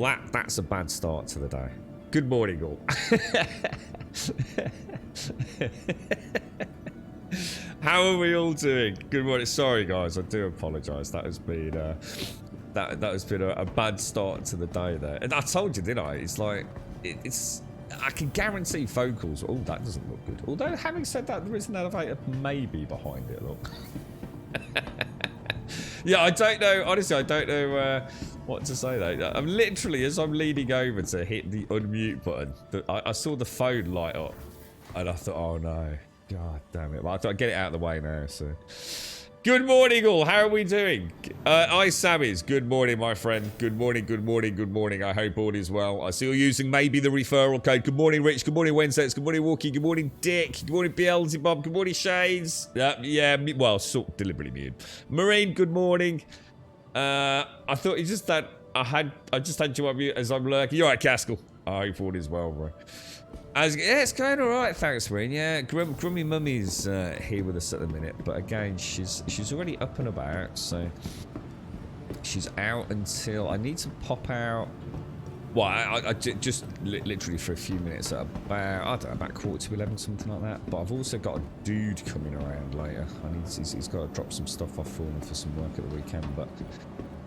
Well, that's a bad start to the day. Good morning, all. How are we all doing? Good morning. Sorry, guys. I do apologise. That has been that has been a bad start to the day there. And I told you, didn't I? It's like it's. I can guarantee phone calls. Oh, that doesn't look good. Although, having said that, there is an elevator maybe behind it. Look. Yeah, I don't know. Honestly, I don't know what to say though. I'm literally, as I'm leaning over to hit the unmute button, I saw the phone light up, and I thought, oh no, god damn it. Well, I thought I'd get it out of the way now. So, good morning, all. How are we doing? Sammy's. Good morning, my friend. Good morning. Good morning. Good morning. I hope all is well. I see you're using maybe the referral code. Good morning, Rich. Good morning, Wednesday. Good morning, Walkie. Good morning, Dick. Good morning, Beelzebub. Good morning, Shades. Yeah. Well, sort of deliberately muted. Marine. Good morning. I thought you just that I just had you up mute as I'm lurking. You're right, Caskell. I hope all is well, bro. Yeah, it's going all right, thanks, Marine. Yeah, Grummy Mummy's here with us at the minute, but again, she's already up and about, so she's out until I need to pop out. Well, I just literally for a few minutes at about, I don't know, about 11:15, something like that. But I've also got a dude coming around later. He's got to drop some stuff off for me for some work at the weekend, but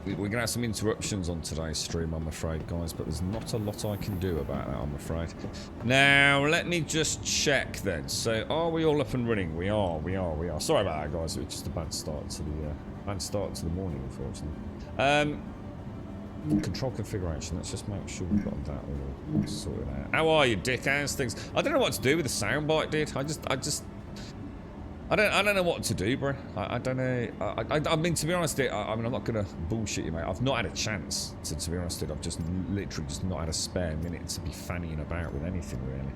we're going to have some interruptions on today's stream, I'm afraid, guys, but there's not a lot I can do about that, I'm afraid. Now, let me just check then. So, are we all up and running? We are. Sorry about that, guys. It was just a bad start to the morning, unfortunately. Control configuration. Let's just make sure we've got that all sorted out. How are you, Dick? How's things? I don't know what to do with the soundbite, dude. I don't know what to do, bro. I don't know. I mean, to be honest, I mean, I'm not gonna bullshit you, mate. I've not had a chance to be honest. I've just literally just not had a spare minute to be fannying about with anything really.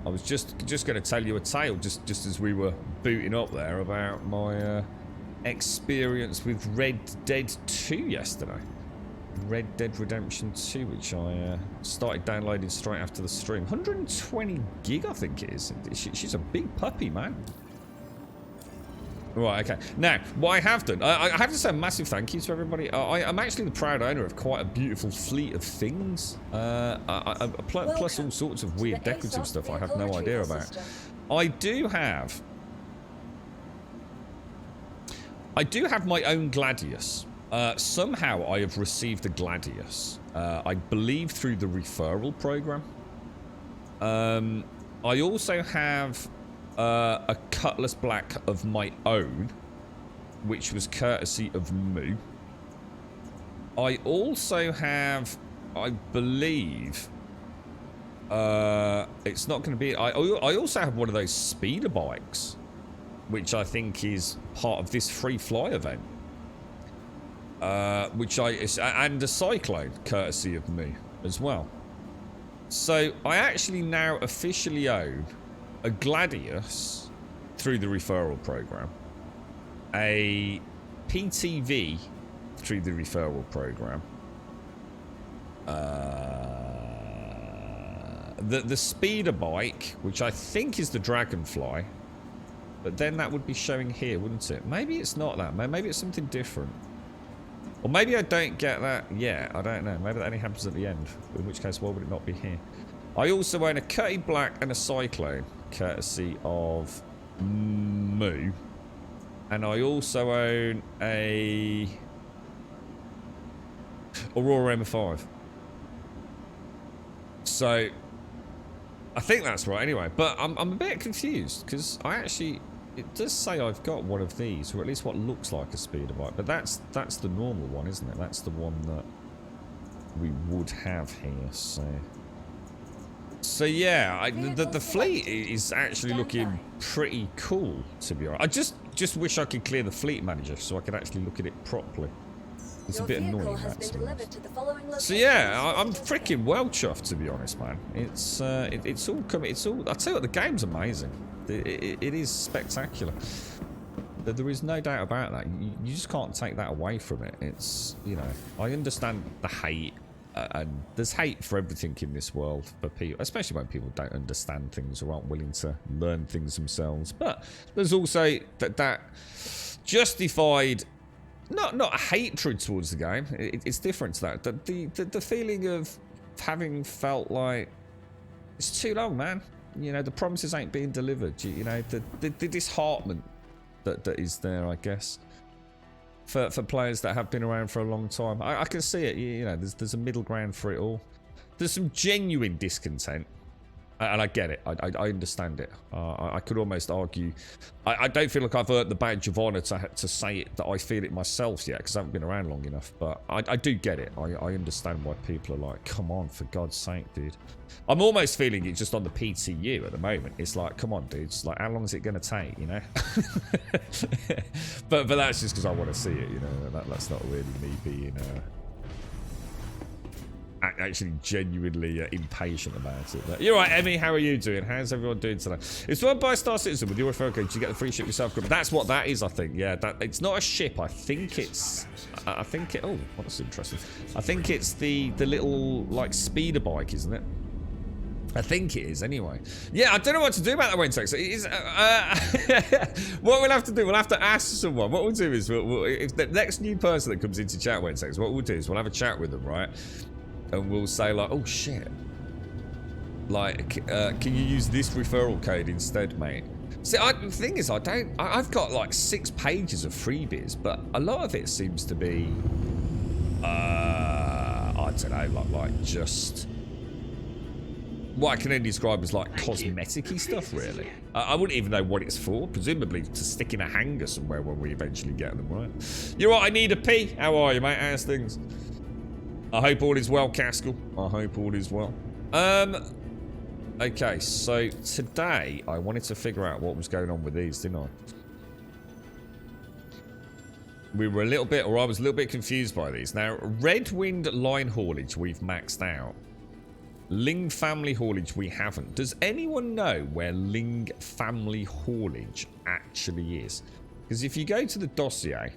I was just gonna tell you a tale just as we were booting up there about my experience with Red Dead 2 yesterday. Red Dead Redemption 2, which I started downloading straight after the stream. 120 gig, I think it is. She's a big puppy, man. Right, okay. Now, what I have done, I have to say a massive thank you to everybody. I'm actually the proud owner of quite a beautiful fleet of things. Plus all sorts of weird decorative stuff I have no idea about. I do have my own Gladius. Somehow I have received a Gladius. I believe through the referral program. I also have a Cutlass Black of my own, which was courtesy of Moo. I also have, I believe, it's not going to be. I also have one of those speeder bikes, which I think is part of this free fly event. And a Cyclone, courtesy of me as well. So I actually now officially own a Gladius through the referral program, a PTV through the referral program, the speeder bike, which I think is the Dragonfly, but then that would be showing here, wouldn't it? Maybe it's not that. Maybe it's something different. Or maybe I don't get that yet. I don't know. Maybe that only happens at the end. In which case, why would it not be here? I also own a Cutty Black and a Cyclone, courtesy of Moo. And I also own a Aurora M5. So, I think that's right anyway. But I'm a bit confused, because I actually... It does say I've got one of these, or at least what looks like a speeder bike, but that's the normal one, isn't it? That's the one that we would have here. So yeah, the fleet is actually looking pretty cool, to be honest. I just wish I could clear the fleet manager so I could actually look at it properly. It's a bit annoying, that. So yeah, I'm freaking well chuffed, to be honest, man. It's all coming. It's all. I tell you what, the game's amazing. It is spectacular. There is no doubt about that. You just can't take that away from it. It's, you know, I understand the hate, and there's hate for everything in this world for people, especially when people don't understand things or aren't willing to learn things themselves. But there's also that justified not a hatred towards the game. It's different to that. The feeling of having felt like it's too long, man. You know, the promises ain't being delivered. You know, the disheartenment that is there, I guess, for players that have been around for a long time. I can see it. You know, there's a middle ground for it all. There's some genuine discontent. And I get it. I understand it. I could almost argue. I don't feel like I've earned the badge of honour to say it that I feel it myself yet, because I haven't been around long enough. But I do get it. I understand why people are like, come on, for God's sake, dude. I'm almost feeling it just on the PTU at the moment. It's like, come on, dude. It's like, how long is it going to take, you know? but that's just because I want to see it, you know. That's not really me being... actually genuinely impatient about it. But you're right, Emmy. How are you doing? How's everyone doing today? It's run by Star Citizen with your referral code. You get the free ship yourself. But that's what that is, I think. Yeah, it's not a ship. I think it's. I think it. Oh, well, that's interesting. I think it's the little like speeder bike, isn't it? I think it is, anyway. Yeah, I don't know what to do about that Wentex. What we'll have to do, we'll have to ask someone. What we'll do is, if the next new person that comes into chat Wentex, what we'll do is we'll have a chat with them, right? And we'll say like, oh shit, like, can you use this referral code instead, mate? See, the thing is, I've got like 6 pages of freebies, but a lot of it seems to be, I don't know, like just what I can only describe as like cosmetic-y stuff, really. I wouldn't even know what it's for. Presumably to stick in a hanger somewhere when we eventually get them, right? You're right, I need a pee. How are you, mate? How's things? I hope all is well, Caskell. I hope all is well. Okay, so today I wanted to figure out what was going on with these, didn't I? We were a little bit, or I was a little bit confused by these. Now, Redwind line haulage we've maxed out. Ling family haulage we haven't. Does anyone know where Ling family haulage actually is? Because if you go to the dossier,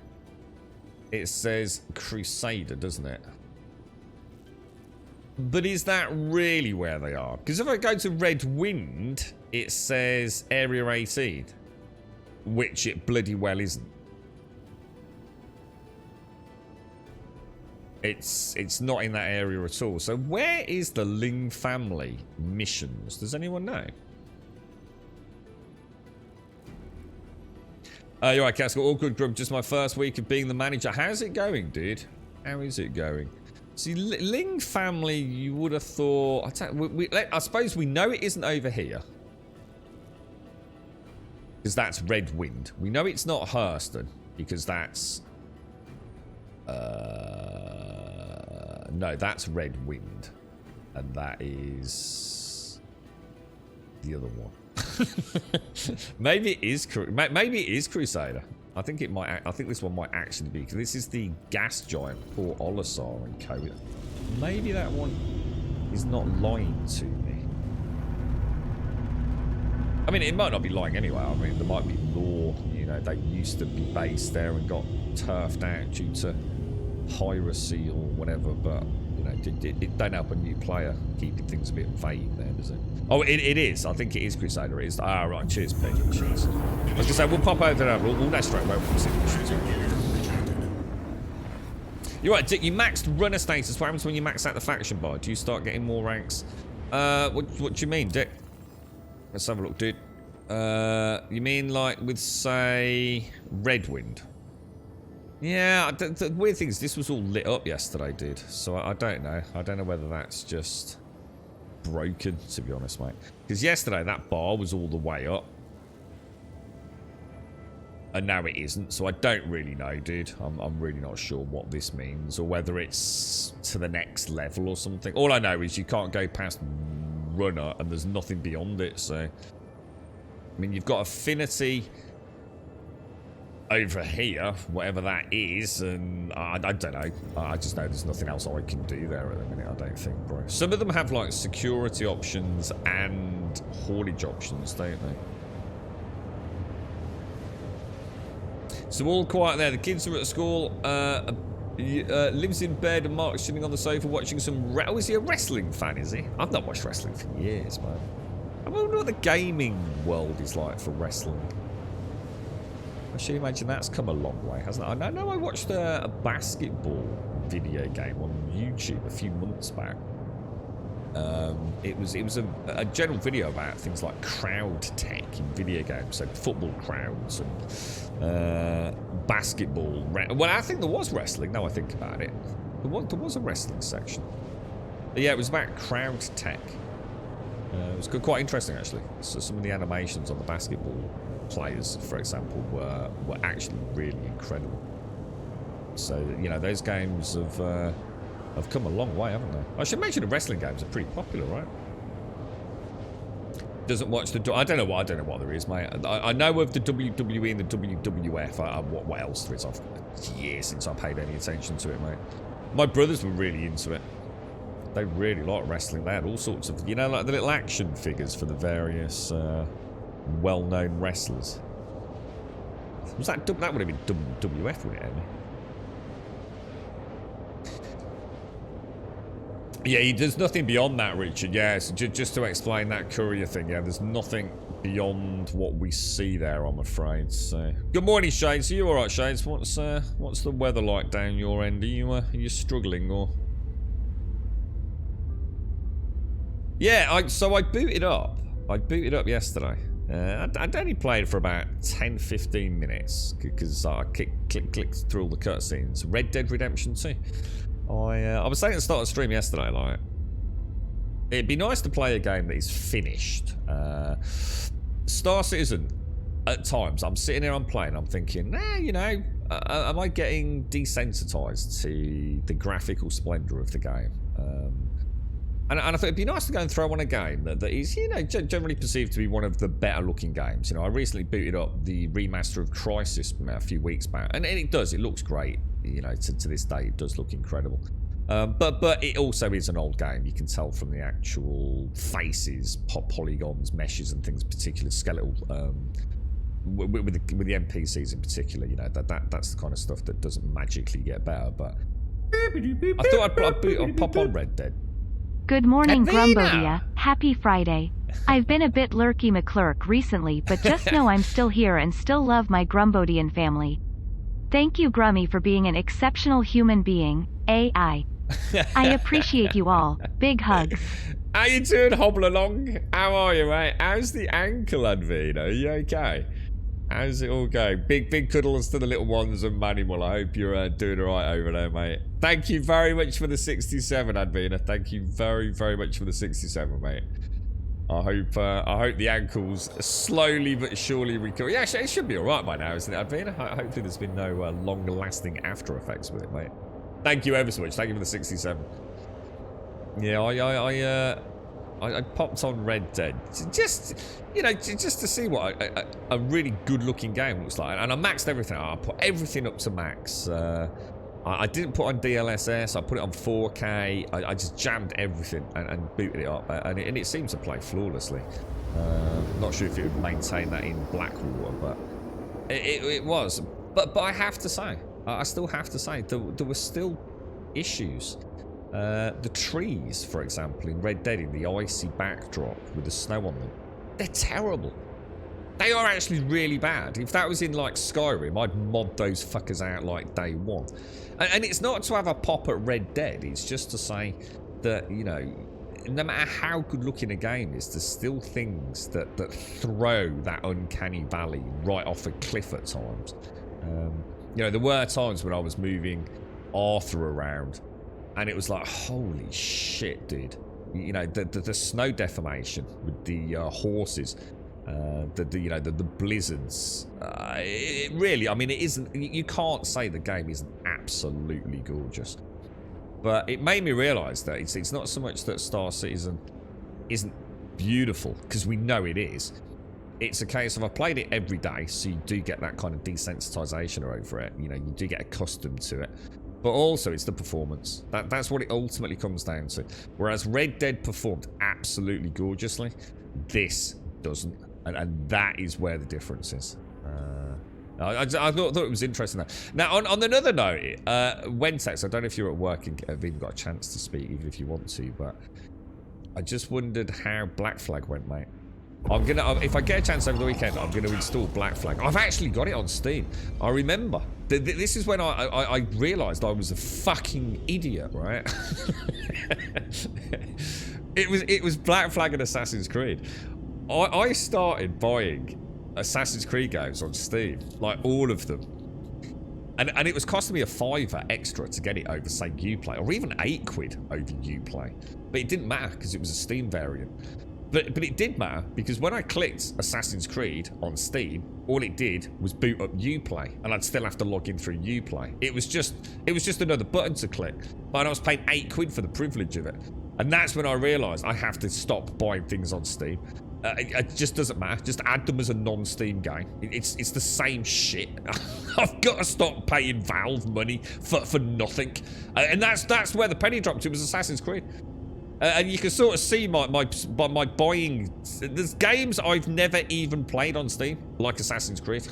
it says Crusader, doesn't it? But is that really where they are? Because if I go to Red Wind, it says Area 18, which it bloody well isn't. It's not in that area at all. So where is the Ling family missions? Does anyone know? You're right, Caskell. All good, Grub. Just my first week of being the manager. How's it going, dude? How is it going? See, Ling family, you would have thought... I suppose we know it isn't over here. Because that's Red Wind. We know it's not Hurston. Because that's... no, that's Red Wind. And that is... the other one. Maybe it is Crusader. I think it might. I think this one might actually be, because this is the gas giant Port Olisar and co. Maybe that one is not lying to me. I mean, it might not be lying anyway. I mean, there might be lore. You know, they used to be based there and got turfed out due to piracy or whatever. But you know, it don't help a new player keeping things a bit vague there, does it? Oh, it is. I think it is Crusader. It is. Ah, right. Cheers, Pete. Cheers. I was going to say, we'll pop over there. We'll know straight away when we see the missions. You're right, Dick. You maxed runner status. What happens when you max out the faction bar? Do you start getting more ranks? What do you mean, Dick? Let's have a look, dude. You mean like with, say, Redwind? Yeah, the weird thing is this was all lit up yesterday, dude. So I don't know. I don't know whether that's just... broken, to be honest, mate, because yesterday that bar was all the way up and now it isn't, so I don't really know, dude. I'm really not sure what this means, or whether it's to the next level or something. All I know is you can't go past runner and there's nothing beyond it. So I mean, you've got affinity over here, whatever that is, and I don't know. I just know there's nothing else I can do there at the minute, I don't think, bro. Some of them have, like, security options and haulage options, don't they? So all quiet there. The kids are at school. Lives in bed and Mark's sitting on the sofa watching some... Oh, is he a wrestling fan, is he? I've not watched wrestling for years, man. I wonder what the gaming world is like for wrestling. I should imagine that's come a long way, hasn't it? I know I watched a basketball video game on YouTube a few months back. It was a general video about things like crowd tech in video games, so football crowds and basketball. Well, I think there was wrestling. Now I think about it, there was a wrestling section. But yeah, it was about crowd tech. It was quite interesting actually. So some of the animations on the basketball players, for example, were actually really incredible. So you know, those games have come a long way, haven't they? I should mention the wrestling games are pretty popular, right? Doesn't watch the... I don't know what there is, mate. I know of the WWE and the WWF. What else there is? I've years since I paid any attention to it, mate. My brothers were really into it. They really liked wrestling. They had all sorts of... You know, like the little action figures for the various well-known wrestlers. Was that... That would have been WWF, wouldn't it, Amy? Yeah, there's nothing beyond that, Richard. Yeah, so just to explain that courier thing, yeah, there's nothing beyond what we see there, I'm afraid. So, good morning, Shades. Are you all right, Shades? What's the weather like down your end? Are you struggling or? Yeah, so I booted up. I booted up yesterday. I'd only played for about 10-15 minutes because I clicked through all the cutscenes. Red Dead Redemption 2. I was saying at the start of the stream yesterday, like, it'd be nice to play a game that is finished. Star Citizen, at times, I'm sitting here, I'm playing, I'm thinking, you know, am I getting desensitized to the graphical splendor of the game? And I thought it'd be nice to go and throw on a game that is, you know, generally perceived to be one of the better looking games. You know, I recently booted up the remaster of Crysis a few weeks back, and it looks great. You know, to this day, it does look incredible. But it also is an old game. You can tell from the actual faces, polygons, meshes, and things, particular skeletal, with the NPCs in particular. You know, that's the kind of stuff that doesn't magically get better. But I thought I'd pop on Red Dead. Good morning, Grumbodia. Happy Friday. I've been a bit lurky McClurk recently, but just know I'm still here and still love my Grumbodian family. Thank you, Grummy, for being an exceptional human being. AI. I appreciate you all. Big hugs. How you doing, hobble along? How are you, mate? How's the ankle, Advina? Are you okay? How's it all going? Big cuddles to the little ones and Manimal. I hope you're doing all right over there, mate. Thank you very much for the 67, Advina. Thank you very, very much for the 67, mate. I hope the ankles slowly but surely recover. Yeah, it should be all right by now, isn't it, Advina? Hopefully there's been no long-lasting after effects with it, mate. Thank you ever so much. Thank you for the 67. Yeah, I popped on Red Dead just, you know, just to see what a really good-looking game looks like, and I maxed everything out. I put everything up to max. I didn't put on DLSS. I put it on 4K. I just jammed everything and booted it up, and it seems to play flawlessly. Not sure if it would maintain that in Blackwater, but it was. But I have to say, I still have to say, there were still issues. The trees, for example, in Red Dead, in the icy backdrop with the snow on them, they're terrible. They are actually really bad. If that was in, like, Skyrim, I'd mod those fuckers out, like, day one. And it's not to have a pop at Red Dead. It's just to say that, you know, no matter how good looking a game is, there's still things that throw that uncanny valley right off a cliff at times. You know, there were times when I was moving Arthur around, and it was like, holy shit, dude. You know, the snow deformation with the horses, the blizzards. It really, I mean, it isn't. You can't say the game isn't absolutely gorgeous, but it made me realise that it's not so much that Star Citizen isn't beautiful, because we know it is. It's a case of, I've played it every day, so you do get that kind of desensitization over it. You know, you do get accustomed to it. But also, it's the performance. That's what it ultimately comes down to. Whereas Red Dead performed absolutely gorgeously, this doesn't. And that is where the difference is. I thought it was interesting. Now, on another note, Wentex, I don't know if you're at work and have even got a chance to speak, even if you want to, but I just wondered how Black Flag went, mate. if I get a chance over the weekend, I'm gonna install Black Flag. I've actually got it on Steam. I remember. This is when I realised I was a fucking idiot, right? It was Black Flag and Assassin's Creed. I started buying Assassin's Creed games on Steam, like all of them. And it was costing me a £5 extra to get it over, say, Uplay, or even £8 over Uplay. But it didn't matter because it was a Steam variant. But it did matter because when I clicked Assassin's Creed on Steam, all it did was boot up Uplay, and I'd still have to log in through Uplay. It was just another button to click, but I was paying £8 for the privilege of it. And that's when I realised I have to stop buying things on Steam. It just doesn't matter. Just add them as a non-Steam game. It's the same shit. I've got to stop paying Valve money for nothing. And that's where the penny dropped. It was Assassin's Creed. And you can sort of see my buying. There's games I've never even played on Steam, like Assassin's Creed.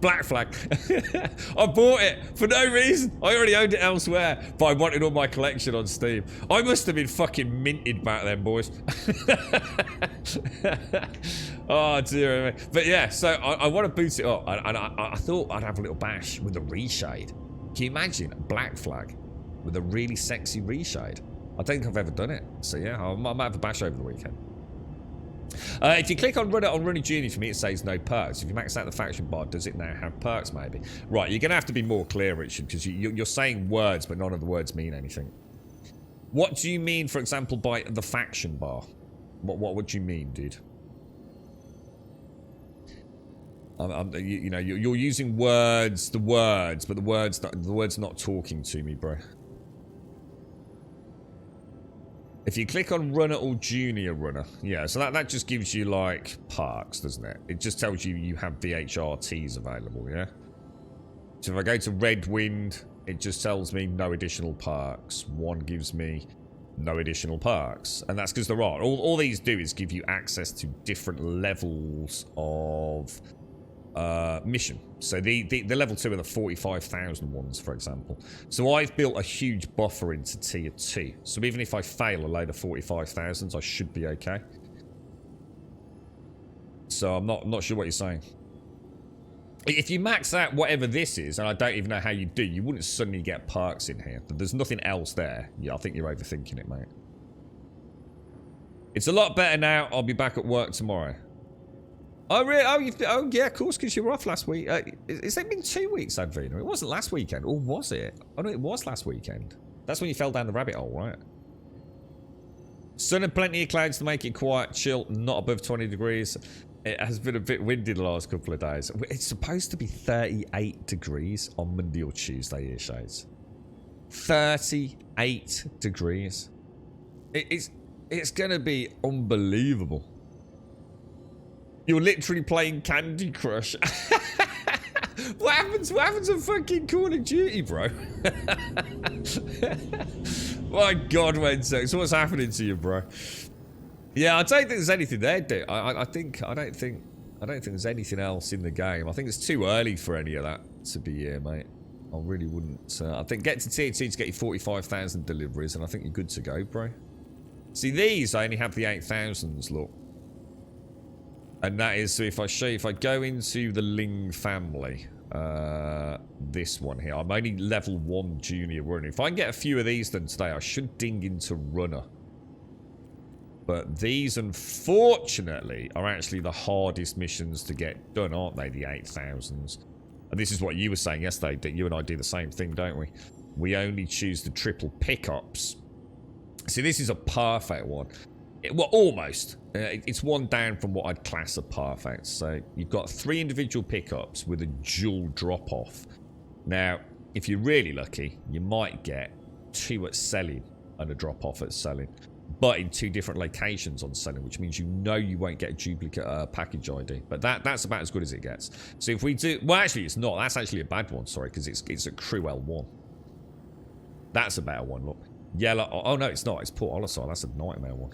Black Flag. I bought it for no reason. I already owned it elsewhere, but I wanted all my collection on Steam. I must have been fucking minted back then, boys. Oh, dear me. But yeah, so I want to boot it up, and I thought I'd have a little bash with a reshade. Can you imagine Black Flag with a really sexy reshade? I don't think I've ever done it. So yeah, I might have a bash over the weekend. If you click on Run It on Running Junior, for me it says no perks. If you max out the faction bar, does it now have perks maybe? Right, you're going to have to be more clear, Richard, because you're saying words, but none of the words mean anything. What do you mean, for example, by the faction bar? What would you mean, dude? You know, you're using words, but the words not talking to me, bro. If you click on Runner or Junior Runner, yeah, so that just gives you, like, parks, doesn't it? It just tells you you have VHRTs available, yeah? So if I go to Red Wind, it just tells me no additional parks. One gives me no additional parks. And that's because there are. All these do is give you access to different levels of mission. So the level 2 are the 45,000 ones, for example. So I've built a huge buffer into tier 2. So even if I fail a load of 45,000s, I should be okay. So I'm not sure what you're saying. If you max out whatever this is, and I don't even know how you do, you wouldn't suddenly get perks in here. There's nothing else there. Yeah, I think you're overthinking it, mate. It's a lot better now. I'll be back at work tomorrow. Oh, really? Oh, yeah, of course, because you were off last week. Has it been 2 weeks, Advina? It wasn't last weekend, or was it? Oh, no, it was last weekend. That's when you fell down the rabbit hole, right? Sun and plenty of clouds to make it quite chill, not above 20 degrees. It has been a bit windy the last couple of days. It's supposed to be 38 degrees on Monday or Tuesday here, Shades. 38 degrees. It's going to be unbelievable. You're literally playing Candy Crush. What happens on fucking Call of Duty, bro? My God, Wensex, what's happening to you, bro? Yeah, I don't think there's anything there, dude. I don't think there's anything else in the game. I think it's too early for any of that to be here, mate. I really wouldn't. I think get to tier 2 to get you 45,000 deliveries, and I think you're good to go, bro. See, these I only have the 8,000s, look. And that is, so if I go into the Ling family, this one here, I'm only level 1 junior runner. If I can get a few of these done today, I should ding into runner. But these, unfortunately, are actually the hardest missions to get done, aren't they? The 8,000s. And this is what you were saying yesterday, Dick. You and I do the same thing, don't we? We only choose the triple pickups. See, this is a perfect one. Well, almost. It's one down from what I'd class a perfect. So you've got 3 individual pickups with a dual drop-off. Now, if you're really lucky, you might get 2 at selling and a drop-off at selling. But in 2 different locations on selling, which means you know you won't get a duplicate package ID. But that's about as good as it gets. So if we do... Well, actually, it's not. That's actually a bad one, sorry, because it's a Crew L1. That's a better one, look. Yellow... Oh, no, it's not. It's Port Olisar. That's a nightmare one.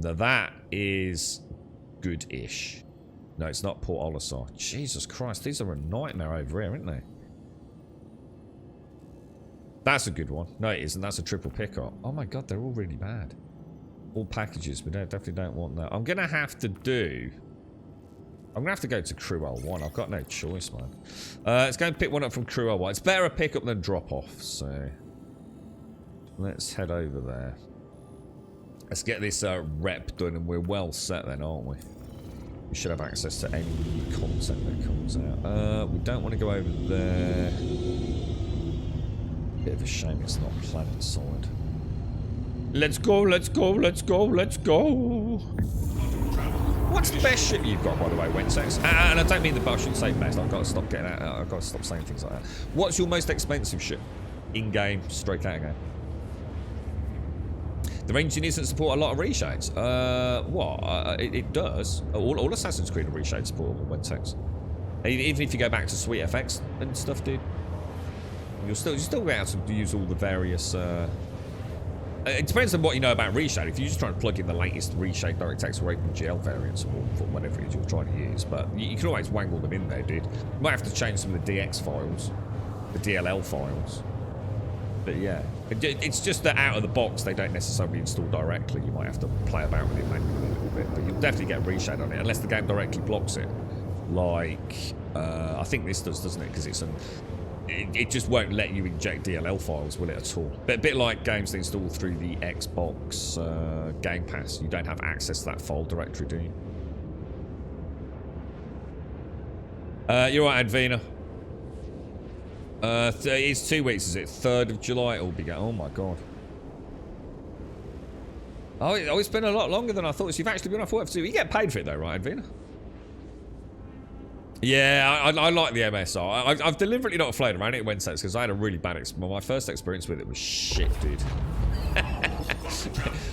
Now that is good-ish. No, it's not Port Olisar. Jesus Christ, these are a nightmare over here, aren't they? That's a good one. No, it isn't. That's a triple pickup. Oh my God, they're all really bad. All packages. We definitely don't want that. I'm going to have to go to Crew L1. I've got no choice, man. Let's go and pick one up from Crew L1. It's better a pick up than drop off, so let's head over there. Let's get this rep done, and we're well set then, aren't we? We should have access to any content that comes out. We don't want to go over there. Bit of a shame it's not planet side. Let's go, let's go, let's go, let's go. What's the best ship you've got, by the way, Wensex? And I don't mean the I shouldn't say best. I've got to stop getting out. I've got to stop saying things like that. What's your most expensive ship? In-game, straight out game. The engine doesn't support a lot of reshades. It does. All Assassin's Creed are reshade supportable, Wensex. Even if you go back to Sweet FX and stuff, dude. You'll still be able to use all the various... it depends on what you know about reshade. If you're just trying to plug in the latest reshade DirectX or OpenGL variants or whatever it is you're trying to use, but you can always wangle them in there, dude. You might have to change some of the DX files, the DLL files. But yeah, it's just that out of the box they don't necessarily install directly. You might have to play about with it manually a little bit, but you'll definitely get reshade on it unless the game directly blocks it. Like I think this does, doesn't it? Because it just won't let you inject DLL files, will it, at all? But a bit like games that install through the Xbox Game Pass, you don't have access to that file directory, do you? You're right, Advina. It's 2 weeks, is it? 3rd of July it will be going. Oh my god. Oh, it's been a lot longer than I thought. So you've actually been off work for 2 weeks. You get paid for it though, right, Advina? Yeah, I like the MSR. I've deliberately not flown around it Wednesday because I had a really bad experience. My first experience with it was shit, dude.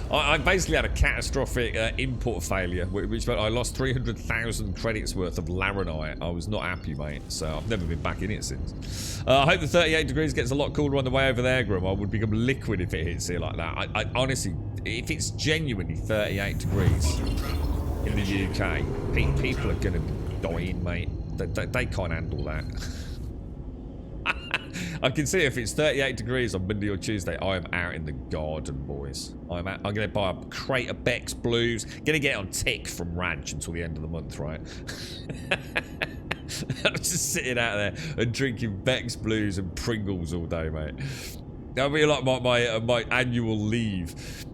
I basically had a catastrophic import failure, which meant I lost 300,000 credits worth of Laranite. I was not happy, mate, so I've never been back in it since. I hope the 38 degrees gets a lot cooler on the way over there, Grum. I would become liquid if it hits here like that. I honestly, if it's genuinely 38 degrees in the UK, people are going to be dying, mate. They can't handle that. I can see if it's 38 degrees on Monday or Tuesday, I am out in the garden, boys. I'm going to buy a crate of Beck's Blues. Going to get on tick from Ranch until the end of the month, right? I'm just sitting out there and drinking Beck's Blues and Pringles all day, mate. That'll be like my annual leave.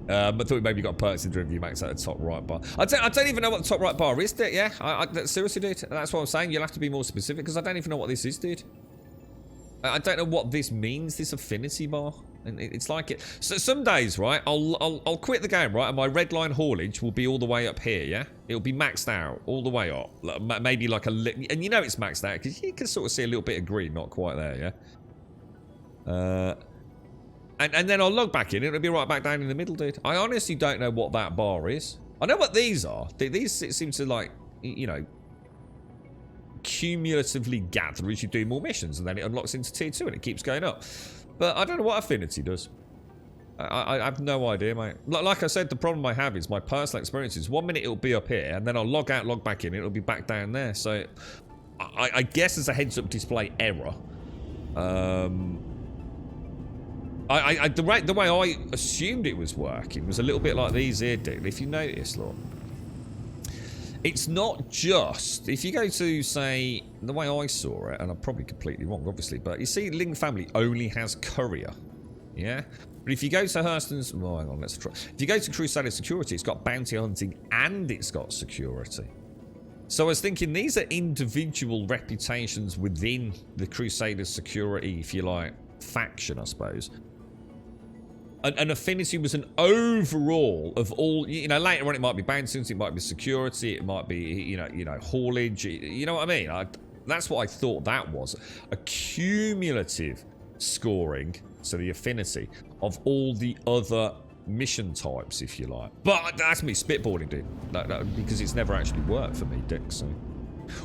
I thought we maybe got perks in the review max at the top right bar. I don't even know what the top right bar is, dude. Yeah, seriously, dude. That's what I'm saying. You'll have to be more specific because I don't even know what this is, dude. I don't know what this means. This affinity bar, and it's like it. So some days, right? I'll quit the game, right? And my red line haulage will be all the way up here. Yeah, it'll be maxed out all the way up. Maybe like and you know it's maxed out because you can sort of see a little bit of green, not quite there. Yeah. And then I'll log back in. It'll be right back down in the middle, dude. I honestly don't know what that bar is. I know what these are. These seem to, like, you know, cumulatively gather as you do more missions, and then it unlocks into tier 2 and it keeps going up. But I don't know what affinity does. I have no idea, mate. Like I said, the problem I have is my personal experiences. 1 minute it'll be up here, and then I'll log out, log back in, it'll be back down there. So I guess there's a heads-up display error. The way I assumed it was working was a little bit like these here, dude. If you notice, look. It's not just... If you go to, say, the way I saw it, and I'm probably completely wrong, obviously, but you see Ling Family only has Courier. Yeah? But if you go to Hurston's... Oh, hang on, let's try. If you go to Crusader Security, it's got Bounty Hunting and it's got Security. So I was thinking these are individual reputations within the Crusader Security, if you like, faction, I suppose. An affinity was an overall of all, you know, later on it might be bouncing, it might be security, it might be, you know, haulage, you know what I mean? That's what I thought that was. A cumulative scoring, so the affinity, of all the other mission types, if you like. But that's me spitballing, dude. Because it's never actually worked for me, Dick, so...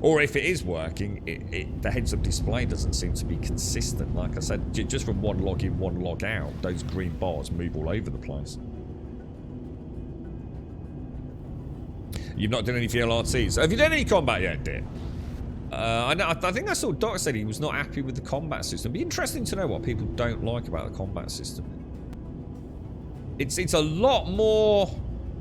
Or if it is working, the heads-up display doesn't seem to be consistent. Like I said, just from one log in, one log out, those green bars move all over the place. You've not done any VLRTs. Have you done any combat yet, Dick? I think I saw Doc said he was not happy with the combat system. It'd be interesting to know what people don't like about the combat system. It's a lot more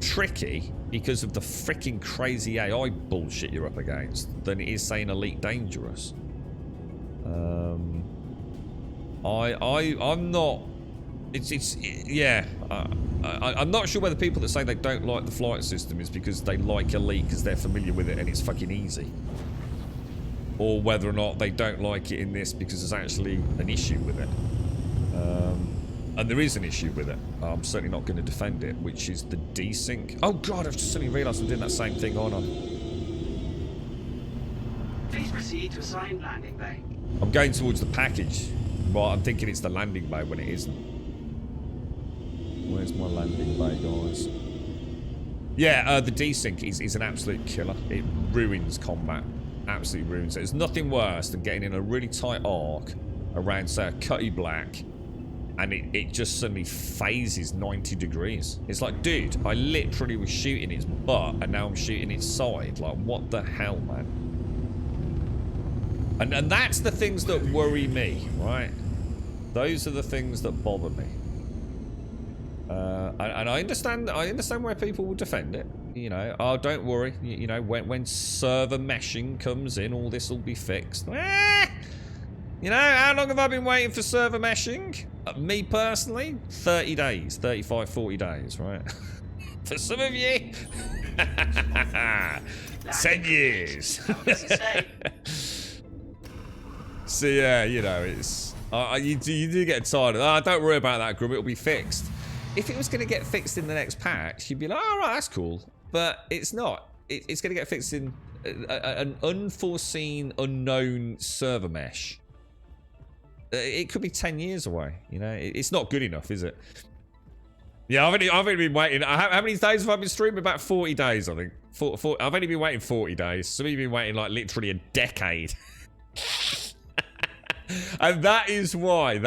tricky because of the freaking crazy AI bullshit you're up against than it is saying Elite Dangerous. I'm not. I'm not sure whether people that say they don't like the flight system is because they like Elite because they're familiar with it and it's fucking easy, or whether or not they don't like it in this because there's actually an issue with it. And there is an issue with it. I'm certainly not going to defend it, which is the desync. Oh god, I've just suddenly realised I'm doing that same thing, aren't I? Please proceed to assigned landing bay. I'm going towards the package, but I'm thinking it's the landing bay when it isn't. Where's my landing bay, guys? Yeah, the desync is an absolute killer. It ruins combat. Absolutely ruins it. There's nothing worse than getting in a really tight arc around, say, a Cutty Black, and it just suddenly phases 90 degrees. It's like, dude, I literally was shooting its butt, and now I'm shooting its side. Like, what the hell, man? And that's the things that worry me, right? Those are the things that bother me. And I understand where people will defend it. You know, oh, don't worry. You know, when server meshing comes in, all this will be fixed. You know, how long have I been waiting for server meshing? Me personally, 30 days, 35, 40 days, right? For some of you, 10 years. So yeah, you know, it's you do get tired of that. Oh, don't worry about that, Grum, it'll be fixed. If it was going to get fixed in the next patch, you'd be like, oh, right, that's cool. But it's not. It's going to get fixed in an unforeseen, unknown server mesh. It could be 10 years away, you know? It's not good enough, is it? Yeah, I've only been waiting. How many days have I been streaming? About 40 days, I think. I've only been waiting 40 days. Some of you have been waiting, like, literally a decade. And that is why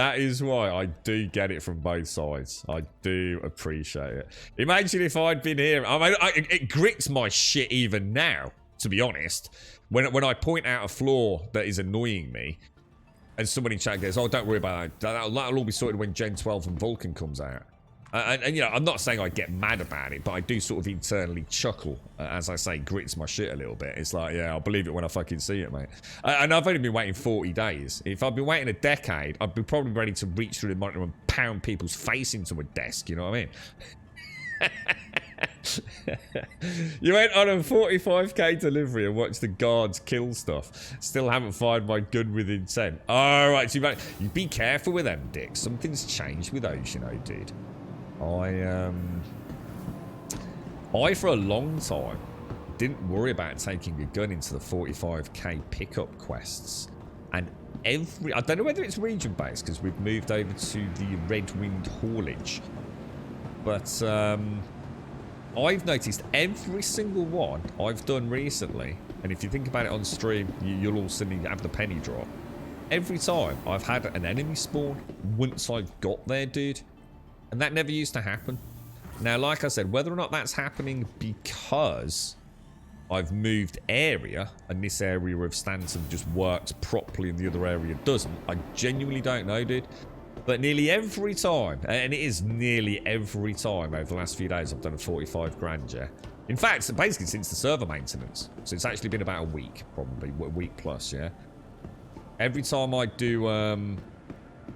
I do get it from both sides. I do appreciate it. Imagine if I'd been here. I mean, it grits my shit even now, to be honest. When I point out a flaw that is annoying me, and somebody in chat goes, oh, don't worry about that. That'll all be sorted when Gen 12 and Vulcan comes out. And you know, I'm not saying I get mad about it, but I do sort of internally chuckle. As I say, grits my shit a little bit. It's like, yeah, I'll believe it when I fucking see it, mate. And I've only been waiting 40 days. If I'd been waiting a decade, I'd be probably ready to reach through the monitor and pound people's face into a desk, you know what I mean? You went on a 45k delivery and watched the guards kill stuff. Still haven't fired my gun with intent. Alright, so you be careful with them, Dick. Something's changed with those, you know, dude. I for a long time didn't worry about taking a gun into the 45k pickup quests, and I don't know whether it's region based because we've moved over to the Red Wind haulage, but I've noticed every single one I've done recently, and if you think about it on stream, you'll all suddenly have the penny drop. Every time I've had an enemy spawn once I've got there, dude. And that never used to happen. Now, like I said, whether or not that's happening because I've moved area and this area of Stanton just works properly and the other area doesn't, I genuinely don't know, dude. But nearly every time, and it is nearly every time over the last few days, I've done a 45 grand, yeah. In fact, basically since the server maintenance. So it's actually been about a week, probably, a week plus, yeah. Every time I do a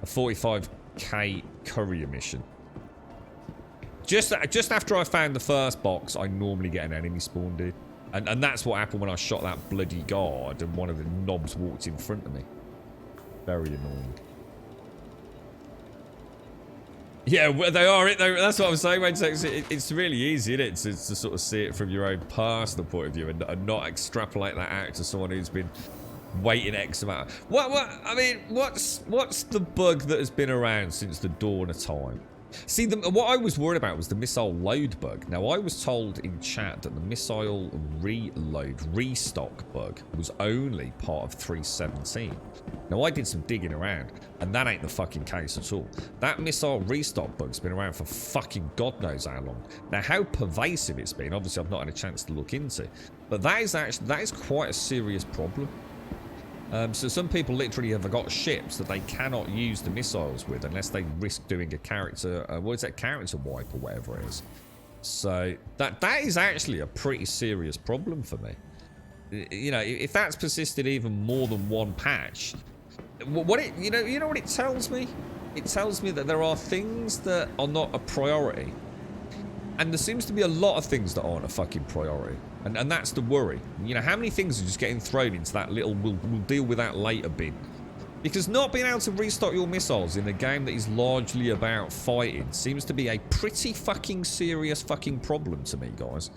45k courier mission, just after I found the first box, I normally get an enemy spawn, dude. And that's what happened when I shot that bloody guard and one of the knobs walked in front of me. Very annoying. Yeah, well, they are. That's what I'm saying, mate. It's really easy, isn't it, to sort of see it from your own personal point of view and not extrapolate that out to someone who's been waiting X amount. I mean, what's the bug that has been around since the dawn of time? See, what I was worried about was the missile load bug. Now, I was told in chat that the missile restock bug was only part of 3.17. Now, I did some digging around, and that ain't the fucking case at all. That missile restock bug's been around for fucking God knows how long. Now, how pervasive it's been, obviously I've not had a chance to look into, but that is quite a serious problem. So some people literally have got ships that they cannot use the missiles with unless they risk doing a character, what is that, character wipe or whatever it is. So that is actually a pretty serious problem for me. You know, if that's persisted even more than one patch, what it, you know what it tells me? It tells me that there are things that are not a priority. And there seems to be a lot of things that aren't a fucking priority. And that's the worry. You know, how many things are just getting thrown into that little we'll deal with that later bin? Because not being able to restock your missiles in a game that is largely about fighting seems to be a pretty fucking serious fucking problem to me, guys.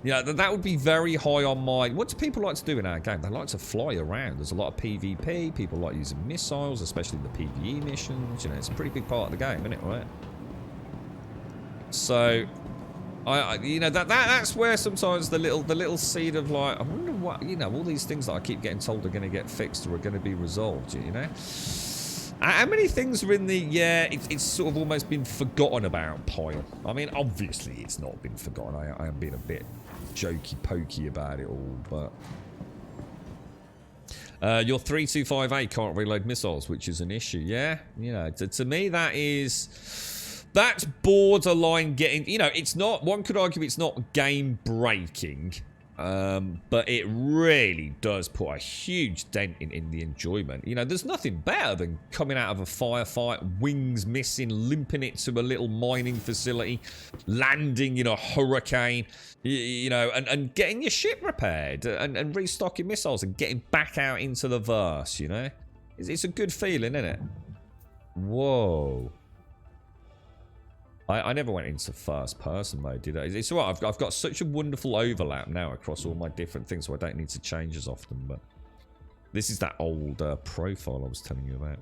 You know, that would be very high on my... What do people like to do in our game? They like to fly around. There's a lot of PvP. People like using missiles, especially the PvE missions. You know, it's a pretty big part of the game, isn't it, right? So... you know, that's where sometimes the little seed of like, I wonder what, you know, all these things that I keep getting told are going to get fixed or are going to be resolved, you know? How many things are in the, yeah, it's sort of almost been forgotten about pile? I mean, obviously it's not been forgotten. I am being a bit jokey-pokey about it all, but... your 325A can't reload missiles, which is an issue, yeah? You know, to me that is... That's borderline getting... You know, it's not... One could argue it's not game-breaking. But it really does put a huge dent in the enjoyment. You know, there's nothing better than coming out of a firefight, wings missing, limping it to a little mining facility, landing in a hurricane, you know, and getting your ship repaired and restocking missiles and getting back out into the verse, you know? It's a good feeling, isn't it? Whoa. I never went into first person mode, did I? It's alright, I've got such a wonderful overlap now across all my different things, so I don't need to change as often, but this is that old profile I was telling you about.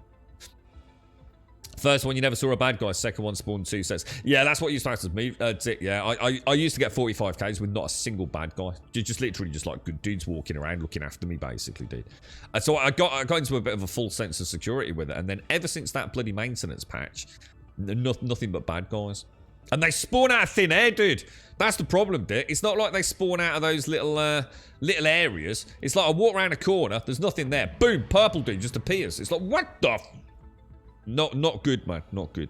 First one, you never saw a bad guy. Second one, spawned 2 sets. Yeah, that's what used to happen to me. Dick, yeah, I used to get 45Ks with not a single bad guy. Just literally just like good dudes walking around looking after me, basically, dude. And so I got into a bit of a full sense of security with it, and then ever since that bloody maintenance patch, nothing but bad guys. And they spawn out of thin air, dude. That's the problem, Dick. It's not like they spawn out of those little areas. It's like I walk around a corner, there's nothing there. Boom, purple dude just appears. It's like, what the... Not good, man. Not good.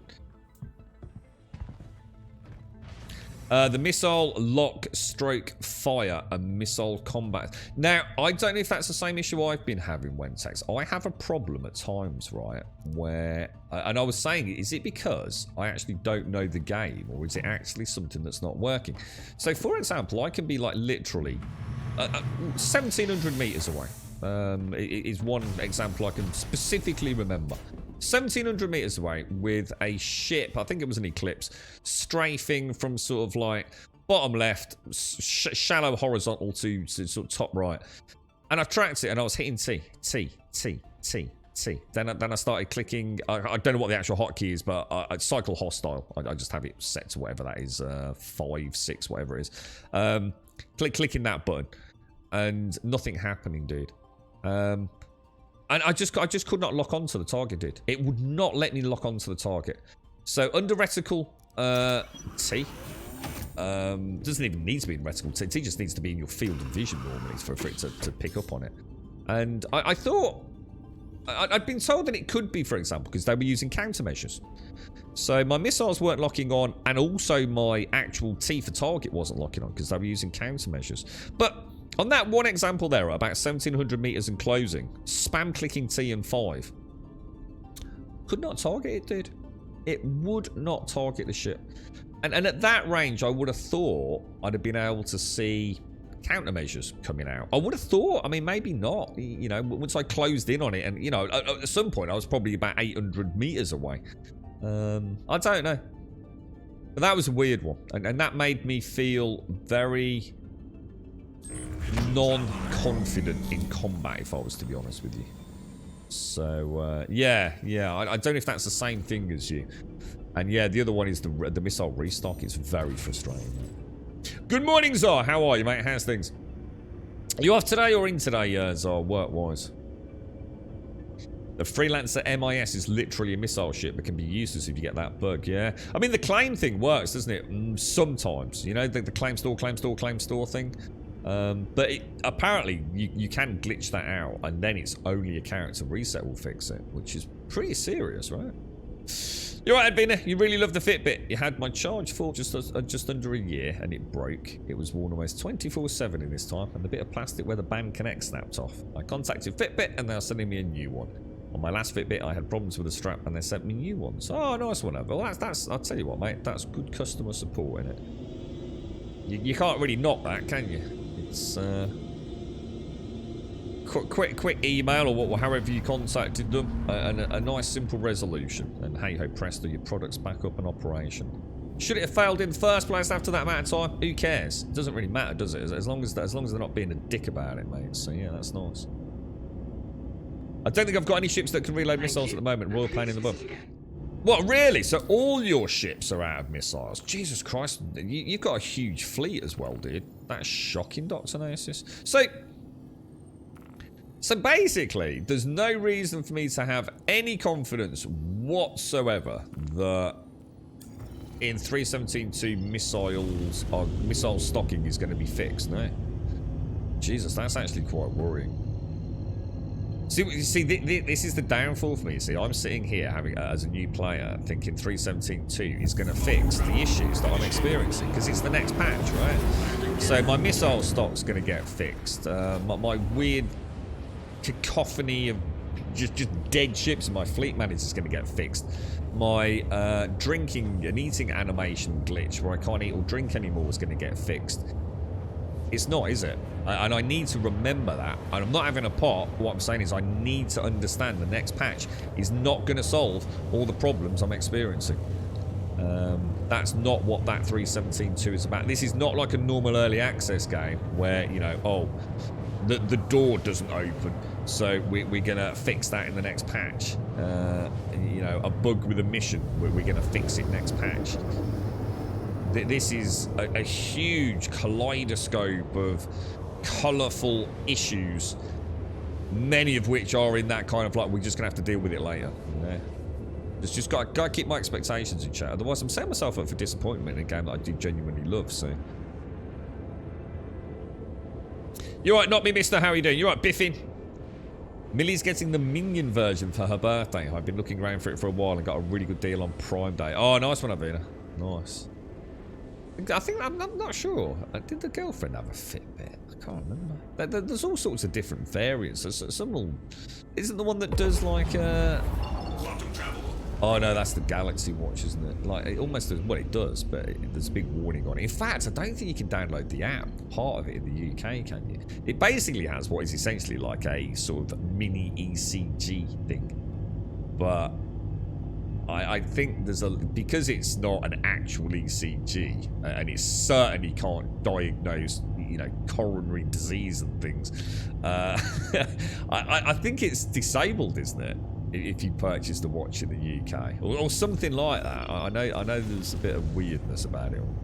The missile lock stroke fire and missile combat. Now, I don't know if that's the same issue I've been having, Wentex. I have a problem at times, right, where... and I was saying, is it because I actually don't know the game, or is it actually something that's not working? So, for example, I can be, like, literally 1,700 meters away. Is one example I can specifically remember. 1,700 meters away with a ship, I think it was an Eclipse, strafing from sort of like bottom left, shallow horizontal to sort of top right. And I tracked it and I was hitting T. Then I started clicking, I don't know what the actual hotkey is, but cycle hostile. I just have it set to whatever that is, 5, 6, whatever it is. Clicking that button and nothing happening, dude. And I just could not lock onto the target, dude. It would not let me lock onto the target. So under reticle T, doesn't even need to be in reticle T. T just needs to be in your field of vision normally for it to pick up on it. And I thought I'd been told that it could be, for example, because they were using countermeasures. So my missiles weren't locking on, and also my actual T for target wasn't locking on because they were using countermeasures. But on that one example there, about 1,700 meters and closing, spam clicking T and 5. Could not target it, dude. It would not target the ship. And at that range, I would have thought I'd have been able to see countermeasures coming out. I would have thought, I mean, maybe not. You know, once I closed in on it, and, you know, at some point, I was probably about 800 meters away. I don't know. But that was a weird one. And that made me feel very... non-confident in combat, if I was to be honest with you. So yeah, I don't know if that's the same thing as you. And yeah, the other one is the missile restock. It's very frustrating. Good morning, Zar. How are you, mate? How's things? Are you off today or in today, Zar, work-wise? The Freelancer MIS is literally a missile ship that can be useless if you get that bug, yeah? I mean, the claim thing works, doesn't it? Sometimes, you know, the claim store thing. But apparently you can glitch that out, and then it's only a character reset will fix it, which is pretty serious, right? You're right, Edwina. You really love the Fitbit. You had my charge for just under a year, and it broke. It was worn almost 24/7 in this time, and the bit of plastic where the band connects snapped off. I contacted Fitbit, and they're sending me a new one. On my last Fitbit, I had problems with the strap, and they sent me new ones. Oh, nice one. Well, that's. I'll tell you what, mate. That's good customer support, isn't it? You can't really knock that, can you? It's quick email or however you contacted them, and a nice simple resolution, and hey ho presto, your product's back up in operation. Should it have failed in the first place after that amount of time? Who cares? It doesn't really matter, does it? As long as they're not being a dick about it, mate. So yeah, that's nice. I don't think I've got any ships that can reload missiles at the moment. Royal plane in the book. What, really? So all your ships are out of missiles? Jesus Christ, you've got a huge fleet as well, dude. That's shocking, Dr. Nasus. So basically, there's no reason for me to have any confidence whatsoever that in 3.17.2 missile stocking is going to be fixed, no? Jesus, that's actually quite worrying. See, this is the downfall for me. See, I'm sitting here having, as a new player, thinking 3.17.2 is going to fix the issues that I'm experiencing because it's the next patch, right? So my missile stock's going to get fixed. My weird cacophony of just dead ships in my fleet manager's going to get fixed. My drinking and eating animation glitch where I can't eat or drink anymore is going to get fixed. It's not, is it? And I need to remember that. And I'm not having a pot. What I'm saying is I need to understand the next patch is not going to solve all the problems I'm experiencing. That's not what that 3.17.2 is about. This is not like a normal early access game where, you know, oh, the door doesn't open, so we're going to fix that in the next patch. You know, a bug with a mission, we're going to fix it next patch. This is a huge kaleidoscope of colourful issues, many of which are in that kind of like, we're just going to have to deal with it later. You know? Just got to keep my expectations in check. Otherwise, I'm setting myself up for disappointment in a game that I do genuinely love. So, you're right, not me, mister. How are you doing? You're right, Biffin. Millie's getting the Minion version for her birthday. I've been looking around for it for a while and got a really good deal on Prime Day. Oh, nice one, Avina. Nice. I think, I'm not sure. Did the girlfriend have a Fitbit? I can't remember. There's all sorts of different variants. Some will... Isn't the one that does like oh no, that's the Galaxy Watch, isn't it? Like, it almost does... Well, it does, but there's a big warning on it. In fact, I don't think you can download the app, part of it in the UK, can you? It basically has what is essentially like a sort of mini ECG thing. But... I think there's a... Because it's not an actual ECG, and it certainly can't diagnose, you know, coronary disease and things, I think it's disabled, isn't it? If you purchase the watch in the UK. Or something like that. I know there's a bit of weirdness about it all.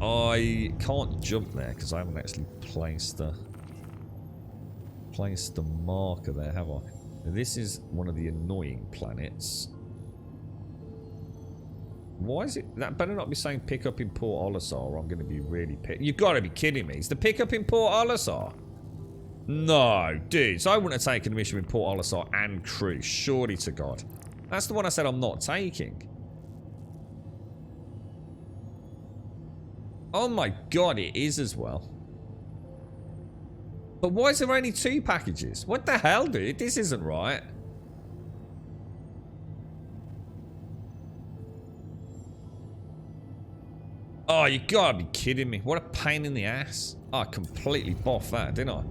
I can't jump there because I haven't actually placed a marker there, have I? This is one of the annoying planets. Why is it... That better not be saying pick up in Port Olisar or I'm going to be really pissed. You've got to be kidding me. It's the pick up in Port Olisar? No, dude. So I wouldn't have taken a mission in Port Olisar and crew. Surely to God. That's the one I said I'm not taking. Oh my God, it is as well. But why is there only 2 packages? What the hell, dude? This isn't right. Oh, you gotta be kidding me. What a pain in the ass. Oh, I completely boffed that, didn't I?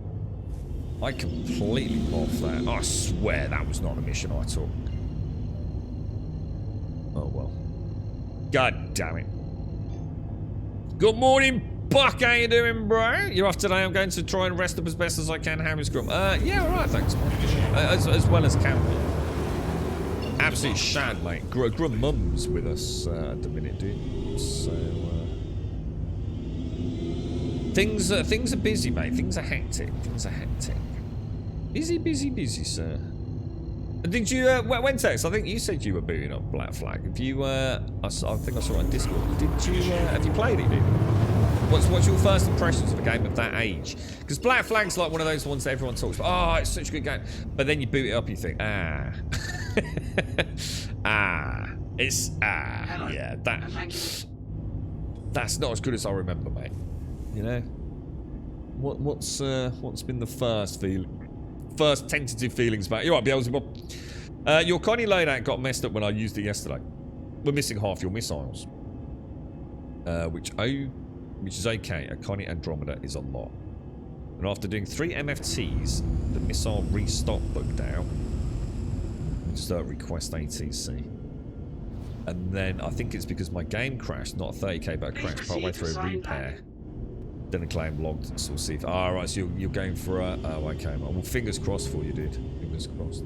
I completely boffed that. I swear that was not a mission I took. Oh, well. God damn it. Good morning, Buck, how you doing, bro? You're off today. I'm going to try and rest up as best as I can. How is Grum? Yeah, alright, thanks, mate. As well as can be. Absolute shad, mate. Grum Mum's with us at the minute, dude. So, things are busy, mate. Things are hectic. Things are hectic. Busy, sir. Did you, Wentex, I think you said you were booting up Black Flag. Have you, I think I saw it on Discord. Did you, have you played it, dude? What's your first impressions of a game of that age? Because Black Flag's like one of those ones that everyone talks about. Oh, it's such a good game. But then you boot it up, you think, Hello. Yeah, that's not as good as I remember, mate. You know, what's been the first tentative feelings about? You're right, Beelzebub. Your Connie loadout got messed up when I used it yesterday. We're missing half your missiles, which is okay. A Connie Andromeda is unlocked. And after doing 3 MFTs, the missile restock bugged out. Just request ATC. And then I think it's because my game crashed, not a 30k, but it crashed partway through a repair. Then a claim logged, so we'll see if... right, so you're going for a... Oh, okay. Well, fingers crossed for you, dude. Fingers crossed.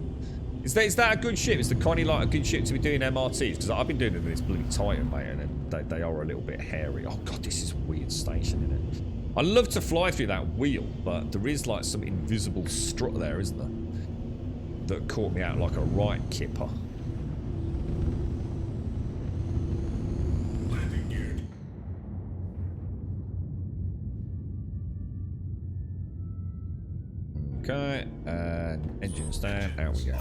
Is that a good ship? Is the Connie like a good ship to be doing MRTs? Because I've been doing it with this bloody Titan, mate, and they are a little bit hairy. Oh, God, this is a weird station, isn't it? I love to fly through that wheel, but there is like some invisible strut there, isn't there? That caught me out like a right kipper. Okay, and engines down, out we go.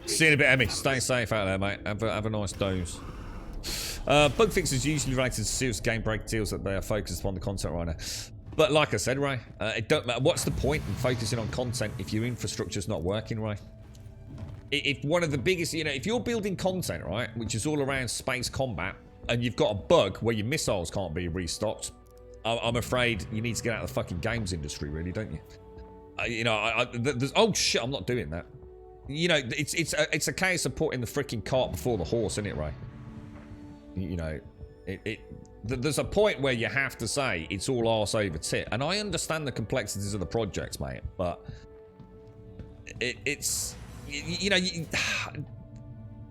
See you in a bit, Emmy. Stay safe out there, mate. Have a nice doze. Bug fixes usually related to serious game break deals that they are focused upon the content right now. But like I said, Ray, it don't matter. What's the point in focusing on content if your infrastructure's not working, Ray? If one of the biggest, you know, if you're building content, right, which is all around space combat, and you've got a bug where your missiles can't be restocked, I'm afraid you need to get out of the fucking games industry, really, don't you? You know, there's... Oh, shit, I'm not doing that. You know, it's a case of putting the freaking cart before the horse, isn't it, Ray? You know, there's a point where you have to say it's all arse over tit. And I understand the complexities of the projects, mate, but it's... You know...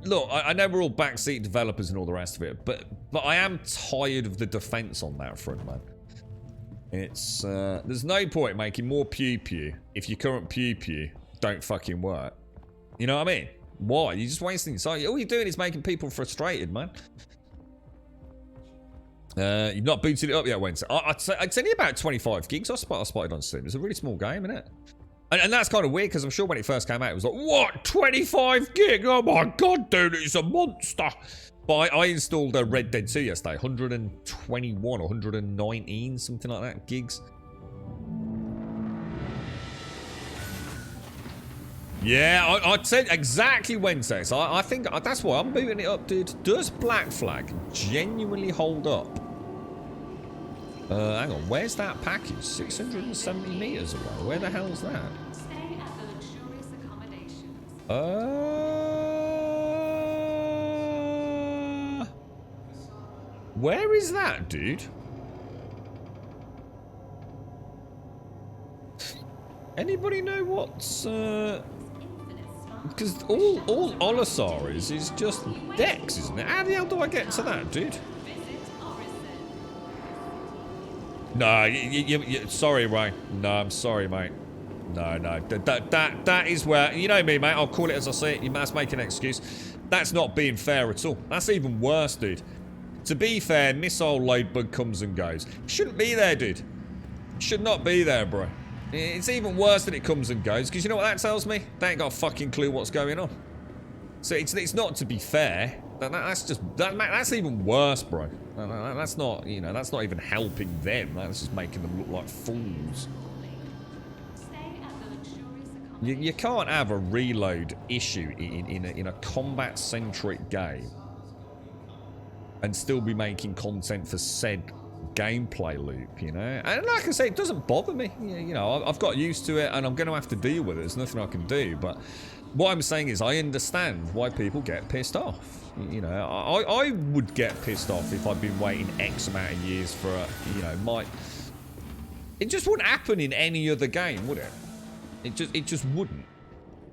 Look, I know we're all backseat developers and all the rest of it, but I am tired of the defense on that front, man. It's, there's no point making more pew-pew if your current pew-pew don't fucking work. You know what I mean? Why? You're just wasting time. All you're doing is making people frustrated, man. You've not booted it up yet, Wednesday. It's only about 25 gigs I spotted on Steam. It's a really small game, isn't it? And that's kind of weird, because I'm sure when it first came out, it was like, what? 25 gig? Oh my god, dude, it's a monster. But I installed Red Dead 2 yesterday. 121 or 119, something like that, gigs. Yeah, I said exactly Wednesday. So I think that's why I'm moving it up, dude. Does Black Flag genuinely hold up? Hang on, where's that package? 670 meters away. Where the hell is that? Stay at the luxurious accommodations. Where is that, dude? Anybody know what's because all Olisar is just decks, isn't it? How the hell do I get to that, dude? No, you sorry, Ray. No, I'm sorry, mate. No. That is where, you know me, mate. I'll call it as I see it. You must make an excuse. That's not being fair at all. That's even worse, dude. To be fair, missile load bug comes and goes. Shouldn't be there, dude. Should not be there, bro. It's even worse that it comes and goes, because you know what that tells me? They ain't got a fucking clue what's going on. So it's not to be fair. That's even worse, bro. That's not, you know, that's not even helping them. That's just making them look like fools. You can't have a reload issue in a combat-centric game and still be making content for said gameplay loop, you know? And like I say, it doesn't bother me. You know, I've got used to it and I'm going to have to deal with it. There's nothing I can do. But what I'm saying is I understand why people get pissed off. You know, I would get pissed off if I'd been waiting X amount of years for a, you know, it just wouldn't happen in any other game, would it? It just wouldn't.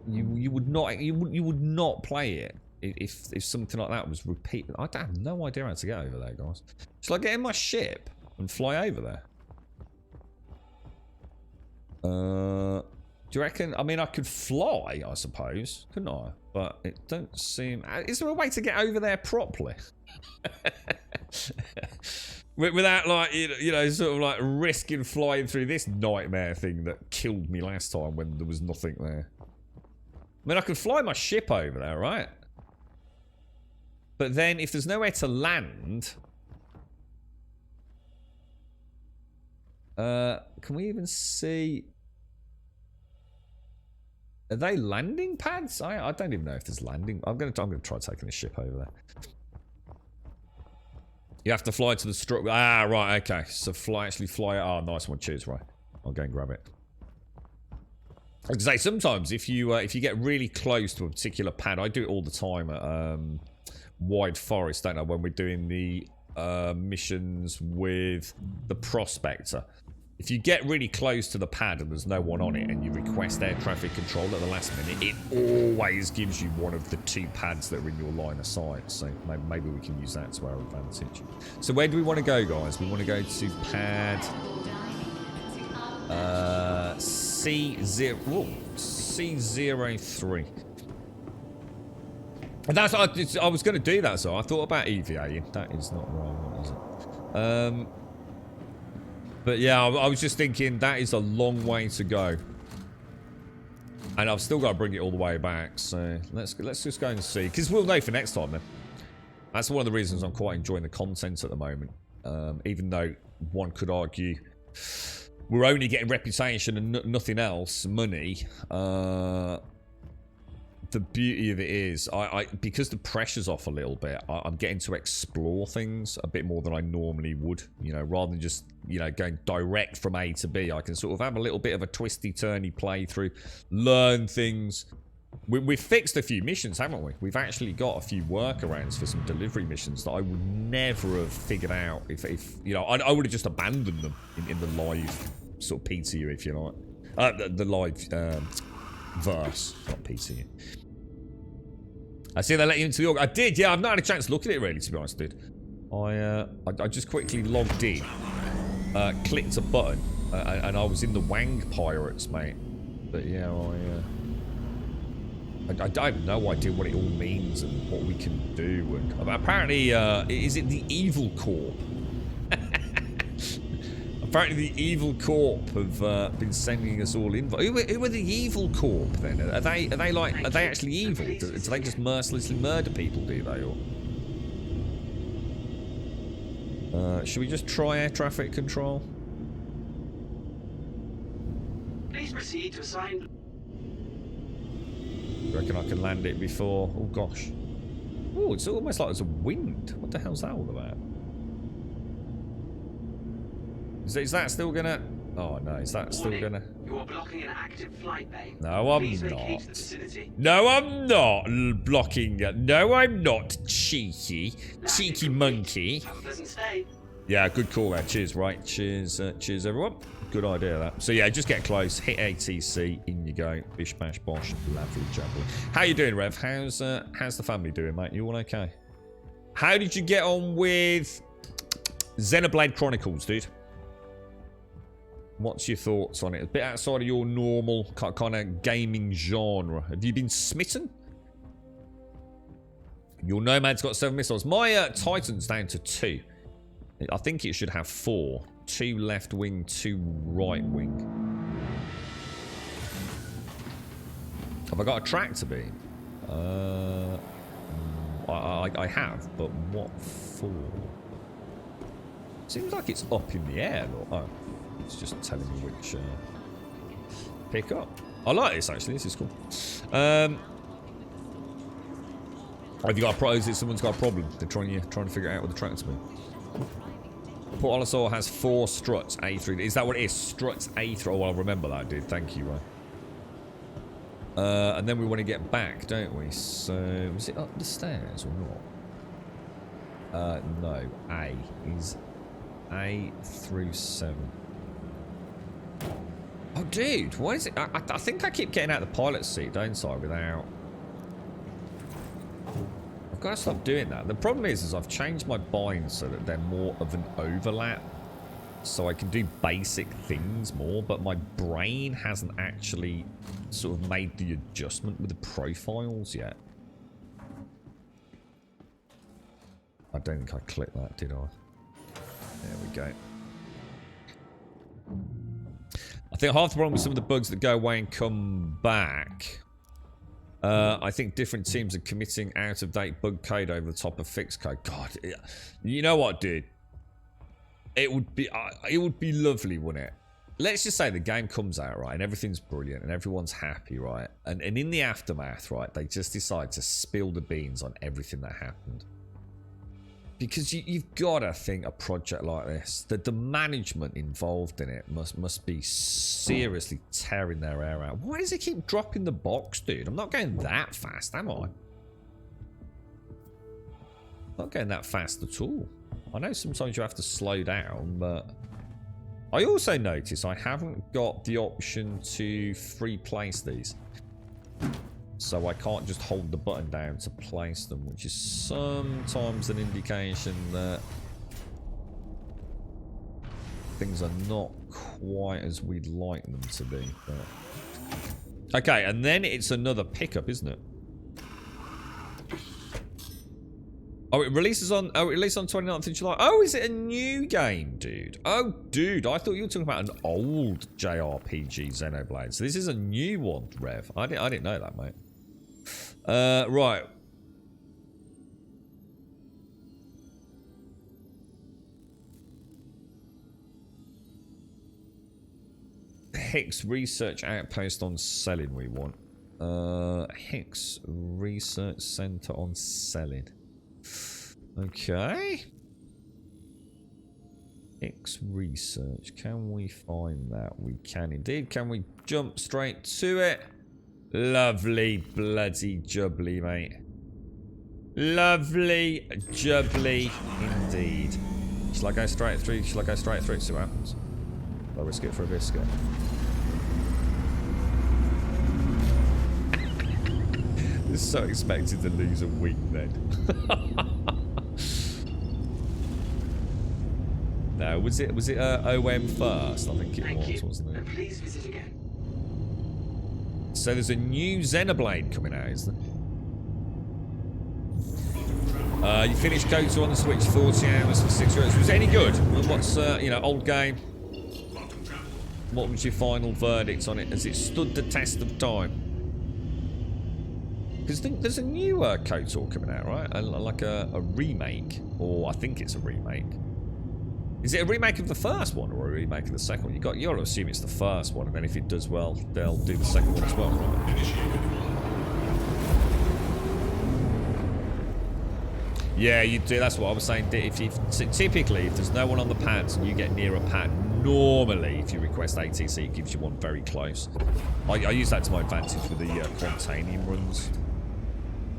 You would not play it if something like that was repeated. I have no idea how to get over there, guys. Shall I get in my ship and fly over there? Do you reckon? I mean, I could fly, I suppose, couldn't I? But it don't seem... Is there a way to get over there properly? Without, like, you know, sort of like risking flying through this nightmare thing that killed me last time when there was nothing there. I mean, I could fly my ship over there, right? But then if there's nowhere to land... can we even see... Are they landing pads? I don't even know if there's landing... I'm gonna try taking the ship over there. You have to fly to the struck. Ah, right, okay. So actually fly it. Oh, nice one. Cheers, right. I'll go and grab it. I was gonna say, sometimes if you get really close to a particular pad, I do it all the time at Wide Forest, don't I? When we're doing the missions with the Prospector. If you get really close to the pad and there's no one on it and you request air traffic control at the last minute, it always gives you one of the 2 pads that are in your line of sight. So maybe we can use that to our advantage. So where do we want to go, guys? We want to go to pad C03. And that's I was going to do that, so I thought about EVA. That is not right, is it? But yeah, I was just thinking that is a long way to go. And I've still got to bring it all the way back. So let's just go and see. Because we'll know for next time then. That's one of the reasons I'm quite enjoying the content at the moment. Even though one could argue we're only getting reputation and nothing else, money. The beauty of it is, because the pressure's off a little bit, I'm getting to explore things a bit more than I normally would. You know, rather than just, you know, going direct from A to B, I can sort of have a little bit of a twisty-turny playthrough, learn things. We've fixed a few missions, haven't we? We've actually got a few workarounds for some delivery missions that I would never have figured out if you know, I would have just abandoned them in the live sort of PTU, if you like. The live... verse, not PTU. I see they let you into the org. I did, yeah. I've not had a chance to look at it really, to be honest, dude. I just quickly logged in, clicked a button, and I was in the Wang Pirates, mate. But yeah, I have no idea what it all means and what we can do. And apparently, is it the Evil Corp? Apparently the Evil Corp have been sending us all invites. Who are the Evil Corp then? Are they actually evil? Do they just mercilessly murder people, do they? Or should we just try air traffic control? Please proceed to assign... You reckon I can land it before... Oh gosh. Oh, it's almost like there's a wind. What the hell's that all about? Is that still gonna... Oh no, is that still gonna... You're blocking an active flight bay. No, I'm Please vacate not. the vicinity. No, I'm not blocking it. No, I'm not, cheeky. Cheeky monkey. Have a pleasant stay. Yeah, good call there. Cheers, right? Cheers, cheers everyone. Good idea that. So yeah, just get close, hit ATC, in you go. Bish bash bosh, lovely jubbly. How you doing, Rev? How's the family doing, mate? You all okay? How did you get on with Xenoblade Chronicles, dude? What's your thoughts on it? A bit outside of your normal kind of gaming genre. Have you been smitten? Your Nomad's got 7 missiles. My Titan's down to 2. I think it should have 4. 2 left wing, 2 right wing. Have I got a tractor beam? I have, but what for? Seems like it's up in the air. Look. Oh. It's just telling me which pick up. I like this actually. This is cool. Have you got a problem? Is it someone's got a problem? They're trying to figure out what the tractor mean. Port Olisar has 4 struts A3. Is that what it is? Struts A3. Oh, well, I remember that, dude. Thank you, right. And then we want to get back, don't we? So is it up the stairs or not? No. A is A through 7. Oh, dude, what is it? I think I keep getting out of the pilot's seat, don't I, without... I've got to stop doing that. The problem is I've changed my binds so that they're more of an overlap. So I can do basic things more, but my brain hasn't actually sort of made the adjustment with the profiles yet. I don't think I clicked that, did I? There we go. I think half the problem with some of the bugs that go away and come back. I think different teams are committing out-of-date bug code over the top of fixed code. God, you know what, dude? It would be lovely, wouldn't it? Let's just say the game comes out, right, and everything's brilliant, and everyone's happy, right? And in the aftermath, right, they just decide to spill the beans on everything that happened. Because you've got to think a project like this, that the management involved in it must be seriously tearing their hair out. Why does it keep dropping the box, dude? I'm not going that fast, am I? Not going that fast at all. I know sometimes you have to slow down, but... I also notice I haven't got the option to free place these. So I can't just hold the button down to place them, which is sometimes an indication that things are not quite as we'd like them to be. But... Okay, and then it's another pickup, isn't it? Oh, it releases on 29th of July. Oh, is it a new game, dude? Oh, dude, I thought you were talking about an old JRPG Xenoblade. So this is a new one, Rev. I didn't know that, mate. Right. Hicks Research Outpost on Selling we want. Hicks Research Center on Selling. Okay. Hicks Research. Can we find that? We can indeed. Can we jump straight to it? Lovely bloody jubbly, mate. Lovely jubbly indeed. Shall I go straight through? Shall I go straight through? See what happens. I'll risk it for a biscuit. So expected to lose a week then. No, was it OM first? I think it was, wasn't it? Please visit again. So there's a new Xenoblade coming out, isn't there? You finished KOTOR on the Switch, 40 hours for 6 hours. Was it any good? What's old game? What was your final verdict on it? Has it stood the test of time? Because there's a new KOTOR coming out, right? Like a remake, or I think it's a remake. Is it a remake of the first one or a remake of the second one? You got to assume it's the first one, and then if it does well, they'll do the second one as well, right? Yeah, you do. That's what I was saying. Typically, if there's no one on the pads and you get near a pad, normally, if you request ATC, it gives you one very close. I use that to my advantage with the Quantanium runs.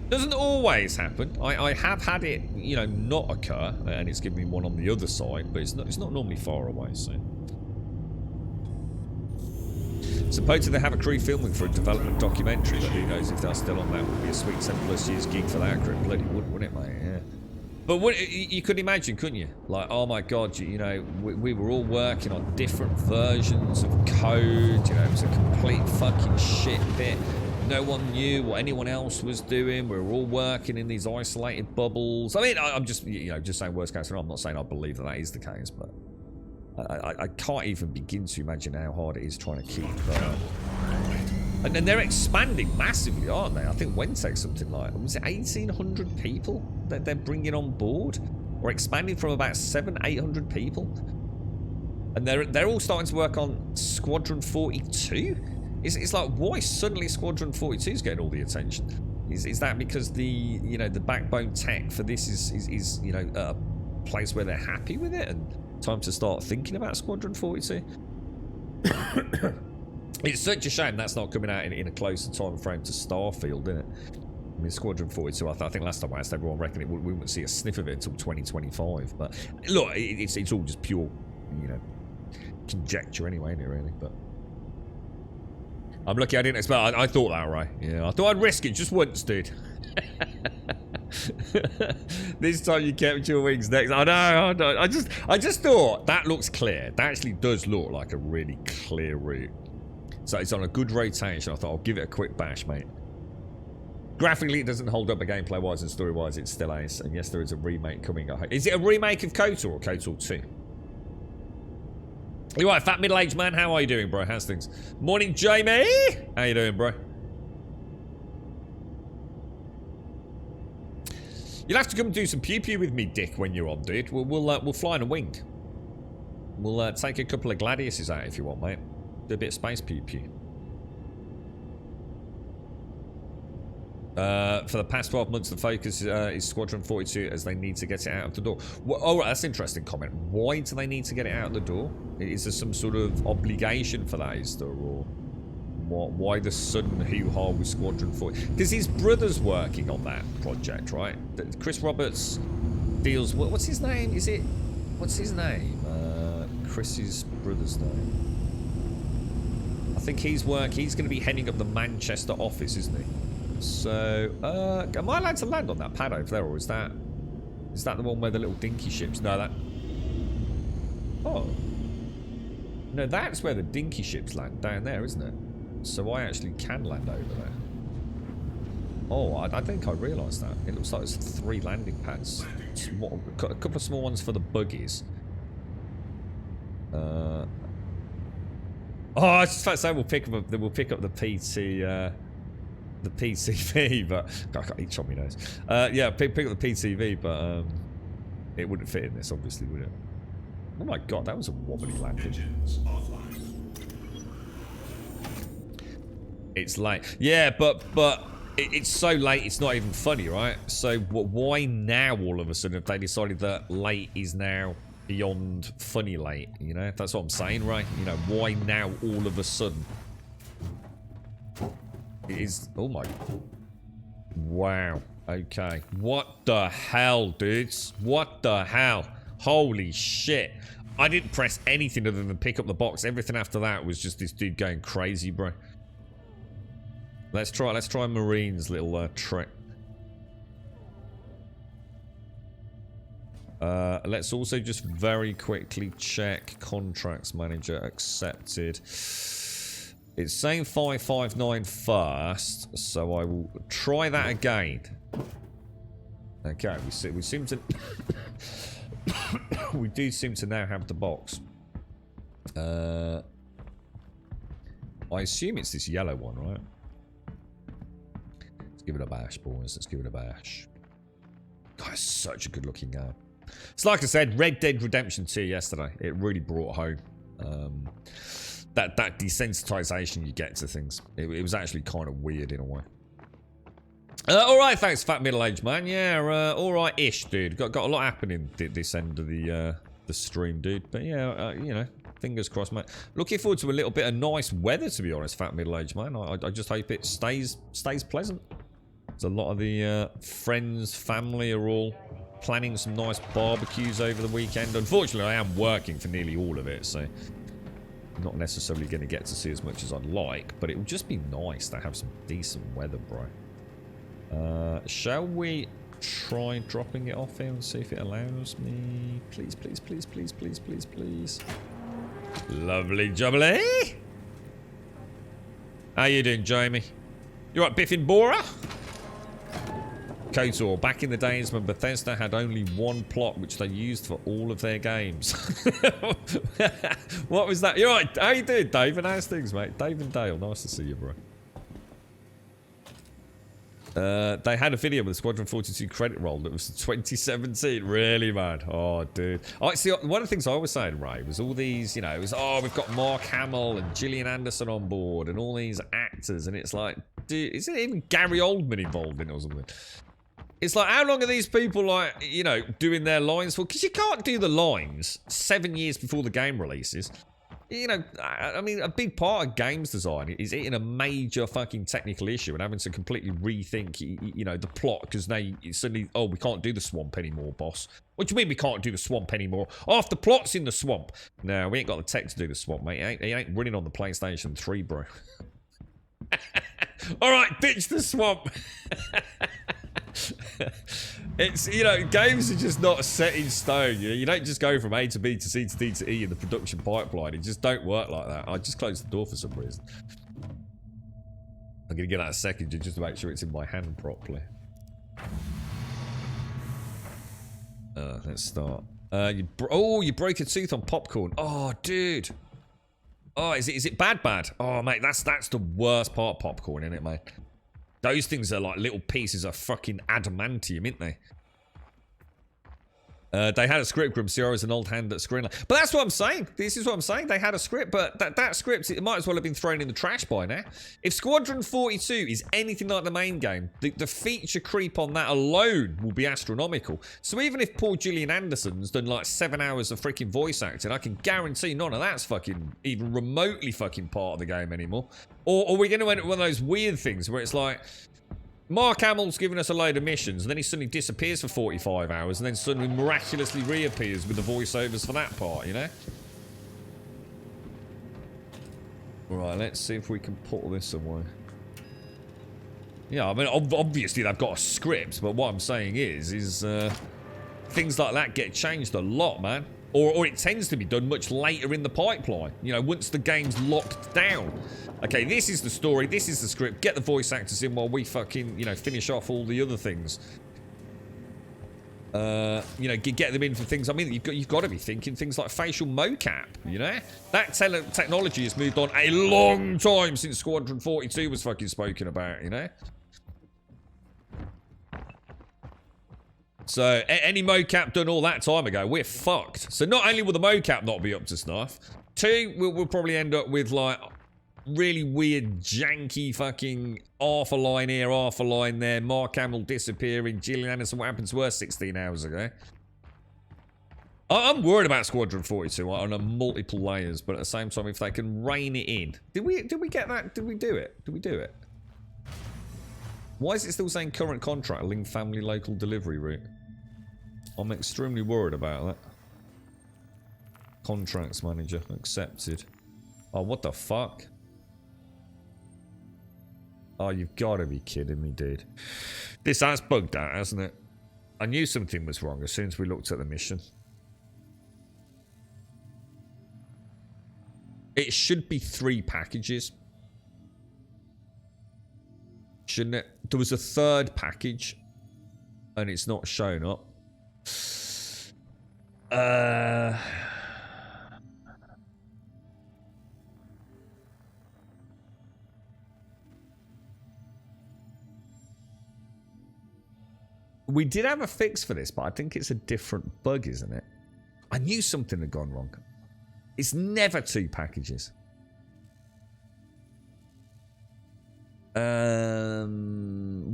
Doesn't always happen. I have had it, not occur, and it's given me one on the other side, but it's not normally far away. So, supposedly they have a crew filming for a development documentary, but who knows if they're still on that? Would be a sweet 7+ years gig for that crew. Bloody wouldn't it, mate? Yeah. But you could imagine, couldn't you? Like, oh my God, we were all working on different versions of code. It was a complete fucking shit bit. No one knew what anyone else was doing. We were all working in these isolated bubbles. I mean, I'm just, just saying worst case scenario. I'm not saying I believe that is the case, but I can't even begin to imagine how hard it is trying to keep. And then they're expanding massively, aren't they? I think Wentek's something like, was it 1,800 people that they're bringing on board, or expanding from about 700-800 people? And they're all starting to work on Squadron 42. It's like, why suddenly Squadron 42 is getting all the attention? Is that because the backbone tech for this is a place where they're happy with it and time to start thinking about Squadron 42? It's such a shame that's not coming out in a closer time frame to Starfield, isn't it? I mean, Squadron 42, I think last time I asked everyone reckoned we wouldn't see a sniff of it until 2025. But look, it's all just pure, conjecture anyway, isn't it, really? But I'm lucky I didn't expect. I thought that, right? Yeah, I thought I'd risk it just once, dude. This time you kept your wings next. I know. I just thought that looks clear. That actually does look like a really clear route. So it's on a good rotation. I thought I'll give it a quick bash, mate. Graphically, it doesn't hold up, but gameplay-wise and story-wise, it still is. And yes, there is a remake coming. Is it a remake of KOTOR or KOTOR 2? You right, fat middle-aged man? How are you doing, bro? How's things? Morning, Jamie. How you doing, bro? You'll have to come do some pew pew with me, Dick, when you're on, dude. We'll fly in a wing. We'll take a couple of gladiuses out if you want, mate. Do a bit of space pew pew. For the past 12 months, the focus is Squadron 42 as they need to get it out of the door. Well, oh, right, that's an interesting comment. Why do they need to get it out of the door? Is there some sort of obligation for that, is there? Or why the sudden hoo-ha with Squadron 40? Because his brother's working on that project, right? Chris Roberts deals... What's his name? What's his name? Chris's brother's name. I think he's going to be heading up the Manchester office, isn't he? So, am I allowed to land on that pad over there, or is that the one where the little dinky ships? No, that... Oh. No, that's where the dinky ships land, down there, isn't it? So I actually can land over there. Oh, I think I realised that. It looks like there's 3 landing pads. A couple of small ones for the buggies. Oh, I was just about to say we'll pick up the PT... the PCV, but I got each on my nose. Yeah, pick up the PCV, but it wouldn't fit in this, obviously, would it? Oh my god, that was a wobbly landing. It's late. Yeah, but it's so late, it's not even funny, right? So why now all of a sudden have they decided that late is now beyond funny late? You know, that's what I'm saying, right? You know, why now all of a sudden? It is... Oh my... Wow. Okay. What the hell, dudes? What the hell? Holy shit. I didn't press anything other than pick up the box. Everything after that was just this dude going crazy, bro. Let's try Marine's little trick. Let's also just very quickly check contracts manager accepted. It's saying 559 first, so I will try that again. Okay, we seem to we do seem to now have the box. I assume it's this yellow one, right? Let's give it a bash, boys. Let's give it a bash. God, it's such a good looking game. It's like I said, Red Dead Redemption 2 yesterday. It really brought home that desensitization you get to things. It was actually kind of weird in a way. Alright, thanks, fat middle-aged man. Yeah, alright-ish, dude. Got a lot happening this end of the stream, dude. But yeah, you know, fingers crossed, mate. Looking forward to a little bit of nice weather, to be honest, fat middle-aged man. I just hope it stays pleasant. There's a lot of the friends, family are all planning some nice barbecues over the weekend. Unfortunately, I am working for nearly all of it, so not necessarily going to get to see as much as I'd like, but it would just be nice to have some decent weather, bro. Shall we try dropping it off here and see if it allows me? Please, please, please, please, please, please, please. Lovely jubbly. How you doing, Jamie? You right, Biffin Bora? KOTOR, back in the days when Bethesda had only one plot which they used for all of their games. What was that? You're right. How you doing, Dave? And how's things, mate? Dave and Dale, nice to see you, bro. They had a video with the Squadron 42 credit roll that was 2017. Really, man? Oh, dude. Oh, see, one of the things I was saying, right, was all these, you know, it was, oh, we've got Mark Hamill and Gillian Anderson on board and all these actors, and it's like, dude, isn't even Gary Oldman involved in it or something? It's like, how long are these people, like, you know, doing their lines for? Because you can't do the lines 7 years before the game releases. You know, I mean, a big part of games design is hitting a major fucking technical issue and having to completely rethink, you know, the plot, because now you suddenly, oh, we can't do the swamp anymore, boss. What do you mean we can't do the swamp anymore? Half the plot's in the swamp. No, we ain't got the tech to do the swamp, mate. It ain't running on the PlayStation 3, bro. Alright, ditch the swamp. It's, you know, games are just not set in stone. You know, you don't just go from A to B to C to D to E in the production pipeline. It just don't work like that. I just closed the door for some reason. I'm gonna get that a second just to make sure it's in my hand properly. Let's start. You broke a tooth on popcorn. Oh, dude. Oh, is it bad? Oh, mate, that's the worst part of popcorn, isn't it, mate? Those things are like little pieces of fucking adamantium, aren't they? They had a script, Grim Sierra is an old hand at screen. But that's what I'm saying. This is what I'm saying. They had a script, but that script, it might as well have been thrown in the trash by now. If Squadron 42 is anything like the main game, the feature creep on that alone will be astronomical. So even if poor Gillian Anderson's done like 7 hours of freaking voice acting, I can guarantee none of that's fucking even remotely fucking part of the game anymore. Or are we going to end up with one of those weird things where it's like, Mark Hamill's giving us a load of missions, and then he suddenly disappears for 45 hours, and then suddenly miraculously reappears with the voiceovers for that part, you know? Right, let's see if we can put this away. Yeah, I mean, obviously they've got a script, but what I'm saying is things like that get changed a lot, man. Or it tends to be done much later in the pipeline, you know, once the game's locked down. Okay, this is the story, this is the script, get the voice actors in while we fucking, you know, finish off all the other things. You know, get them in for things. I mean, you've got to be thinking things like facial mocap, you know? That technology has moved on a long time since Squadron 42 was fucking spoken about, you know? So, any mocap done all that time ago, we're fucked. So, not only will the mocap not be up to snuff, two, we'll probably end up with, like, really weird, janky fucking half a line here, half a line there, Mark Hamill disappearing, Gillian Anderson, what happened to her 16 hours ago? I'm worried about Squadron 42 on a multiple layers, but at the same time, if they can rein it in. Did we get that? Did we do it? Did we do it? Why is it still saying current contract, Ling family local delivery route? I'm extremely worried about that. Contracts manager, accepted. Oh, what the fuck? Oh, you've got to be kidding me, dude. This has bugged out, hasn't it? I knew something was wrong as soon as we looked at the mission. It should be 3 packages. Shouldn't it? There was a 3rd package and it's not shown up. We did have a fix for this, but I think it's a different bug, isn't it? I knew something had gone wrong. It's never 2 packages.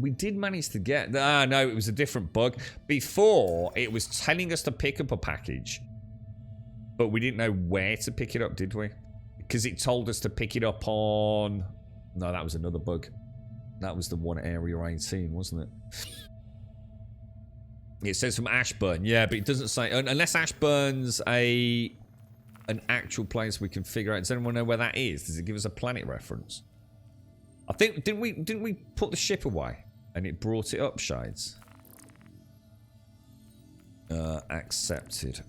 We did manage to get... no, it was a different bug. Before, it was telling us to pick up a package, but we didn't know where to pick it up, did we? Because it told us to pick it up on... No, that was another bug. That was the one at Area 18, wasn't it? It says from Ashburn. Yeah, but it doesn't say... Unless Ashburn's an actual place we can figure out. Does anyone know where that is? Does it give us a planet reference? I think... Didn't we put the ship away? And it brought it up, Shades? Accepted.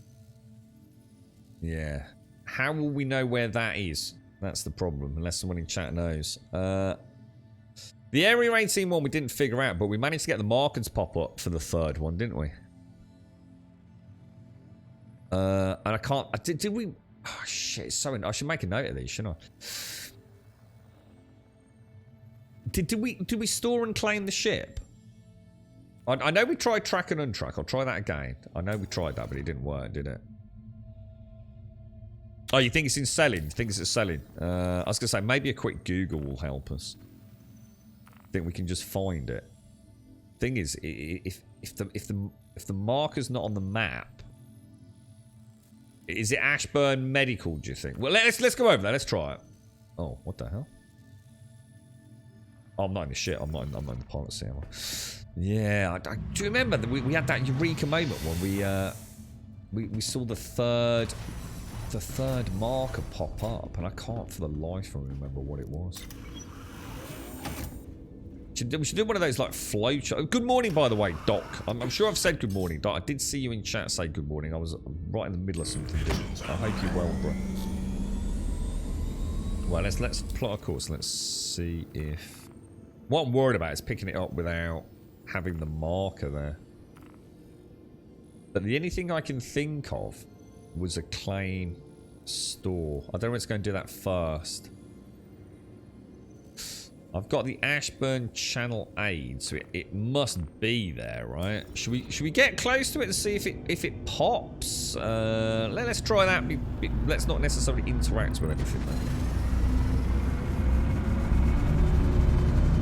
Yeah. How will we know where that is? That's the problem, unless someone in chat knows. The Area 18 one we didn't figure out, but we managed to get the markers pop up for the 3rd one, didn't we? And I can't... Did we... Oh, shit. It's so... I should make a note of these, shouldn't I? Did we store and claim the ship? I know we tried track and untrack. I'll try that again. I know we tried that, but it didn't work, did it? Oh, you think it's in selling? You think it's at selling? I was going to say, maybe a quick Google will help us. I think we can just find it. Thing is, if the marker's not on the map, is it Ashburn Medical? Do you think? Well, let's go over there. Let's try it. Oh, what the hell? Oh, I'm not in the shit. I'm not in the pilot seat. Yeah, I do you remember that we had that eureka moment when we saw the third marker pop up, and I can't for the life of me remember what it was. We should do one of those like flow charts. Good morning, by the way, Doc. I'm sure I've said good morning, Doc. I did see you in chat say good morning. I was right in the middle of something. I hope you're well, bro. Well, let's plot a course. Let's see if... What I'm worried about is picking it up without having the marker there. But the only thing I can think of was a claim store. I don't know if it's going to do that first. I've got the Ashburn Channel Aid, so it must be there, right? Should we get close to it and see if it pops? Let's try that. Let's not necessarily interact with anything though.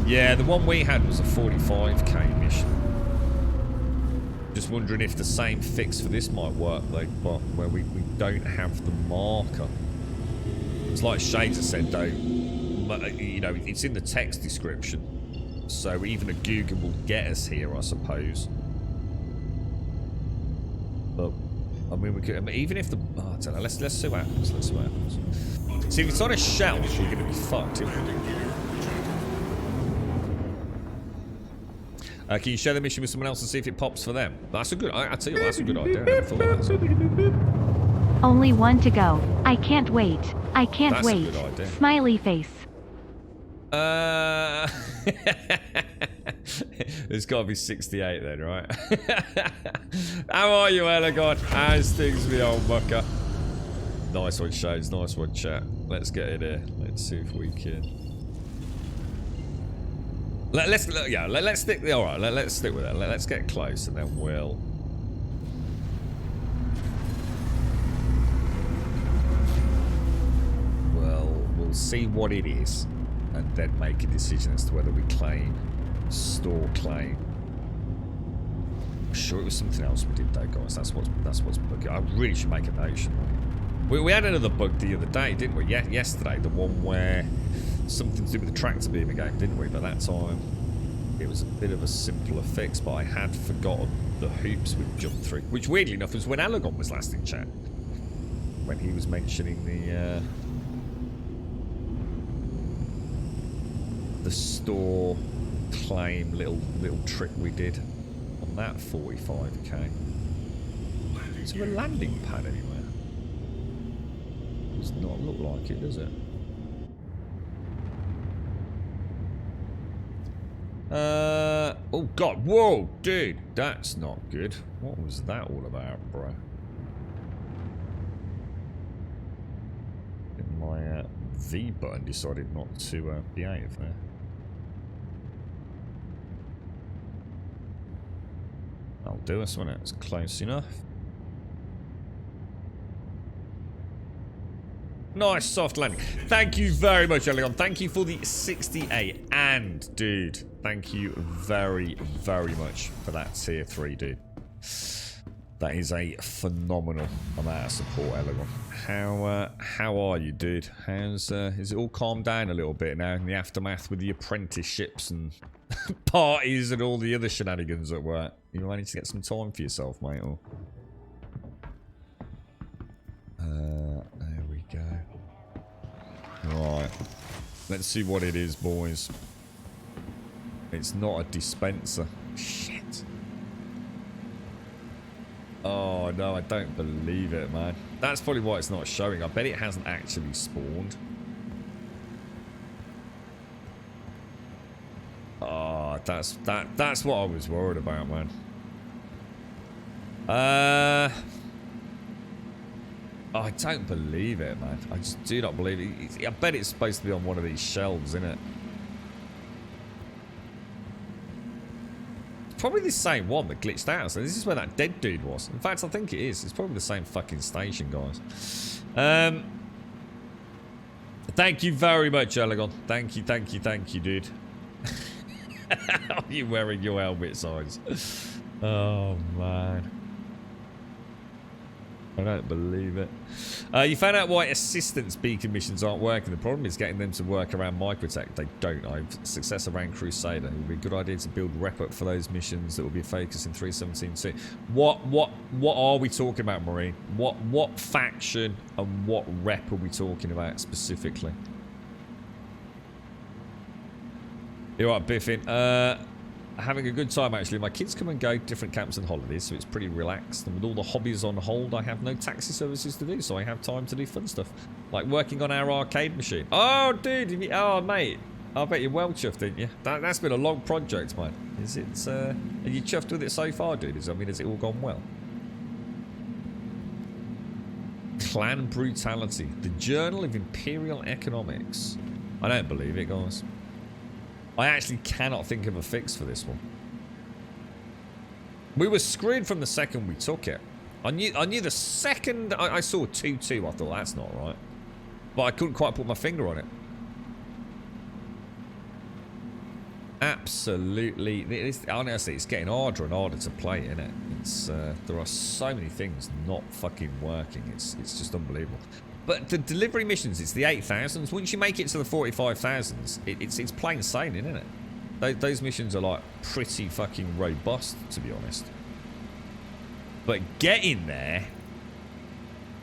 Yeah, the one we had was a 45k mission. Just wondering if the same fix for this might work though, but where we don't have the marker. It's like Shades has said though. You know, it's in the text description, so even a Google will get us here, I suppose. But I mean, we could even if the I don't know. Let's see what happens. Let's see what happens. See, if it's on a shelf, we're going to be fucked. Can you share the mission with someone else and see if it pops for them? That's a good. I tell you what, that's a good idea. I never thought of that. Only one to go. I can't wait. I can't That's a wait. good idea. Smiley face. There's got to be 68 then, right? How are you, Elegon? How's things, me old mucker? Nice one, Shades. Nice one, chat. Let's get it here. Let's see if we can. Let's stick. All right, let's stick with it. Let's get close, and then we'll. We'll see what it is. And then make a decision as to whether we claim, store claim. I'm sure it was something else we did though, guys. That's what's bugging. I really should make a notion. We had another bug the other day, didn't we? Yeah, yesterday, the one where something to do with the tractor beam again, didn't we? But that time it was a bit of a simpler fix. But I had forgotten the hoops we'd jumped through, which weirdly enough was when Elegon was last in chat, when he was mentioning the store claim little trick we did on that 45k. Is there a landing pad anywhere? Does not look like it, does it? Oh god, whoa, dude, that's not good. What was that all about, bro? My V button decided not to behave there. That'll do us when it's close enough. Nice soft landing. Thank you very much, Elegon. Thank you for the 68. And, dude, thank you very, very much for that tier 3, dude. That is a phenomenal amount of support, Elegon. How are you, dude? Is it all calmed down a little bit now in the aftermath with the apprenticeships and parties and all the other shenanigans at work? You managed to get some time for yourself, mate? Or there we go. Right, let's see what it is, boys. It's not a dispenser. Shit. Oh no, I don't believe it, man. That's probably why it's not showing. I bet it hasn't actually spawned. Oh, that's what I was worried about, man. Oh, I don't believe it, man. I just do not believe it. I bet it's supposed to be on one of these shelves, isn't it? Probably the same one that glitched out. So this is where that dead dude was. In fact, I think it is. It's probably the same fucking station, guys. Thank you very much, Elegon. Thank you, dude. Are you wearing your helmet signs? Oh, man. I don't believe it. You found out why assistance beacon missions aren't working. The problem is getting them to work around Microtech. They don't. I've success around Crusader. It would be a good idea to build rep up for those missions that will be a focus in 3.17.2. What are we talking about, Marine? What faction and what rep are we talking about specifically? You're right, Biffin. Having a good time, actually. My kids come and go different camps and holidays, so it's pretty relaxed. And with all the hobbies on hold, I have no taxi services to do, so I have time to do fun stuff. Like working on our arcade machine. Oh, dude. Oh, mate. I bet you're well chuffed, didn't you? That's been a long project, man. Is it, are you chuffed with it so far, dude? Has it all gone well? Clan brutality. The Journal of Imperial Economics. I don't believe it, guys. I actually cannot think of a fix for this one. We were screwed from the second we took it. I knew the second I saw 2-2, I thought that's not right. But I couldn't quite put my finger on it. Absolutely. Honestly, it's getting harder and harder to play, isn't it? It's there are so many things not fucking working. It's just unbelievable. But the delivery missions, it's the 8,000s. Once you make it to the 45,000s, it's plain sailing, isn't it? Those missions are like pretty fucking robust, to be honest. But getting there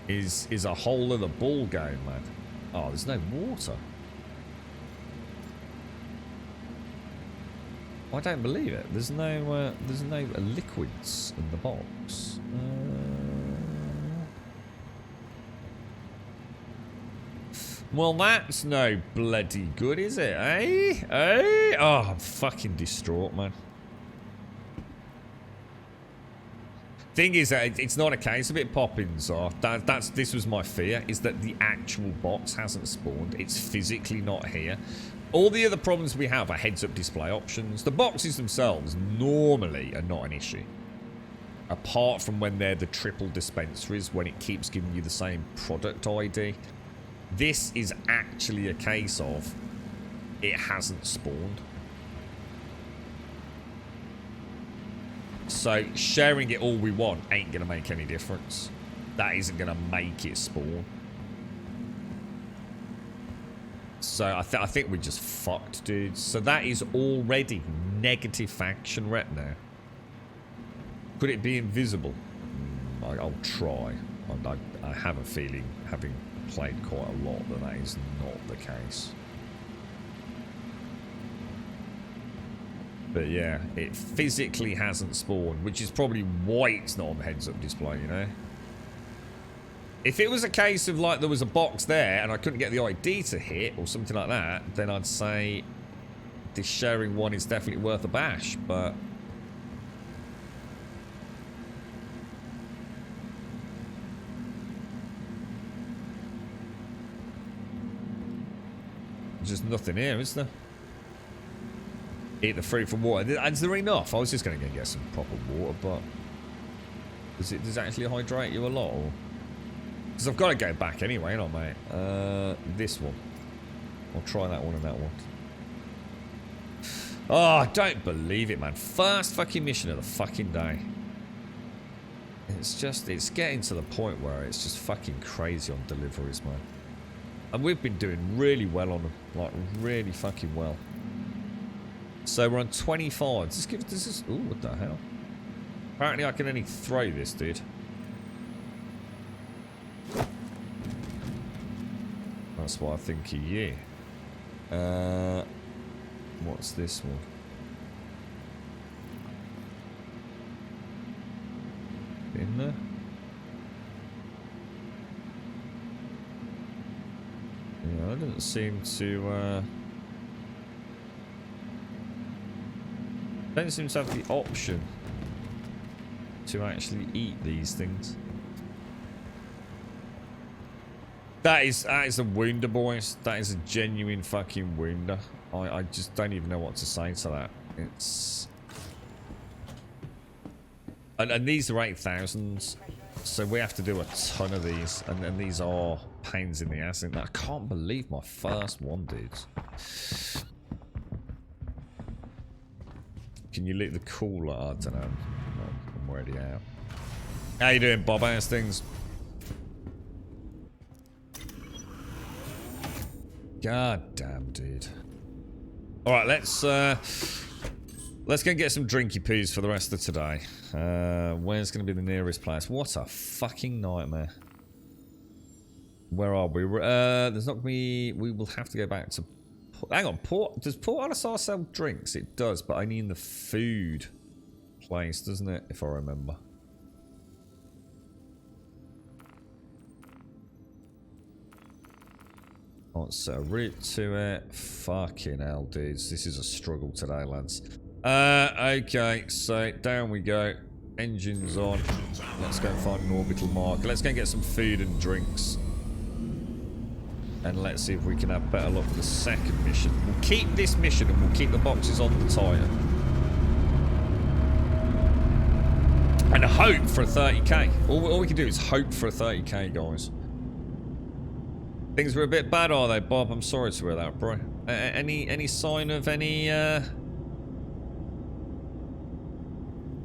is a whole other ball game, man. Oh, there's no water. I don't believe it. There's no liquids in the box. Well, that's no bloody good, is it? Eh? Eh? Oh, I'm fucking distraught, man. Thing is, it's not a case of it popping, so this was my fear, is that the actual box hasn't spawned. It's physically not here. All the other problems we have are heads-up display options. The boxes themselves normally are not an issue. Apart from when they're the triple dispensaries, when it keeps giving you the same product ID. This is actually a case of it hasn't spawned. So sharing it all we want ain't going to make any difference. That isn't going to make it spawn. So I think we're just fucked, dudes. So that is already negative faction rep now. Could it be invisible? I'll try. I have a feeling, having played quite a lot, that is not the case. But yeah, it physically hasn't spawned, which is probably why it's not on the heads-up display, you know? If it was a case of, like, there was a box there and I couldn't get the ID to hit or something like that, then I'd say this sharing one is definitely worth a bash, but... there's just nothing here, is there? Eat the fruit from water. Is there enough? I was just going to go get some proper water, but... does it actually hydrate you a lot, or...? Because I've got to go back anyway, ain't I, mate? This one. I'll try that one and that one. Oh, I don't believe it, man. First fucking mission of the fucking day. It's getting to the point where it's just fucking crazy on deliveries, man. And we've been doing really well on them. Like, really fucking well. So we're on 25. Does this... ooh, what the hell? Apparently I can only throw this, dude. That's what I think of you. What's this one? In there? Yeah, I didn't seem to don't seem to have the option to actually eat these things. That is a wounder, boys. That is a genuine fucking wounder. I just don't even know what to say to that. It's... And these are 8,000s, so we have to do a ton of these, and these are pains in the ass. I can't believe my first one, dudes. Can you loot the cooler? I don't know. I'm already out. How you doing, Bob Hastings? God damn, dude. All right, let's go and get some drinky poos for the rest of today. Where's going to be the nearest place? What a fucking nightmare. Where are we? There's not going to be... we will have to go back to... hang on, does Port Olisar sell drinks? It does, but only in the food place, doesn't it? If I remember. Let's set a route to it. Fucking hell, dudes. This is a struggle today, lads. Okay, so down we go. Engines on. Let's go and find an orbital marker. Let's go and get some food and drinks. And let's see if we can have better luck with the second mission. We'll keep this mission and we'll keep the boxes on the Titan. And hope for a 30k. All we can do is hope for a 30k, guys. Things were a bit bad, are they, Bob? I'm sorry to hear that, bro. Any sign of any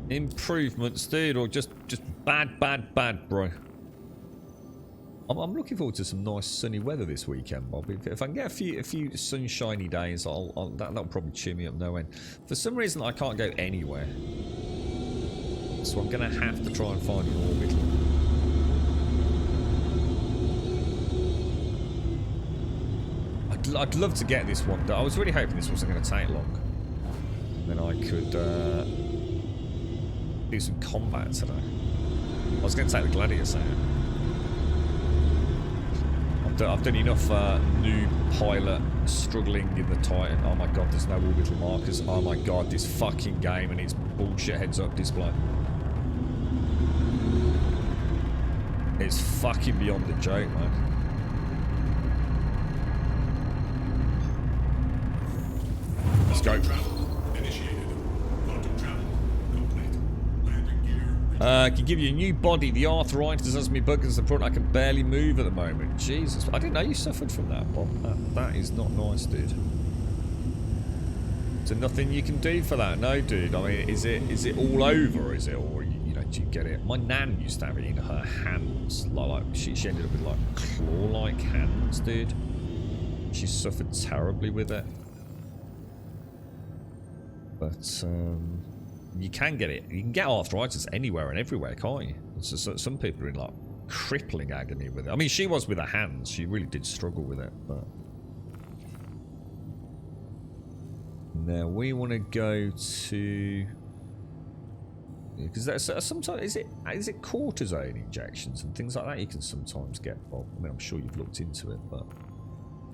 improvements, dude, or just bad, bro? I'm looking forward to some nice sunny weather this weekend, Bob. If I can get a few sunshiny days, that'll probably cheer me up no end. For some reason, I can't go anywhere, so I'm gonna have to try and find an orbital. I'd love to get this one. I was really hoping this wasn't going to take long. And then I could do some combat today. I was going to take the Gladius out. I've done enough new pilot struggling in the Titan. Oh my god, there's no orbital markers. Oh my god, this fucking game and its bullshit heads-up display. It's fucking beyond the joke, man. Let's go. Can give you a new body. The arthritis has me buggers the front. I can barely move at the moment. Jesus, I didn't know you suffered from that, Bob. That is not nice, dude. So nothing you can do for that, no, dude. I mean, is it all over? Is it, or you know, do you get it? My nan used to have it in her hands. Like she ended up with like claw-like hands, dude. She suffered terribly with it. But you can get it. You can get arthritis anywhere and everywhere, can't you? So some people are in like crippling agony with it. I mean, she was with her hands. She really did struggle with it. But now we want to go to, because there's sometimes is it cortisone injections and things like that you can sometimes get. Well, I mean, I'm sure you've looked into it, but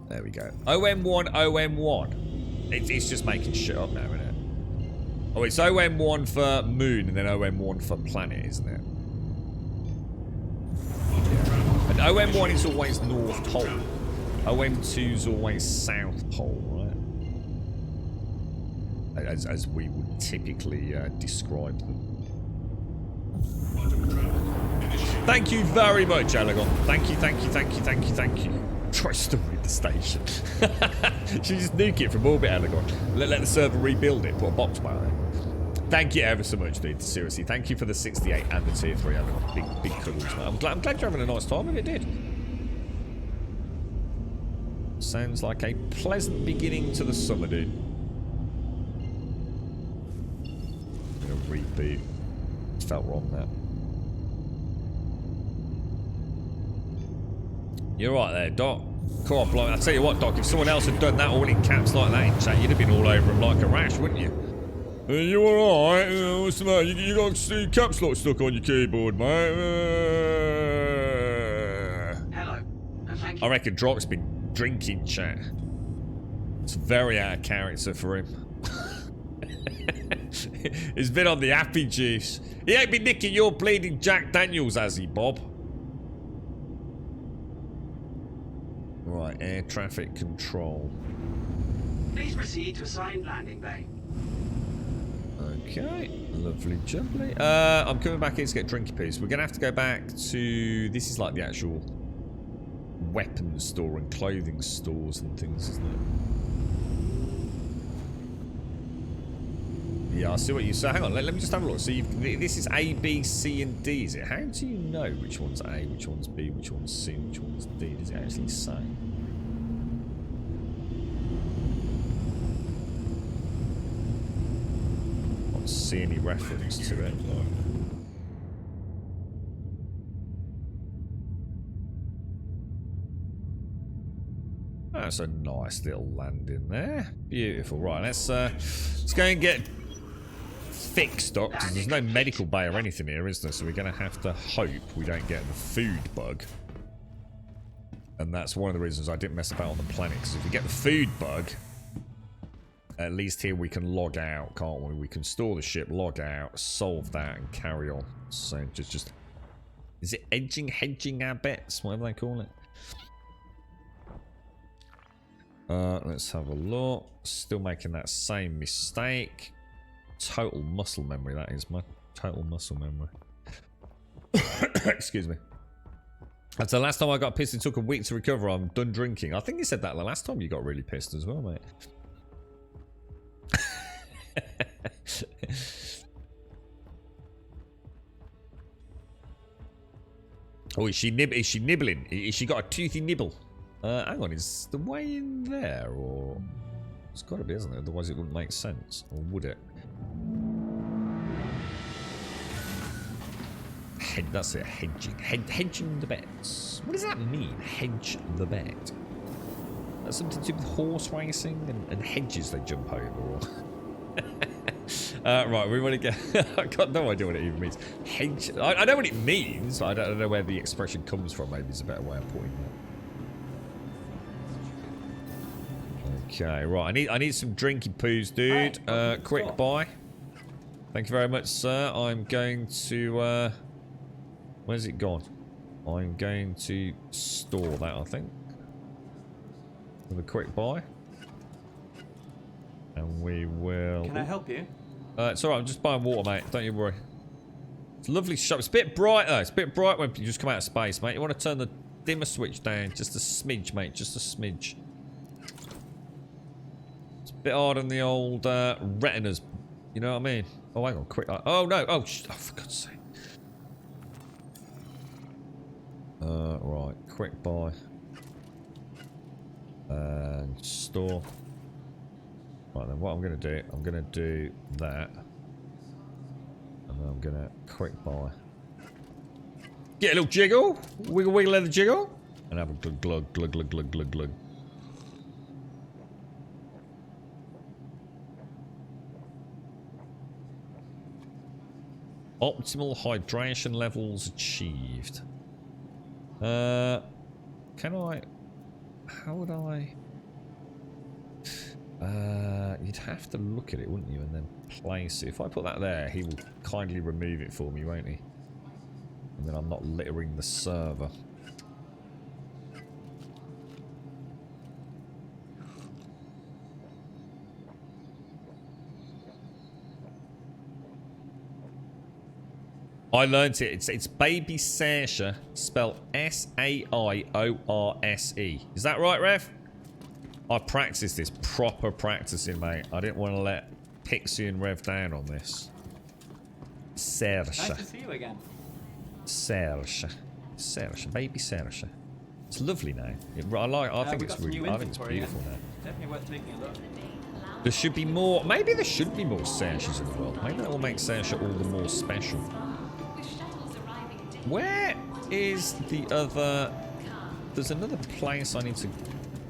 there we go. OM1. It's just making shit up now, isn't it? Oh, it's OM1 for moon and then OM1 for planet, isn't it? Yeah. And OM1 is always North Pole. OM2 is always South Pole, right? As we would typically describe them. Thank you very much, Alagon. Thank you. Try to read the station. She just nuke it from orbit, Alagon. Let the server rebuild it. Put a box by it. Thank you ever so much, dude. Seriously, thank you for the 68 and the tier 3, Alagon. Big cuddles, man. I'm glad you're having a nice time if it did. Sounds like a pleasant beginning to the summer, dude. I'm gonna reboot. It felt wrong, that. You're right there, Doc. Come on, bloke. I'll tell you what, Doc, if someone else had done that all in caps like that in chat, you'd have been all over him like a rash, wouldn't you? You alright? What's the matter? You got caps lock stuck on your keyboard, mate. Hello, and thank you. I reckon Doc's been drinking, chat. It's very out of character for him. He's been on the happy juice. He ain't been nicking your bleeding Jack Daniels, has he, Bob? Right, air traffic control. Please proceed to assigned landing bay. Okay, lovely jubbly. I'm coming back in to get drinky peas. We're gonna have to go back to, this is like the actual weapons store and clothing stores and things, isn't it? Yeah, I see what you say. Hang on, let me just have a look. So this is A, B, C, and D, is it? How do you know which one's A, which one's B, which one's C, which one's D? Does it actually say? Not see any reference to it. That's a nice little landing there. Beautiful. Right, let's go and get fixed, Doc, because there's no medical bay or anything here, is there? So we're going to have to hope we don't get the food bug. And that's one of the reasons I didn't mess about on the planet, because if we get the food bug, at least here we can log out, can't we? We can store the ship, log out, solve that, and carry on. So just is it hedging our bets, whatever they call it? Let's have a look. Still making that same mistake. Total muscle memory, that is my total muscle memory. Excuse me. That's the last time I got pissed. It took a week to recover. I'm done drinking. I think you said that the last time you got really pissed as well, mate. Oh, is she nibbling? Is she got a toothy nibble? Hang on, is the way in there, or it's got to be, isn't it? Otherwise, it wouldn't make sense, or would it? That's it. Hedging the bets. What does that mean? Hedge the bet. That's something to do with horse racing and hedges they jump over. Or right, we want to get. I've got no idea what it even means. Hedge. I know what it means. But I don't know where the expression comes from. Maybe it's a better way of putting it. Okay, right. I need some drinky poos, dude. Quick buy. Thank you very much, sir. I'm going to. Where's it gone? I'm going to store that, I think. With a quick buy. And we will... Can I help you? It's alright, I'm just buying water, mate. Don't you worry. It's a lovely shop. It's a bit bright, though. It's a bit bright when you just come out of space, mate. You want to turn the dimmer switch down. Just a smidge, mate. Just a smidge. It's a bit hard on the old retinas. You know what I mean? Oh, hang on. Quick. Oh, no. Oh, for God's sake. Right, quick buy. And store. Right then, what I'm going to do that. And then I'm going to quick buy. Get a little jiggle. Wiggle, wiggle, let the jiggle. And have a glug, glug, glug, glug, glug, glug, glug. Optimal hydration levels achieved. Can I... How would I... you'd have to look at it, wouldn't you, and then place it. If I put that there, he will kindly remove it for me, won't he? And then I'm not littering the server. I learnt it. It's Baby Saoirse, spelled S-A-I-O-R-S-E. Is that right, Rev? I practiced this. Proper practicing, mate. I didn't want to let Pixie and Rev down on this. Saoirse. Nice to see you again. Saoirse. Saoirse. Baby Saoirse. It's a lovely name. I think it's really. I think it's beautiful now. Definitely worth taking a look. There should be more. Maybe there should be more Saoirses in the world. Maybe that will make Saoirse all the more special. Where is the other... There's another place I need to...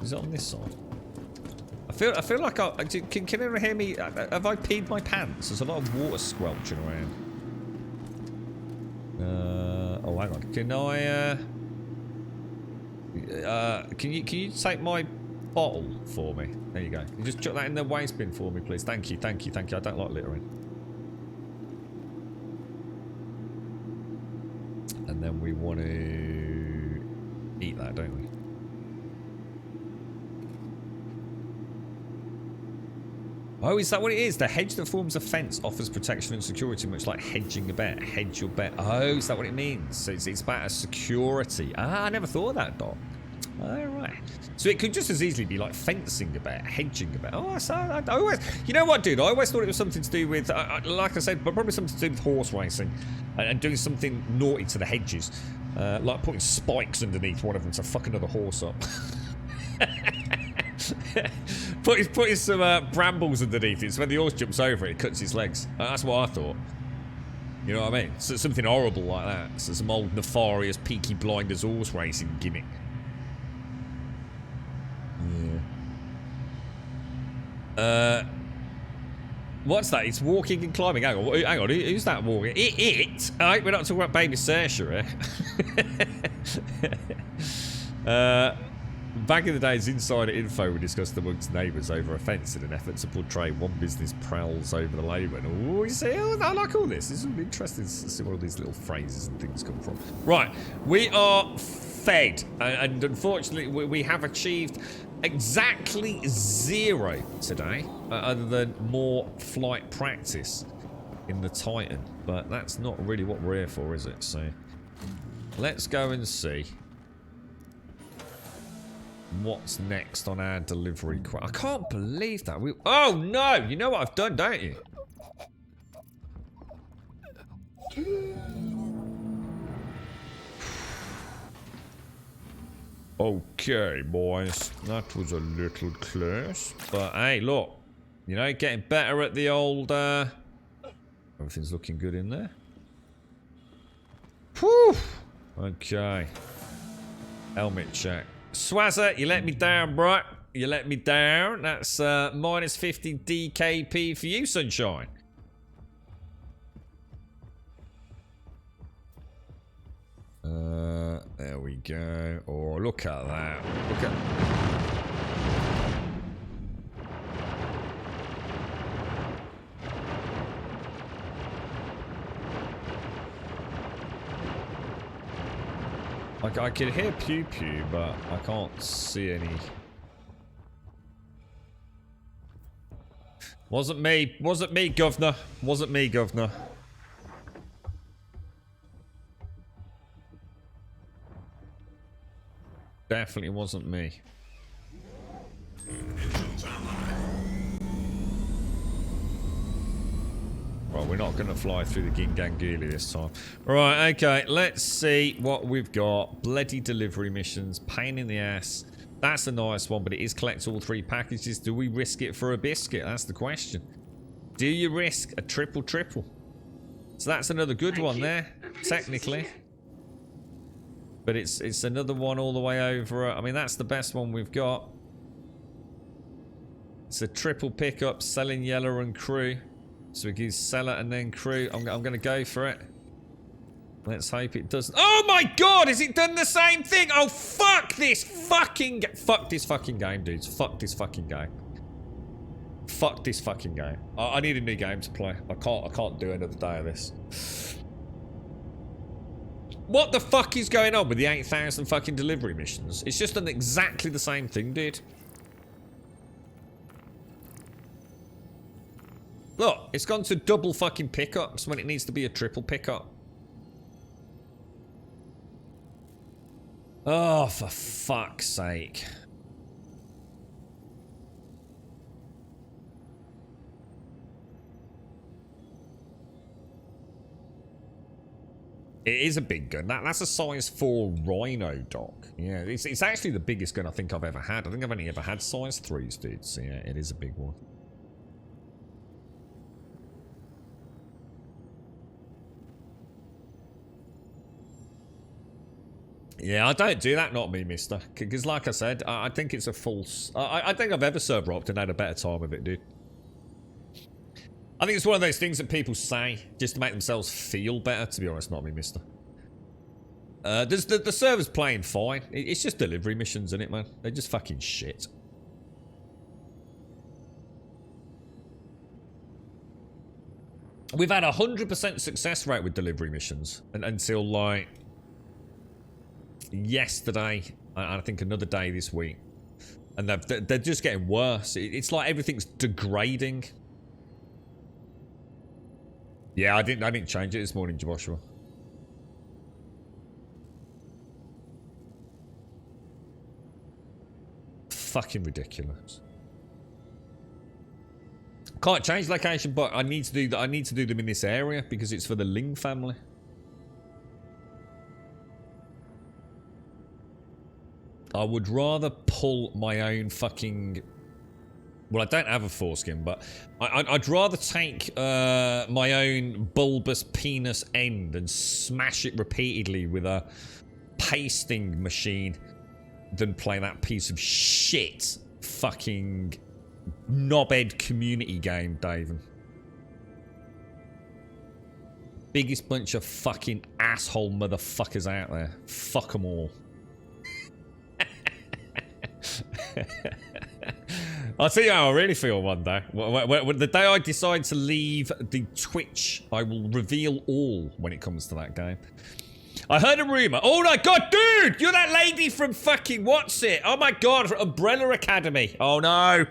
Is it on this side? I feel like can anyone hear me? Have I peed my pants? There's a lot of water squelching around. Oh, hang on. Can I... can you take my bottle for me? There you go. Can you just chuck that in the waste bin for me, please? Thank you, thank you, thank you. I don't like littering. And then we want to eat that, don't we? Oh, is that what it is? The hedge that forms a fence offers protection and security, much like hedging a bet. Hedge your bet. Oh, is that what it means? So it's about a security. Ah, I never thought of that, Doc. All right. So it could just as easily be like fencing a bet, hedging a bet. Oh, so I always, you know what, dude? I always thought it was something to do with, like I said, but probably something to do with horse racing and doing something naughty to the hedges, like putting spikes underneath one of them to fuck another horse up. putting some brambles underneath it, so when the horse jumps over it, it cuts his legs. That's what I thought. You know what I mean? So something horrible like that. So some old nefarious Peaky Blinders horse racing gimmick. Yeah. What's that? It's walking and climbing. Hang on. Who's that walking? It? Alright, we're not talking about Baby Saoirse here. Back in the days, insider info we discussed amongst neighbours over a fence in an effort to portray one business prowls over the labour. Oh, you see, I like all this. This will be interesting to see where all these little phrases and things come from. Right, we are fed, and unfortunately, we have achieved exactly 0 today, other than more flight practice in the Titan. But that's not really what we're here for, is it? So let's go and see what's next on our delivery. I can't believe that. Oh no! You know what I've done, don't you? Okay, boys. That was a little close. But hey, look. You know, getting better at the old... Everything's looking good in there. Whew! Okay. Helmet check. Swazza, you let me down, bro. You let me down. That's minus 50 DKP for you, sunshine. There we go. Oh, look at that. Look at... Like, I can hear pew pew, but I can't see any. Wasn't me. Wasn't me, governor. Wasn't me, governor. Definitely wasn't me. Right, we're not going to fly through the Ginganguli this time. Right, okay, let's see what we've got. Bloody delivery missions, pain in the ass. That's a nice one, but it is collect all 3 packages. Do we risk it for a biscuit? That's the question. Do you risk a triple? So that's another good one there, technically. But it's another one all the way over. I mean, that's the best one we've got. It's a triple pickup, selling Yeller and crew. So we give seller and then crew. I'm going to go for it. Let's hope it doesn't. Oh my god, has it done the same thing? Oh, fuck this fucking game, dudes. Fuck this fucking game. Fuck this fucking game. I need a new game to play. I can't do another day of this. What the fuck is going on with the 8,000 fucking delivery missions? It's just done exactly the same thing, dude. Look, it's gone to double fucking pickups when it needs to be a triple pickup. Oh, for fuck's sake. It is a big gun. That's a size 4 Rhino, Doc. Yeah, it's actually the biggest gun I think I've ever had. I think I've only ever had size 3s, dude. So yeah, it is a big one. Yeah, I don't do that, not me, mister. Because like I said, I think it's a false... I think I've ever server opted and had a better time with it, dude. I think it's one of those things that people say just to make themselves feel better, to be honest, not me, mister. The server's playing fine. It's just delivery missions, isn't it, man? They're just fucking shit. We've had a 100% success rate with delivery missions until, like... yesterday, I think another day this week, and they're just getting worse. It's like everything's degrading. Yeah, I didn't change it this morning, Joshua. Fucking ridiculous. Can't change location, but I need to do that. I need to do them in this area because it's for the Ling family. I would rather pull my own fucking... Well, I don't have a foreskin, but I'd rather take my own bulbous penis end and smash it repeatedly with a pasting machine than play that piece of shit fucking knobhead community game, Daven. Biggest bunch of fucking asshole motherfuckers out there. Fuck them all. I'll tell you how I really feel one day. When the day I decide to leave the Twitch, I will reveal all when it comes to that game. I heard a rumor. Oh my god, dude! You're that lady from fucking what's it? Oh my god, from Umbrella Academy. Oh no.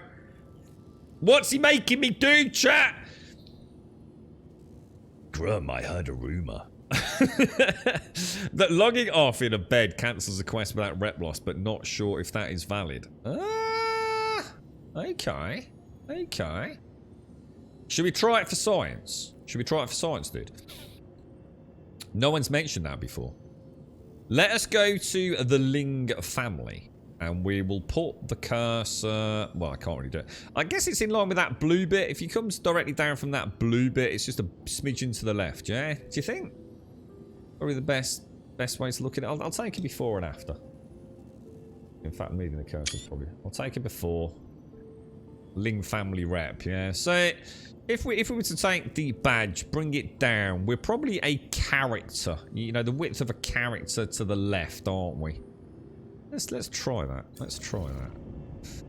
What's he making me do, chat? Grum, I heard a rumor. That logging off in a bed cancels a quest without rep loss, but not sure if that is valid. Okay. Okay. Should we try it for science? Should we try it for science, dude? No one's mentioned that before. Let us go to the Ling family. And we will put the cursor... Well, I can't really do it. I guess it's in line with that blue bit. If you come directly down from that blue bit, it's just a smidgen to the left, yeah? Do you think? Probably the best way to look at it. I'll take a before and after. In fact, I'm moving the cursor probably. I'll take a before. Ling family rep, yeah? So, if we were to take the badge, bring it down, we're probably a character. You know, the width of a character to the left, aren't we? Let's try that. Let's try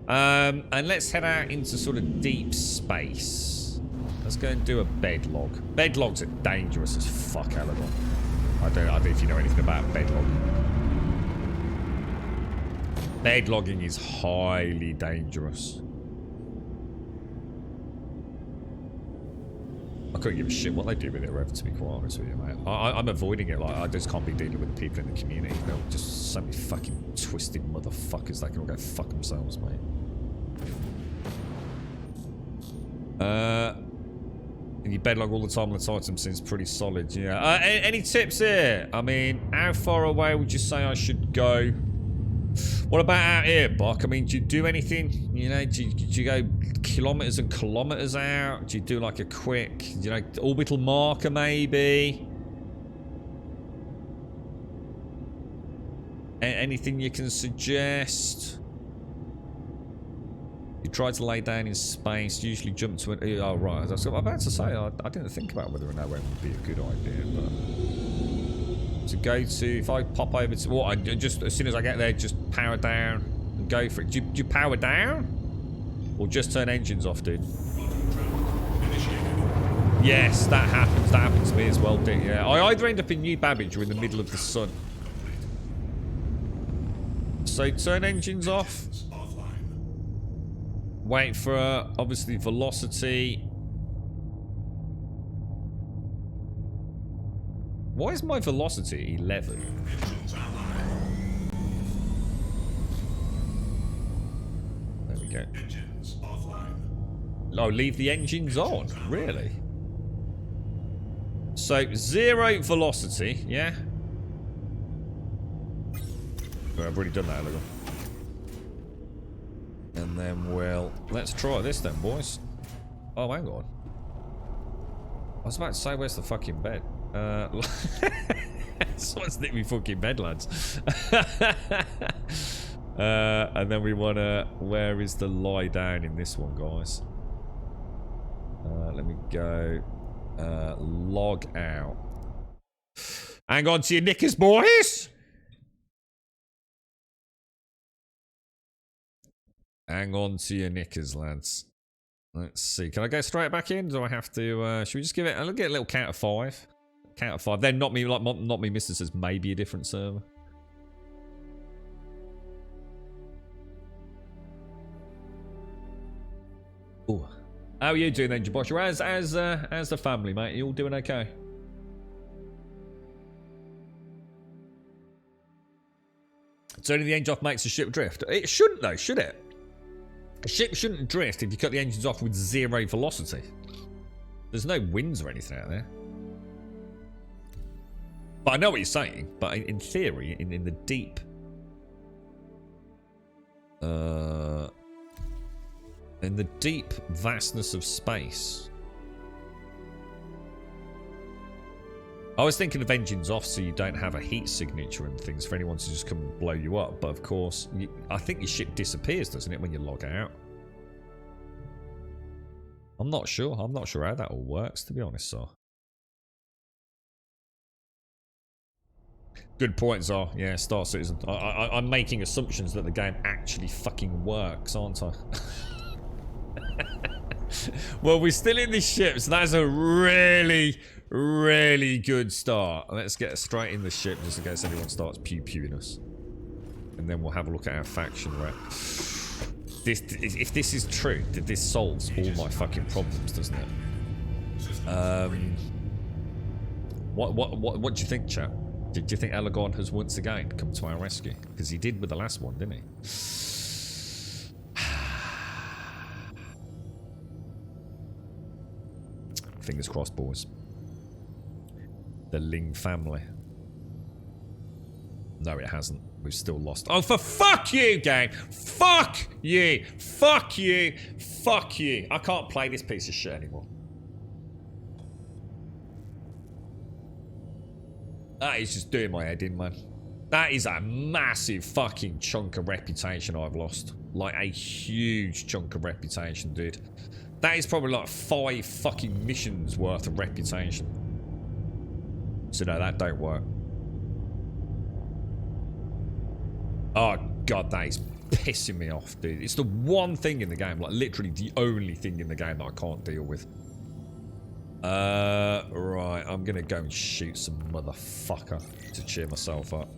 that. And let's head out into sort of deep space. Let's go and do a bedlog. Bedlogs are dangerous as fuck, Eladon. I don't know if you know anything about bedlogging. Bedlogging is highly dangerous. I couldn't give a shit what they do with it, Rev, to be quite honest with you, mate. I'm avoiding it. Like, I just can't be dealing with the people in the community. They're just so many fucking twisted motherfuckers. They can all go fuck themselves, mate. And you bedlog all the time on the Titan seems pretty solid, yeah. Any tips here? I mean, how far away would you say I should go? What about out here, Buck? I mean, do you do anything? You know, do you go kilometers and kilometers out? Do you do like a quick, you know, orbital marker maybe? Anything you can suggest? You try to lay down in space, usually jump to an... Oh, right. I was about to say, I didn't think about whether or not that would be a good idea, but... To go to... If I pop over to... What? Just as soon as I get there, just power down and go for it. Do you power down? Or just turn engines off, dude? Yes, that happens. That happens to me as well, dude. Yeah. I either end up in New Babbage or in the middle of the sun. So turn engines off. Wait for, obviously, velocity. Why is my velocity 11? There we go. Oh, leave the engines on? Really? So, 0 velocity, yeah? Well, I've already done that a little. And then let's try this then, boys. Oh, hang on. I was about to say, where's the fucking bed? Someone's nicked me fucking bed, lads. And then we wanna, where is the lie down in this one, guys? Let me go, log out. Hang on to your knickers, boys! Hang on to your knickers, lads. Let's see. Can I go straight back in? Do I have to... should we just give it... I'll get a little count of 5. Count of 5. Then not me, Mr. says maybe a different server. Ooh. How are you doing then, Jabosha? As the family, mate? You all doing okay? Turning the engine off makes the ship drift. It shouldn't though, should it? A ship shouldn't drift if you cut the engines off with 0 velocity. There's no winds or anything out there. But I know what you're saying. But in theory, in the deep... in the deep vastness of space... I was thinking of engines off so you don't have a heat signature and things for anyone to just come and blow you up. But of course, I think your ship disappears, doesn't it, when you log out? I'm not sure. I'm not sure how that all works, to be honest, so. Good points are, yeah, Star Citizen. I'm making assumptions that the game actually fucking works, aren't I? Well, we're still in this ship, so that's a really, really good start. Let's get straight in the ship just in case anyone starts pew-pewing us. And then we'll have a look at our faction rep. If this is true, this solves all my fucking problems, doesn't it? What do you think, chap? Do you think Elagorn has once again come to our rescue? Because he did with the last one, didn't he? Fingers crossed, boys. The Ling family. No, it hasn't. We've still lost. Oh, for fuck you, game! Fuck you! Fuck you! Fuck you! I can't play this piece of shit anymore. That is just doing my head in, man. That is a massive fucking chunk of reputation I've lost. Like a huge chunk of reputation, dude. That is probably like 5 fucking missions worth of reputation. So no, that don't work. Oh god, that is pissing me off, dude. It's the one thing in the game, like literally the only thing in the game that I can't deal with. Right, I'm gonna go and shoot some motherfucker to cheer myself up.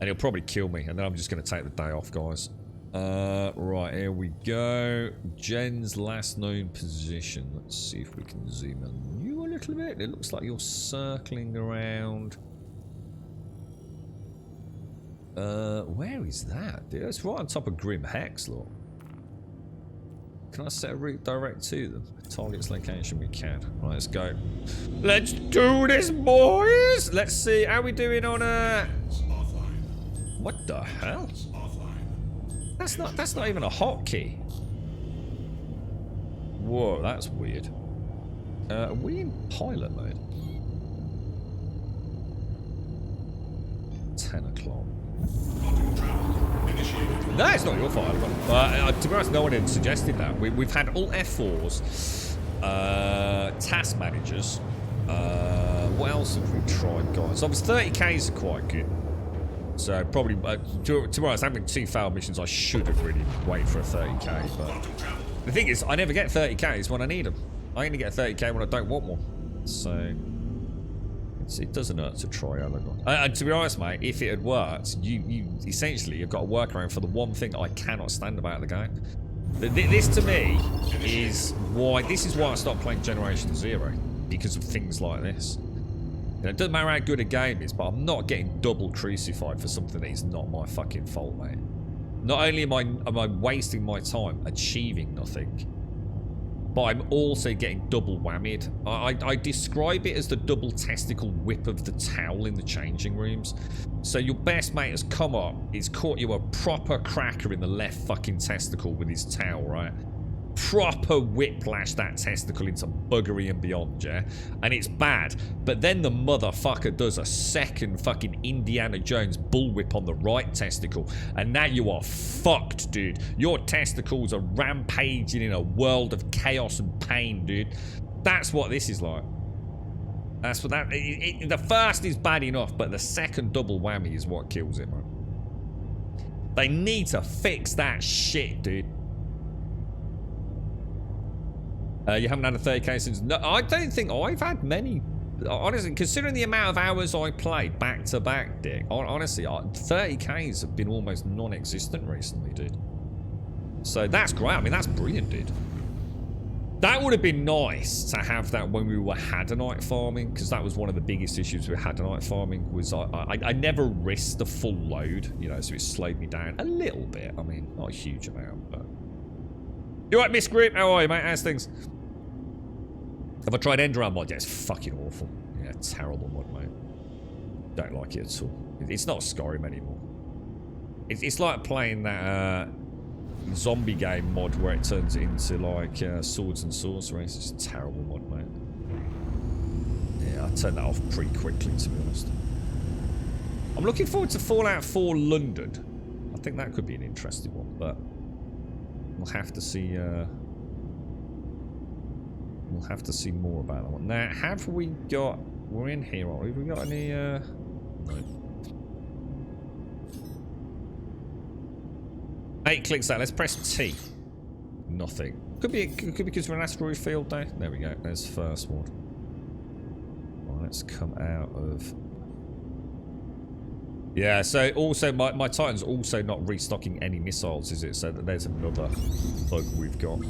And he'll probably kill me, and then I'm just gonna take the day off, guys. Right, here we go. Jen's last known position. Let's see if we can zoom in you a little bit. It looks like you're circling around. Where is that, dude? It's right on top of Grim Hex, look. Can I set a route direct to them? Target's location, we can. Right, let's go. Let's do this, boys! Let's see how we doing on what the hell? That's not even a hotkey. Whoa, that's weird. Are we in pilot mode? 10 o'clock. No, it's not your fault. To be honest, no one had suggested that. We've had all F4s, task managers. What else have we tried, guys? Obviously, 30Ks are quite good. So probably, to be honest, having 2 failed missions, I should have really waited for a 30K. But the thing is, I never get 30Ks when I need them. I only get a 30K when I don't want one. So it doesn't hurt to try Elagorn. And to be honest, mate, if it had worked, you essentially have got a workaround for the one thing I cannot stand about the game. This to me is why I stopped playing Generation Zero, because of things like this. You know, it doesn't matter how good a game is, but I'm not getting double crucified for something that is not my fucking fault, mate. Not only am I wasting my time achieving nothing, but I'm also getting double whammied. I describe it as the double testicle whip of the towel in the changing rooms. So your best mate has come up, he's caught you a proper cracker in the left fucking testicle with his towel, right? Proper whiplash that testicle into buggery and beyond, yeah? And it's bad. But then the motherfucker does a second fucking Indiana Jones bullwhip on the right testicle. And now you are fucked, dude. Your testicles are rampaging in a world of chaos and pain, dude. That's what this is like. That's what that... the first is bad enough, but the second double whammy is what kills it, man. They need to fix that shit, dude. You haven't had a 30K since... No, I don't think I've had many. Honestly, considering the amount of hours I played back to back, Dick, honestly, 30Ks have been almost non-existent recently, dude. So that's great. I mean, that's brilliant, dude. That would have been nice to have that when we were Hadanite farming, because that was one of the biggest issues with Hadanite farming, was I never risked the full load, you know, so it slowed me down a little bit. I mean, not a huge amount, but... You alright, Miss Grip? How are you, mate? How's things? Have I tried Enderon mod? Yeah, it's fucking awful. Yeah, terrible mod, mate. Don't like it at all. It's not Skyrim anymore. It's like playing that zombie game mod where it turns it into like swords and sorcery. It's just a terrible mod, mate. Yeah, I turned that off pretty quickly, to be honest. I'm looking forward to Fallout 4 London. I think that could be an interesting one, but we'll have to see. We'll have to see more about that one. Now, have we got... We're in here, aren't we? Have we got any... No. 8 clicks out. Let's press T. Nothing. Could be because we're an asteroid field there. There we go. There's the first one. Well, let's come out of... Yeah, so also my Titan's also not restocking any missiles, is it? So there's another bug we've got.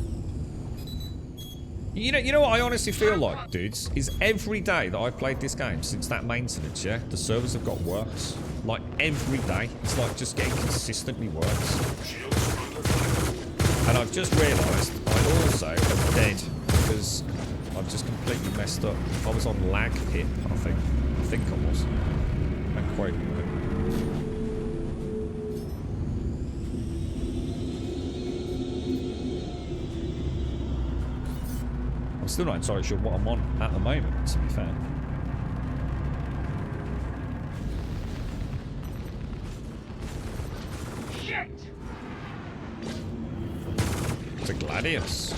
You know what I honestly feel like, dudes, is every day that I've played this game since that maintenance, yeah, the servers have got worse. Like every day, it's like just getting consistently worse. And I've just realised I also am dead because I've just completely messed up. I was on lag hit, I think I was. Don't quote me on it. I'm still not entirely sure what I'm on at the moment, to be fair. Shit! It's a Gladius.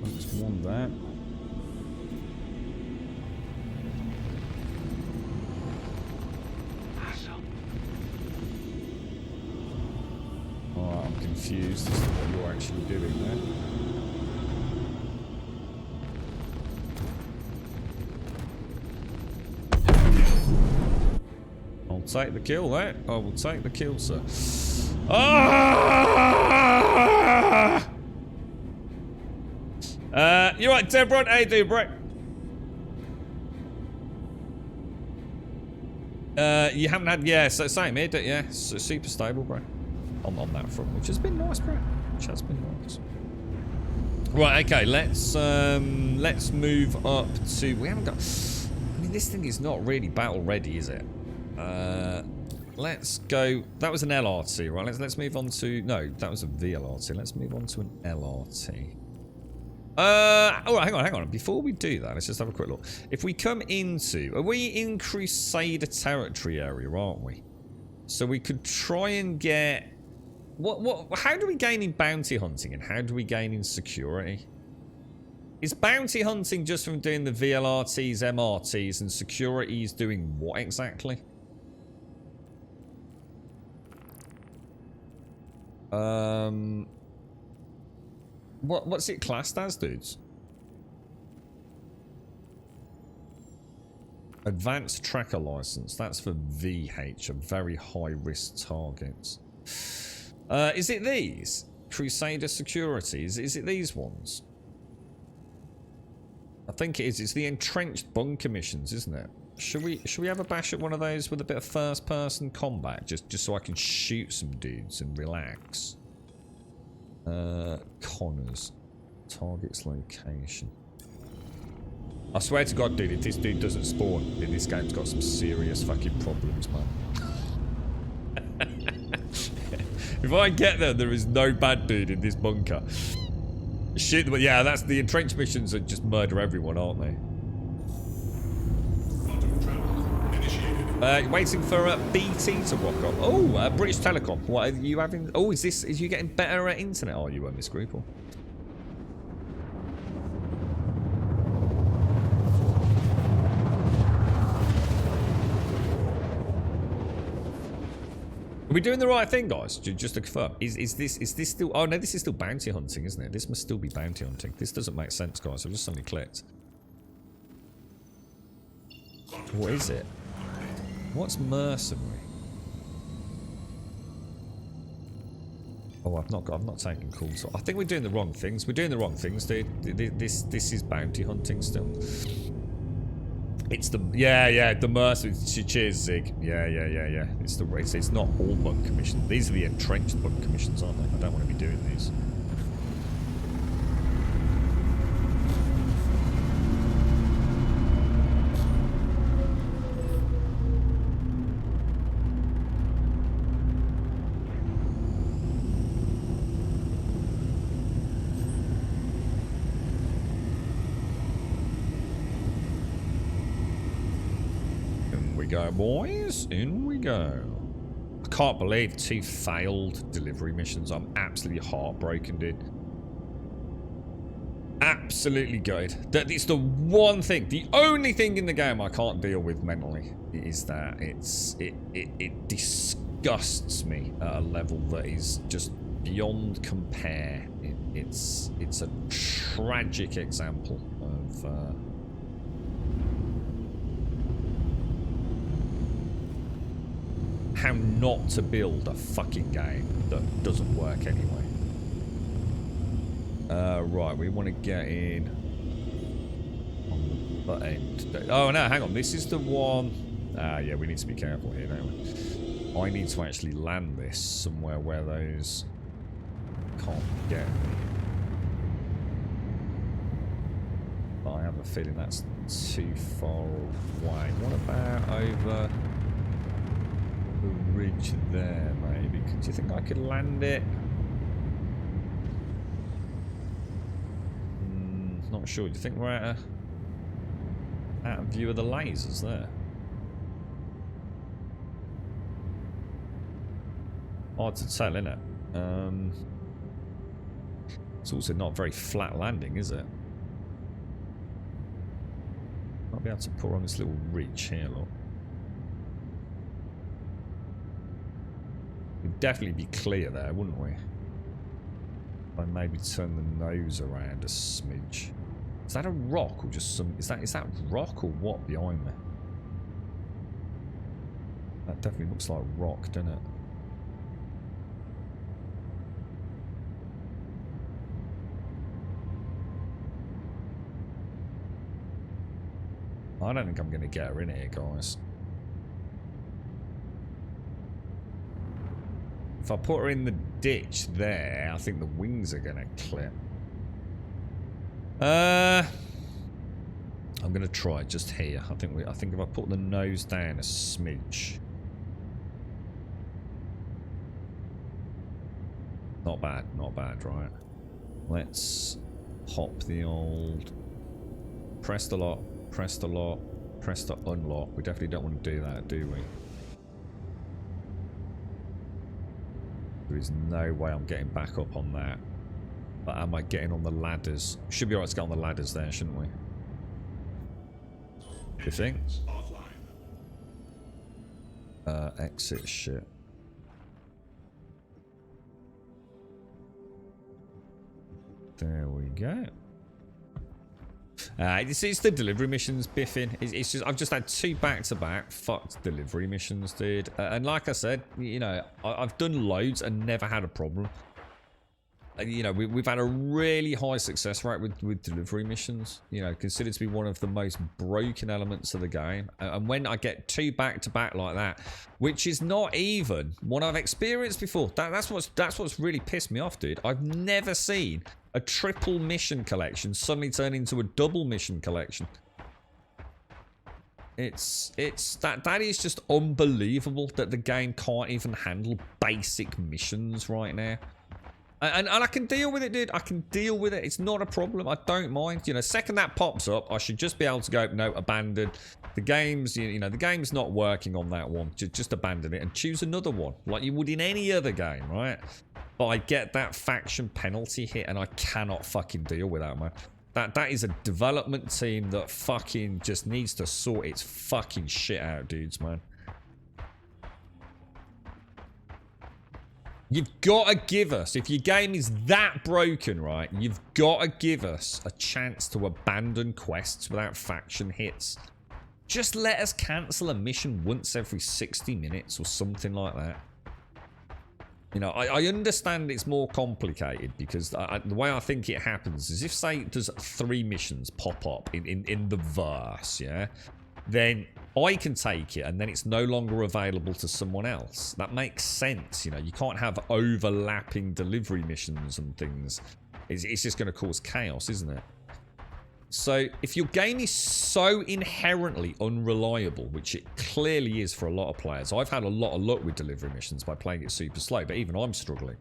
That's one there. Oh, I'm confused as to what you're actually doing there. I'll take the kill there. I will take the kill, sir. Ah! You're right, Deborah. How you doing, bro? You haven't had, yeah, so same here, yeah, so super stable, bro. On that front, which has been nice, bro. Which has been nice. Right, okay, let's move up to, we haven't got, I mean, this thing is not really battle ready, is it? Let's go, that was an LRT, right? Let's move on to, no, that was a VLRT. Let's move on to an LRT. Oh, hang on. Before we do that, let's just have a quick look. If we come into, are we in Crusader territory area, aren't we? So we could try and get, how do we gain in bounty hunting and how do we gain in security? Is bounty hunting just from doing the VLRTs, MRTs, and security is doing what exactly? What's it classed as, dudes? Advanced tracker license. That's for VH, a very high risk targets. Is it these? Crusader security. Is it these ones? I think it is. It's the entrenched bunker missions, isn't it? Should we have a bash at one of those with a bit of first person combat? Just so I can shoot some dudes and relax. Connors. Target's location. I swear to God, dude, if this dude doesn't spawn, then this game's got some serious fucking problems, man. If I get there is no bad dude in this bunker. Shit, but yeah, that's the entrenched missions that just murder everyone, aren't they? Waiting for BT to rock up. Oh, British Telecom. What are you having? Oh, is you getting better internet? Are you, Miss Group? Or? Are we doing the right thing, guys? Just to confirm, is this still? Oh no, this is still bounty hunting, isn't it? This must still be bounty hunting. This doesn't make sense, guys. I've just suddenly clicked. What is it? What's mercenary? Oh, I've not taken calls. I think we're doing the wrong things. We're doing the wrong things, dude. This is bounty hunting still. It's the the mercenary. Cheers, Zig. Yeah. It's not all bunker missions. These are the entrenched bunker missions, aren't they? I don't want to be doing these. Go, boys, in we go. I can't believe 2 failed delivery missions. I'm absolutely heartbroken, dude. absolutely gutted. That it's the one thing, the only thing in the game I can't deal with mentally is that it disgusts me at a level that is just beyond compare. It's a tragic example of how not to build a fucking game that doesn't work anyway. Right, we want to get in on the end. Oh no, hang on, this is the one. Yeah, we need to be careful here, don't we? I need to actually land this somewhere where those can't get me. But I have a feeling that's too far away. What about over the ridge there, maybe? Do you think I could land it? Not sure. Do you think we're out of view of the lasers there? Hard to tell, isn't it? It's also not a very flat landing, is it? I'll be able to pour on this little ridge here, look. We'd definitely be clear there, wouldn't we? I maybe turn the nose around a smidge. Is that a rock or just some? Is that rock or what behind me? That definitely looks like rock, doesn't it? I don't think I'm going to get her in here, guys. If I put her in the ditch there, I think the wings are going to clip. I'm going to try just here. I think if I put the nose down a smidge. Not bad, right? Let's pop the old press the lock, press the lock, press the unlock. We definitely don't want to do that, do we? There is no way I'm getting back up on that. But am I getting on the ladders? Should be alright to get on the ladders there, shouldn't we? You think? Exit shit. There we go. It's the delivery missions, Biffin. It's just I've just had 2 back-to-back fucked delivery missions, dude. And like I said, you know, I've done loads and never had a problem. You know, we've had a really high success rate with delivery missions. You know, considered to be one of the most broken elements of the game. And when I get 2 back-to-back like that, which is not even what I've experienced before, that's what's really pissed me off, dude. I've never seen a triple mission collection suddenly turn into a double mission collection. That is just unbelievable that the game can't even handle basic missions right now. And I can deal with it, dude. I can deal with it. It's not a problem. I don't mind. You know, second that pops up, I should just be able to go, no, abandon. The game's, you know, the game's not working on that one. Just abandon it and choose another one, like you would in any other game, right? But I get that faction penalty hit, and I cannot fucking deal with that, man. That is a development team that fucking just needs to sort its fucking shit out, dudes, man. You've got to give us, if your game is that broken, right, you've got to give us a chance to abandon quests without faction hits. Just let us cancel a mission once every 60 minutes or something like that. You know, I understand it's more complicated because the way I think it happens is if, say, there's 3 missions pop up in the verse, yeah? Then I can take it and then it's no longer available to someone else. That makes sense, you know. You can't have overlapping delivery missions and things. It's just going to cause chaos, isn't it? So if your game is so inherently unreliable, which it clearly is for a lot of players, I've had a lot of luck with delivery missions by playing it super slow, but even I'm struggling.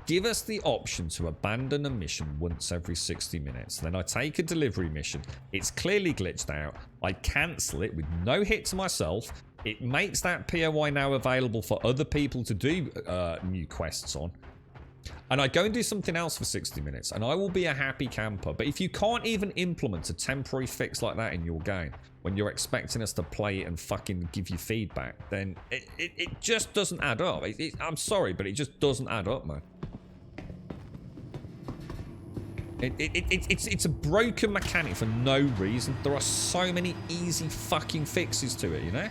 Give us the option to abandon a mission once every 60 minutes. Then I take a delivery mission. It's clearly glitched out. I cancel it with no hit to myself. It makes that POI now available for other people to do new quests on. and I go and do something else for 60 minutes, and I will be a happy camper. But if you can't even implement a temporary fix like that in your game, when you're expecting us to play it and fucking give you feedback, then it just doesn't add up. I'm sorry, but it just doesn't add up, man. It's a broken mechanic for no reason. There are so many easy fucking fixes to it, you know?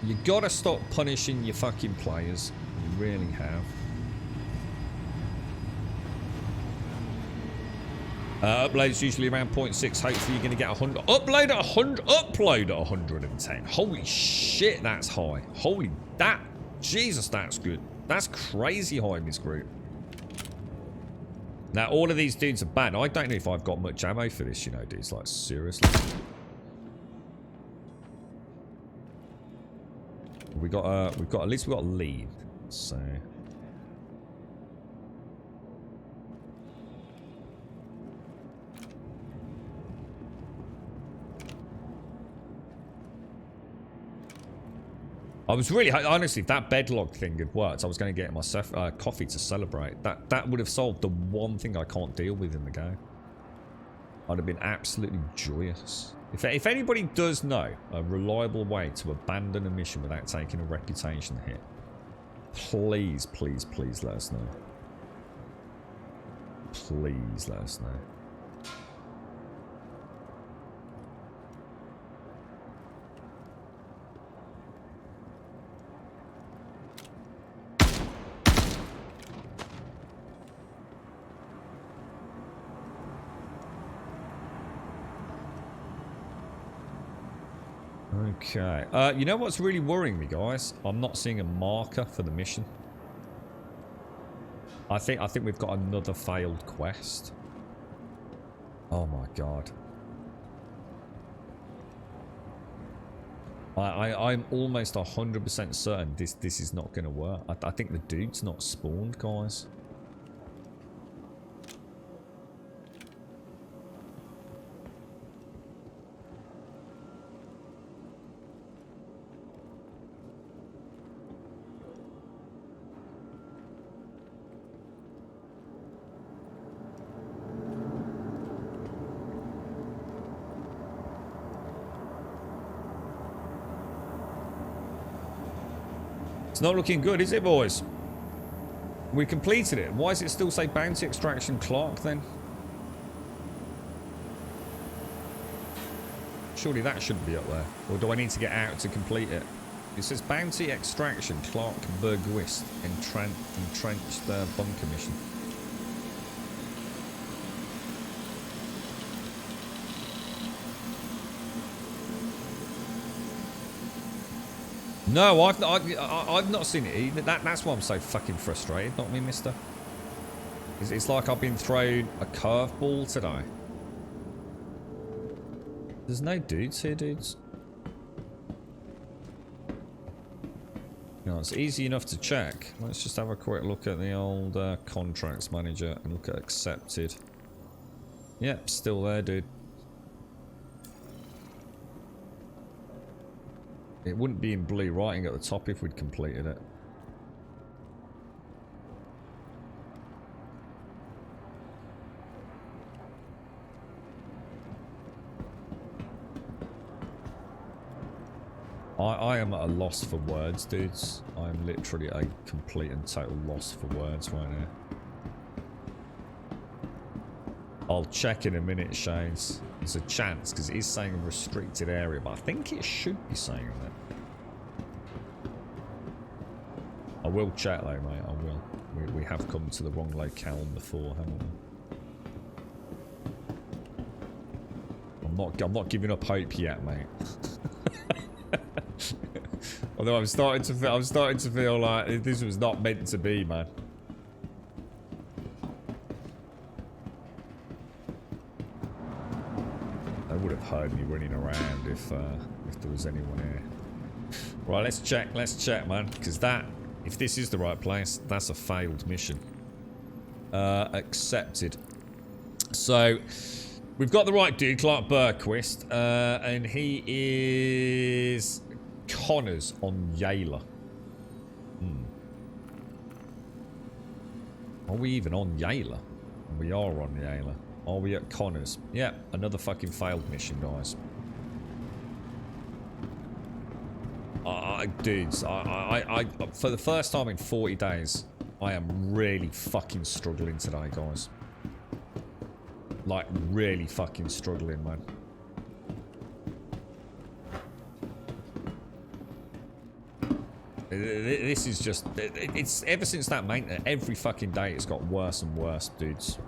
You gotta stop punishing your fucking players. You really have. Upload's usually around 0.6. Hopefully you're gonna get 100. Upload at 100. Upload at 110. Holy shit, that's high. Holy that. Jesus, that's good. That's crazy high in this group. Now, all of these dudes are bad. I don't know if I've got much ammo for this, you know, dudes. Like, seriously. We've got at least we've got a lead. So. I was really, honestly, if that bedlock thing had worked, I was going to get myself coffee to celebrate. That would have solved the one thing I can't deal with in the game. I'd have been absolutely joyous. If anybody does know a reliable way to abandon a mission without taking a reputation hit, please, please, please let us know. Please let us know. Okay. You know what's really worrying me, guys? I'm not seeing a marker for the mission. I think we've got another failed quest. Oh my god. I'm almost 100% certain this is not going to work. I think the dude's not spawned, guys. It's not looking good, is it, boys? We completed it. Why does it still say Bounty Extraction Clark, then? Surely that shouldn't be up there. Or do I need to get out to complete it? It says Bounty Extraction Clark Bergwist Entrenched Bunker Mission. No, I've not seen it either. That's why I'm so fucking frustrated, not me, mister. It's like I've been thrown a curveball today. There's no dudes here, dudes. No, it's easy enough to check. Let's just have a quick look at the old contracts manager and look at accepted. Yep, still there, dude. It wouldn't be in blue writing at the top if we'd completed it. I am at a loss for words, dudes. I am literally a complete and total loss for words right now. I'll check in a minute, Shanes. There's a chance, because it is saying a restricted area, but I think it should be saying that. I will check though, mate, I will. We have come to the wrong locale before, haven't we? I'm not giving up hope yet, mate. Although I'm starting to feel like this was not meant to be, man. They would have heard me running around if there was anyone here. Right, let's check, man, because if this is the right place, that's a failed mission. Accepted. So, we've got the right dude, Clark Bergquist, and he is Connors on Yayla. Are we even on Yayla? We are on Yayla. Are we at Connors? Yeah, another fucking failed mission, guys. Dudes, I for the first time in 40 days, I am really fucking struggling today, guys. Like, really fucking struggling, man. This is just... It's ever since that maintenance, every fucking day it's got worse and worse, dudes.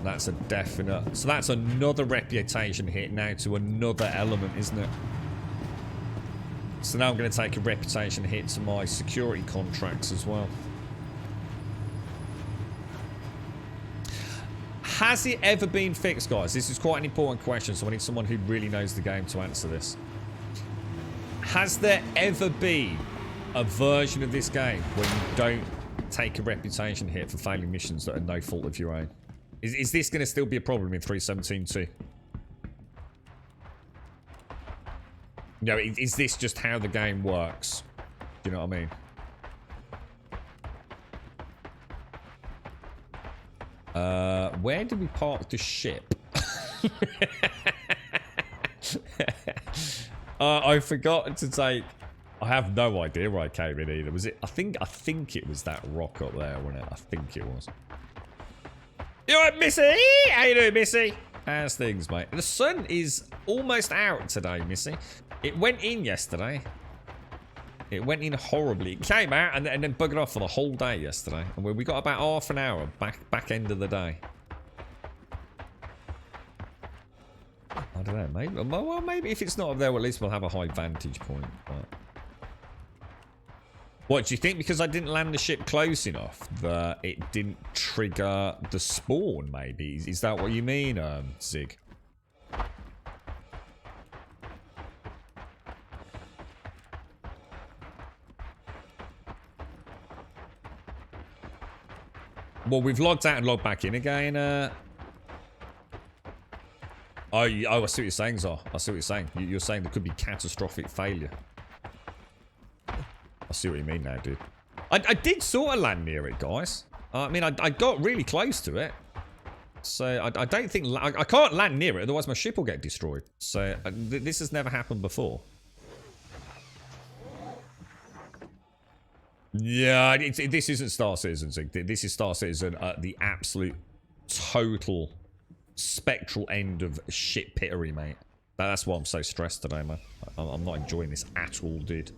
That's a definite... So that's another reputation hit now to another element, isn't it? So now I'm going to take a reputation hit to my security contracts as well. Has it ever been fixed, guys? This is quite an important question, so I need someone who really knows the game to answer this. Has there ever been a version of this game where you don't take a reputation hit for failing missions that are no fault of your own? Is this going to still be a problem in 3.17.2? No, is this just how the game works? Do you know what I mean? Where do we park the ship? I forgot to take... I have no idea where I came in either. Was it... I think it was that rock up there, wasn't it? I think it was. You alright, Missy? How you doing, Missy? How's things, mate? The sun is almost out today, Missy. It went in yesterday. It went in horribly. It came out and then buggered off for the whole day yesterday. And we got about half an hour back end of the day. I don't know. Maybe, well, maybe if it's not up there, well, at least we'll have a high vantage point. But... What, do you think because I didn't land the ship close enough that it didn't trigger the spawn, maybe? Is that what you mean, Zig? Well, we've logged out and logged back in again. Oh, I see what you're saying, Zar. I see what you're saying. You're saying there could be catastrophic failure. I see what you mean now, dude. I did sort of land near it, guys. I mean, I got really close to it. So, I don't think... I can't land near it, otherwise my ship will get destroyed. So, this has never happened before. Yeah, this isn't Star Citizen. This is Star Citizen at the absolute total spectral end of shit pittery, mate. That's why I'm so stressed today, man. I'm not enjoying this at all, dude.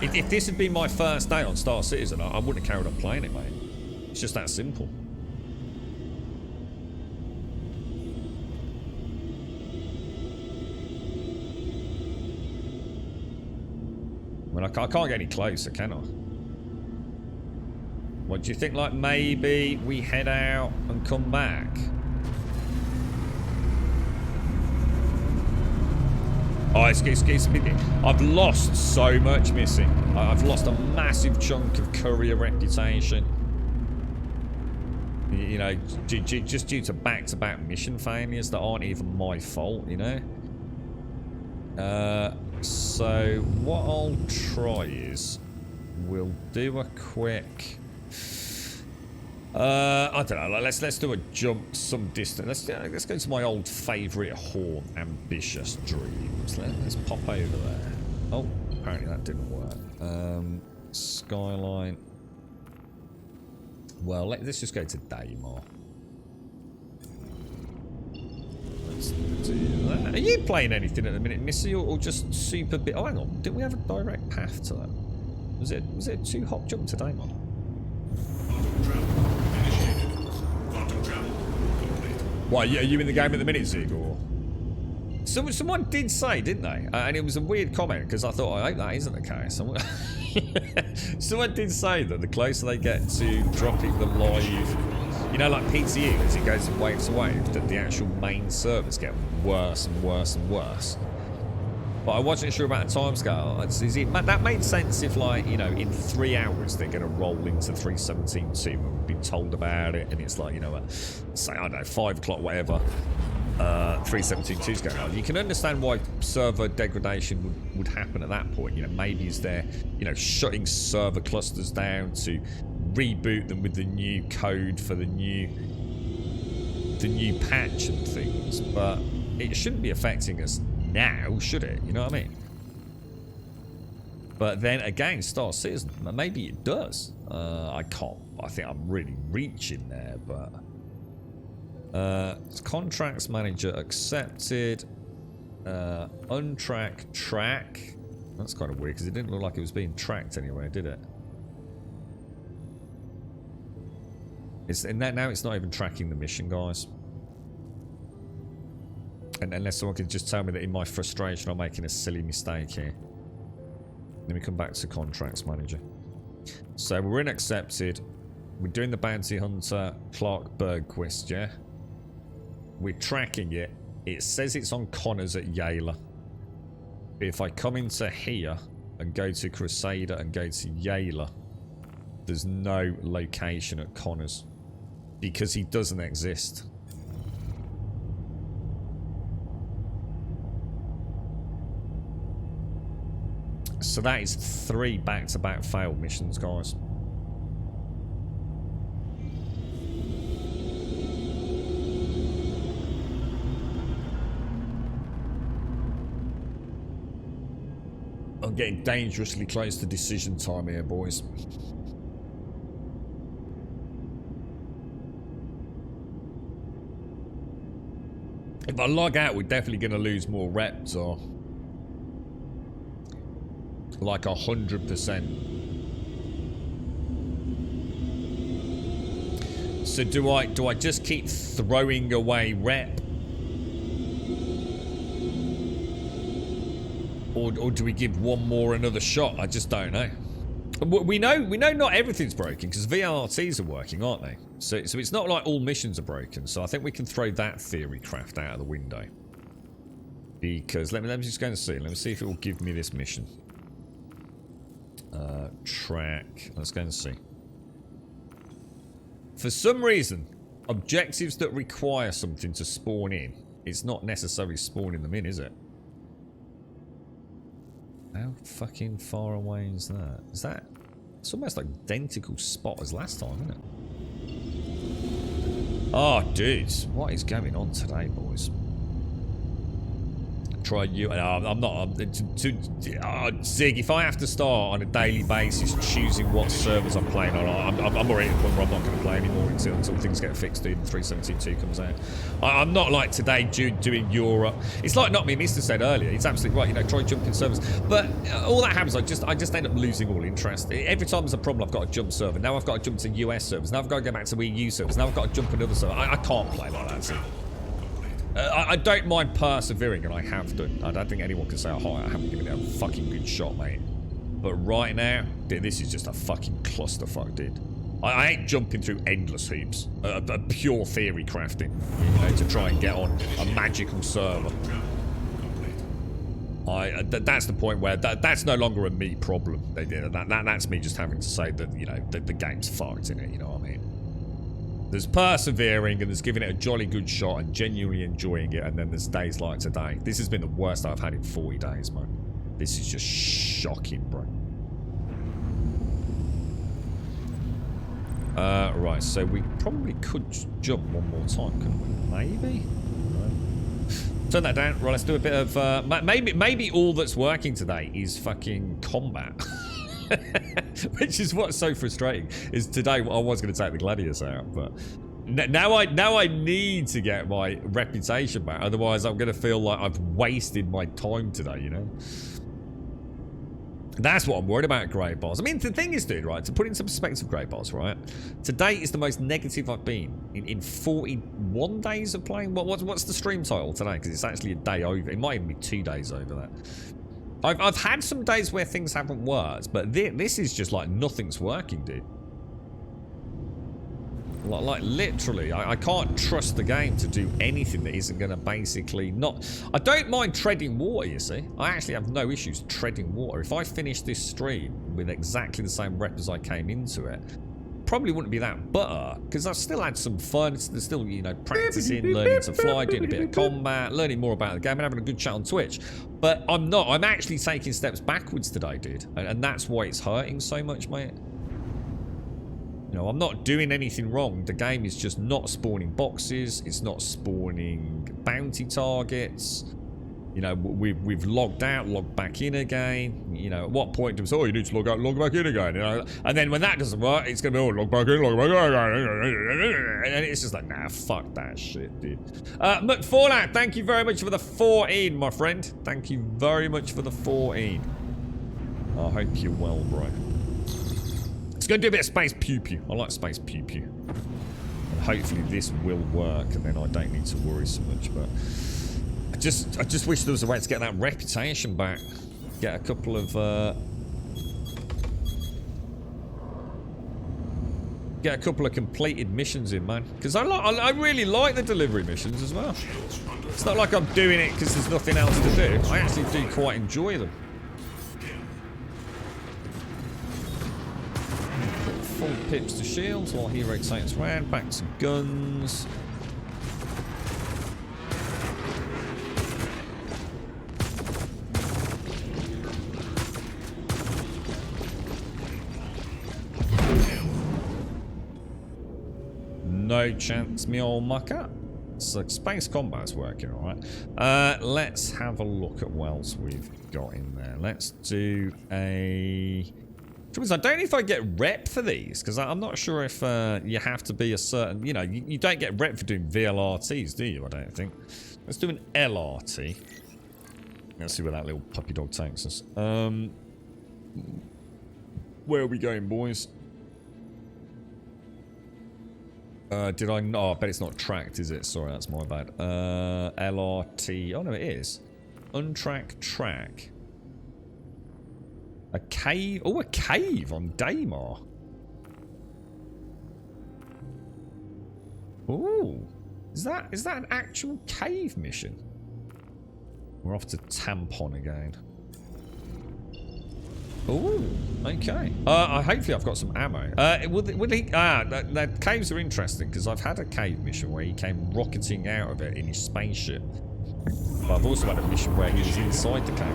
If this had been my first day on Star Citizen, I wouldn't have carried on playing it, mate. It's just that simple. I mean, I can't get any closer, can I? What do you think, like, maybe we head out and come back? Oh, it's been... I've lost so much, Missy. I've lost a massive chunk of courier reputation. You know, just due to back-to-back mission failures that aren't even my fault, you know? So what I'll try is we'll do a quick I don't know, let's do a jump some distance. Let's go to my old favourite horn, Ambitious Dreams. Let's pop over there. Oh, apparently that didn't work. Skyline. Well, let's just go to Daymar. Let's do that. Are you playing anything at the minute, Missy, or just super bit? Oh, hang on. Didn't we have a direct path to that? Was it a 2-hop jump to Daymar? Why, are you in the game at the minute, Zig, or? Someone did say, didn't they? And it was a weird comment, because I thought, I hope that isn't the case. Someone did say that the closer they get to dropping the live, you know, like PTU, as it goes from wave to wave, that the actual main servers get worse and worse and worse. But I wasn't sure about the timescale. That made sense if, like, you know, in 3 hours they're going to roll into 3.17.2 and we've been told about it, and it's like, you know, say, I don't know, 5 o'clock, whatever, 3.17.2's going on. You can understand why server degradation would happen at that point. You know, maybe is there, you know, shutting server clusters down to reboot them with the new code for the new patch and things, but it shouldn't be affecting us now, should it? You know what I mean? But then again, Star Citizen, maybe it does. I can't. I think I'm really reaching there, but contracts manager accepted. Untrack track. That's kind of weird because it didn't look like it was being tracked anywhere, did it? Now it's not even tracking the mission, guys. And unless someone can just tell me that in my frustration I'm making a silly mistake here. Let me come back to contracts manager. So we're in accepted. We're doing the bounty hunter Clark Bergquist, yeah? We're tracking it. It says it's on Connors at Yayla. If I come into here and go to Crusader and go to Yayla, there's no location at Connors because he doesn't exist. So that is 3 back-to-back failed missions, guys. I'm getting dangerously close to decision time here, boys. If I log out, we're definitely going to lose more reps, or like 100%. So do I just keep throwing away rep, or do we give one more another shot? I just don't know. We know not everything's broken because VRTs are working, aren't they? So it's not like all missions are broken. So I think we can throw that theory craft out of the window. Because let me just go and see. Let me see if it will give me this mission. Track. Let's go and see. For some reason, objectives that require something to spawn in, it's not necessarily spawning them in, is it? How fucking far away is that? Is that... It's almost like identical spot as last time, isn't it? Oh, dudes. What is going on today, boys? Try you. I'm not. Zig, if I have to start on a daily basis choosing what servers I'm playing on, I'm already at the point where I'm not going to play anymore until things get fixed, dude, and 3.17.2 comes out. I'm not like today doing Europe. It's like not me, Mr. said earlier. It's absolutely right. You know, try jumping servers. But all that happens, I just end up losing all interest. Every time there's a problem, I've got to jump server. Now I've got to jump to US servers. Now I've got to go back to EU servers. Now I've got to jump another server. I can't play like that, Zig. I don't mind persevering, and I have done. I don't think anyone can say, oh, I haven't given it a fucking good shot, mate. But right now, dude, this is just a fucking clusterfuck, dude. I ain't jumping through endless hoops. A pure theory crafting, you know, to try and get on a magical server. That's the point where that's no longer a me problem. That's me just having to say that, you know, the game's fucked in it, you know what I mean? There's persevering and there's giving it a jolly good shot and genuinely enjoying it, and then there's days like today. This has been the worst I've had in 40 days, man. This is just shocking, bro. Right, so we probably could jump one more time, couldn't we? Maybe? Turn that down. Right, let's do a bit of... maybe all that's working today is fucking combat. Which is what's so frustrating. Is today I was going to take the Gladius out, but now I need to get my reputation back. Otherwise, I'm going to feel like I've wasted my time today. You know. That's what I'm worried about, Grey Bars. I mean, the thing is, dude, right? To put into perspective, Grey Bars, right? Today is the most negative I've been in 41 days of playing. What's the stream title today? Because it's actually a day over. It might even be 2 days over that. I've had some days where things haven't worked, but this is just like nothing's working, dude. Like literally, I can't trust the game to do anything that isn't going to basically not... I don't mind treading water, you see. I actually have no issues treading water. If I finish this stream with exactly the same rep as I came into it, probably wouldn't be that butter, because I've still had some fun. Still, you know, practicing, learning to fly, doing a bit of combat, learning more about the game, and having a good chat on Twitch. But I'm not. I'm actually taking steps backwards today, dude. And that's why it's hurting so much, mate. You know, I'm not doing anything wrong. The game is just not spawning boxes. It's not spawning bounty targets. You know, we've logged out, logged back in again. You know, at what point do we say, oh, you need to log out, log back in again? You know, and then when that doesn't work, it's going to be, oh, log back in, log back in. And it's just like, nah, fuck that shit, dude. McFallout, thank you very much for the 14, my friend. Thank you very much for the 14. I hope you're well, bro. It's going to do a bit of space pew-pew. I like space pew-pew. And hopefully this will work, and then I don't need to worry so much, but... I just wish there was a way to get that reputation back. Get a couple of completed missions in, man. Because I really like the delivery missions as well. It's not like I'm doing it because there's nothing else to do. I actually do quite enjoy them. Put full pips to shields while he rotates around. Back to guns. No chance, me old mucker. So space combat's working alright. Let's have a look at what else we've got in there. Let's do a... I don't know if I get rep for these, because I'm not sure if you have to be a certain... You know, you don't get rep for doing VLRTs, do you? I don't think. Let's do an LRT. Let's see where that little puppy dog takes us. Where are we going, boys? Did I... Oh, I bet it's not tracked, is it? Sorry, that's my bad. LRT... Oh, no, it is. Untracked track. A cave... Oh, a cave on Daymar. Ooh. Is that an actual cave mission? We're off to Tampon again. Ooh, okay. Hopefully I've got some ammo. The caves are interesting because I've had a cave mission where he came rocketing out of it in his spaceship. But I've also had a mission where he was inside the cave.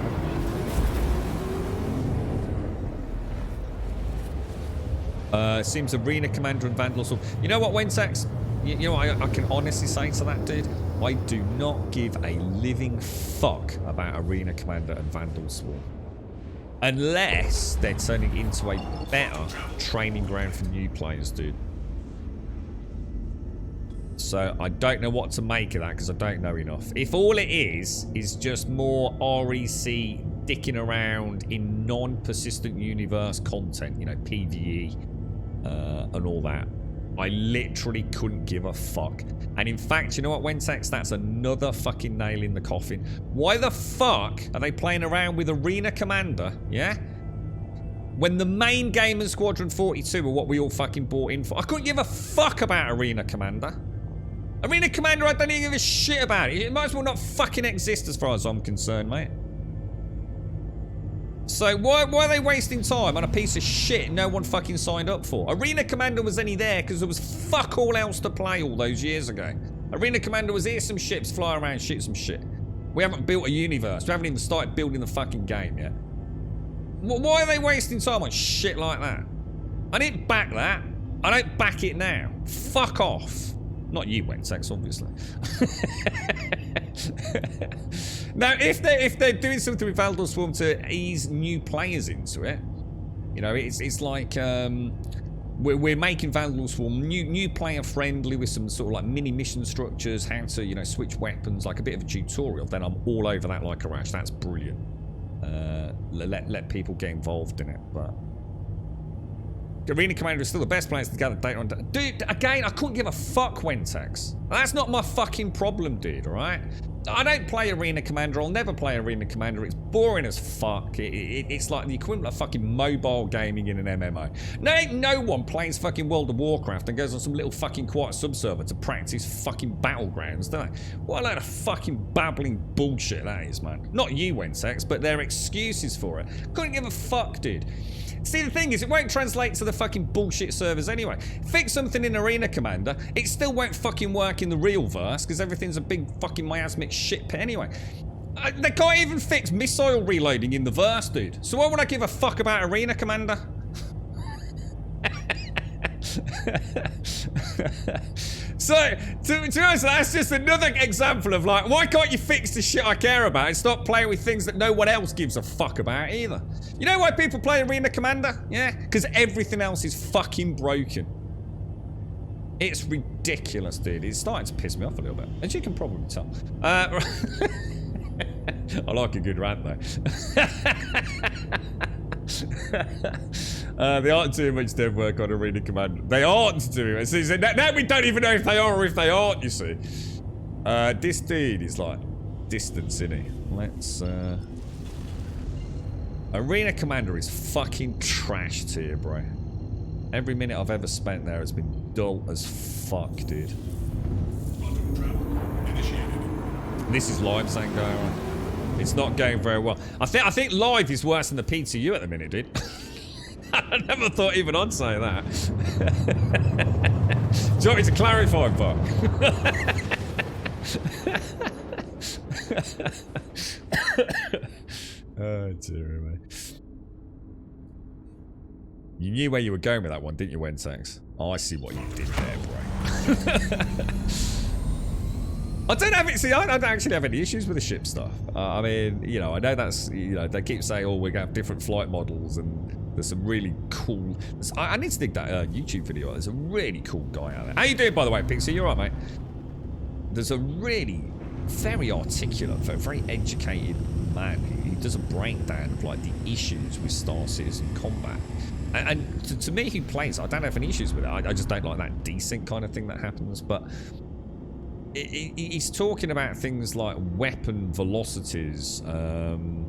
Seems Arena Commander and Vandal Swarm. You know what, Wentex? You know what I can honestly say to that, dude? I do not give a living fuck about Arena Commander and Vandal Swarm. Unless they're turning into a better training ground for new players, dude. So I don't know what to make of that because I don't know enough. If all it is just more REC dicking around in non-persistent universe content, you know, PvE and all that, I literally couldn't give a fuck. And in fact, you know what, Wentex? That's another fucking nail in the coffin. Why the fuck are they playing around with Arena Commander, yeah? When the main game in Squadron 42 are what we all fucking bought in for. I couldn't give a fuck about Arena Commander. Arena Commander, I don't even give a shit about it. It might as well not fucking exist as far as I'm concerned, mate. So why are they wasting time on a piece of shit no one fucking signed up for? Arena Commander was only there because there was fuck all else to play all those years ago. Arena Commander was here, some ships, fly around, shoot some shit. We haven't built a universe. We haven't even started building the fucking game yet. Why are they wasting time on shit like that? I didn't back that. I don't back it now. Fuck off. Not you, Wentex, obviously. Now, if they're doing something with Vandal Swarm to ease new players into it, you know, it's like we're making Vandal Swarm new player friendly with some sort of like mini mission structures, how to, you know, switch weapons, like a bit of a tutorial. Then I'm all over that like a rash. That's brilliant. Let people get involved in it, but. Arena Commander is still the best place to gather data on. Dude, again, I couldn't give a fuck, Wentex. That's not my fucking problem, dude, alright? I don't play Arena Commander. I'll never play Arena Commander. It's boring as fuck. It's like the equivalent of fucking mobile gaming in an MMO. No one plays fucking World of Warcraft and goes on some little fucking quiet subserver to practice fucking battlegrounds, do they? What a load of fucking babbling bullshit that is, man. Not you, Wensex, but their excuses for it. Couldn't give a fuck, dude. See, the thing is, it won't translate to the fucking bullshit servers anyway. Fix something in Arena Commander, it still won't fucking work in the real verse, because everything's a big fucking miasmic shit pit anyway. They can't even fix missile reloading in the verse, dude. So why would I give a fuck about Arena Commander? So, to be honest, that's just another example of like, why can't you fix the shit I care about and stop playing with things that no one else gives a fuck about either? You know why people play Arena Commander? Yeah? Because everything else is fucking broken. It's ridiculous, dude. It's starting to piss me off a little bit. As you can probably tell. I like a good rant, though. They aren't doing much dev work on Arena Commander. They aren't doing it. See, now we don't even know if they are or if they aren't, you see. This dude is like distance, isn't he? Let's Arena Commander is fucking trash tier, bro. Every minute I've ever spent there has been dull as fuck, dude. This is live, Zango. It's not going very well. I think live is worse than the PTU at the minute, dude. I never thought even I'd say that. Do you want me to clarify, Buck? Oh, dear me. You knew where you were going with that one, didn't you, Wensex? Oh, I see what you did there, bro. I don't have it. See, I don't actually have any issues with the ship stuff. I mean, you know, I know that's, you know, they keep saying, oh, we're going to have different flight models and there's some really cool... I need to dig that YouTube video. There's a really cool guy out there. How you doing, by the way, Pixie? You all right, mate? There's a really very articulate, very educated man. He does a breakdown of, like, the issues with Star Citizen combat. And to me, who plays, I don't have any issues with it. I just don't like that desync kind of thing that happens, but... He's talking about things like weapon velocities and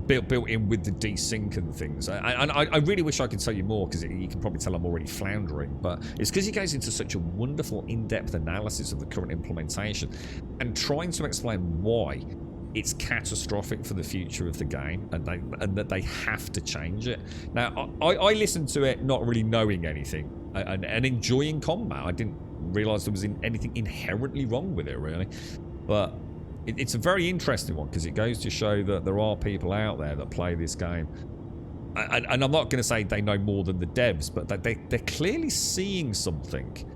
built in with the desync and things. And I really wish I could tell you more, because you can probably tell I'm already floundering, but it's because he goes into such a wonderful in-depth analysis of the current implementation and trying to explain why it's catastrophic for the future of the game and that they have to change it. Now, I listened to it not really knowing anything and enjoying combat. I didn't realise there was anything inherently wrong with it, really. But it's a very interesting one, because it goes to show that there are people out there that play this game. And I'm not going to say they know more than the devs, but they're clearly seeing something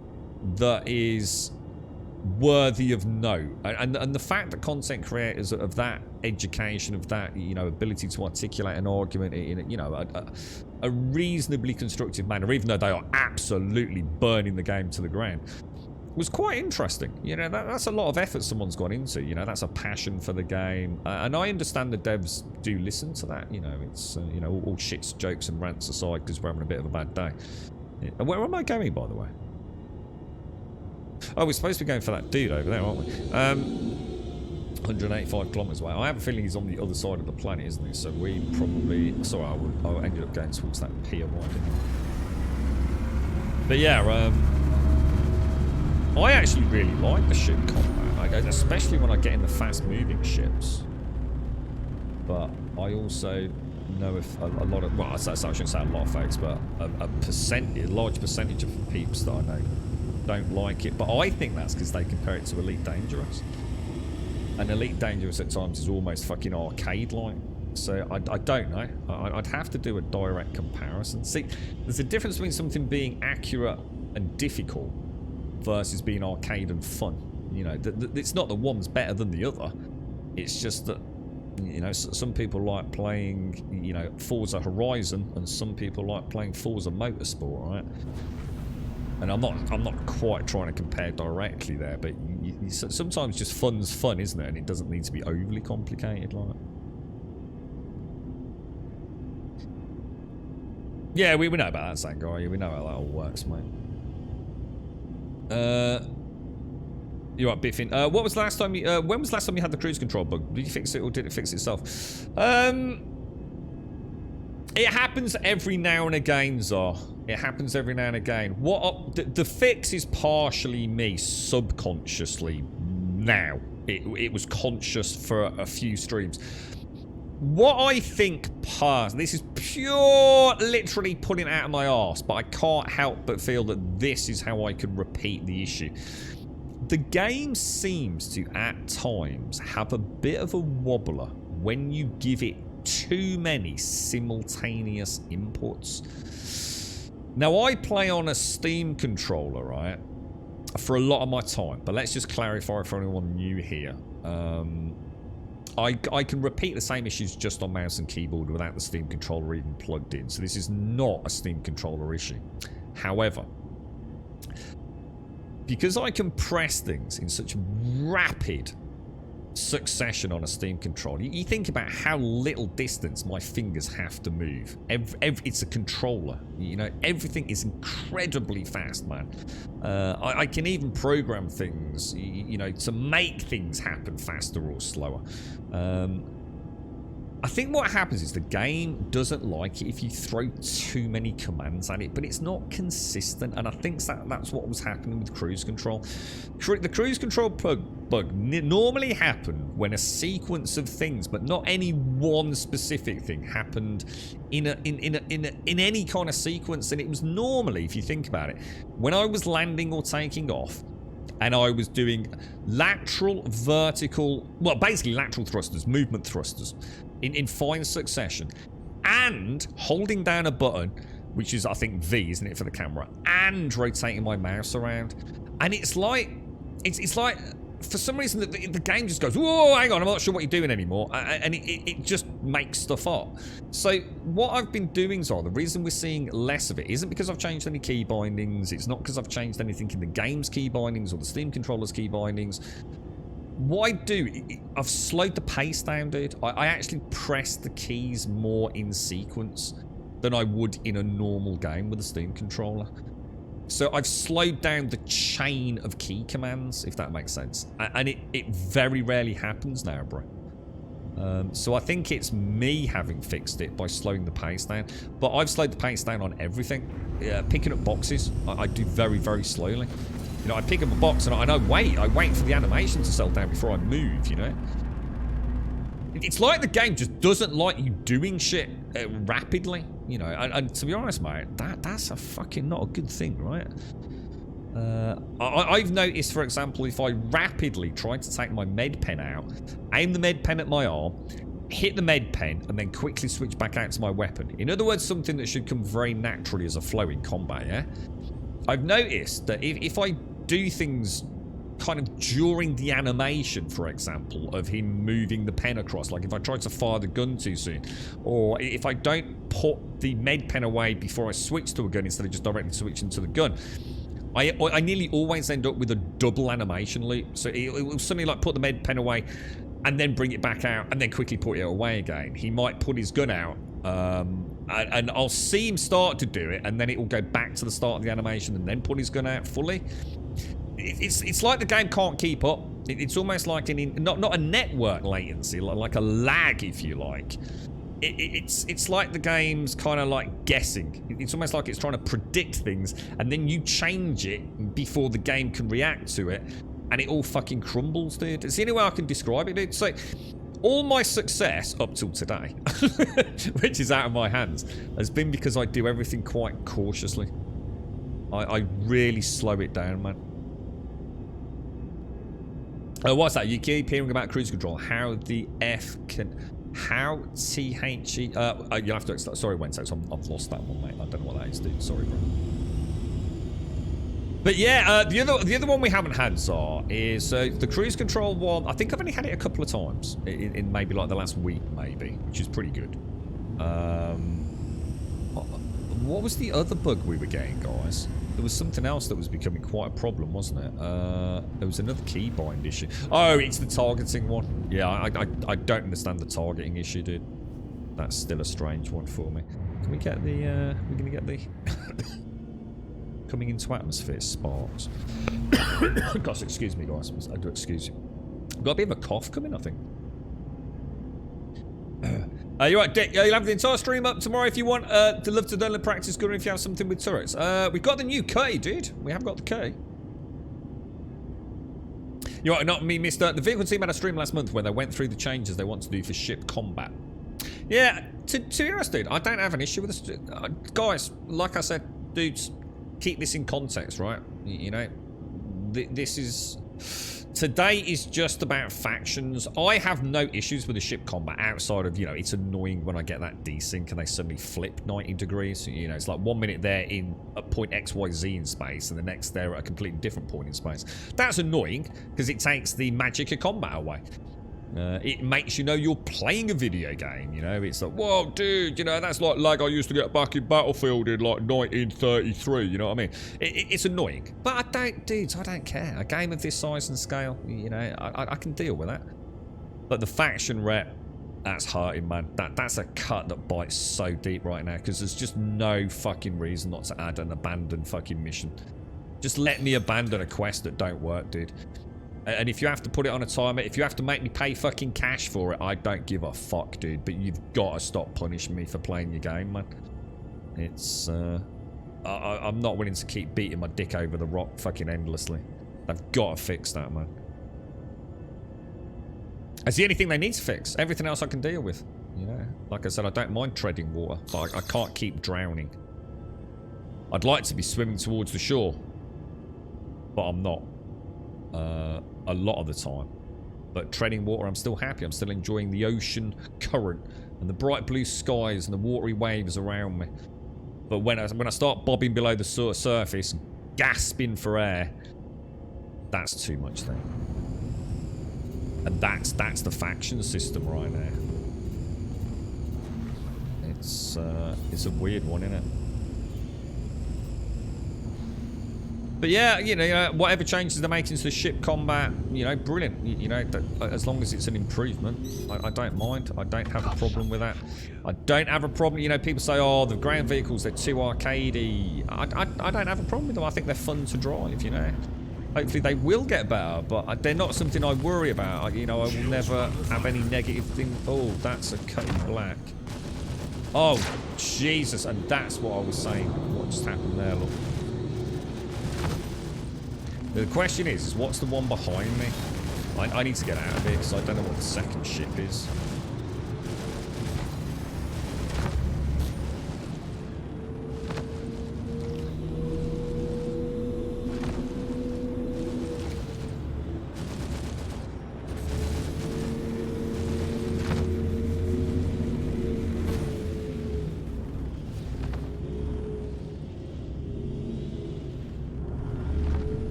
that is worthy of note. And the fact that content creators of that education, of that, you know, ability to articulate an argument in, you know, a reasonably constructive manner, even though they are absolutely burning the game to the ground, was quite interesting. You know, that's a lot of effort someone's gone into. You know, that's a passion for the game. And I understand the devs do listen to that. You know, it's, you know, all shits, jokes and rants aside, because we're having a bit of a bad day. Yeah. Where am I going, by the way? Oh, we're supposed to be going for that dude over there, aren't we? 185 kilometers away. I have a feeling he's on the other side of the planet, isn't he? So we probably... Sorry, I ended up going towards that pier, why didn't I? But yeah, I actually really like the ship combat, especially when I get in the fast-moving ships. But I also know if a lot of... Well, I shouldn't say a lot of folks, but a large percentage of peeps that I know don't like it. But I think that's because they compare it to Elite Dangerous. And Elite Dangerous at times is almost fucking arcade-like. So I don't know. I'd have to do a direct comparison. See, there's a difference between something being accurate and difficult versus being arcade and fun. You know, it's not that one's better than the other. It's just that, you know, some people like playing, you know, Forza Horizon, and some people like playing Forza Motorsport, right? And I'm not quite trying to compare directly there, but sometimes just fun's fun, isn't it? And it doesn't need to be overly complicated, like. Yeah, we know about that, Zangar. We know how that all works, mate. You're right, Biffin. What was the last time you, when was the last time you had the cruise control bug? Did you fix it or did it fix itself? It happens every now and again, Zar. It happens every now and again. The fix is partially me subconsciously now. It was conscious for a few streams. What I think this is pure literally pulling it out of my arse, but I can't help but feel that this is how I can repeat the issue. The game seems to, at times, have a bit of a wobbler when you give it too many simultaneous inputs. Now, I play on a Steam controller, right, for a lot of my time, but let's just clarify for anyone new here. I can repeat the same issues just on mouse and keyboard without the Steam controller even plugged in, so this is not a Steam controller issue. However, because I can press things in such rapid succession on a Steam controller, you think about how little distance my fingers have to move. It's a controller, you know, everything is incredibly fast, man. I can even program things, you know, to make things happen faster or slower. I think what happens is the game doesn't like it if you throw too many commands at it, but it's not consistent, and I think that's what was happening with cruise control. The cruise control bug normally happened when a sequence of things, but not any one specific thing, happened in any kind of sequence, and it was normally, if you think about it, when I was landing or taking off, and I was doing lateral, vertical, well, basically lateral thrusters, movement thrusters, in fine succession, and holding down a button, which is, I think, V, isn't it, for the camera, and rotating my mouse around. And it's like, for some reason, the game just goes, whoa, hang on, I'm not sure what you're doing anymore. And it just makes stuff up. So what I've been doing, Zara, the reason we're seeing less of it isn't because I've changed any key bindings. It's not because I've changed anything in the game's key bindings or the Steam controller's key bindings. What I do, I've slowed the pace down, dude. I actually press the keys more in sequence than I would in a normal game with a Steam controller. So I've slowed down the chain of key commands, if that makes sense. And it very rarely happens now, bro. So I think it's me having fixed it by slowing the pace down. But I've slowed the pace down on everything. Picking up boxes, I do very, very slowly. You know, I pick up a box and I wait for the animation to settle down before I move, you know? It's like the game just doesn't like you doing shit rapidly, you know? And to be honest, mate, that's a fucking not a good thing, right? I've noticed, for example, if I rapidly try to take my med pen out, aim the med pen at my arm, hit the med pen, and then quickly switch back out to my weapon. In other words, something that should come very naturally as a flow in combat, yeah? I've noticed that if I do things kind of during the animation, for example, of him moving the pen across, like if I try to fire the gun too soon, or if I don't put the med pen away before I switch to a gun instead of just directly switching to the gun, I nearly always end up with a double animation loop. So it will suddenly like put the med pen away and then bring it back out and then quickly put it away again. He might put his gun out and I'll see him start to do it, and then it will go back to the start of the animation and then put his gun out fully. It's like the game can't keep up. It's almost like not a network latency, like a lag, if you like. It's like the game's kind of like guessing. It's almost like it's trying to predict things, and then you change it before the game can react to it, and it all fucking crumbles, dude. It's the only way I can describe it, dude. So all my success up till today, which is out of my hands, has been because I do everything quite cautiously. I really slow it down, man. What's that? You keep hearing about cruise control. How the F can... How THE... you have to... Sorry, Wednesday. I've lost that one, mate. I don't know what that is, dude. Sorry, bro. But yeah, the other one we haven't had, Zar, is the cruise control one. I think I've only had it a couple of times. In maybe like the last week, maybe. Which is pretty good. What was the other bug we were getting, guys? There was something else that was becoming quite a problem, wasn't it? There was another keybind issue. Oh, it's the targeting one. Yeah, I don't understand the targeting issue, dude. That's still a strange one for me. Can we get the... we're going to get the... coming into atmosphere sparks. Gosh, excuse me, guys. I do excuse you. Got a bit of a cough coming, I think. You're right, Dick. You'll have the entire stream up tomorrow if you want. To love to learn practice good if you have something with turrets. We've got the new key, dude. We have got the key. You're right, not me, mister. The vehicle team had a stream last month where they went through the changes they want to do for ship combat. Yeah, to be honest, dude, I don't have an issue with this. Guys, like I said, dudes, keep this in context, right? You know, this is... Today is just about factions. I have no issues with the ship combat outside of, you know, it's annoying when I get that desync and they suddenly flip 90 degrees. You know, it's like 1 minute they're in a point XYZ in space and the next they're at a completely different point in space. That's annoying because it takes the magic of combat away. It makes you know you're playing a video game, you know. It's like, whoa, dude, you know, that's like I used to get back in Battlefield in like 1933, you know what I mean? It's annoying. But I don't care. A game of this size and scale, you know, I can deal with that. But the faction rep, that's hurting, man. That's a cut that bites so deep right now because there's just no fucking reason not to add an abandoned fucking mission. Just let me abandon a quest that don't work, dude. And if you have to put it on a timer, if you have to make me pay fucking cash for it, I don't give a fuck, dude. But you've got to stop punishing me for playing your game, man. It's, I'm not willing to keep beating my dick over the rock fucking endlessly. They've got to fix that, man. That's the only thing they need to fix. Everything else I can deal with. You know, like I said, I don't mind treading water, but I can't keep drowning. I'd like to be swimming towards the shore, but I'm not. A lot of the time. But treading water, I'm still happy. I'm still enjoying the ocean current and the bright blue skies and the watery waves around me. But when I start bobbing below the surface, gasping for air, that's too much then. And that's the faction system right there. It's a weird one, isn't it? But yeah, you know, whatever changes they're making to the ship combat, you know, brilliant. You know, as long as it's an improvement, I don't mind. I don't have a problem with that. I don't have a problem. You know, people say, oh, the ground vehicles, they're too arcadey. I don't have a problem with them. I think they're fun to drive, you know. Hopefully they will get better, but they're not something I worry about. You know, I will never have any negative thing. Oh, that's a cut in black. Oh, Jesus. And that's what I was saying. What just happened there, look. The question is what's the one behind me? I need to get out of here because I don't know what the second ship is.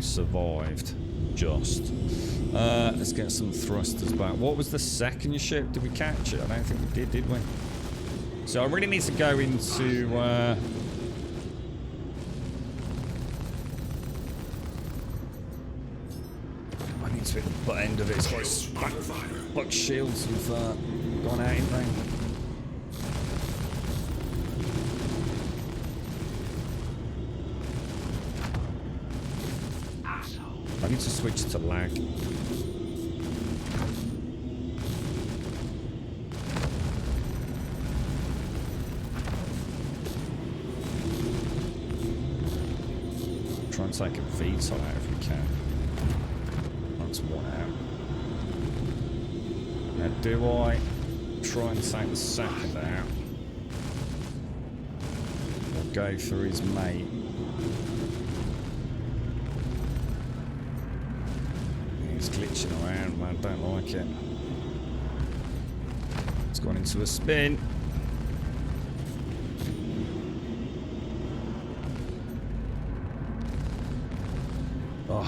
Survived. Just. Let's get some thrusters back. What was the second ship? Did we catch it? I don't think we did we? So I really need to go into... I need to hit the butt end of it. It's got its back shields have gone out in vain. I need to switch to lag. Try and take a VTOL out if we can. That's one out. Now do I try and take the second out? Or go for his mate? He's glitching around, man. Don't like it. It's gone into a spin. Oh,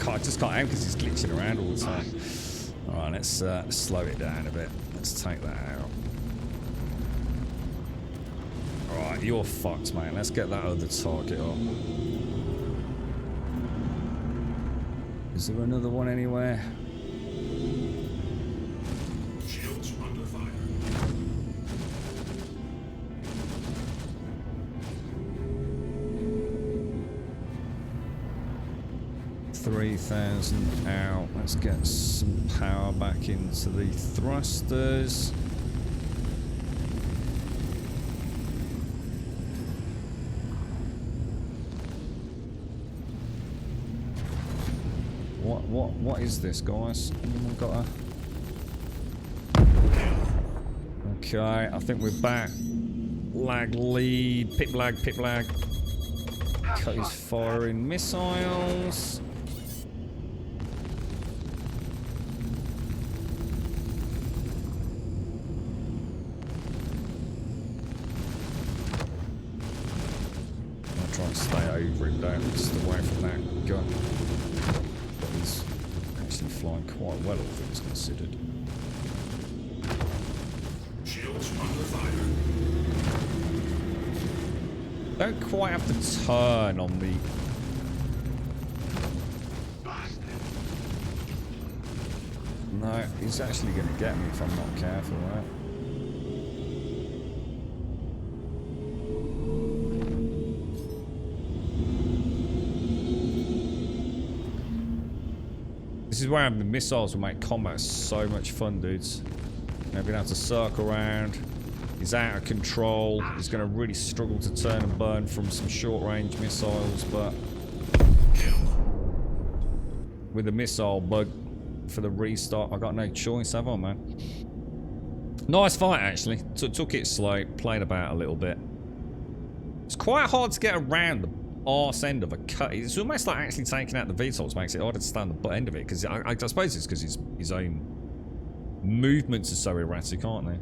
I just can't aim because he's glitching around all the time. Alright, let's slow it down a bit. Let's take that out. Alright, you're fucked, mate. Let's get that other target up. Is there another one anywhere? Shields under fire. 3,000 out. Let's get some power back into the thrusters. What is this, guys? Anyone got a... Okay, I think we're back. Lag lead, pip lag, pip lag. Cut his firing missiles. I'll try and stay over him, don't just away from that gun. But he's actually flying quite well, all things considered. Shields under fire. Don't quite have to turn on the... No, he's actually going to get me if I'm not careful, right? This is where having the missiles will make combat so much fun, dudes. Now, being able to circle around. He's out of control. He's going to really struggle to turn and burn from some short-range missiles, but with the missile bug for the restart, I got no choice, have I, man? Nice fight, actually. Took it slow, played about a little bit. It's quite hard to get around the arse end of a cut. It's almost like actually taking out the VTOLs makes it harder to stand the butt end of it, because I suppose it's because his own movements are so erratic, aren't they?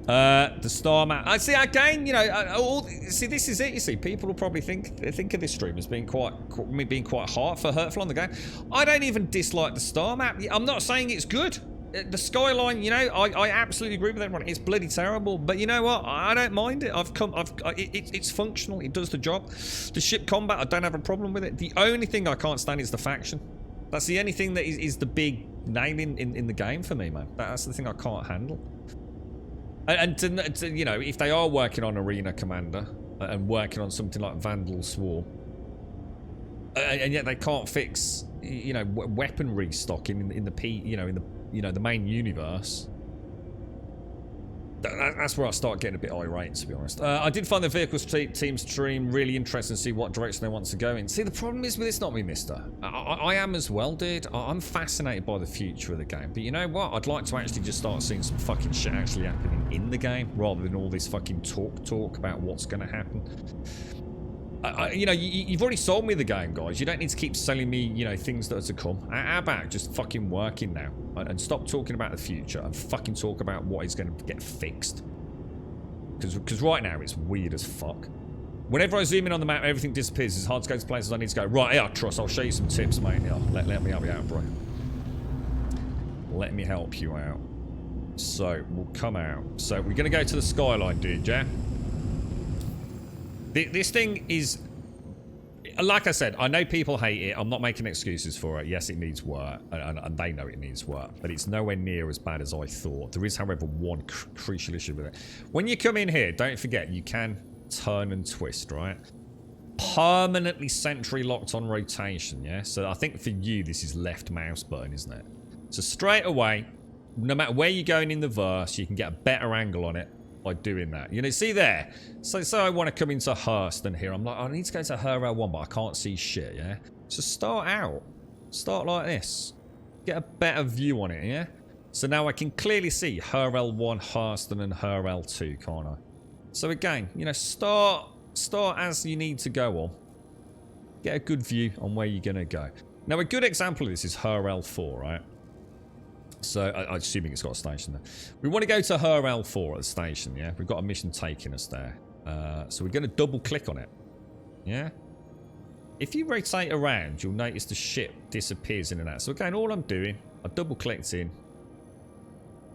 The star map. I see again. You know, see, this is it. You see, people will probably think of this stream as being quite hard for hurtful on the game. I don't even dislike the star map. I'm not saying it's good. The skyline, you know, I absolutely agree with everyone. It's bloody terrible. But you know what? I don't mind it. It's functional. It does the job. The ship combat, I don't have a problem with it. The only thing I can't stand is the faction. That's the only thing that is the big nail in the game for me, man. That's the thing I can't handle. And to, you know, if they are working on Arena Commander and working on something like Vandal Swarm, and yet they can't fix, you know, weapon restocking in the main universe. That's where I start getting a bit irate, to be honest. I did find the vehicles team stream really interesting to see what direction they want to go in. See, the problem is with this, not me, mister. I am as well, dude. I'm fascinated by the future of the game. But you know what? I'd like to actually just start seeing some fucking shit actually happening in the game, rather than all this fucking talk about what's going to happen. You know, you've already sold me the game, guys. You don't need to keep selling me, you know, things that are to come. How about just fucking working now and stop talking about the future and fucking talk about what is going to get fixed? Because right now it's weird as fuck. Whenever I zoom in on the map, everything disappears. It's hard to go to places I need to go. Right, yeah, trust. I'll show you some tips, mate. Yeah, let me help you out, bro. Let me help you out. So we'll come out. So we're going to go to the skyline, dude. Yeah. This thing is, like I said, I know people hate it. I'm not making excuses for it. Yes, it needs work, and they know it needs work, but it's nowhere near as bad as I thought. There is, however, one crucial issue with it. When you come in here, don't forget, you can turn and twist, right? Permanently centrally locked on rotation, yeah? So I think for you, this is left mouse button, isn't it? So straight away, no matter where you're going in the verse, you can get a better angle on it by doing that. You know, see there? So I want to come into Hurston here. I'm like, I need to go to HRL1, but I can't see shit, yeah? So start out. Start like this. Get a better view on it, yeah? So now I can clearly see HRL1, Hurston, and HRL2, can't I? So again, you know, start as you need to go on. Get a good view on where you're going to go. Now, a good example of this is HRL4, right? So, I'm assuming it's got a station there. We want to go to HRL4 at the station, yeah? We've got a mission taking us there. So we're going to double click on it. Yeah? If you rotate around, you'll notice the ship disappears in and out. So again, all I'm doing, I double clicked in.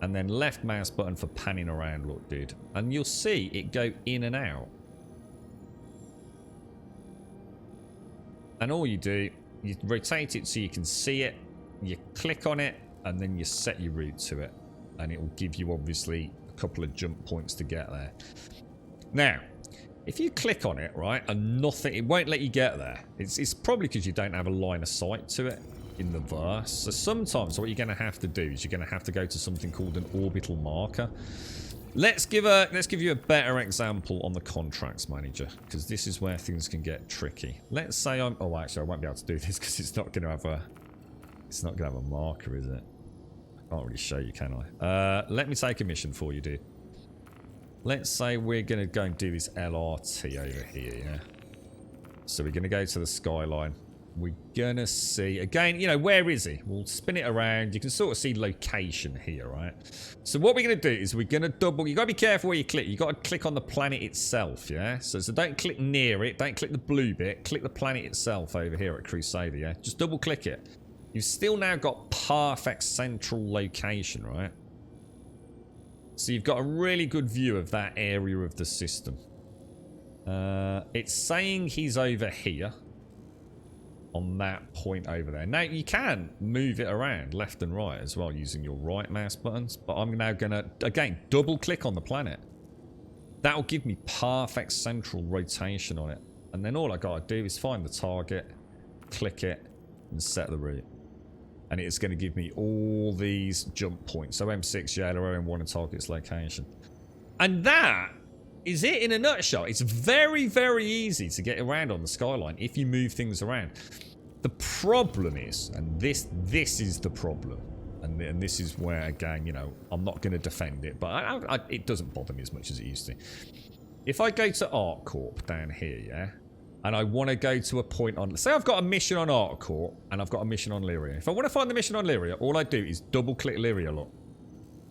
And then left mouse button for panning around, look, dude. And you'll see it go in and out. And all you do, you rotate it so you can see it. You click on it. And then you set your route to it. And it will give you, obviously, a couple of jump points to get there. Now, If you click on it, right, and nothing, it won't let you get there. It's probably because you don't have a line of sight to it in the verse. So sometimes what you're going to have to do is you're going to have to go to something called an orbital marker. Let's give you a better example on the contracts manager, because this is where things can get tricky. Let's say oh, actually, I won't be able to do this because it's not going to have a marker, is it? I can't really show you, can I? Let me take a mission for you, dude. Let's say we're going to go and do this LRT over here, yeah? So we're going to go to the skyline. We're going to see, again, you know, where is he? We'll spin it around. You can sort of see location here, right? So what we're going to do is we're going to double, you got to be careful where you click. You got to click on the planet itself, yeah? So don't click near it. Don't click the blue bit. Click the planet itself over here at Crusader, yeah? Just double click it. You've still now got perfect central location, right? So you've got a really good view of that area of the system. It's saying he's over here. On that point over there. Now, you can move it around left and right as well using your right mouse buttons. But I'm now going to, again, double click on the planet. That will give me perfect central rotation on it. And then all I got to do is find the target, click it, and set the route. And it's going to give me all these jump points. So M6, yellow, M1, and target's location. And that is it in a nutshell. It's very, very easy to get around on the skyline if you move things around. The problem is, and this is the problem, and this is where, again, you know, I'm not going to defend it, but it doesn't bother me as much as it used to. If I go to ArcCorp down here, yeah, and I want to go to a point on, say I've got a mission on ArcCorp, and I've got a mission on Lyria. If I want to find the mission on Lyria, all I do is double-click Lyria, look.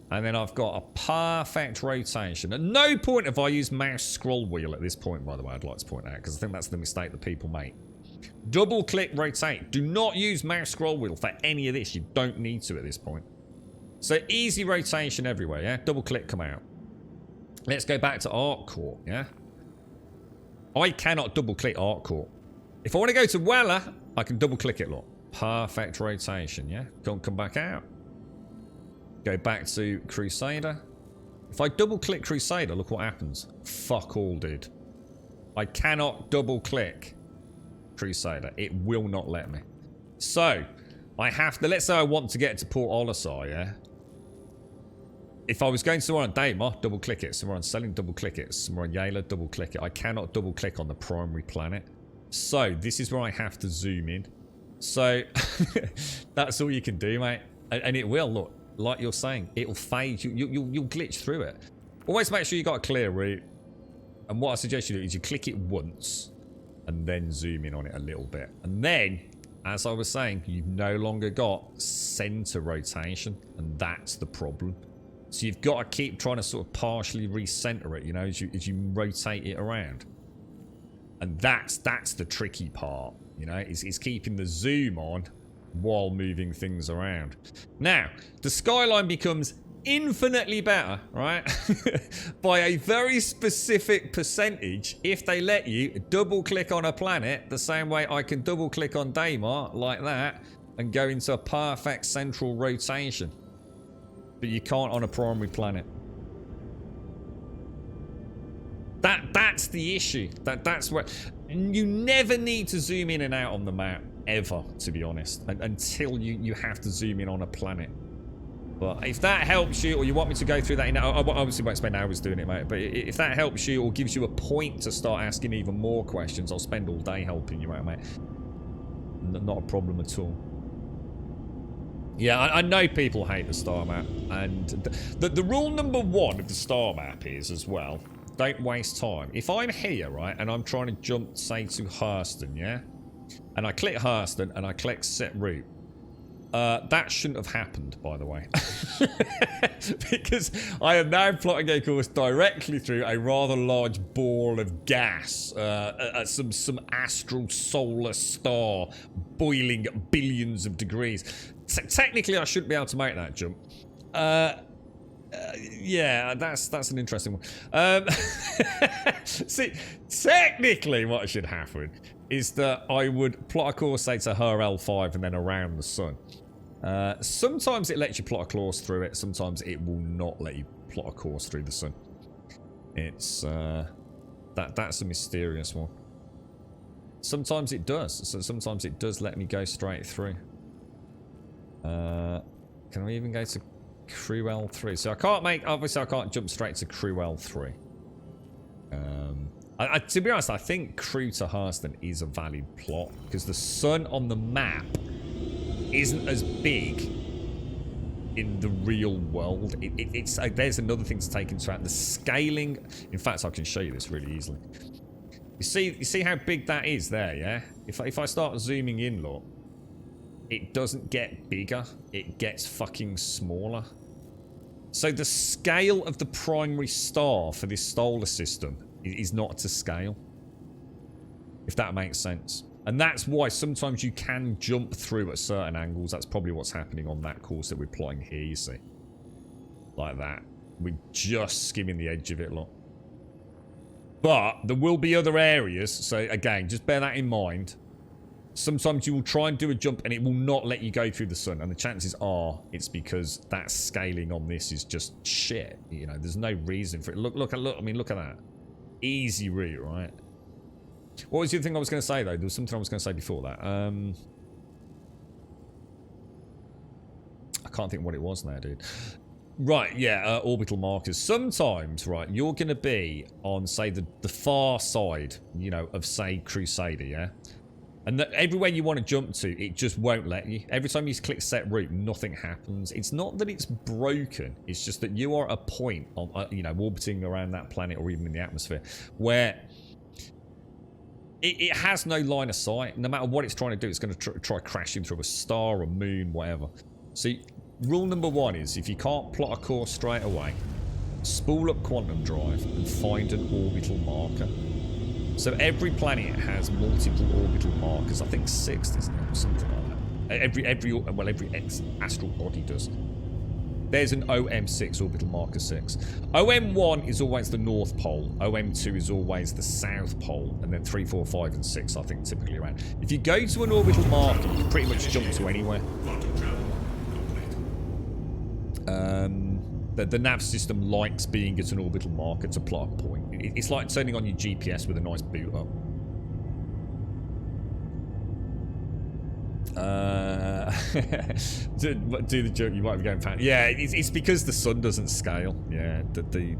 And then I've got a perfect rotation. At no point have I used mouse scroll wheel at this point, by the way, I'd like to point out, because I think that's the mistake that people make. Double click rotate. Do not use mouse scroll wheel for any of this. You don't need to at this point. So easy rotation everywhere, yeah? Double click, come out. Let's go back to ArcCorp, yeah? I cannot double click ArcCorp. If I want to go to Weller, I can double click it, look. Perfect rotation, yeah? Can't come back out. Go back to Crusader. If I double click Crusader, look what happens. Fuck all, dude. I cannot double click Crusader. It will not let me. So, I have to, let's say I want to get to Port Olisar, yeah? If I was going somewhere on Daymar, double click it. Somewhere on Selling, double click it. Somewhere on Yayla, double click it. I cannot double click on the primary planet. So, this is where I have to zoom in. So, that's all you can do, mate. And it will, look. Like you're saying, it'll fade. You'll glitch through it. Always make sure you got a clear route. And what I suggest you do is you click it once and then zoom in on it a little bit. And then, as I was saying, you've no longer got center rotation, and that's the problem. So you've got to keep trying to sort of partially recenter it, you know, as you rotate it around. And that's the tricky part, you know, is keeping the zoom on while moving things around. Now, the skyline becomes infinitely better, right? By a very specific percentage if they let you double click on a planet the same way I can double click on Daymar like that and go into a perfect central rotation. But you can't on a primary planet. That's the issue. That's where you never need to zoom in and out on the map. Ever, to be honest, until you have to zoom in on a planet. But if that helps you, or you want me to go through that, I obviously won't spend hours doing it, mate, but if that helps you or gives you a point to start asking even more questions, I'll spend all day helping you out, mate. Not a problem at all. Yeah, I know people hate the star map, and the rule number one of the star map is, as well, don't waste time. If I'm here, right, and I'm trying to jump, say, to Hurston, yeah? And I click Hurston and I click set route. That shouldn't have happened, by the way. Because I am now plotting a course directly through a rather large ball of gas at some astral solar star boiling at billions of degrees. Technically, I shouldn't be able to make that jump. Yeah, that's an interesting one. See, technically what should happen is that I would plot a course, say, to her L5 and then around the sun. Sometimes it lets you plot a course through it. Sometimes it will not let you plot a course through the sun. It's That's a mysterious one. Sometimes it does. So sometimes it does let me go straight through. Can we even go to Crew L3? So I can't make... Obviously, I can't jump straight to Crew L3. To be honest, I think Crew to Hurston is a valid plot. Because the sun on the map isn't as big in the real world. It's there's another thing to take into account. The scaling... In fact, I can show you this really easily. You see how big that is there, yeah? If I start zooming in, look, it doesn't get bigger. It gets fucking smaller. So the scale of the primary star for this solar system is not to scale. If that makes sense. And that's why sometimes you can jump through at certain angles. That's probably what's happening on that course that we're plotting here, you see. Like that. We're just skimming the edge of it, look. But there will be other areas. So again, just bear that in mind. Sometimes you will try and do a jump and it will not let you go through the sun. And the chances are it's because that scaling on this is just shit. You know, there's no reason for it. Look. I mean, look at that. Easy route, right? What was the other thing I was going to say, though? There was something I was going to say before that. I can't think what it was now, dude. Right, yeah, orbital markers. Sometimes, right, you're going to be on, say, the far side, you know, of, say, Crusader, yeah? And that everywhere you want to jump to, it just won't let you. Every time you click set route, nothing happens. It's not that it's broken. It's just that you are at a point, on, you know, orbiting around that planet or even in the atmosphere, where it has no line of sight. No matter what it's trying to do, it's going to try crashing through a star, a moon, whatever. See, rule number one is, if you can't plot a course straight away, spool up Quantum Drive and find an orbital marker. So every planet has multiple orbital markers. I think 6, isn't it? Or something like that. Every astral body does. There's an OM6, orbital marker 6. OM1 is always the North Pole. OM2 is always the South Pole. And then 3, 4, 5, and 6, I think, typically around. If you go to an orbital marker, you can pretty much jump to anywhere. The nav system likes being at an orbital marker to plot a point. It's like turning on your GPS with a nice boot up. Do the joke, you might be going fan. Yeah, it's because the sun doesn't scale. Yeah, the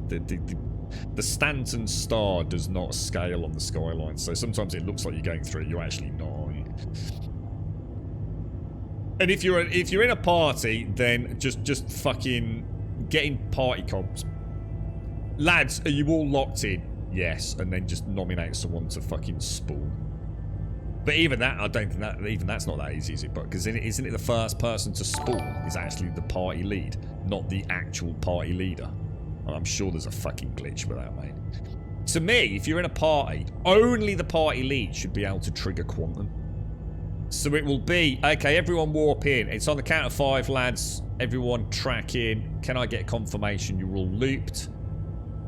Stanton star does not scale on the skyline, so sometimes it looks like you're going through it. You're actually not. And if you're in a party, then just fucking get in party comps. Lads, are you all locked in? Yes, and then just nominate someone to fucking spool. But even that, I don't think that even that's not that easy, is it? But because isn't it the first person to spool is actually the party lead, not the actual party leader? And I'm sure there's a fucking glitch with that, mate. To me, if you're in a party, only the party lead should be able to trigger quantum. So it will be, okay, everyone warp in. It's on the count of 5, lads. Everyone track in. Can I get confirmation you're all looped?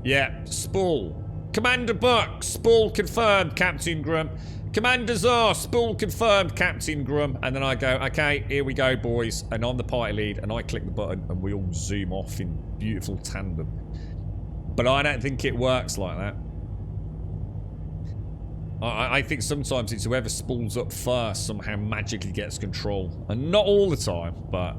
Yeah, spool. Commander Buck, spool confirmed, Captain Grum. Commander Czar, spool confirmed, Captain Grum. And then I go, okay, here we go, boys. And I'm the party lead, and I click the button, and we all zoom off in beautiful tandem. But I don't think it works like that. I think sometimes it's whoever spools up first somehow magically gets control. And not all the time, but...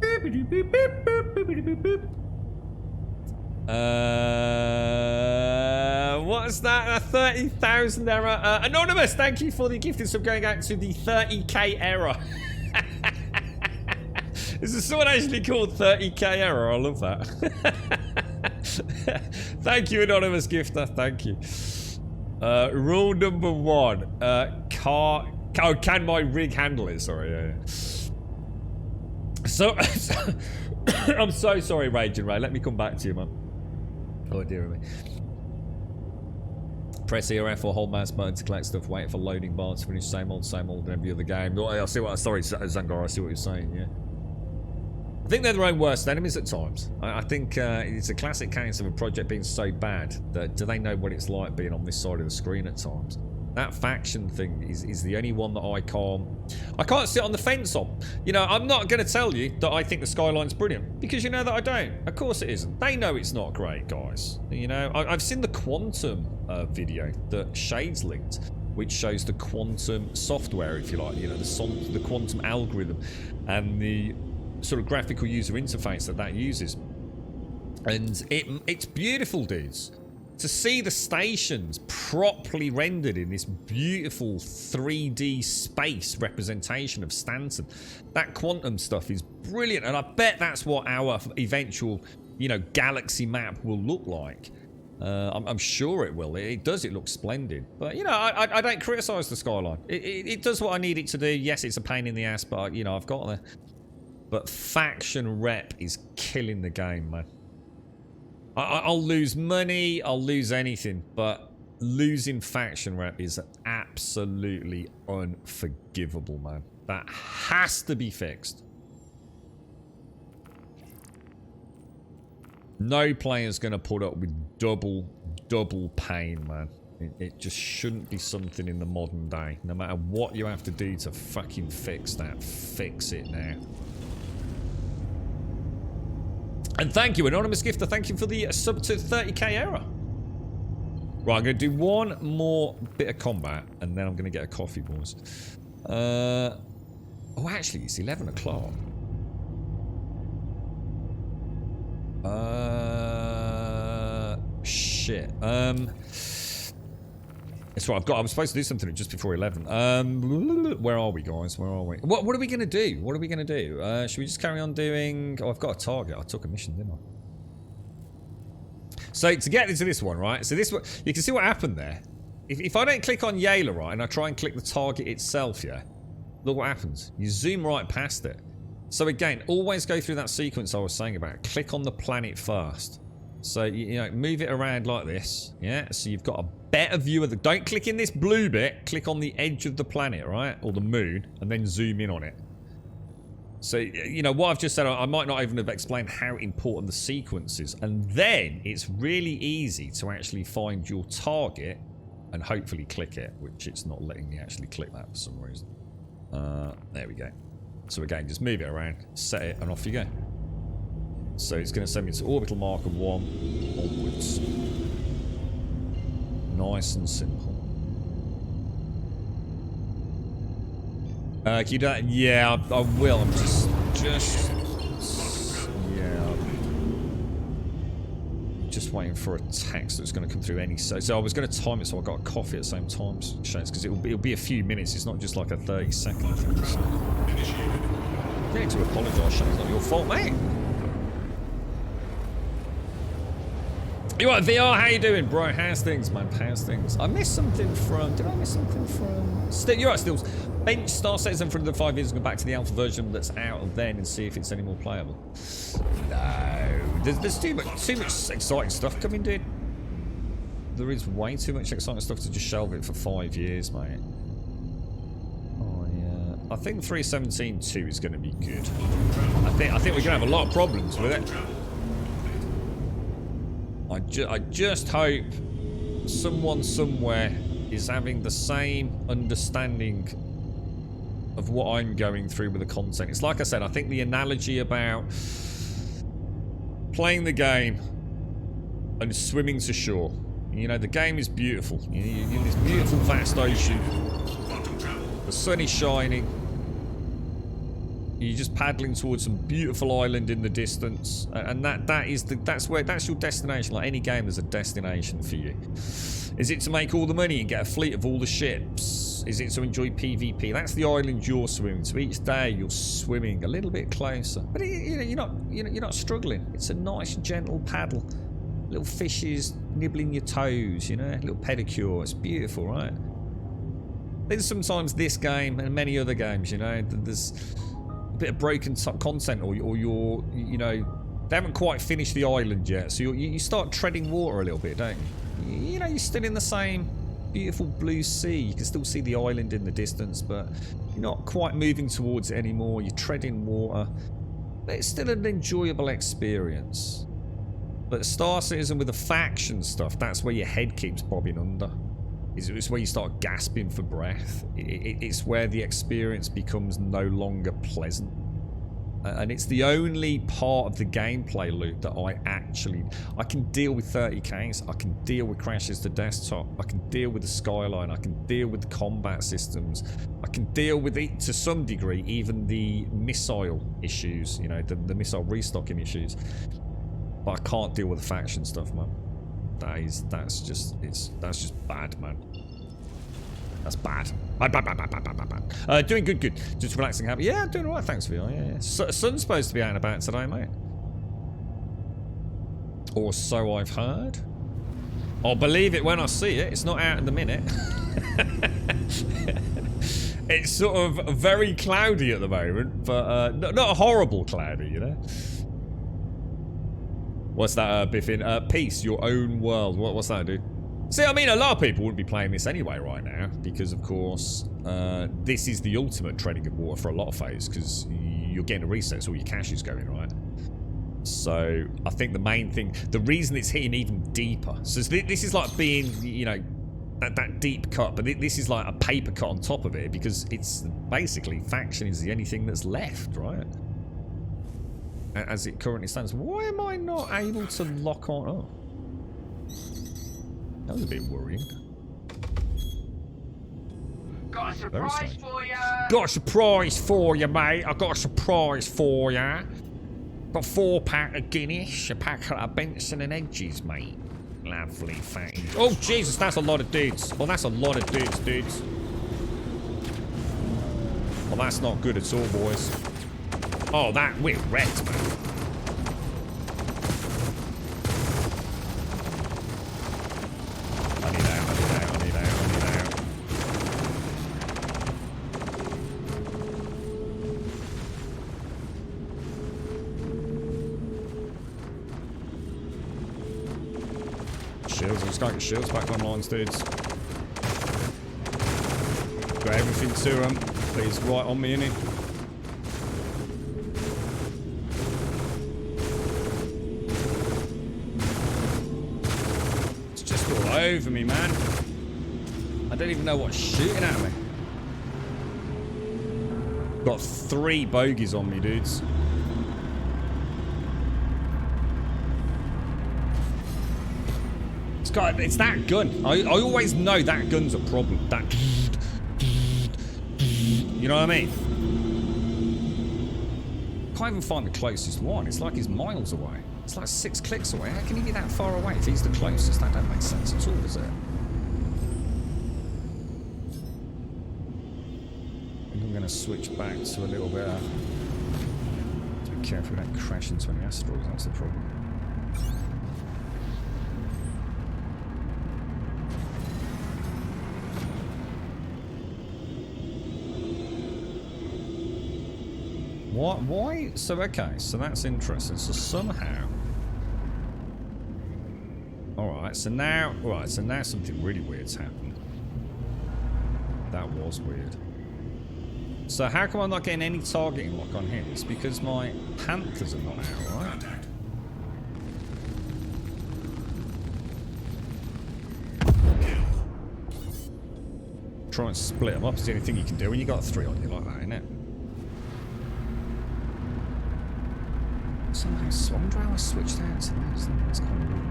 What's that? A 30,000 error? Anonymous, thank you for the gifted sub going out to the 30k error. Is there someone actually called 30k error? I love that. Thank you, Anonymous Gifter. Thank you. Rule number 1. Can my rig handle it? Sorry, yeah. So, I'm so sorry, Raging Ray. Let me come back to you, man. Oh, dear me. Press ERF or hold mouse button to collect stuff, waiting for loading bar to finish same old in every other game. No, I see what, sorry, Zangar, I see what you're saying, yeah. I think they're their own worst enemies at times. I think it's a classic case of a project being so bad that do they know what it's like being on this side of the screen at times? That faction thing is the only one that I can't sit on the fence on. You know, I'm not going to tell you that I think the Skyline's brilliant, because you know that I don't. Of course it isn't. They know it's not great, guys. You know, I've seen the Quantum video that Shades linked, which shows the quantum software, if you like, you know, the quantum algorithm and the sort of graphical user interface that uses. And it's beautiful, dudes. To see the stations properly rendered in this beautiful 3D space representation of Stanton, that quantum stuff is brilliant, and I bet that's what our eventual, you know, galaxy map will look like. I'm sure it will. It does. It looks splendid. But, you know, I don't criticise the Skyline. It does what I need it to do. Yes, it's a pain in the ass, but, you know, I've got there. But faction rep is killing the game, man. I'll lose money, I'll lose anything, but losing faction rep is absolutely unforgivable, man. That has to be fixed. No player's going to put up with double pain, man. It just shouldn't be something in the modern day. No matter what you have to do to fucking fix that, fix it now. And thank you, Anonymous Gifter. Thank you for the sub to 30k error. Right, I'm going to do one more bit of combat, and then I'm going to get a coffee, boys. Oh, actually, it's 11 o'clock. Shit. That's right. I'm supposed to do something just before 11. Where are we, guys? Where are we? What are we going to do? What are we going to do? Should we just carry on doing... Oh, I've got a target. I took a mission, didn't I? So, to get into this one, right? So, this one... You can see what happened there. If I don't click on Yayla, right, and I try and click the target itself, yeah? Look what happens. You zoom right past it. So, again, always go through that sequence I was saying about. Click on the planet first. So, you know, move it around like this, yeah? So you've got a better view of the... Don't click in this blue bit. Click on the edge of the planet, right? Or the moon, and then zoom in on it. So, you know, what I've just said, I might not even have explained how important the sequence is. And then it's really easy to actually find your target and hopefully click it, which it's not letting me actually click that for some reason. There we go. So again, just move it around, set it, and off you go. So it's going to send me to orbital marker 1 onwards. Nice and simple. Can you do that? Yeah, I will. I'm just yeah. Just waiting for a text that's going to come through any. So I was going to time it so I got a coffee at the same time, Shane, because it'll be a few minutes. It's not just like a 30-second thing. So. You need to apologise, Shane. It's not your fault, mate. You what, VR? How you doing, bro? How's things, man? How's things? I missed something from... Did I miss something from... You're right, Stills. Bench Star Citizen for another 5 years and go back to the alpha version that's out then and see if it's any more playable. No. There's too much exciting stuff coming, dude. There is way too much exciting stuff to just shelve it for 5 years, mate. Oh, yeah. I think 3.17.2 is going to be good. I think we're going to have a lot of problems with it. I just hope someone somewhere is having the same understanding of what I'm going through with the content. It's like I said, I think the analogy about playing the game and swimming to shore. You know, the game is beautiful. You're in this beautiful vast ocean. The sun is shining. You're just paddling towards some beautiful island in the distance, and that's your destination. Like any game, there's a destination for you. Is it to make all the money and get a fleet of all the ships? Is it to enjoy PvP? That's the island you're swimming to. Each day you're swimming a little bit closer, but you're not struggling. It's a nice gentle paddle. Little fishes nibbling your toes, you know, a little pedicure. It's beautiful, right? Then sometimes this game and many other games, you know, there's a bit of broken content, or you're, you know, they haven't quite finished the island yet, so you start treading water a little bit, don't you? You know, you're still in the same beautiful blue sea. You can still see the island in the distance, but you're not quite moving towards it anymore. You're treading water, but it's still an enjoyable experience. But Star Citizen with the faction stuff, that's where your head keeps bobbing under. It's where you start gasping for breath. It's where the experience becomes no longer pleasant. And it's the only part of the gameplay loop that I can deal with 30Ks, I can deal with crashes to desktop, I can deal with the skyline, I can deal with the combat systems, I can deal with it to some degree, even the missile issues, you know, the missile restocking issues. But I can't deal with the faction stuff, man. That's just bad, man. That's bad. Bad. Doing good. Just relaxing, happy. Yeah, I'm doing alright, thanks, VR. Yeah. Sun's supposed to be out and about today, mate. Or so I've heard. I'll believe it when I see it. It's not out in the minute. It's sort of very cloudy at the moment, but not a horrible cloudy, you know. What's that, Biffin? Peace, your own world. What's that, dude? See, I mean, a lot of people wouldn't be playing this anyway right now because, of course, this is the ultimate treading of water for a lot of phase because you're getting a reset, so all your cash is going, right? So I think the main thing, the reason it's hitting even deeper, so this is like being, you know, that deep cut, but this is like a paper cut on top of it because it's basically faction is the only thing that's left, right? As it currently stands. Why am I not able to lock on? Oh. That was a bit worrying. Got a surprise for you. Got a surprise for you, mate. I got a surprise for you. Got 4-pack of Guinness, a pack of Benson and Edges, mate. Lovely fatty. Oh, Jesus, that's a lot of dudes. Oh, that's a lot of dudes. Well, that's not good at all, boys. Oh, we're wrecked, man. I need out. Shields, I just can't get shields back online, dudes. Got everything to them, but he's right on me, innit? It's just all over me, man. I don't even know what's shooting at me. Got 3 bogeys on me, dudes. It's that gun. I always know that gun's a problem. That, you know what I mean? Can't even find the closest one. It's like he's miles away. It's like 6 clicks away. How can he be that far away if he's the closest? That don't make sense at all, does it? I think I'm going to switch back to a little bit. To be careful we don't crash into any asteroids. That's the problem. What? Why? So, okay, so that's interesting. So somehow... Alright, so now something really weird's happened. That was weird. So how come I'm not getting any targeting lock on him? It's because my Panthers are not out, right? Try and split them up. It's the only thing you can do when you got 3 on you like that, innit? Somehow Swamdrow switched out to this. That's kind of weird.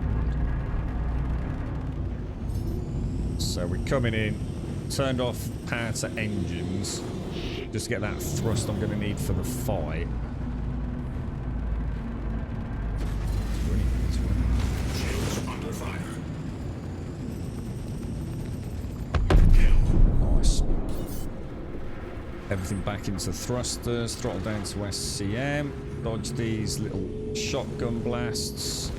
So we're coming in, turned off power to engines, just to get that thrust I'm going to need for the fight. Shields under fire. Nice. Everything back into thrusters, throttle down to SCM. Dodge these little shotgun blasts.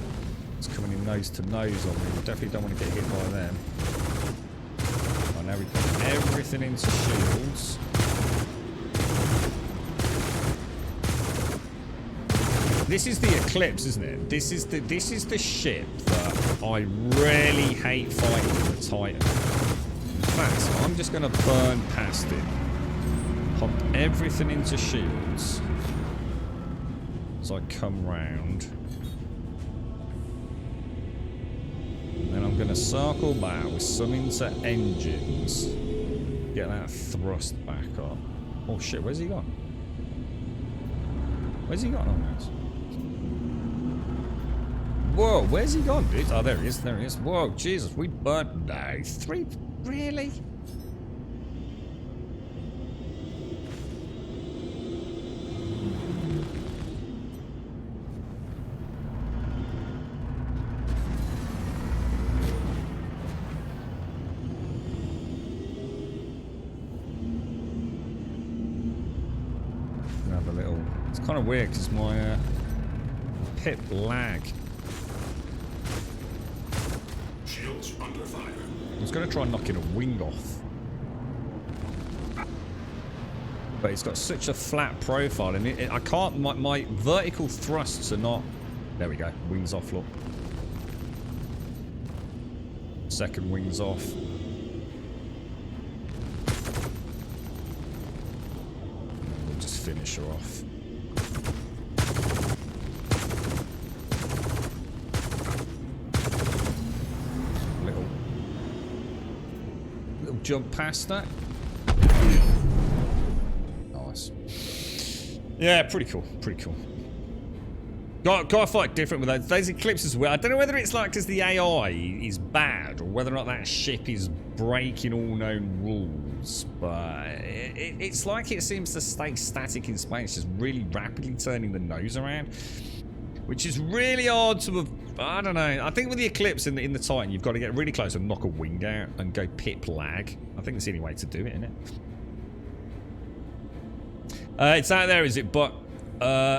It's coming in nose to nose on me. We definitely don't want to get hit by them. Oh, now we put everything into shields. This is the Eclipse, isn't it? This is the ship that I really hate fighting with the Titan. In fact, I'm just going to burn past it. Pump everything into shields. As I come round, and then I'm I'm going to circle back with some into engines. Get that thrust back up. Oh shit, where's he gone? Where's he gone on this? Whoa, where's he gone, dude? Oh, there he is, there he is. Whoa, Jesus, we burnt now. 3, really? Have a little. It's kind of weird because my pip lag. Shields under fire. I was going to try knocking a wing off, but it's got such a flat profile, and I can't. My vertical thrusts are not. There we go. Wings off. Look. Second wings off. We'll just finish her off. Little jump past that. Nice. Yeah, pretty cool. Pretty cool. Gotta fight different with those. Those eclipses were. I don't know whether it's like because the AI is bad or whether or not that ship is breaking all known rules, but it's like it seems to stay static in space, just really rapidly turning the nose around, which is really hard to have. I don't know. I think with the Eclipse in the Titan, you've got to get really close and knock a wing out and go pip lag. I think that's the only way to do it, isn't it? It's out there, is it? But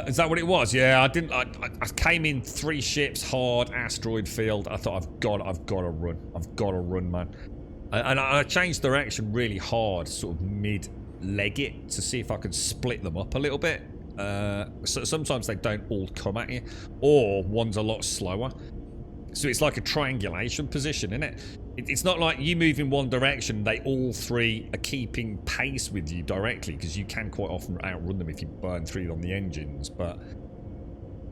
is that what it was? Yeah, I didn't. I came in 3 ships, hard asteroid field. I thought I've got to run. I've got to run, man. And I changed direction really hard, sort of mid-leg it to see if I could split them up a little bit. So sometimes they don't all come at you, or one's a lot slower. So it's like a triangulation position, isn't it? It's not like you move in one direction, they all 3 are keeping pace with you directly, because you can quite often outrun them if you burn through on the engines. But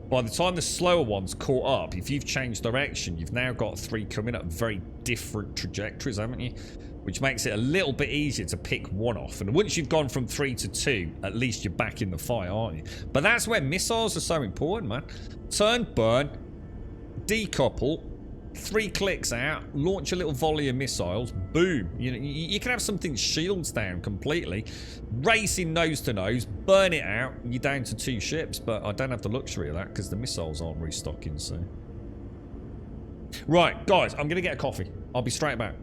by the time the slower ones caught up, if you've changed direction, you've now got 3 coming up very different trajectories, haven't you? Which makes it a little bit easier to pick one off. And once you've gone from 3 to 2, at least you're back in the fight, aren't you? But that's where missiles are so important, man. Turn, burn, decouple, 3 clicks out, launch a little volley of missiles, boom. You can have something shields down completely, racing nose to nose, burn it out, you're down to 2 ships. But I don't have the luxury of that because the missiles aren't restocking soon. Right, guys, I'm going to get a coffee. I'll be straight back.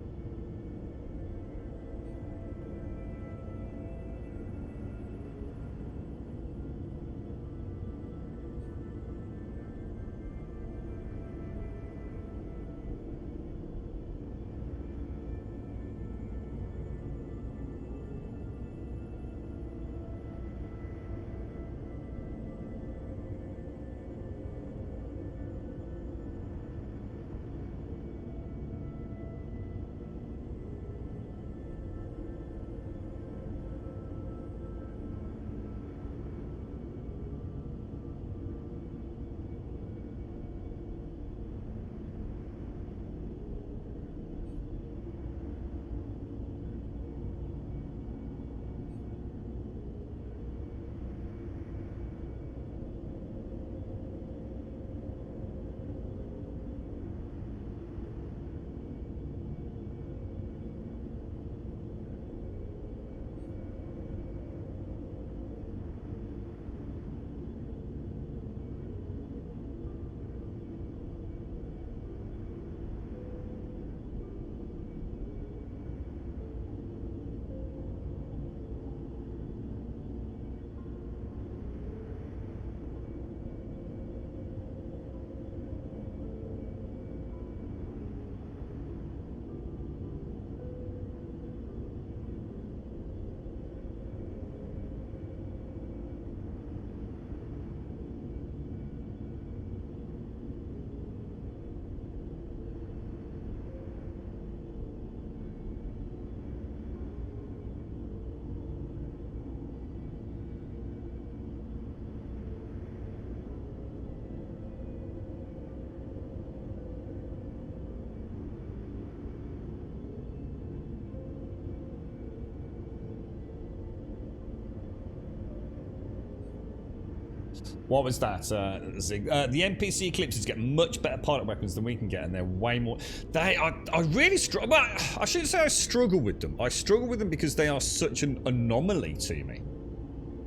What was that, Zig? The NPC Eclipses get much better pilot weapons than we can get, and they're way more... I really struggle... Well, I shouldn't say I struggle with them. I struggle with them because they are such an anomaly to me.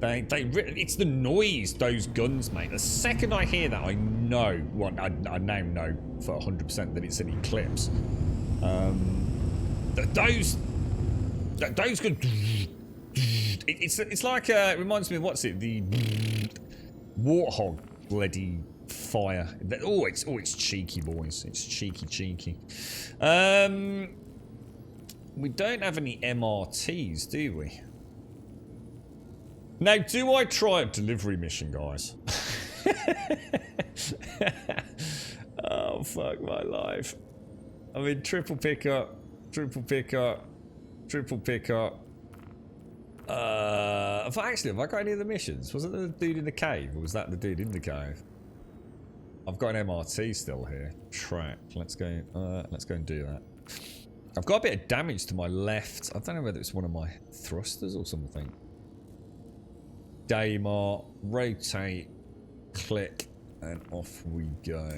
It's the noise, those guns, mate. The second I hear that, I know... Well, I now know for 100% that it's an Eclipse. Those guns... It's like... it reminds me of, what's it? The... Warthog bloody fire. Oh, it's cheeky, boys. It's cheeky. We don't have any MRTs, do we? Now, do I try a delivery mission, guys? Oh, fuck my life. I mean, triple pickup. Have I got any of the missions? Was it the dude in the cave, or was that the dude in the cave? I've got an MRT still here. Track. Let's go and do that. I've got a bit of damage to my left. I don't know whether it's one of my thrusters or something. Daymar, rotate, click, and off we go.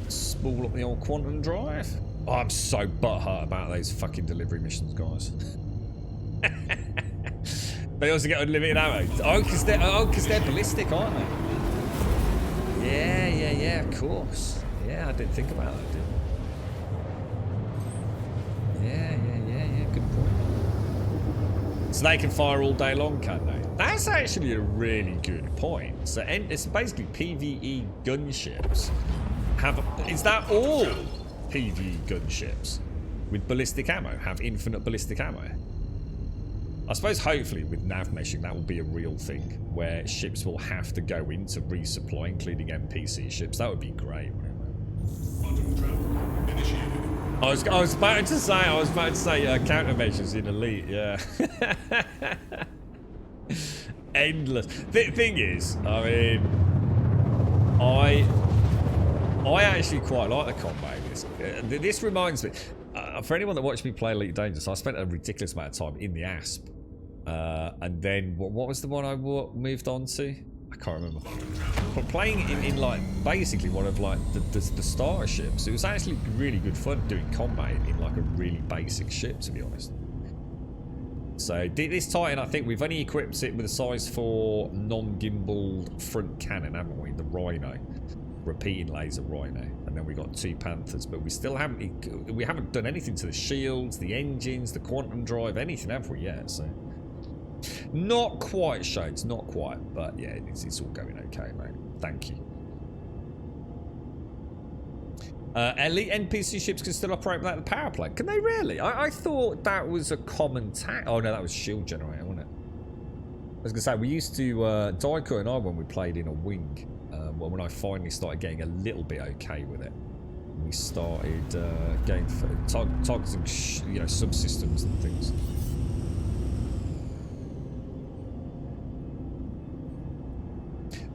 Spool up the old quantum drive. Oh, I'm so butthurt about those fucking delivery missions, guys. They also get unlimited ammo. Oh, because they're ballistic, aren't they? Yeah, of course. Yeah, I didn't think about that, did I? Yeah, good point. So they can fire all day long, can they? That's actually a really good point. So it's basically PvE gunships. Is that all PvE gunships with ballistic ammo have infinite ballistic ammo? I suppose hopefully with nav meshing that will be a real thing where ships will have to go in to resupply, including NPC ships. That would be great. I was about to say countermeasures in Elite, yeah. Endless. The thing is, I mean, I actually quite like the combat. This reminds me, for anyone that watched me play Elite Dangerous, I spent a ridiculous amount of time in the ASP. And then, what was the one I moved on to? I can't remember. But playing in like, basically one of like the starter ships. It was actually really good fun doing combat in like a really basic ship, to be honest. So this Titan, I think we've only equipped it with a size 4 non-gimbaled front cannon, haven't we? The Rhino. Repeating laser Rhino. And then we got 2 Panthers, but we still haven't done anything to the shields, the engines, the quantum drive, anything, have we yet? So not quite, Shades, not quite, but yeah, it's all going okay, mate. Thank you. Elite NPC ships can still operate without the power plant. Can they really? I thought that was a common Oh no, that was shield generator, wasn't it? I was gonna say we used to Daiko and I, when we played in a wing. Well, when I finally started getting a little bit okay with it, we started getting targeting, subsystems and things.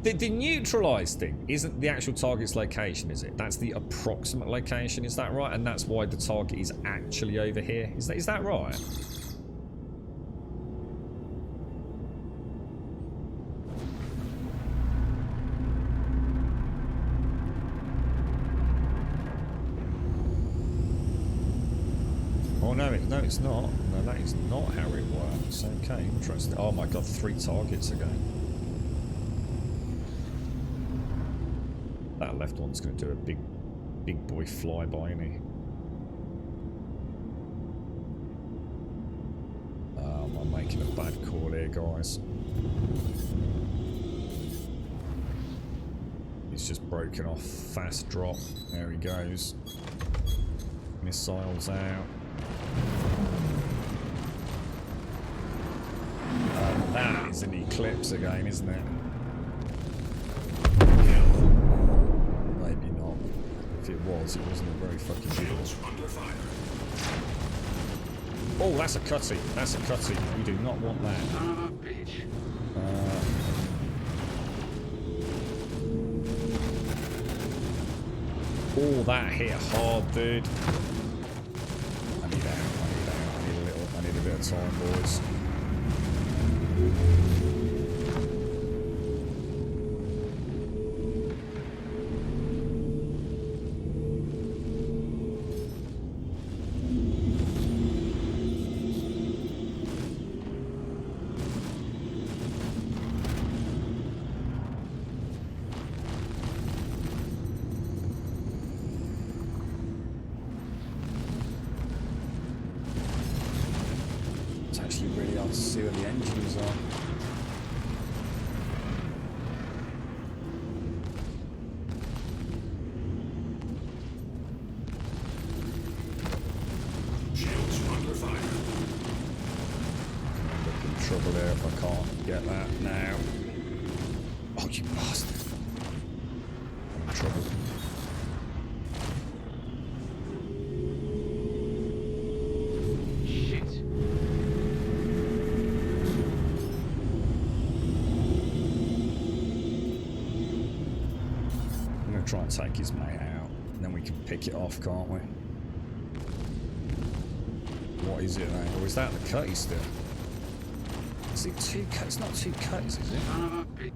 The neutralized thing isn't the actual target's location, is it? That's the approximate location, is that right? And that's why the target is actually over here. Is that right? Oh no, it's not. No, that is not how it works. Okay, interesting. Oh my god, 3 targets again. That left one's going to do a big boy flyby, isn't he? I'm making a bad call here, guys. He's just broken off. Fast drop. There he goes. Missiles out. That is an Eclipse again, isn't it? Maybe not. If it wasn't a very fucking good one. Oh, that's a cutty. That's a cutty. We do not want that. Oh, that hit hard, dude. I need out. I need a bit of time, boys. actually really hard to see where the engines are. Shields under fire. I'm gonna end up in trouble there if I can't get that now. Oh, you bastard. I'm in trouble. Shit. I'm gonna try and take his mate out, and then we can pick it off, can't we? What is it now? Or is that the cutty still? Is it two cuts? It's not two cuts, is it? Son of a bitch.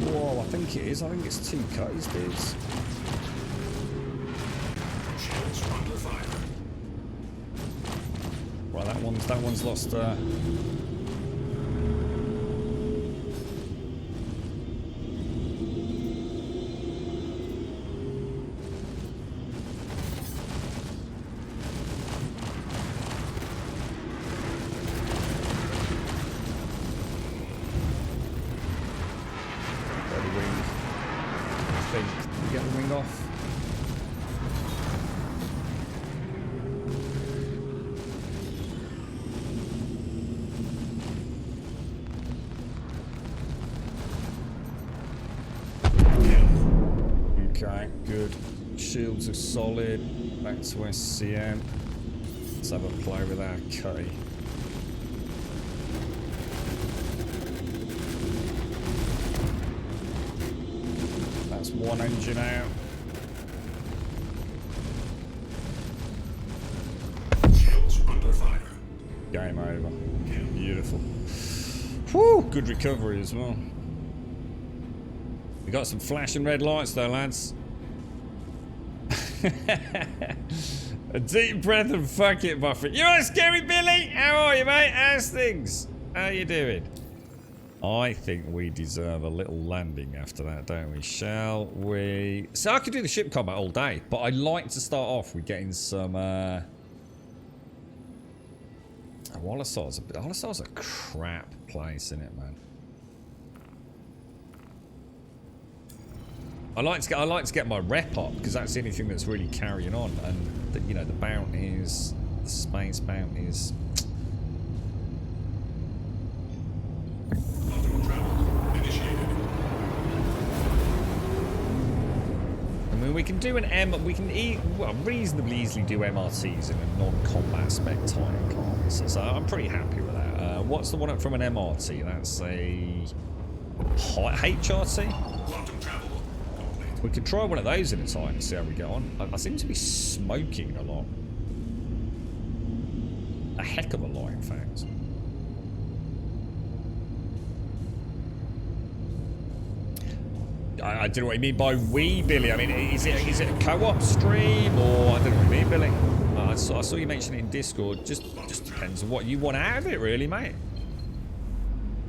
Whoa, I think it is. I think it's two cutties, dudes. Shields under fire. Right, that one's lost. The wing. I think. Did we get the wing off? Okay, good. Shields are solid. Back to SCM. Let's have a play with our Cutty. That's one engine out. Shields under fire. Game over. Beautiful. Whew, good recovery as well. We got some flashing red lights though, lads. A deep breath and fuck it, Buffett. You alright, Scary Billy? How are you, mate? How's things? How you doing? I think we deserve a little landing after that, don't we? Shall we? So I could do the ship combat all day, but I'd like to start off with getting some Wallisor's a crap place, isn't it, man? I like to get my rep up because that's the only thing that's really carrying on, and the, you know, the bounties, the space bounties. Optimal travel initiated. I mean, we can do well, reasonably easily do MRTs in a non-combat spec time, can't we? So I'm pretty happy with that. What's the one up from an MRT? That's a HRT. Quantum travel. We could try one of those in a time and see how we go on. I seem to be smoking a lot. A heck of a lot, in fact. I don't know what you mean by we, Billy. I mean, is it a co-op stream, or I don't know what you mean, Billy. I saw you mention it in Discord. Just depends on what you want out of it, really, mate.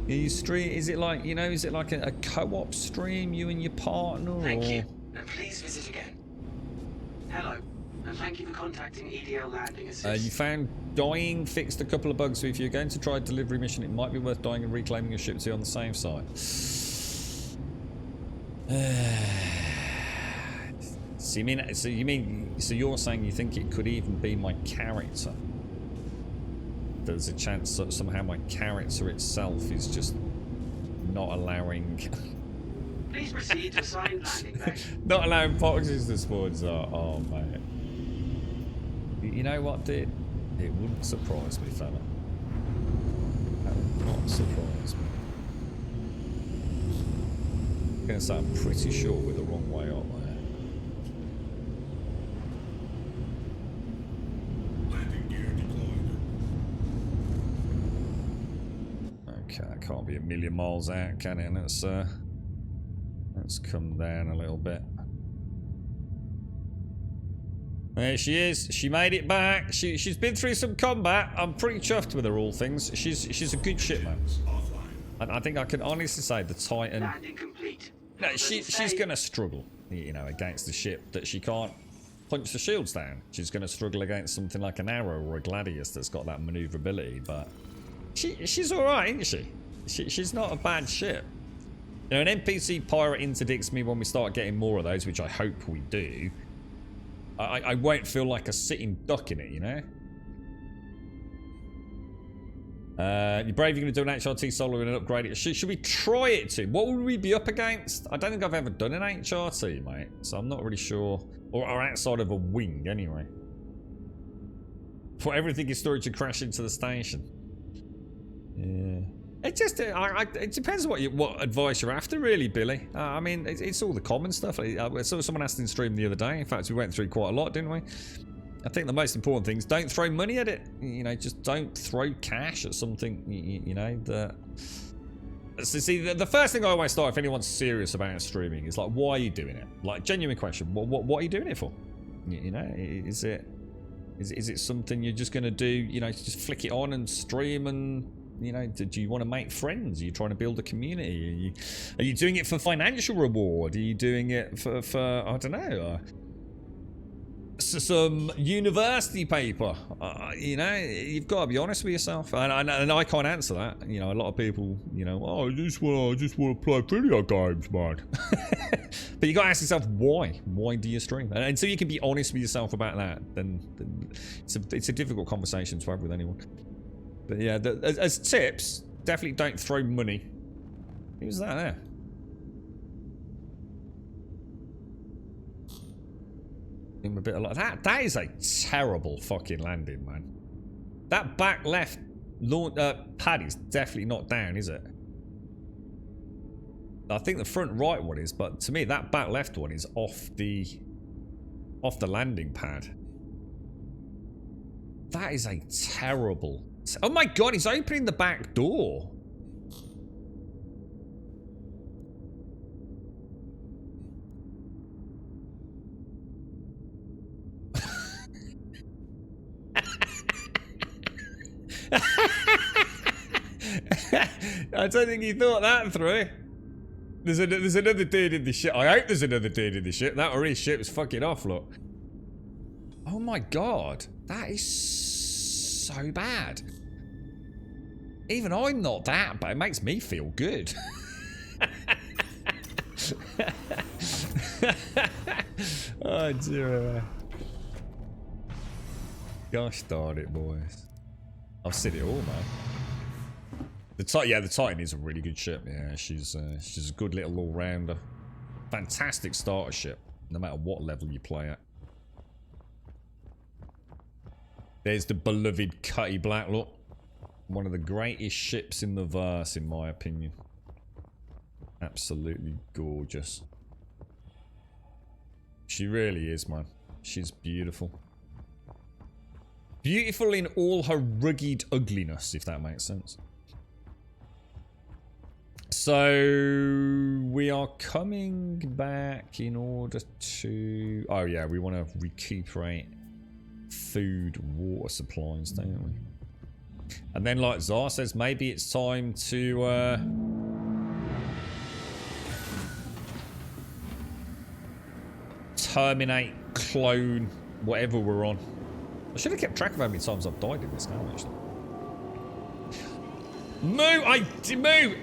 You stream? Is it like, you know? Is it like a co-op stream, you and your partner? Thank or... you, and please visit again. Hello, and thank you for contacting EDL Landing Assist. You found dying fixed a couple of bugs, so if you're going to try a delivery mission, it might be worth dying and reclaiming your ship to be on the safe side. So you're saying you think it could even be my character? There's a chance that somehow my character itself is just not allowing Please proceed to assigned landing bay. not allowing boxes to spawn. So, oh mate, you know what, dude? It wouldn't surprise me, fella. That would not surprise me. I'm gonna say I'm pretty sure we're the wrong way up there. Landing gear deployed. Okay, that can't be a million miles out, can it? Let's come down a little bit. There she is. She made it back. She's been through some combat. I'm pretty chuffed with her, all things. She's a good ship, man. And I think I can honestly say the Titan... Landing complete. No, she's going to struggle, you know, against the ship that she can't punch the shields down. She's going to struggle against something like an Arrow or a Gladius that's got that maneuverability, but she's alright, isn't she? She's not a bad ship. You know, an NPC pirate interdicts me when we start getting more of those, which I hope we do. I won't feel like a sitting duck in it, you know? You're brave, you're going to do an HRT solo and upgrade it. Should we try it to? What would we be up against? I don't think I've ever done an HRT, mate. So I'm not really sure. Or outside of a wing, anyway. For everything is storage to crash into the station. Yeah. It just, it depends what advice you're after, really, Billy. I mean, it's all the common stuff. I saw someone asked in stream the other day. In fact, we went through quite a lot, didn't we? I think the most important thing is don't throw money at it. You know, just don't throw cash at something, you know, that... So see, the first thing I always start if anyone's serious about streaming is like, why are you doing it? Like, genuine question. What are you doing it for? You know, is it something you're just going to do, you know, just flick it on and stream and... You know, do you want to make friends? Are you trying to build a community? Are you doing it for financial reward? Are you doing it for I don't know, some university paper? You know, you've got to be honest with yourself. And I can't answer that. You know, a lot of people, you know, oh, I just want to play video games, man. But you got to ask yourself why. Why do you stream? And until you can be honest with yourself about that, then it's a difficult conversation to have with anyone. But yeah, as tips, definitely don't throw money. Who's that there? Give him a bit of that. That is a terrible fucking landing, man. That back left pad is definitely not down, is it? I think the front right one is, but to me that back left one is off the landing pad. That is a terrible. Oh my god, he's opening the back door. I don't think he thought that through. There's another dude in the ship. I hope there's another dude in the ship. That or his ship's fucking off, look. Oh my god. That is so bad. Even I'm not that, but it makes me feel good. Oh dear. Gosh darn it, boys. I've seen it all, man. The Titan is a really good ship. Yeah, she's a good little all-rounder. Fantastic starter ship, no matter what level you play at. There's the beloved Cutty Black, look. One of the greatest ships in the verse, in my opinion. Absolutely gorgeous. She really is, man. She's beautiful. Beautiful in all her rugged ugliness, if that makes sense. So we are coming back in order to... Oh yeah, we want to recuperate food, water supplies, don't we? And then, like Zar says, maybe it's time to terminate, clone, whatever we're on. I should have kept track of how many times I've died in this game, actually. Moo,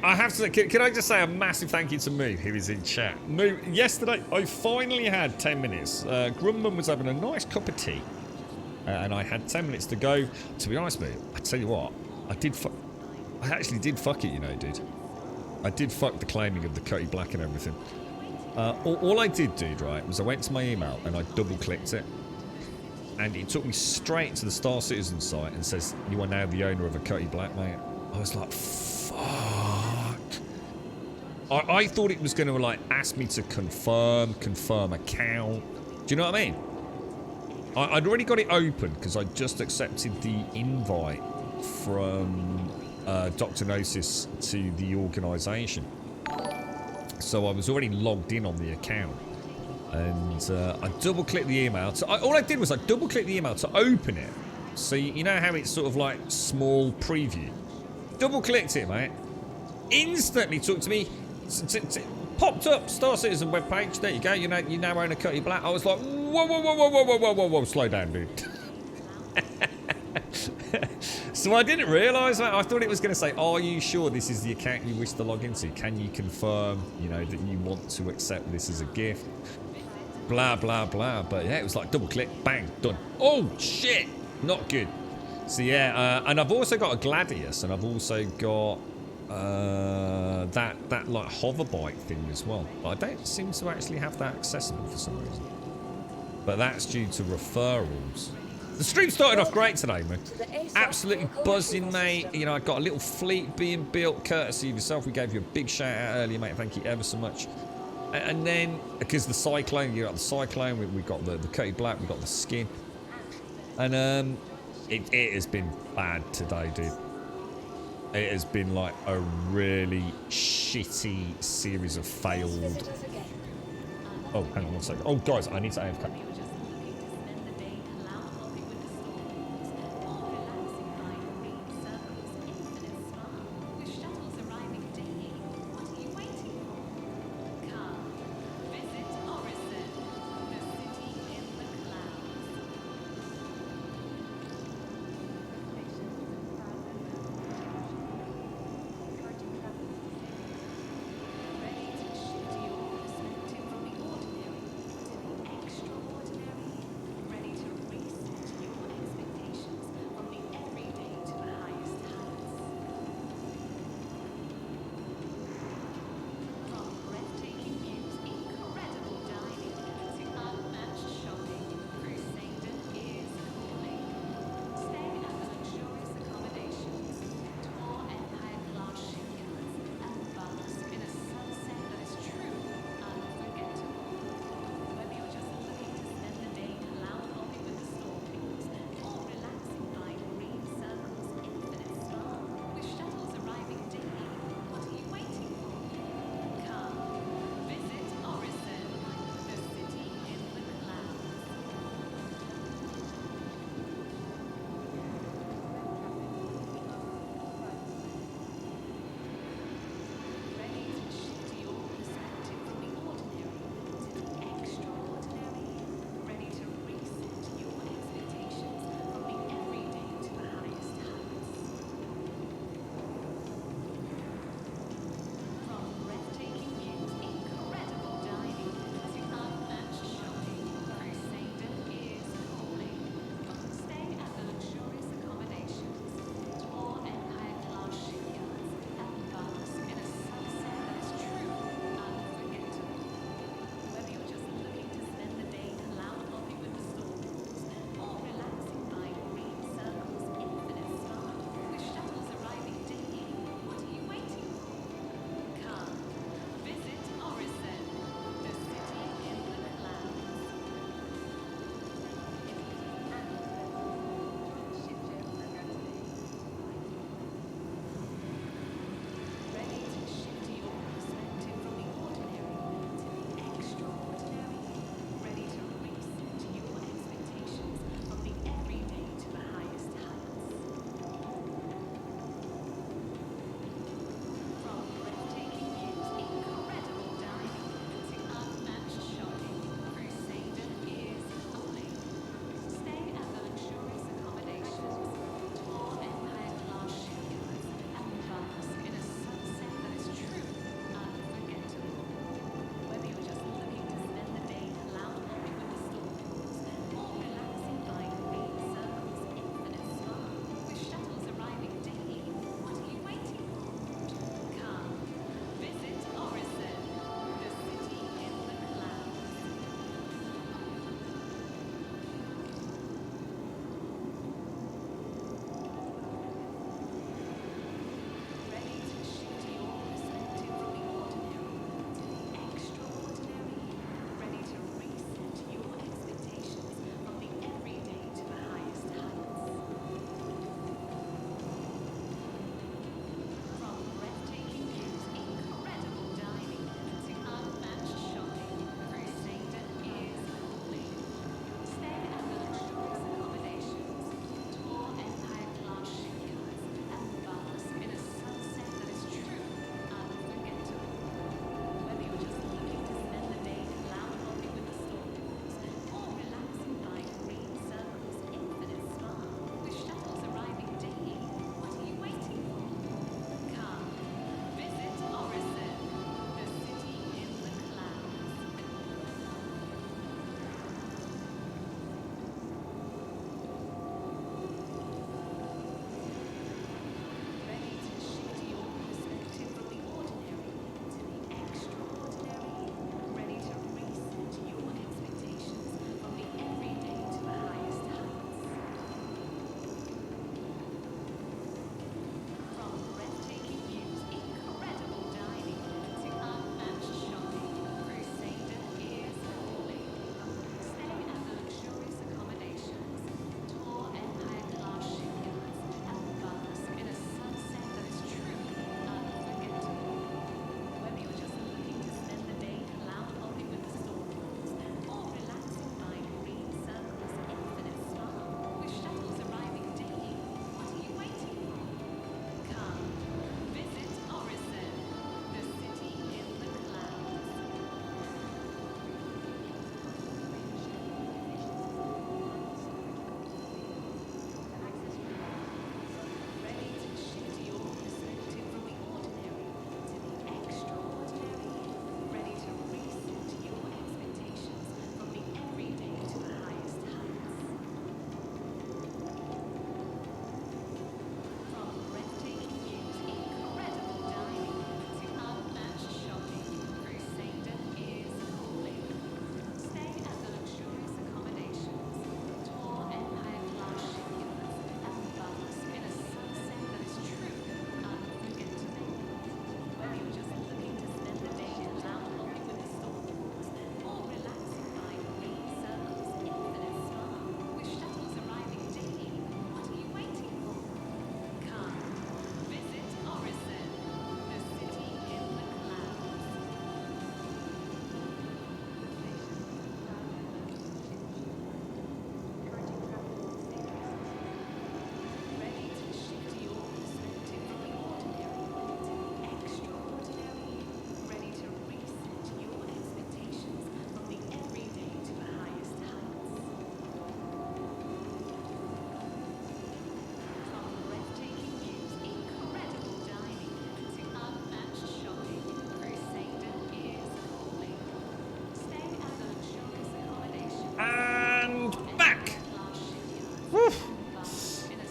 I have to say, can I just say a massive thank you to Moo, who is in chat. Moo, yesterday I finally had 10 minutes. Grumman was having a nice cup of tea. And I had 10 minutes to go. To be honest, mate, I tell you what, I actually did fuck it, you know, dude. I did fuck the claiming of the Cutty Black and everything. All I did, dude, right, was I went to my email and I double-clicked it. And it took me straight to the Star Citizen site and says, you are now the owner of a Cutty Black, mate. I was like, fuck. I thought it was going to, like, ask me to confirm account. Do you know what I mean? I'd already got it open because I just accepted the invite from Dr. Gnosis to the organisation. So I was already logged in on the account. And I double-clicked the email. All I did was I double-clicked the email to open it. So you know how it's sort of like small preview? Double-clicked it, mate. Instantly took to me... popped up Star Citizen webpage. There you go. You now own a Cutty Black. I was like, whoa, slow down, dude. So I didn't realise that. I thought it was going to say, are you sure this is the account you wish to log into? Can you confirm, that you want to accept this as a gift? Blah, blah, blah. But yeah, it was like double click, bang, done. Oh, shit. Not good. So yeah, and I've also got a Gladius, and I've also got that like hover bike thing as well. But I don't seem to actually have that accessible for some reason. But that's due to referrals. The stream started off great today, man. Absolutely buzzing, mate. I got a little fleet being built, courtesy of yourself. We gave you a big shout out earlier, mate. Thank you ever so much. And then, because the Cyclone, you got the Cyclone, we got the Cutty Black, we got the skin. And it has been bad today, dude. It has been like a really shitty series of failed... Oh, hang on one second. Oh, guys, I need to AFK.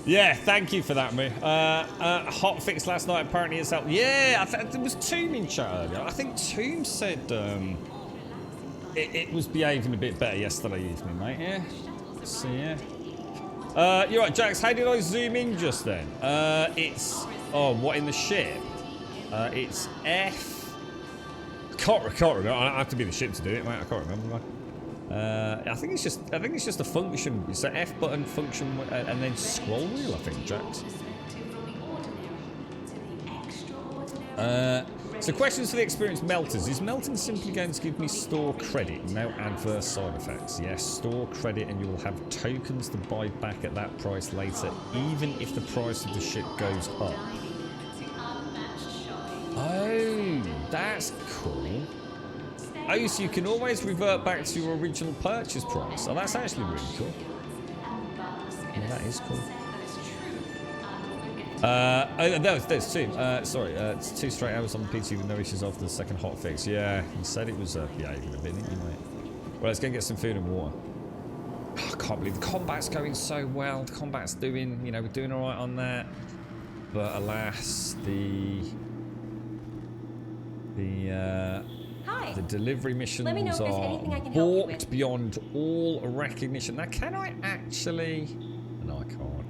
Yeah, thank you for that, Moo. Hot fix last night apparently has helped. Yeah, there was Tomb in chat earlier. I think Tomb said it was behaving a bit better yesterday evening, mate. Yeah. So yeah. You're right, Jax. How did I zoom in just then? It's what in the ship? It's F. Can't remember. I have to be the ship to do it, mate. I can't remember. I think it's just a function. It's an F button function and then scroll wheel, I think, Jax. So questions for the experienced melters. Is melting simply going to give me store credit? No adverse side effects. Yes, store credit and you'll have tokens to buy back at that price later, even if the price of the ship goes up. Oh, that's cool. Oh, so you can always revert back to your original purchase price. Oh, that's actually really cool. Yeah, that is cool. There's two. Sorry, it's 2 straight hours on the PC with no issues after the second hotfix. Yeah, you said it was behaving a bit, didn't you, mate? Well, let's go and get some food and water. Oh, I can't believe the combat's going so well. The combat's doing, we're doing all right on that. But alas, the delivery missions are balked beyond all recognition. Now, can I actually... No, I can't.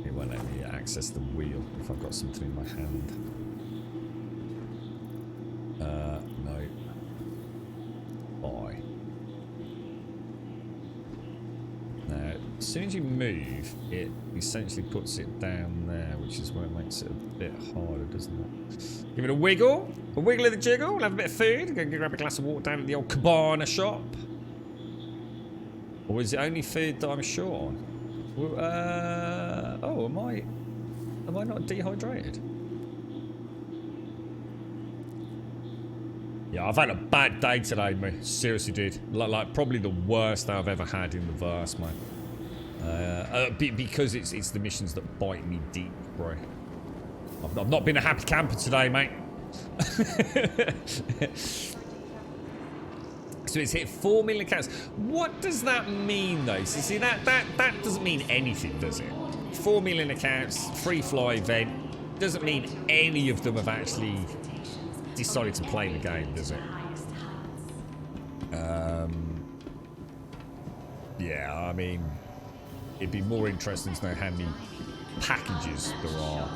It won't let me access the wheel if I've got something in my hand. No. Bye. Now, as soon as you move, it essentially puts it down there, which is where it makes it a bit harder, doesn't it? Give it a wiggle of the jiggle, we'll have a bit of food, go grab a glass of water down at the old cabana shop. Or is it only food that I'm short on? Well, am I not dehydrated? Yeah, I've had a bad day today, mate. Seriously, dude. Like probably the worst I've ever had in the verse, man. Because it's the missions that bite me deep, bro. I've not been a happy camper today, mate. So it's hit 4 million accounts. What does that mean, though? So see, that doesn't mean anything, does it? 4 million accounts, free fly event. Doesn't mean any of them have actually decided to play the game, does it? Yeah, I mean, it'd be more interesting to know how many packages there are.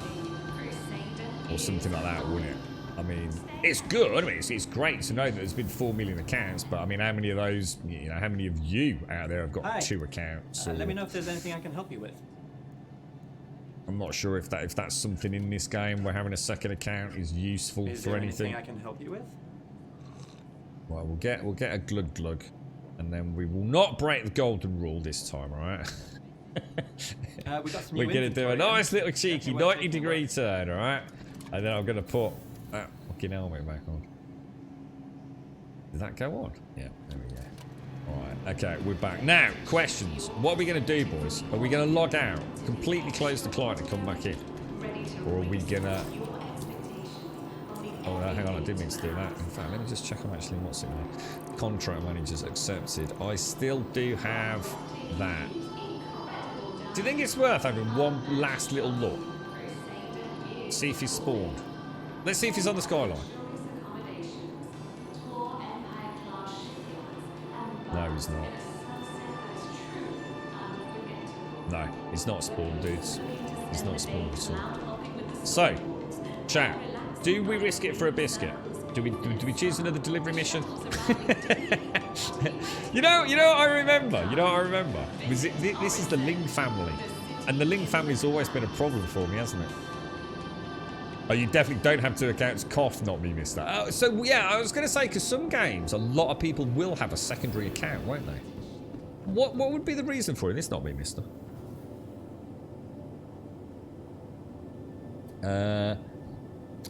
Or something like that, wouldn't it? I mean, it's good. I mean, it's great to know that there's been 4 million accounts, but I mean, how many of those, how many of you out there have got 2 accounts? Let me know if there's anything I can help you with. I'm not sure if that's something in this game where having a second account is useful for anything. Is there anything I can help you with? Well, we'll get a glug, and then we will not break the golden rule this time, all right? We got some We're gonna do a nice little cheeky 90-degree turn, all right? And then I'm gonna put that fucking helmet back on. Did that go on? Yeah, there we go. Alright, okay, we're back. Now, questions. What are we going to do, boys? Are we going to log out, completely close the client and come back in? Or are we going to... Oh, no, hang on, I didn't mean to do that. In fact, let me just check I'm actually what's in there. Contract managers accepted. I still do have that. Do you think it's worth having one last little look? See if he's spawned. Let's see if he's on the skyline. No, he's not. No, he's not spawned, dudes. He's not spawned at all. So, chat, do we risk it for a biscuit? Do we choose another delivery mission? You know what I remember? This is the Ling family. And the Ling family's always been a problem for me, hasn't it? Oh, you definitely don't have 2 accounts. Cough, not me, mister. So, yeah, I was going to say, because some games, a lot of people will have a secondary account, won't they? What would be the reason for it? It's not me, mister.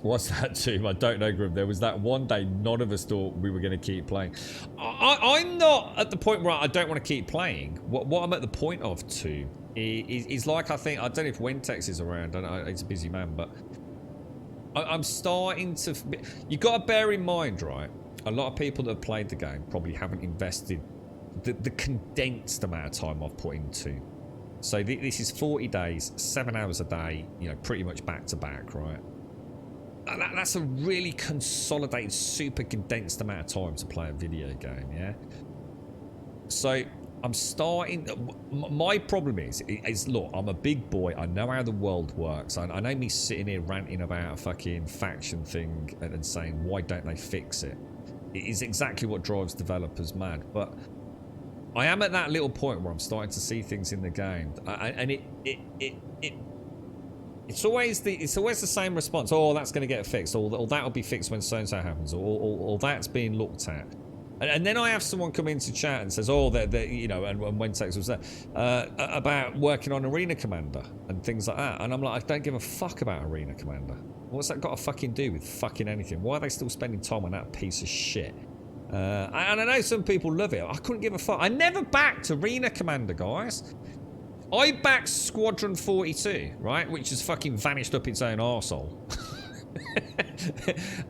What's that, Tomb? I don't know, Grim. There was that one day none of us thought we were going to keep playing. I'm not at the point where I don't want to keep playing. What I'm at the point of, Tomb, is like, I don't know if Wentex is around. I don't know, he's a busy man, but... I'm starting to... You've got to bear in mind, right? A lot of people that have played the game probably haven't invested the condensed amount of time I've put into So this is 40 days, 7 hours a day, you know, pretty much back to back, right? And that's a really consolidated, super condensed amount of time to play a video game, yeah? So I'm starting... My problem is look, I'm a big boy. I know how the world works. I know me sitting here ranting about a fucking faction thing and saying, why don't they fix it? It is exactly what drives developers mad, but... I am at that little point where I'm starting to see things in the game, and it's always the same response. Oh, that's going to get fixed, or that'll be fixed when so and so happens, or that's being looked at. And then I have someone come into chat and says, oh, they're you know, and when Tex was there about working on Arena Commander and things like that, and I'm like, I don't give a fuck about Arena Commander. What's that got to fucking do with fucking anything? Why are they still spending time on that piece of shit? And I know some people love it. I couldn't give a fuck. I never backed Arena Commander, guys. I backed Squadron 42, right? Which has fucking vanished up its own arsehole.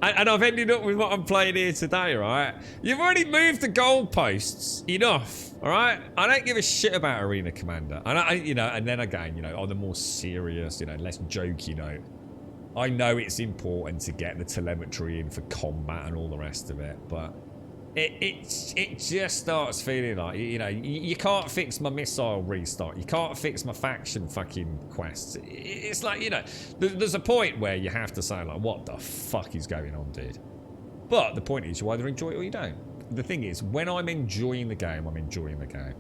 and I've ended up with what I'm playing here today, right? You've already moved the goalposts enough, all right? I don't give a shit about Arena Commander. And you know, and then again, you know, on the more serious, you know, less jokey note, I know it's important to get the telemetry in for combat and all the rest of it, but it just starts feeling like, you know, you can't fix my missile restart. You can't fix my faction fucking quests. It's like, you know, there's a point where you have to say, like, what the fuck is going on, dude? But the point is, you either enjoy it or you don't. The thing is, when I'm enjoying the game, I'm enjoying the game.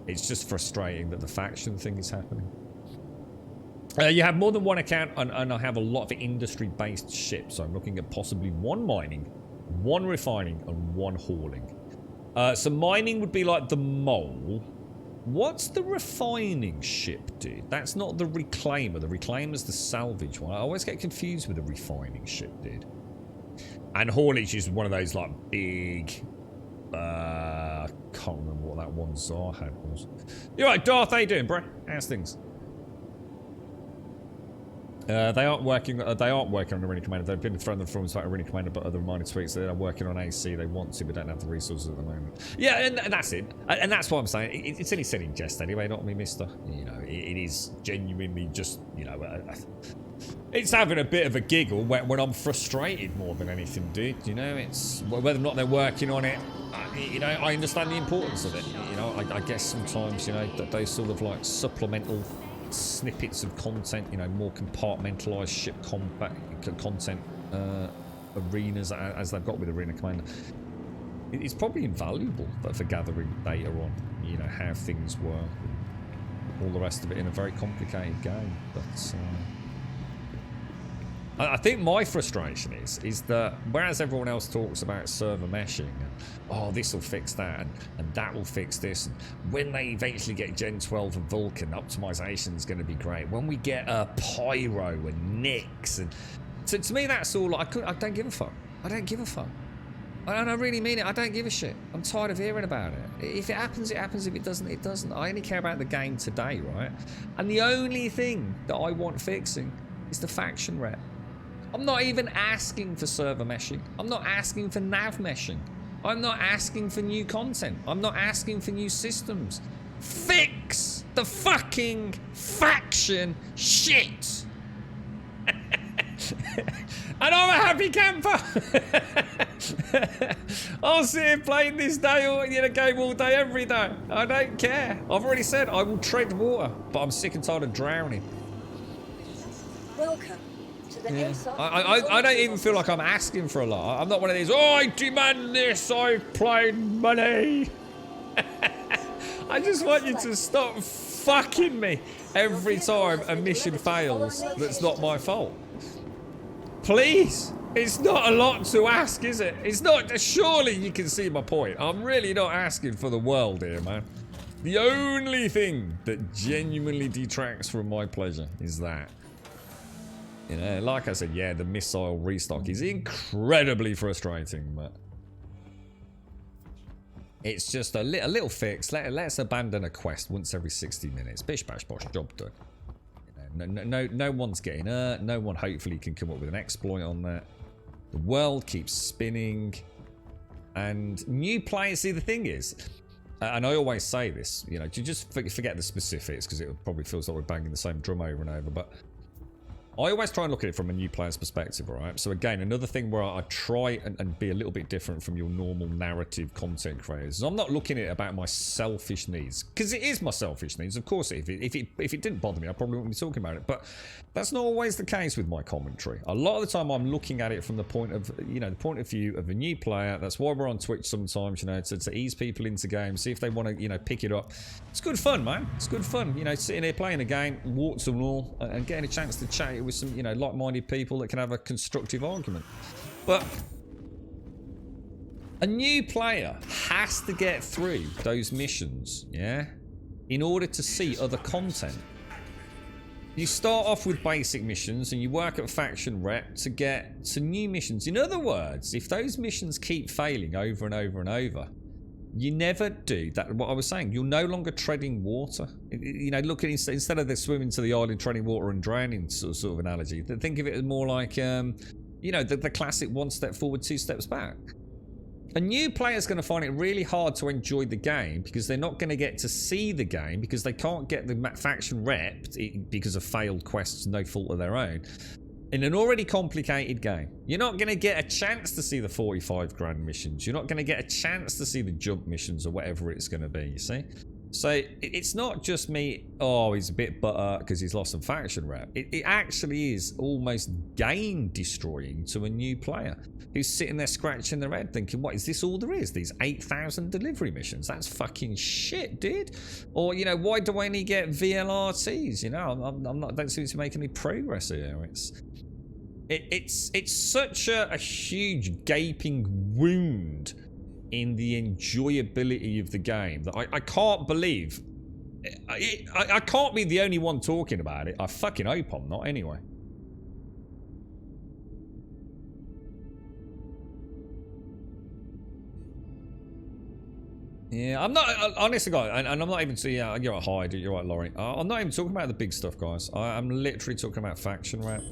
It's just frustrating that the faction thing is happening. You have more than one account, and I have a lot of industry-based ships. So I'm looking at possibly one mining, one refining, and one hauling. So mining would be like the mole. What's the refining ship, dude? That's not the reclaimer. The reclaimer's the salvage one. I always get confused with the refining ship, dude. And haulage is one of those like big... can't remember what that one Zarhad was. You're right, Darth, how you doing, bro? How's things? They aren't working on Arena Commander. They've been throwing the forums about Arena Commander, but other minor tweaks. They are working on AC. They want to, but don't have the resources at the moment. Yeah, and that's it. And that's what I'm saying. It's only said in jest anyway, not me, mister. You know, it is genuinely just, you know, it's having a bit of a giggle when I'm frustrated more than anything, dude. You know, it's whether or not they're working on it. You know, I understand the importance of it. You know, I guess sometimes, you know, that those sort of like supplemental snippets of content, you know, more compartmentalized ship content arenas as they've got with Arena Commander, it's probably invaluable for gathering data on, you know, how things were, all the rest of it in a very complicated game. But I think my frustration is that whereas everyone else talks about server meshing and, oh, this will fix that and that will fix this, and when they eventually get Gen 12 and Vulcan, optimization is going to be great. When we get Pyro and Nyx, and to me that's all. I don't give a fuck. I don't give a fuck. And I really mean it. I don't give a shit. I'm tired of hearing about it. If it happens, it happens. If it doesn't, it doesn't. I only care about the game today, right? And the only thing that I want fixing is the faction rep. I'm not even asking for server meshing. I'm not asking for nav meshing. I'm not asking for new content. I'm not asking for new systems. Fix the fucking faction shit. And I'm a happy camper. I'll sit here playing this game all day, every day. I don't care. I've already said I will tread water, but I'm sick and tired of drowning. Welcome. Yeah. I don't even feel like I'm asking for a lot. I'm not one of these, oh, I demand this, I've paid money. I just want you to stop fucking me every time a mission fails that's not my fault. Please. It's not a lot to ask, is it? It's not. Surely you can see my point. I'm really not asking for the world here, man. The only thing that genuinely detracts from my pleasure is that. You know, like I said, yeah, the missile restock is incredibly frustrating, but it's just a little fix. Let's abandon a quest once every 60 minutes. Bish bash bosh, job done. You know, no one's getting hurt. No one hopefully can come up with an exploit on that. The world keeps spinning, and new players. See, the thing is, and I always say this, you know, to just forget the specifics because it probably feels like we're banging the same drum over and over, but I always try and look at it from a new player's perspective, right? So again, another thing where I try and be a little bit different from your normal narrative content creators is I'm not looking at it about my selfish needs, because it is my selfish needs. Of course, if it didn't bother me, I probably wouldn't be talking about it. But that's not always the case with my commentary. A lot of the time, I'm looking at it from the point of, you know, the point of view of a new player. That's why we're on Twitch sometimes, you know, to ease people into games, see if they want to, you know, pick it up. It's good fun, man. It's good fun, you know, sitting here playing a game, warts and all, and getting a chance to chat with some, you know, like-minded people that can have a constructive argument. But a new player has to get through those missions, yeah, in order to see other content. You start off with basic missions and you work at faction rep to get to new missions. In other words, if those missions keep failing over and over and over, you never do that. What I was saying, you're no longer treading water. You know, look at, instead of the swimming to the island, treading water and drowning sort of analogy, think of it as more like, you know, the classic one step forward, two steps back. A new player's going to find it really hard to enjoy the game because they're not going to get to see the game because they can't get the faction rep because of failed quests, no fault of their own. In an already complicated game, you're not going to get a chance to see the 45 grand missions. You're not going to get a chance to see the jump missions or whatever it's going to be, you see? So it's not just me, oh, he's a bit butter because he's lost some faction rep. It actually is almost game destroying to a new player who's sitting there scratching their head thinking, what, is this all there is? These 8,000 delivery missions? That's fucking shit, dude. Or, you know, why do I only get VLRTs? You know, I'm not, don't seem to make any progress here. It's such a huge gaping wound in the enjoyability of the game that I can't believe. I can't be the only one talking about it. I fucking hope I'm not anyway. Yeah, I'm not, honestly, guys, and I'm not even, yeah, you're right, Hyde, you're right, Laurie. I'm not even talking about the big stuff, guys. I'm literally talking about faction rep.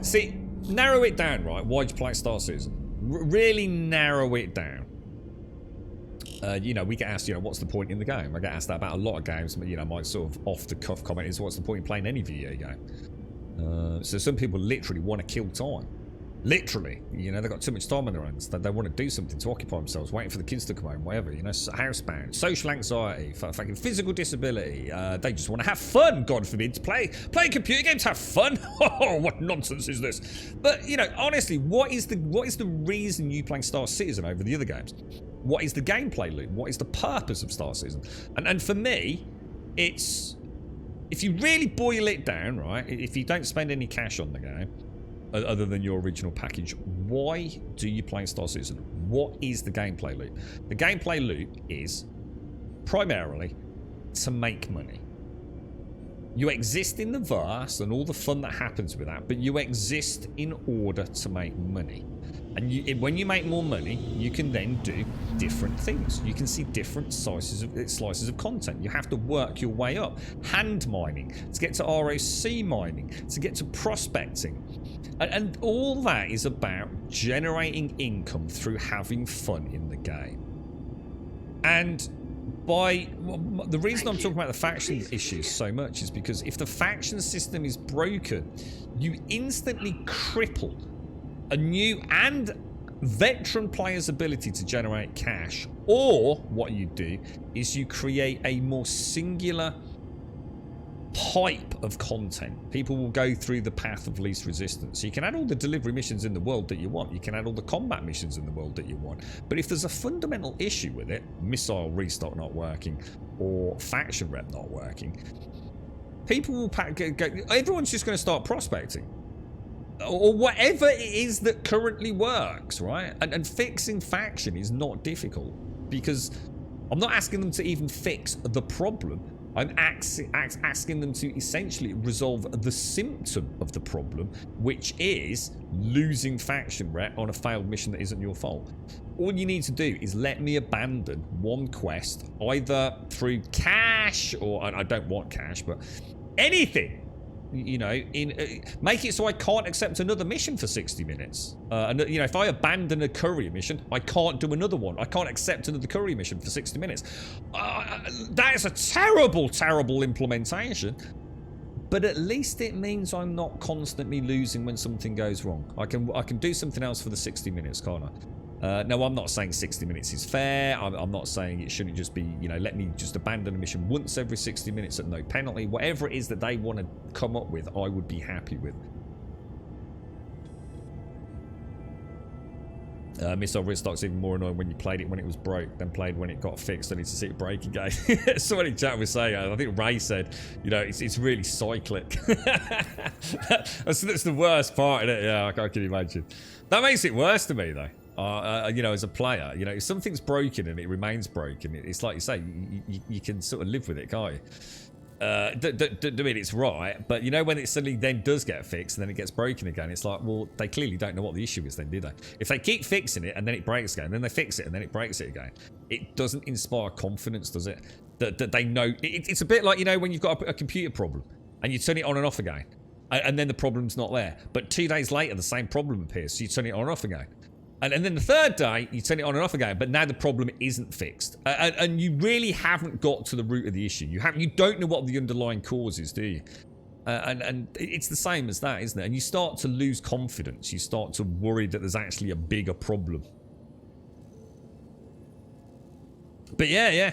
See, narrow it down, right? Why'd you play Star Citizen? Really narrow it down. You know, we get asked, you know, what's the point in the game? I get asked that about a lot of games. You know, my sort of off-the-cuff comment is, what's the point in playing any video game? So some people literally want to kill time. Literally, you know, they've got too much time on their hands. They want to do something to occupy themselves, waiting for the kids to come home, whatever, you know, housebound, social anxiety, fucking physical disability. They just want to have fun, God forbid, to play computer games, have fun. Oh, what nonsense is this? But, you know, honestly, what is the reason you playing Star Citizen over the other games? What is the gameplay loop? What is the purpose of Star Citizen? And for me, it's, if you really boil it down, right, if you don't spend any cash on the game, other than your original package, why do you play Star Citizen? What is the gameplay loop? The gameplay loop is primarily to make money. You exist in the verse and all the fun that happens with that, but you exist in order to make money. And when you make more money, you can then do different things. You can see different slices of content. You have to work your way up. Hand mining, to get to ROC mining, to get to prospecting. And all that is about generating income through having fun in the game. And the reason I'm talking about the faction issues so much is because if the faction system is broken, you instantly cripple a new and veteran player's ability to generate cash. Or what you do is you create a more singular type of content. People will go through the path of least resistance. So you can add all the delivery missions in the world that you want. You can add all the combat missions in the world that you want. But if there's a fundamental issue with it, missile restock not working or faction rep not working, people will everyone's just going to start prospecting. Or whatever it is that currently works, right? And fixing faction is not difficult because I'm not asking them to even fix the problem. I'm asking them to essentially resolve the symptom of the problem, which is losing faction rep on a failed mission that isn't your fault. All you need to do is let me abandon one quest, either through cash or, I don't want cash, but anything. You know, make it so I can't accept another mission for 60 minutes. And you know, if I abandon a courier mission, I can't do another one. I can't accept another courier mission for 60 minutes. That is a terrible, terrible implementation. But at least it means I'm not constantly losing when something goes wrong. I can do something else for the 60 minutes, can't I? No, I'm not saying 60 minutes is fair. I'm not saying it shouldn't just be, you know, let me just abandon a mission once every 60 minutes at no penalty. Whatever it is that they want to come up with, I would be happy with. Missile Restock's even more annoying when you played it when it was broke than played when it got fixed. I need to see it break again. Somebody in chat was saying, I think Ray said, you know, it's really cyclic. that's the worst part of it. Yeah, I can imagine. That makes it worse to me, though. You know, as a player, you know, if something's broken and it remains broken, it's like you say, you can sort of live with it, can't you? I mean, it's right, but you know, when it suddenly then does get fixed and then it gets broken again, it's like, well, they clearly don't know what the issue is then, do they? If they keep fixing it and then it breaks again, then they fix it and then it breaks it again, it doesn't inspire confidence, does it? That they know. It's a bit like, you know, when you've got a computer problem and you turn it on and off again, and then the problem's not there, but 2 days later the same problem appears, so you turn it on and off again. And then the third day, you turn it on and off again, but now the problem isn't fixed. And you really haven't got to the root of the issue. You don't know what the underlying cause is, do you? And it's the same as that, isn't it? And you start to lose confidence. You start to worry that there's actually a bigger problem. But yeah.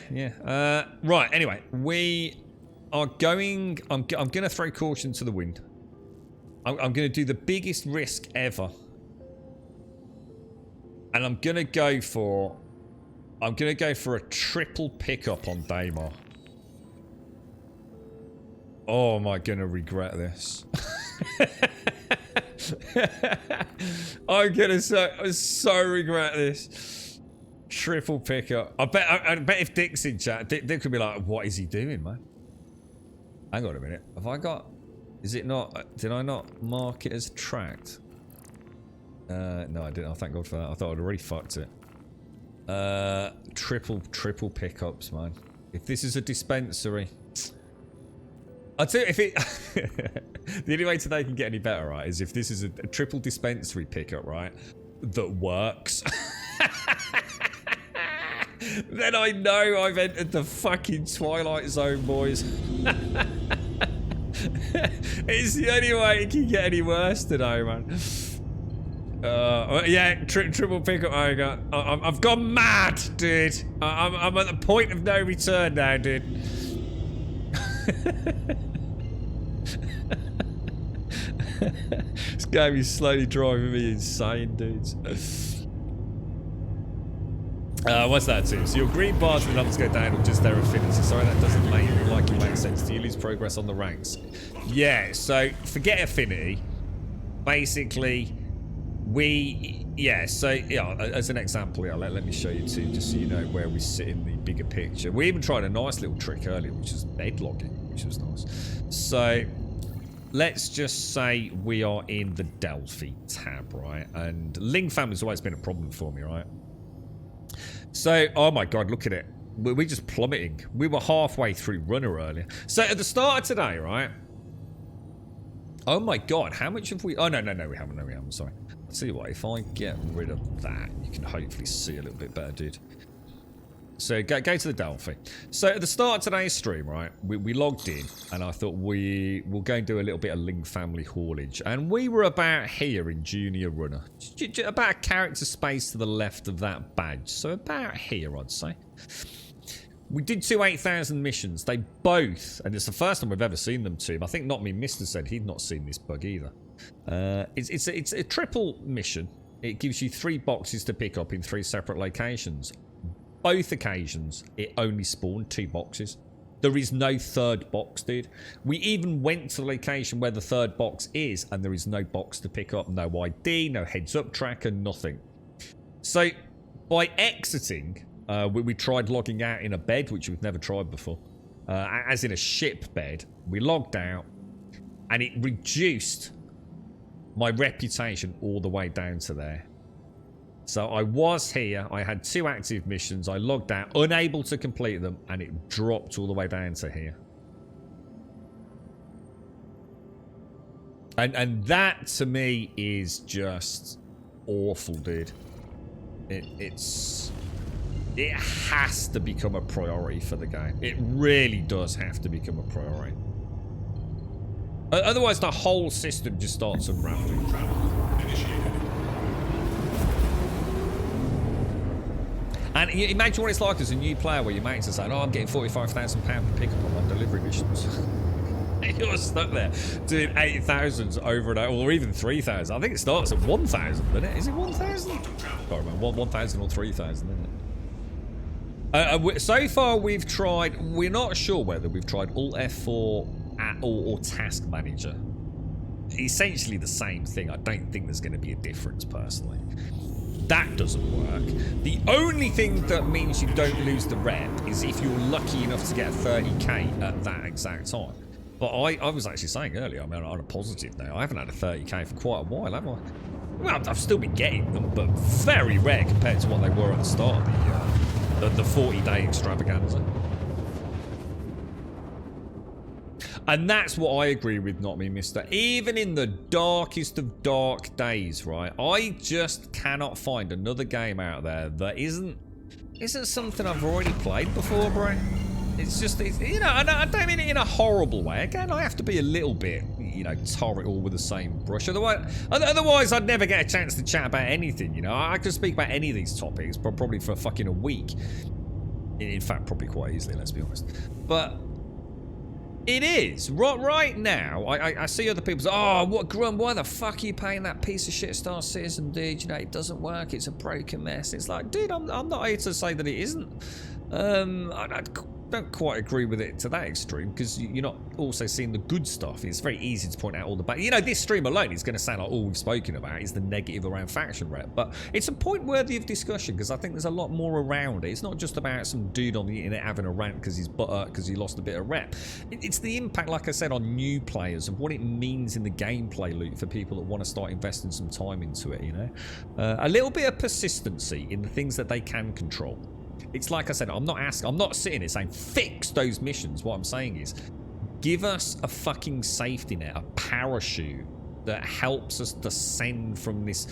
Right, anyway, we are going... I'm going to throw caution to the wind. I'm going to do the biggest risk ever. And I'm gonna go for a triple pickup on Daymar. Oh, am I gonna regret this? I'm gonna so regret this. Triple pickup. I bet if Dick's in chat, Dick could be like, "What is he doing, man?" Hang on a minute. Have I got? Is it not? Did I not mark it as tracked? No, I didn't. Oh, thank God for that. I thought I'd already fucked it. Triple pickups, man. If this is a dispensary, I'll tell you, if it... the only way today can get any better, right, is if this is a triple dispensary pickup, right, that works. Then I know I've entered the fucking Twilight Zone, boys. It's the only way it can get any worse today, man. Yeah, triple pickup. I've gone mad, dude. I'm at the point of no return now, dude. This game is slowly driving me insane, dudes. What's that, too? So your green bars and the numbers go down or just their affinity. Sorry, that doesn't likely make sense. Do you lose progress on the ranks? Yeah, so forget affinity. Basically, as an example, let me show you too, just so you know where we sit in the bigger picture. We even tried a nice little trick earlier, which is bed logging, which was nice. So let's just say we are in the Delphi tab, right? And Ling family's always been a problem for me, right? So, oh my God, look at it. We're just plummeting. We were halfway through Runner earlier. So at the start of today, right? Oh my God, how much have we... Oh, no, we haven't, sorry. I'll tell you what, if I get rid of that, you can hopefully see a little bit better, dude. So go to the Delphi. So at the start of today's stream, right, we logged in, and I thought we'll go and do a little bit of Ling family haulage. And we were about here in Junior Runner. About a character space to the left of that badge. So about here, I'd say. We did 2 8,000 missions. They both, and it's the first time we've ever seen them too. I think Not Me Mister said he'd not seen this bug either. It's a triple mission. It gives you 3 boxes to pick up in 3 separate locations. Both occasions, it only spawned 2 boxes. There is no third box, dude. We even went to the location where the third box is, and there is no box to pick up. No ID, no heads-up tracker, nothing. So, by exiting, we tried logging out in a bed, which we've never tried before. As in a ship bed. We logged out, and it reduced my reputation all the way down to there. So I was here, I had 2 active missions, I logged out, unable to complete them, and it dropped all the way down to here. And that to me is just awful, dude. It has to become a priority for the game. It really does have to become a priority. Otherwise, the whole system just starts unraveling. Travel initiated. And imagine what it's like as a new player where your mates are saying, oh, I'm getting £45,000 per pickup on my delivery missions. You're stuck there doing 8,000 over and over, or even 3,000. I think it starts at 1,000, doesn't it? Is it 1,000? I can't remember. 1,000 or 3,000, isn't it? So far, we've tried... We're not sure whether we've tried Alt F4 or Task Manager. Essentially the same thing. I don't think there's going to be a difference, personally. That doesn't work. The only thing that means you don't lose the rep is if you're lucky enough to get 30k at that exact time. But I was actually saying earlier, I mean, on a positive note, I haven't had a 30k for quite a while, have I? Well, I've still been getting them, but very rare compared to what they were at the start of the 40-day extravaganza. And that's what I agree with, Not Me Mister. Even in the darkest of dark days, right? I just cannot find another game out there that isn't something I've already played before, bro. It's just, you know, and I don't mean it in a horrible way. Again, I have to be a little bit, you know, tar it all with the same brush. Otherwise, I'd never get a chance to chat about anything, you know. I could speak about any of these topics, probably for fucking a week. In fact, probably quite easily, let's be honest. But it is. Right now, I see other people say, oh, what Grum, why the fuck are you paying that piece of shit Star Citizen, dude? You know, it doesn't work. It's a broken mess. It's like, dude, I'm not here to say that it isn't. I don't quite agree with it to that extreme, because you're not also seeing the good stuff. It's very easy to point out all the bad. You know, this stream alone is going to sound like all we've spoken about is the negative around faction rep, but it's a point worthy of discussion because I think there's a lot more around it. It's not just about some dude on the internet having a rant because he's butthurt because he lost a bit of rep. It's the impact, like I said, on new players and what it means in the gameplay loop for people that want to start investing some time into it, you know. A little bit of persistency in the things that they can control. It's like I said, I'm not sitting here saying fix those missions. What I'm saying is give us a fucking safety net, a parachute that helps us descend from this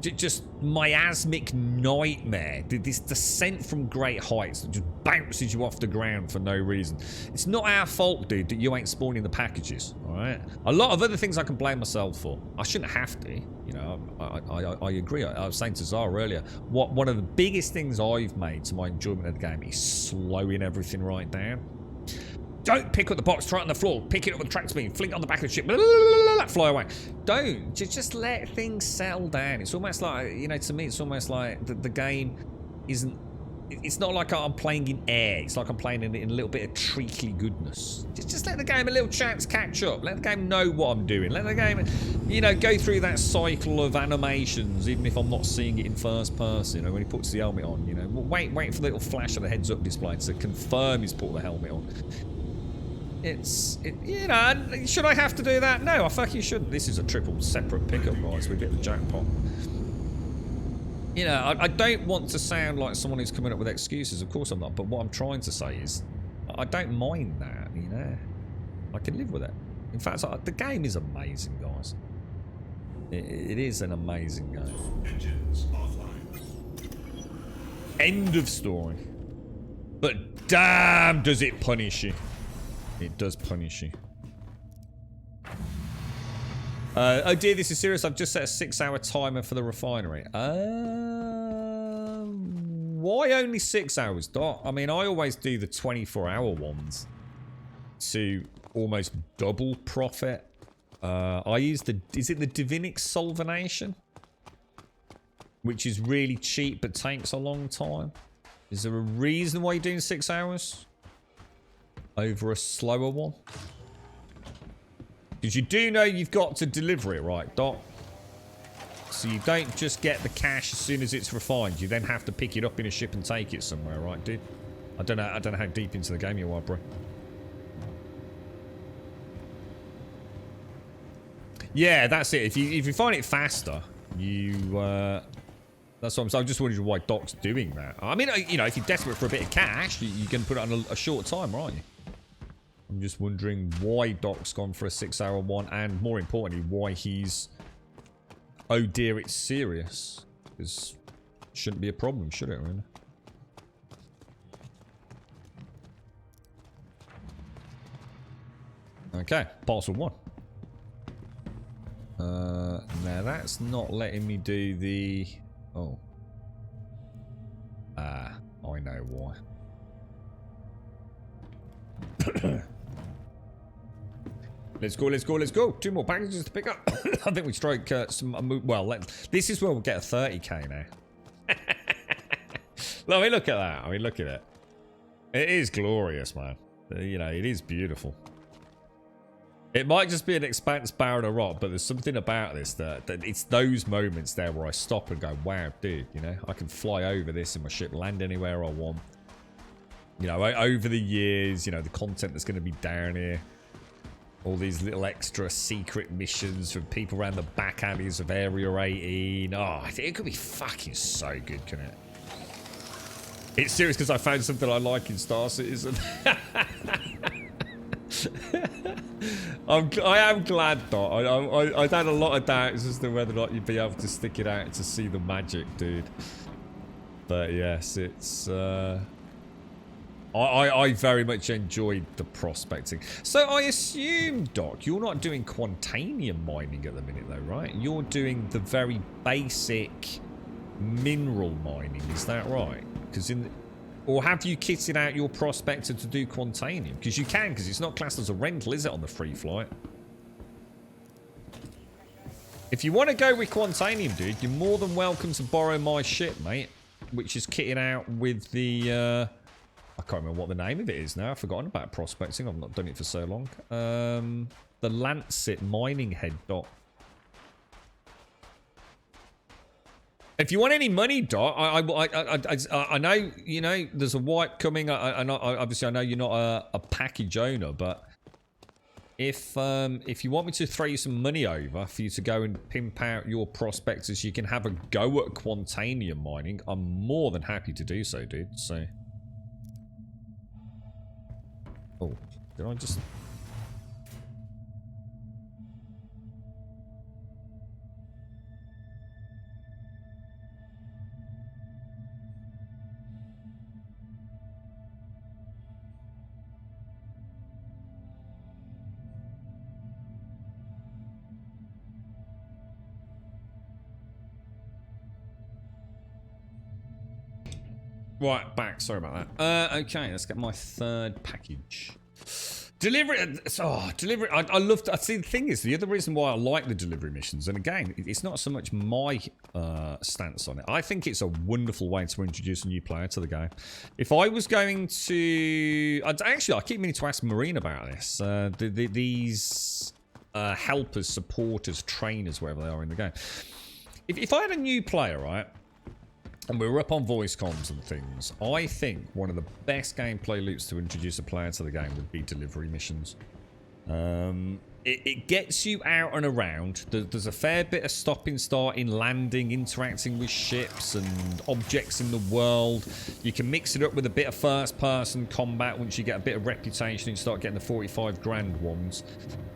just miasmic nightmare, this descent from great heights that just bounces you off the ground for no reason. It's not our fault, dude, that you ain't spawning the packages, all right? A lot of other things I can blame myself for. I shouldn't have to, you know. I agree. I was saying to Zara earlier, one of the biggest things I've made to my enjoyment of the game is slowing everything right down. Don't pick up the box, throw it on the floor, pick it up with the track speed, fling it on the back of the ship, blah, blah, blah, blah, fly away. Don't. Just let things settle down. It's almost like, you know, to me, it's almost like the game isn't... It's not like I'm playing in air. It's like I'm playing in a little bit of treacly goodness. Just let the game a little chance catch up. Let the game know what I'm doing. Let the game, you know, go through that cycle of animations, even if I'm not seeing it in first person. You know, when he puts the helmet on, you know, wait for the little flash of the heads-up display to confirm he's put the helmet on. You know, should I have to do that? No, I fucking shouldn't. This is a triple separate pickup, guys. We hit the jackpot. You know, I don't want to sound like someone who's coming up with excuses. Of course I'm not. But what I'm trying to say is, I don't mind that, you know. I can live with it. In fact, the game is amazing, guys. It is an amazing game. Engines offline. End of story. But damn, does it punish you. It does punish you. Oh dear, this is serious. I've just set a 6-hour timer for the refinery. Why only 6 hours, Dot? I mean, I always do the 24-hour ones to almost double profit. I use is it the Divinix Solvanation? Which is really cheap but takes a long time. Is there a reason why you're doing 6 hours over a slower one? Because you do know you've got to deliver it, right, Doc? So you don't just get the cash as soon as it's refined. You then have to pick it up in a ship and take it somewhere, right, dude? I don't know how deep into the game you are, bro. Yeah, that's it. If you find it faster, that's what I'm saying. I'm just wondering why Doc's doing that. I mean, you know, if you're desperate for a bit of cash, you can put it on a short timer, aren't you? I'm just wondering why Doc's gone for a 6-hour one, and more importantly, why he's... Oh dear, it's serious. Because it shouldn't be a problem, should it, really? Okay, parcel 1. Now that's not letting me do the... Oh. Ah, I know why. Let's go, let's go, let's go. 2 more packages to pick up. I think we strike some... well, this is where we'll get a 30k now. I mean, look at that. I mean, look at it. It is glorious, man. You know, it is beautiful. It might just be an expanse barren of rock, but there's something about this that it's those moments there where I stop and go, wow, dude, you know, I can fly over this in my ship, land anywhere I want. You know, over the years, you know, the content that's going to be down here. All these little extra secret missions from people around the back alleys of Area 18. Oh, it could be fucking so good, couldn't it? It's serious because I found something I like in Star Citizen. I am glad, though. I'd had a lot of doubts as to whether or not you'd be able to stick it out to see the magic, dude. But yes, it's... I very much enjoyed the prospecting. So I assume, Doc, you're not doing Quantanium mining at the minute, though, right? You're doing the very basic mineral mining, is that right? Because or have you kitted out your prospector to do Quantanium? Because you can, because it's not classed as a rental, is it, on the free flight? If you want to go with Quantanium, dude, you're more than welcome to borrow my ship, mate. Which is kitted out with the... I can't remember what the name of it is now. I've forgotten about prospecting. I've not done it for so long. The Lancet mining head, Dot. If you want any money, Dot, I know, you know, there's a wipe coming. Obviously, I know you're not a package owner, but if you want me to throw you some money over for you to go and pimp out your prospectors, you can have a go at Quantanium mining. I'm more than happy to do so, dude. So... Oh, did I just... Right, back. Sorry about that. Okay, let's get my third package. Delivery. Oh, delivery. I love to. See, the thing is, the other reason why I like the delivery missions, and again, it's not so much my stance on it. I think it's a wonderful way to introduce a new player to the game. If I was going to... Actually, I keep meaning to ask Marine about this. These helpers, supporters, trainers, wherever they are in the game. If I had a new player, right? And we were up on voice comms and things. I think one of the best gameplay loops to introduce a player to the game would be delivery missions. It gets you out and around. There's a fair bit of stopping, starting, landing, interacting with ships and objects in the world. You can mix it up with a bit of first-person combat once you get a bit of reputation and start getting the 45 grand ones.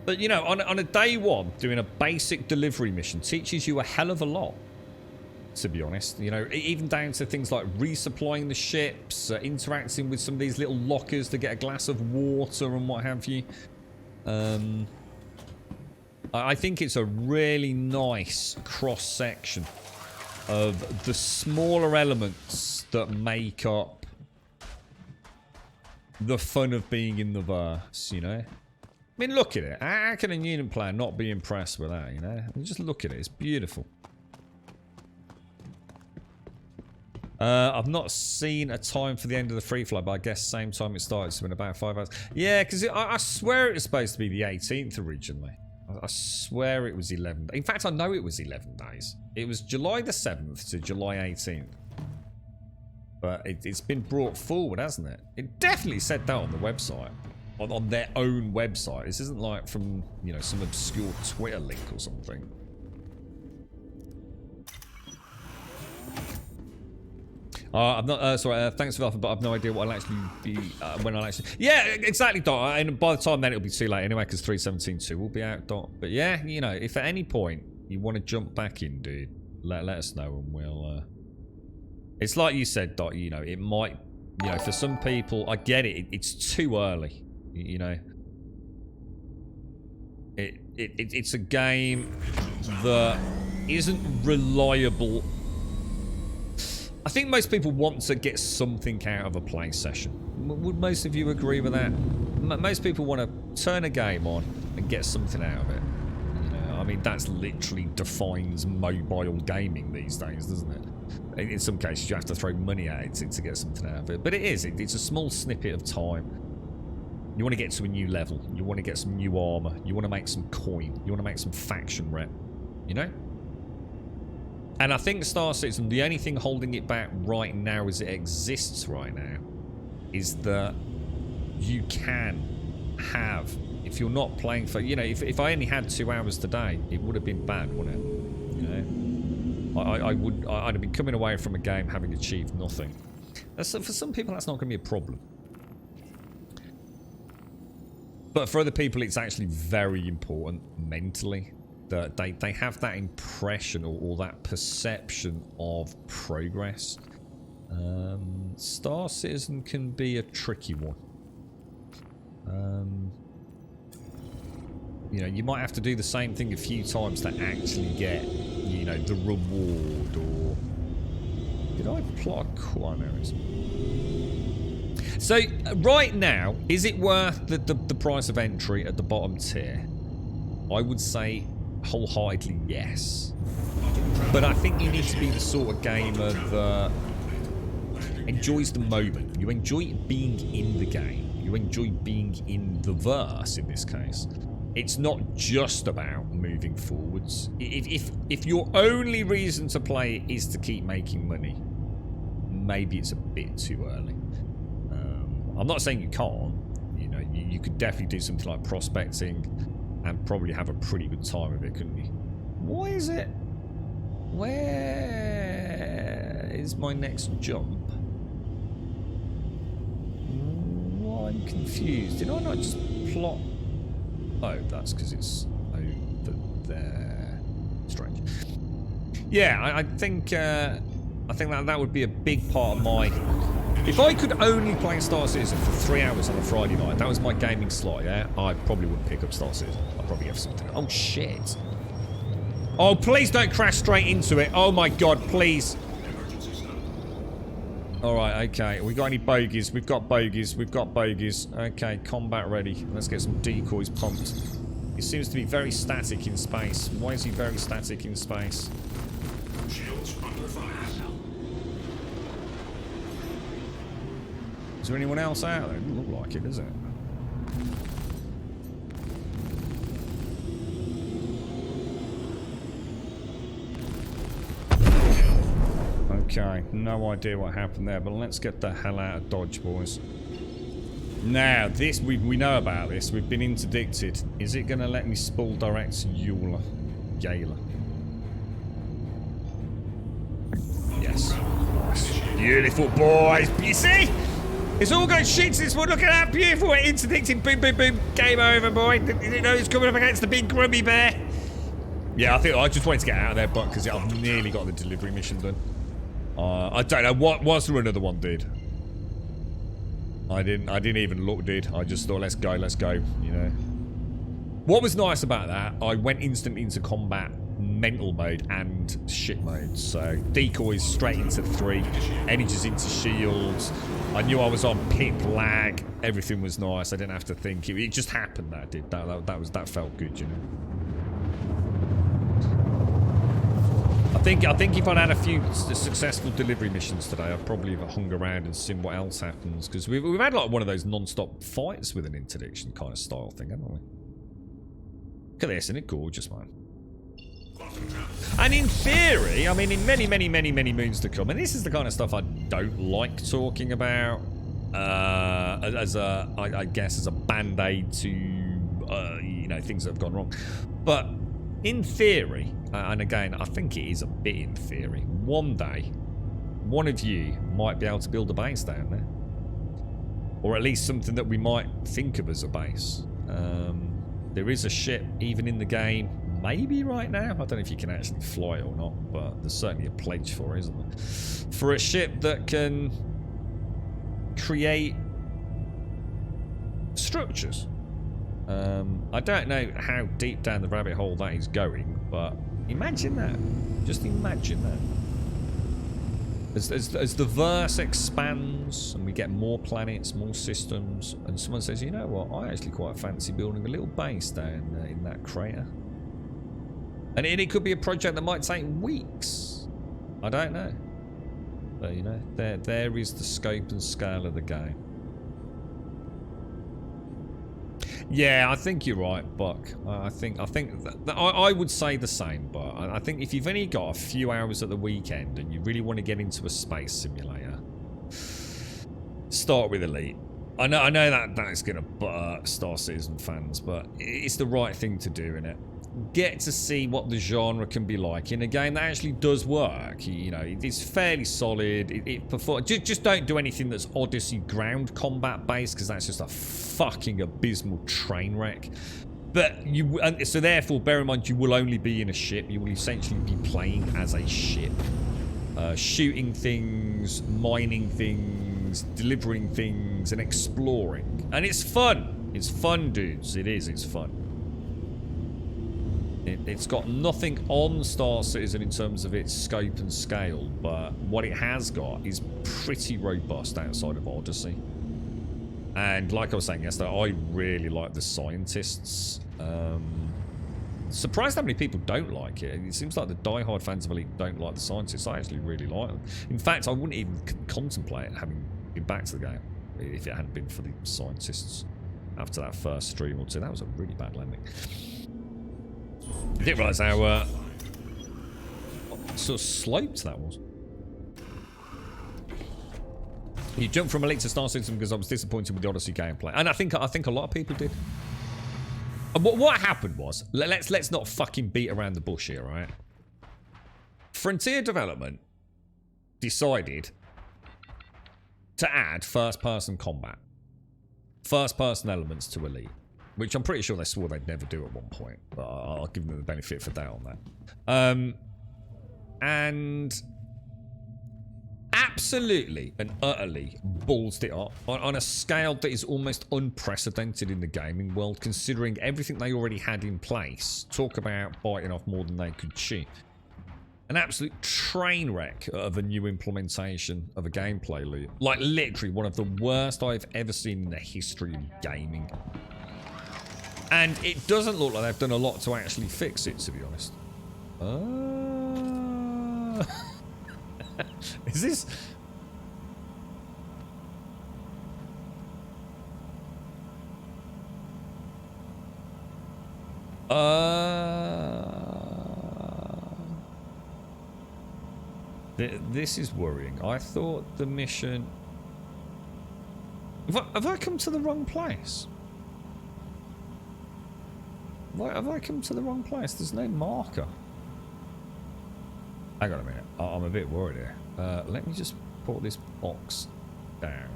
But, you know, on a day one, doing a basic delivery mission teaches you a hell of a lot. To be honest, you know, even down to things like resupplying the ships, interacting with some of these little lockers to get a glass of water and what have you. I think it's a really nice cross-section of the smaller elements that make up the fun of being in the verse, you know? I mean, look at it. How can a unit player not be impressed with that, you know? I mean, just look at it. It's beautiful. I've not seen a time for the end of the free flight, but I guess same time it started, so in about 5 hours. Yeah, because I swear it was supposed to be the 18th originally. I swear it was 11. In fact, I know it was 11 days. It was July the 7th to July 18th. But it's been brought forward, hasn't it? It definitely said that on the website. On their own website. This isn't like from, you know, some obscure Twitter link or something. I'm not. Sorry. Thanks for the offer, but I've no idea what I'll actually be when I'll actually. Yeah, exactly, Dot. And by the time then it'll be too late anyway, because 3.17.2 will be out, Dot. But yeah, you know, if at any point you want to jump back in, dude, let us know and we'll. It's like you said, Dot. You know, it might. You know, for some people, I get it. It's too early. You know. It's a game that isn't reliable. I think most people want to get something out of a play session. Would most of you agree with that? Most people want to turn a game on and get something out of it. You know, I mean, that's literally defines mobile gaming these days, doesn't it? In some cases, you have to throw money at it to get something out of it. But it is. It's a small snippet of time. You want to get to a new level. You want to get some new armor. You want to make some coin. You want to make some faction rep. You know? And I think Star Citizen, the only thing holding it back right now as it exists right now is that you can have, if you're not playing for, you know, if I only had 2 hours today, it would have been bad, wouldn't it? You know? I'd have been coming away from a game having achieved nothing. For some people, that's not going to be a problem. But for other people, it's actually very important mentally that they have that impression or that perception of progress. Star Citizen can be a tricky one. You know, you might have to do the same thing a few times to actually get, you know, the reward. Or did I plot a cool? There it is. So, right now, is it worth the price of entry at the bottom tier? I would say wholeheartedly yes. But I think you need to be the sort of gamer that enjoys the moment. You enjoy being in the game. You enjoy being in the verse, in this case. It's not just about moving forwards. If your only reason to play is to keep making money, maybe it's a bit too early. I'm not saying you can't. You know, you could definitely do something like prospecting and probably have a pretty good time with it, couldn't you? Why is it? Where is my next jump? I'm confused. Did I not just plot? Oh, that's because it's over there. Strange. Yeah, I think that would be a big part of my. If I could only play Star Citizen for 3 hours on a Friday night, that was my gaming slot, yeah? I probably wouldn't pick up Star Citizen. I'd probably have something. Oh, shit. Oh, please don't crash straight into it. Oh, my God, please. Alright, okay. We got any bogies? We've got bogies. We've got bogies. Okay, combat ready. Let's get some decoys pumped. He seems to be very static in space. Why is he very static in space? Shields under fire. Is there anyone else out there? It doesn't look like it, does it? Okay, no idea what happened there, but let's get the hell out of Dodge, boys. Now, this, we know about this. We've been interdicted. Is it going to let me spool direct to Eula? Gala. Yes. Nice. Beautiful, boys. You see? It's all going shit since we're looking at beautiful. We're interdicted. Boom, boom, boom. Game over, boy. You know who's coming up against the big grubby bear? Yeah, I just wanted to get out of there, but because I've nearly got the delivery mission done. I don't know. What was there another one, dude? I didn't even look, dude. I just thought, let's go, you know. What was nice about that, I went instantly into combat, mental mode, and shit mode. So, decoys straight into 3, energies into shields. I knew I was on pip lag. Everything was nice. I didn't have to think. It just happened, that did. That felt good, you know. I think if I'd had a few successful delivery missions today, I'd probably have hung around and seen what else happens. Because we've had like one of those non-stop fights with an interdiction kind of style thing, haven't we? Look at this, isn't it gorgeous, man? And in theory, I mean, in many, many, many, many moons to come, and this is the kind of stuff I don't like talking about, I guess, as a band-aid to, you know, things that have gone wrong. But in theory, and again, I think it is a bit in theory, one day one of you might be able to build a base down there. Or at least something that we might think of as a base. There is a ship even in the game, maybe right now. I don't know if you can actually fly it or not, but there's certainly a pledge for it, isn't there? For a ship that can create structures. I don't know how deep down the rabbit hole that is going, but imagine that. Just imagine that. As the verse expands and we get more planets, more systems, and someone says, you know what, I actually quite fancy building a little base down in that crater. And it could be a project that might take weeks. I don't know. But, you know, there is the scope and scale of the game. Yeah, I think you're right, Buck. I think that I would say the same, but I think if you've only got a few hours at the weekend and you really want to get into a space simulator, start with Elite. I know that is going to butt Star Citizen fans, but it's the right thing to do, innit? Get to see what the genre can be like in a game that actually does work. You know, it's fairly solid. It performs. Just don't do anything that's Odyssey ground combat based, because that's just a fucking abysmal train wreck. But so therefore, bear in mind, you will only be in a ship. You will essentially be playing as a ship, shooting things, mining things, delivering things, and exploring. And it's fun. It's fun, dudes. It is. It's fun. It's got nothing on Star Citizen in terms of its scope and scale, but what it has got is pretty robust outside of Odyssey. And like I was saying yesterday, I really like the scientists. Surprised how many people don't like it. It seems like the diehard fans of Elite don't like the scientists. I actually really like them. In fact, I wouldn't even contemplate having been back to the game if it hadn't been for the scientists after that first stream or two. That was a really bad landing. I didn't realise how sort of sloped that was. You jumped from Elite to Star Citizen because I was disappointed with the Odyssey gameplay, and I think a lot of people did. And what happened was, let's not fucking beat around the bush here, right? Frontier Development decided to add first-person combat, first-person elements to Elite. Which I'm pretty sure they swore they'd never do at one point. But I'll give them the benefit for doubt on that. And absolutely and utterly ballsed it up on a scale that is almost unprecedented in the gaming world, considering everything they already had in place. Talk about biting off more than they could chew. An absolute train wreck of a new implementation of a gameplay loop. Like, literally one of the worst I've ever seen in the history of gaming. And it doesn't look like they've done a lot to actually fix it, to be honest. Is this... This is worrying. I thought the mission... Have I come to the wrong place? Have I come to the wrong place? There's no marker. Hang on a minute. I'm a bit worried here. Let me just put this box down.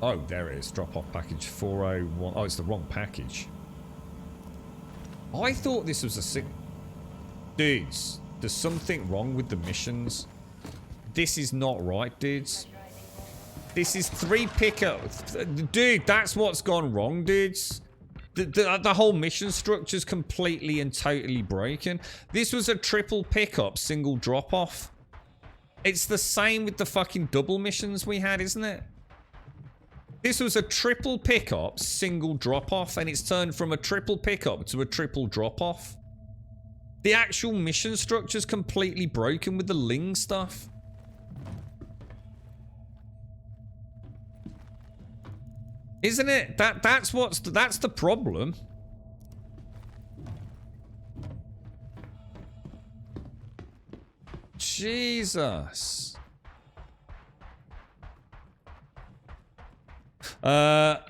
Oh, there it is. Drop-off package 401. Oh, it's the wrong package. I thought this was a Dudes, there's something wrong with the missions. This is not right, dudes. This is 3 pickups. Dude, that's what's gone wrong, dudes. The whole mission structure is completely and totally broken. This was a triple pickup, single drop-off. It's the same with the fucking double missions we had, isn't it? This was a triple pickup, single drop-off, and it's turned from a triple pickup to a triple drop-off. The actual mission structure is completely broken with the Ling stuff. Isn't it? That's the problem. Jesus. I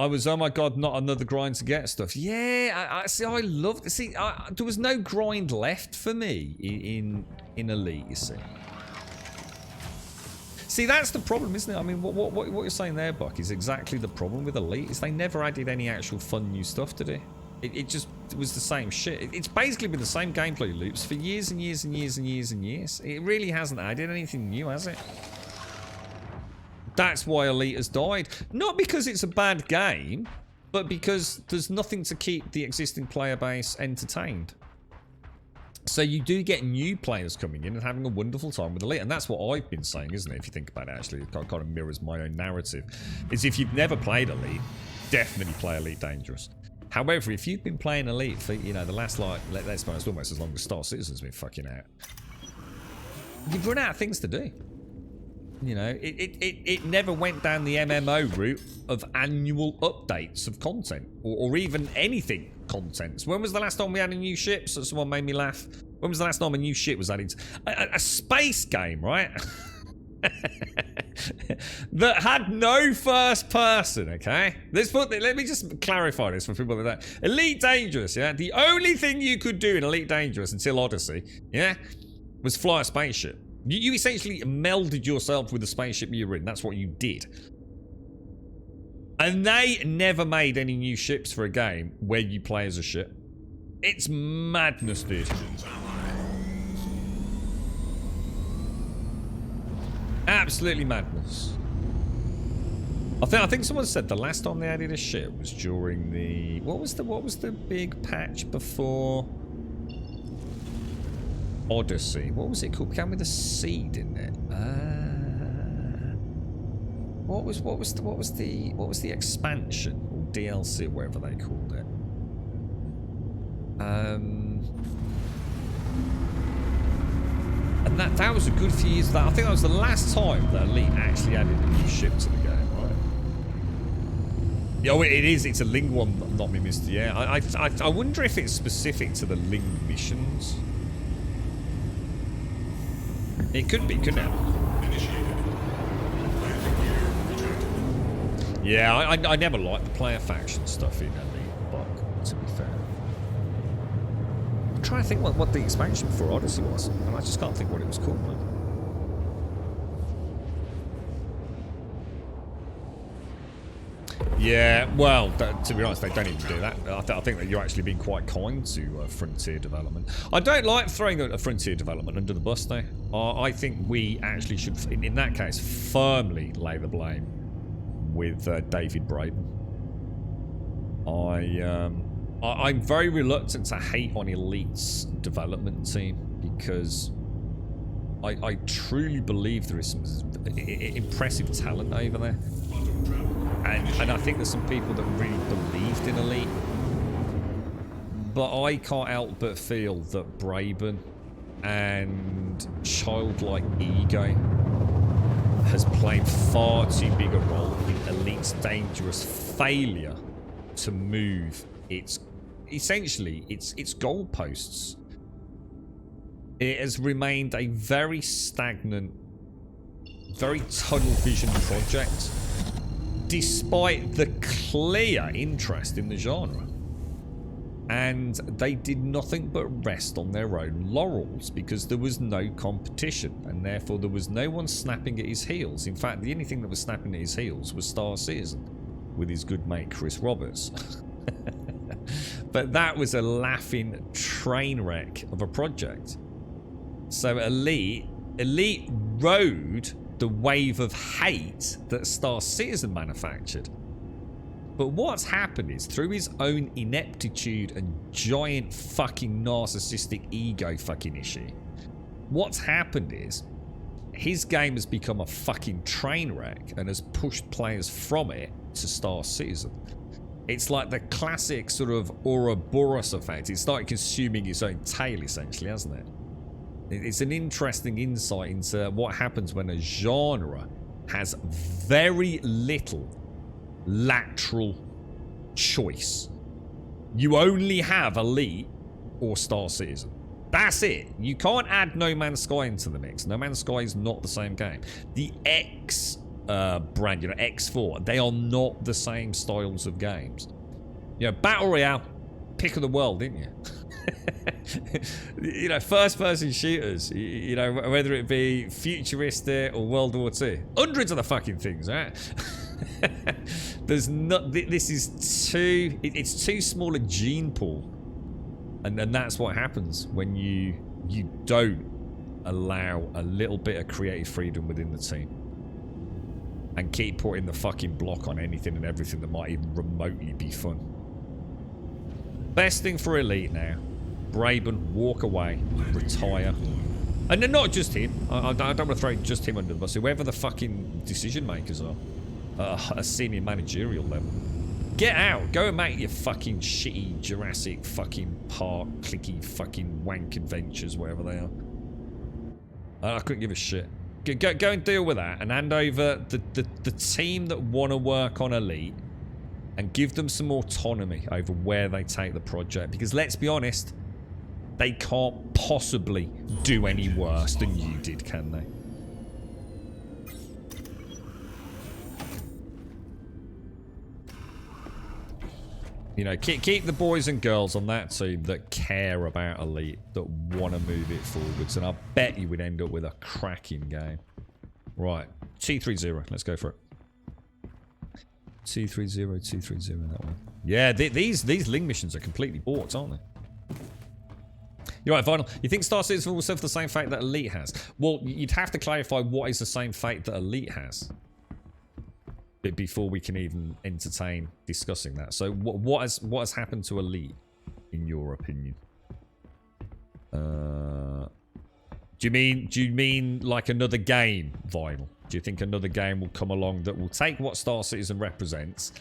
I was, oh my god, not another grind to get stuff. Yeah, I see. I loved. See, there was no grind left for me in Elite. You see. See, that's the problem, isn't it? I mean, what you're saying there, Buck, is exactly the problem with Elite. Is they never added any actual fun new stuff to do. It just was the same shit. It's basically been the same gameplay loops for years and years and years and years and years. It really hasn't added anything new, has it? That's why Elite has died. Not because it's a bad game, but because there's nothing to keep the existing player base entertained. So you do get new players coming in and having a wonderful time with Elite. And that's what I've been saying, isn't it? If you think about it, actually, it kind of mirrors my own narrative. Is if you've never played Elite, definitely play Elite Dangerous. However, if you've been playing Elite for, you know, the last, like, let's be honest, almost as long as Star Citizen's been fucking out, you've run out of things to do. You know, it never went down the MMO route of annual updates of content or even anything content. So when was the last time we had a new ship? So someone made me laugh. When was the last time a new ship was added? A space game, right? That had no first person, okay? Let me just clarify this for people that don't. Elite Dangerous, yeah? The only thing you could do in Elite Dangerous until Odyssey, yeah, was fly a spaceship. You essentially melded yourself with the spaceship you were in. That's what you did. And they never made any new ships for a game where you play as a ship. It's madness, dude. Absolutely madness. I think someone said the last time they added a ship was during the what was the big patch before Odyssey? What was it called? Began with a C, didn't it? What was the expansion or DLC, whatever they called it? And that was a good few years. I think that was the last time that Elite actually added a new ship to the game, right? Yeah, oh, it is. It's a Ling one, not me, Mister. Yeah, I wonder if it's specific to the Ling missions. It could be, couldn't it? Yeah, I never liked the player faction stuff in Elite, but to be fair. I'm trying to think what the expansion for Odyssey was, and I just can't think what it was called, man. Yeah, well, to be honest, they don't even do that. I think that you're actually being quite kind to Frontier Development. I don't like throwing a Frontier Development under the bus, though. I think we actually should, in that case, firmly lay the blame with David Braben. I'm very reluctant to hate on Elite's development team because I truly believe there is some impressive talent over there. And I think there's some people that really believed in Elite. But I can't help but feel that Braben and childlike ego has played far too big a role in Elite's dangerous failure to move its goalposts. It has remained a very stagnant, very tunnel vision project, despite the clear interest in the genre. And they did nothing but rest on their own laurels because there was no competition, and therefore there was no one snapping at his heels. In fact, the only thing that was snapping at his heels was Star Citizen with his good mate Chris Roberts. But that was a laughing train wreck of a project. So Elite rode the wave of hate that Star Citizen manufactured. But what's happened is, through his own ineptitude and giant fucking narcissistic ego fucking issue, what's happened is his game has become a fucking train wreck and has pushed players from it to Star Citizen. It's like the classic sort of Ouroboros effect. It started consuming its own tail, essentially, hasn't it? It's an interesting insight into what happens when a genre has very little lateral choice. You only have Elite or Star Citizen. That's it. You can't add No Man's Sky into the mix. No Man's Sky is not the same game. The brand, you know, X4. They are not the same styles of games. You know, Battle Royale, pick of the world, didn't you? You know, first-person shooters, you know, whether it be futuristic or World War II. Hundreds of the fucking things, right? There's not... This is too... It's too small a gene pool. And that's what happens when you don't allow a little bit of creative freedom within the team. And keep putting the fucking block on anything and everything that might even remotely be fun. Best thing for Elite now. Braben, walk away, retire. And then not just him. I don't want to throw just him under the bus. Whoever the fucking decision makers are. A senior managerial level. Get out. Go and make your fucking shitty Jurassic fucking Park clicky fucking wank adventures, wherever they are. I couldn't give a shit. Go and deal with that and hand over the team that want to work on Elite and give them some autonomy over where they take the project. Because let's be honest, they can't possibly do any worse than you did, can they? You know, keep the boys and girls on that team that care about Elite, that want to move it forwards, and I bet you would end up with a cracking game. Right, T30, let's go for it. T30, that one. Yeah, these Ling missions are completely bought, aren't they? You're right, Vinyl. You think Star Citizen will suffer the same fate that Elite has? Well, you'd have to clarify what is the same fate that Elite has before we can even entertain discussing that. So what has happened to Elite, in your opinion? Do you mean like another game, Vinyl? Do you think another game will come along that will take what Star Citizen represents,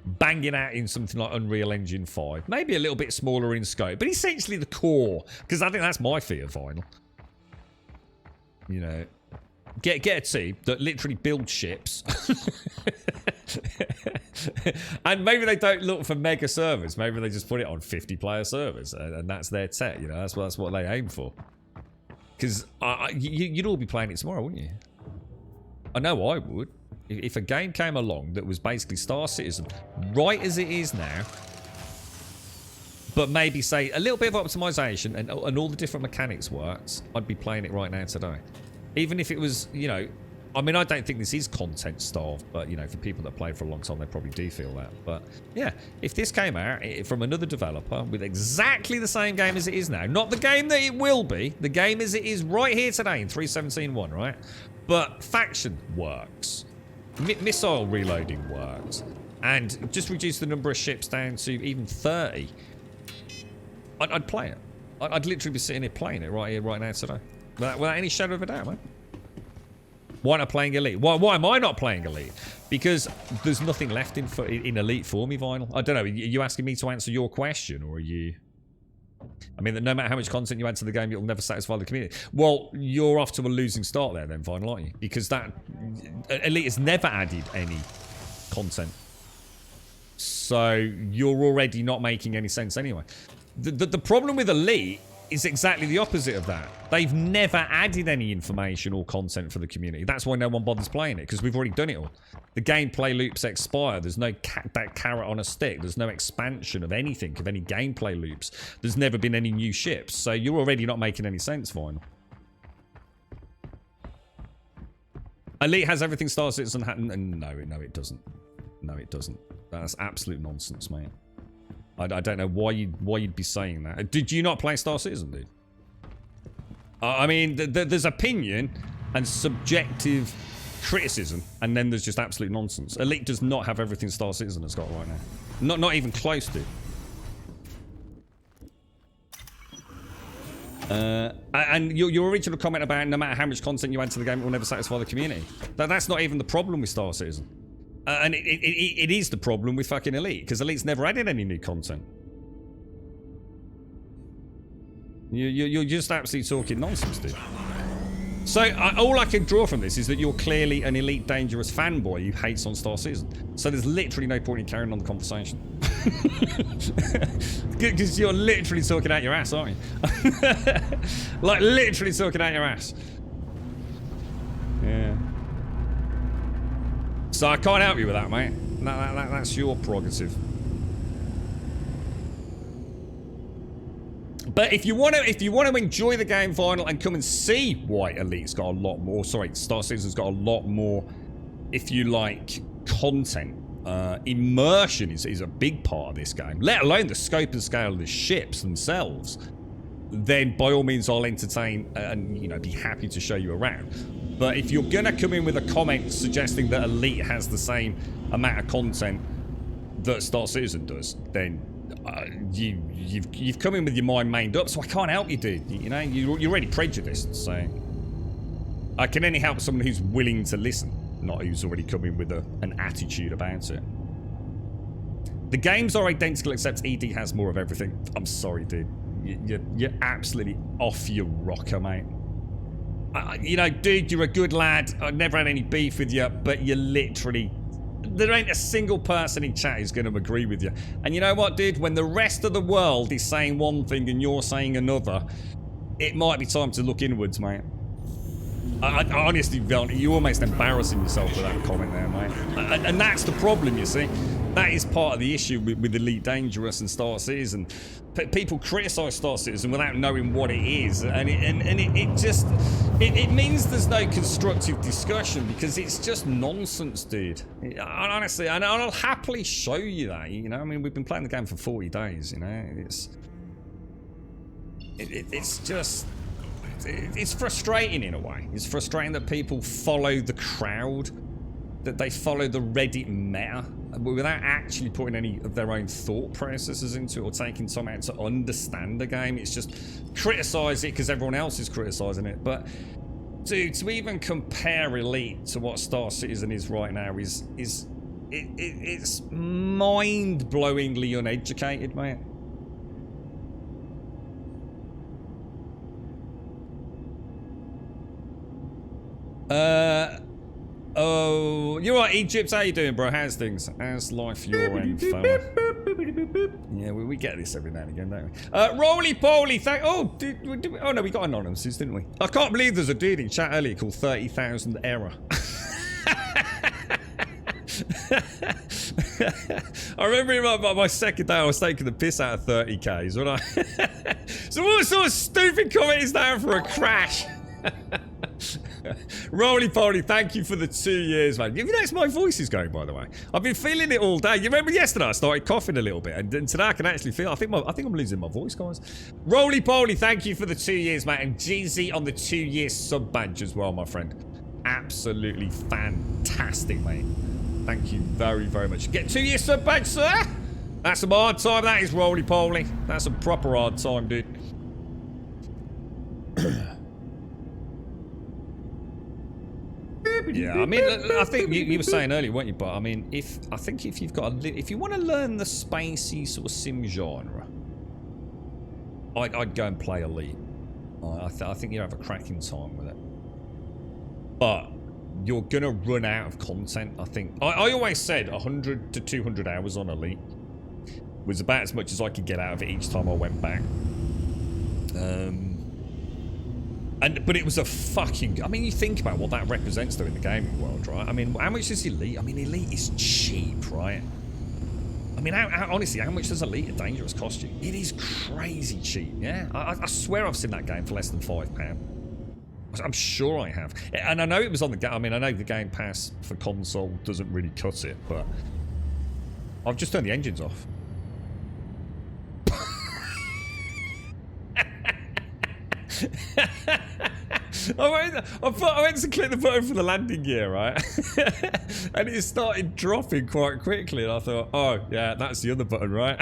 bang it out in something like Unreal Engine 5, maybe a little bit smaller in scope, but essentially the core? Because I think that's my fear, Vinyl. You know, get a team that literally builds ships. And maybe they don't look for mega servers. Maybe they just put it on 50-player servers, and that's their tech. You know, that's what they aim for. Because you'd all be playing it tomorrow, wouldn't you? I know I would. If a game came along that was basically Star Citizen, right as it is now, but maybe say a little bit of optimization and all the different mechanics works, I'd be playing it right now today. Even if it was, you know, I mean, I don't think this is content starved, but, you know, for people that play for a long time, they probably do feel that. But, yeah, if this came out from another developer with exactly the same game as it is now, not the game that it will be, the game as it is right here today in 3.17.1, right? But faction works. Missile reloading works. And just reduce the number of ships down to even 30. I'd play it. I'd literally be sitting here playing it right here, right now today. Without any shadow of a doubt, man. Why not playing Elite? Why am I not playing Elite? Because there's nothing left in Elite for me, Vinyl. I don't know. Are you asking me to answer your question, or are you... I mean, no matter how much content you add to the game, it'll never satisfy the community. Well, you're off to a losing start there then, Vinyl, aren't you? Because that... Elite has never added any content. So you're already not making any sense anyway. The problem with Elite is exactly the opposite of that. They've never added any information or content for the community. That's why no one bothers playing it, because we've already done it all. The gameplay loops expire. There's no that carrot on a stick. There's no expansion of anything, of any gameplay loops. There's never been any new ships. So you're already not making any sense, Vinyl. Elite has everything Star Citizen had. No, it doesn't. No, it doesn't. That's absolute nonsense, mate. I don't know why you'd be saying that. Did you not play Star Citizen, dude? I mean, there's opinion and subjective criticism, and then there's just absolute nonsense. Elite does not have everything Star Citizen has got right now. Not even close to. And your original comment about no matter how much content you add to the game, it will never satisfy the community. That's not even the problem with Star Citizen. And it is the problem with fucking Elite, because Elite's never added any new content. You're just absolutely talking nonsense, dude. So all I can draw from this is that you're clearly an Elite Dangerous fanboy who hates on Star Citizen. So there's literally no point in carrying on the conversation. Because you're literally talking out your ass, aren't you? Like, literally talking out your ass. Yeah. So I can't help you with that, mate. That's your prerogative. But if you want to enjoy the game final and come and see why Elite's got a lot more, sorry, Star Citizen's got a lot more, if you like, content. Immersion is a big part of this game, let alone the scope and scale of the ships themselves. Then by all means I'll entertain and, you know, be happy to show you around. But if you're gonna come in with a comment suggesting that Elite has the same amount of content that Star Citizen does, then you've come in with your mind made up, so I can't help you, dude. You know, you're already prejudiced, so I can only help someone who's willing to listen, not who's already come in with an attitude about it. The games are identical except ED has more of everything. I'm sorry, dude. You're absolutely off your rocker, mate. You know, dude, you're a good lad. I've never had any beef with you, but you're literally... There ain't a single person in chat who's going to agree with you. And you know what, dude? When the rest of the world is saying one thing and you're saying another, it might be time to look inwards, mate. I honestly, you're almost embarrassing yourself with that comment there, mate. And that's the problem, you see. That is part of the issue with Elite Dangerous and Star Citizen. People criticise Star Citizen without knowing what it is, and it means there's no constructive discussion because it's just nonsense, dude. Honestly, and I'll happily show you that. You know, I mean, we've been playing the game for 40 days. You know, it's just. It's frustrating in a way. It's frustrating that people follow the crowd, that they follow the Reddit meta without actually putting any of their own thought processes into it or taking time out to understand the game. It's just criticize it because everyone else is criticizing it. But dude, to even compare Elite to what Star Citizen is right now it's mind-blowingly uneducated, mate. Oh, you're right, Egypt. How you doing, bro? How's things? How's life your end, fella? Yeah, we get this every now and again, don't we? Roly-poly, oh, oh no, we got anonymous, didn't we? I can't believe there's a dude in chat earlier called 30,000 Error. I remember in my second day I was taking the piss out of 30Ks, when I... So what sort of stupid comment is that for a crash? Roly-poly, thank you for the 2 years, man. You notice my voice is going, by the way. I've been feeling it all day. You remember yesterday I started coughing a little bit, and today I can actually feel. I think I'm losing my voice, guys. Roly-poly, thank you for the 2 years, mate, and GZ on the 2-year sub badge as well, my friend. Absolutely fantastic, mate. Thank you very, very much. Get 2-year sub badge, sir. That's some hard time. That is Roly-poly. That's a proper hard time, dude. Yeah, I mean, I think you were saying earlier, weren't you? But I mean, if you've got if you want to learn the spacey sort of sim genre, I'd go and play Elite. I think you'd have a cracking time with it. But you're gonna run out of content. I think I always said 100 to 200 hours on Elite was about as much as I could get out of it each time I went back. But it was a fucking... I mean, you think about what that represents though in the gaming world, right? I mean, how much is Elite? I mean, Elite is cheap, right? I mean, honestly, how much does Elite and Dangerous cost you? It is crazy cheap, yeah? I swear I've seen that game for less than £5. I'm sure I have. And I know it was on the game... I mean, I know the Game Pass for console doesn't really cut it, but... I've just turned the engines off. I went to click the button for the landing gear, right? And it started dropping quite quickly, and I thought, oh, yeah, that's the other button, right?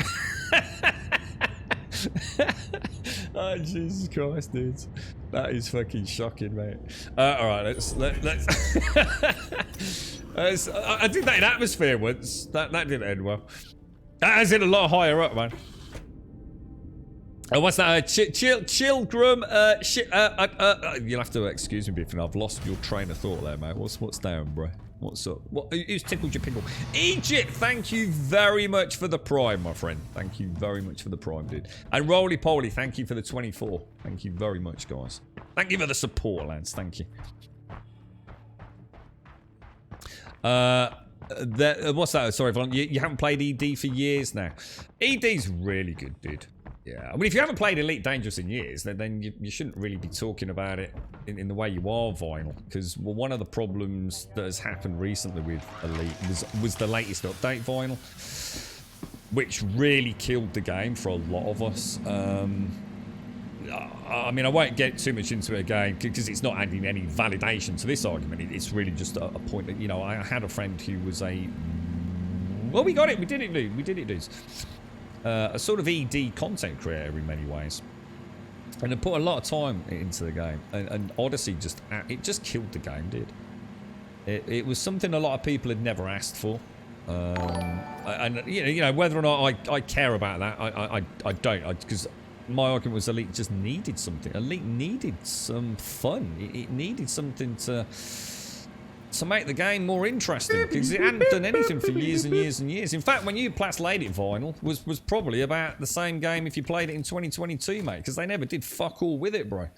Oh, Jesus Christ, dudes. That is fucking shocking, mate. Alright, let's I did that in Atmosphere once. That didn't end well. As in a lot higher up, man. What's that? Chill, Grum. You'll have to excuse me, Biffin. I've lost your train of thought there, mate. What's down, bro? What's up? Who's tickled your pickle? Egypt, thank you very much for the prime, my friend. Thank you very much for the prime, dude. And Roly-poly, thank you for the 24. Thank you very much, guys. Thank you for the support, lads. Thank you. What's that? Sorry, Vaughn, you haven't played ED for years now. ED's really good, dude. Yeah, I mean, if you haven't played Elite Dangerous in years, then you shouldn't really be talking about it in the way you are, Vinyl. Because one of the problems that has happened recently with Elite was the latest update, Vinyl, which really killed the game for a lot of us. I mean, I won't get too much into it again because it's not adding any validation to this argument. It's really just a point that, you know, I had a friend who was well, we got it. We did it, dudes. A sort of ED content creator in many ways. And it put a lot of time into the game. And Odyssey just killed the game, dude. It was something a lot of people had never asked for. And, you know, whether or not I care about that, I don't. Because my argument was Elite just needed something. Elite needed some fun. It needed something to make the game more interesting, because it hadn't done anything for years and years and years. In fact, when you played it, Vinyl was probably about the same game if you played it in 2022, mate, because they never did fuck all with it, bro.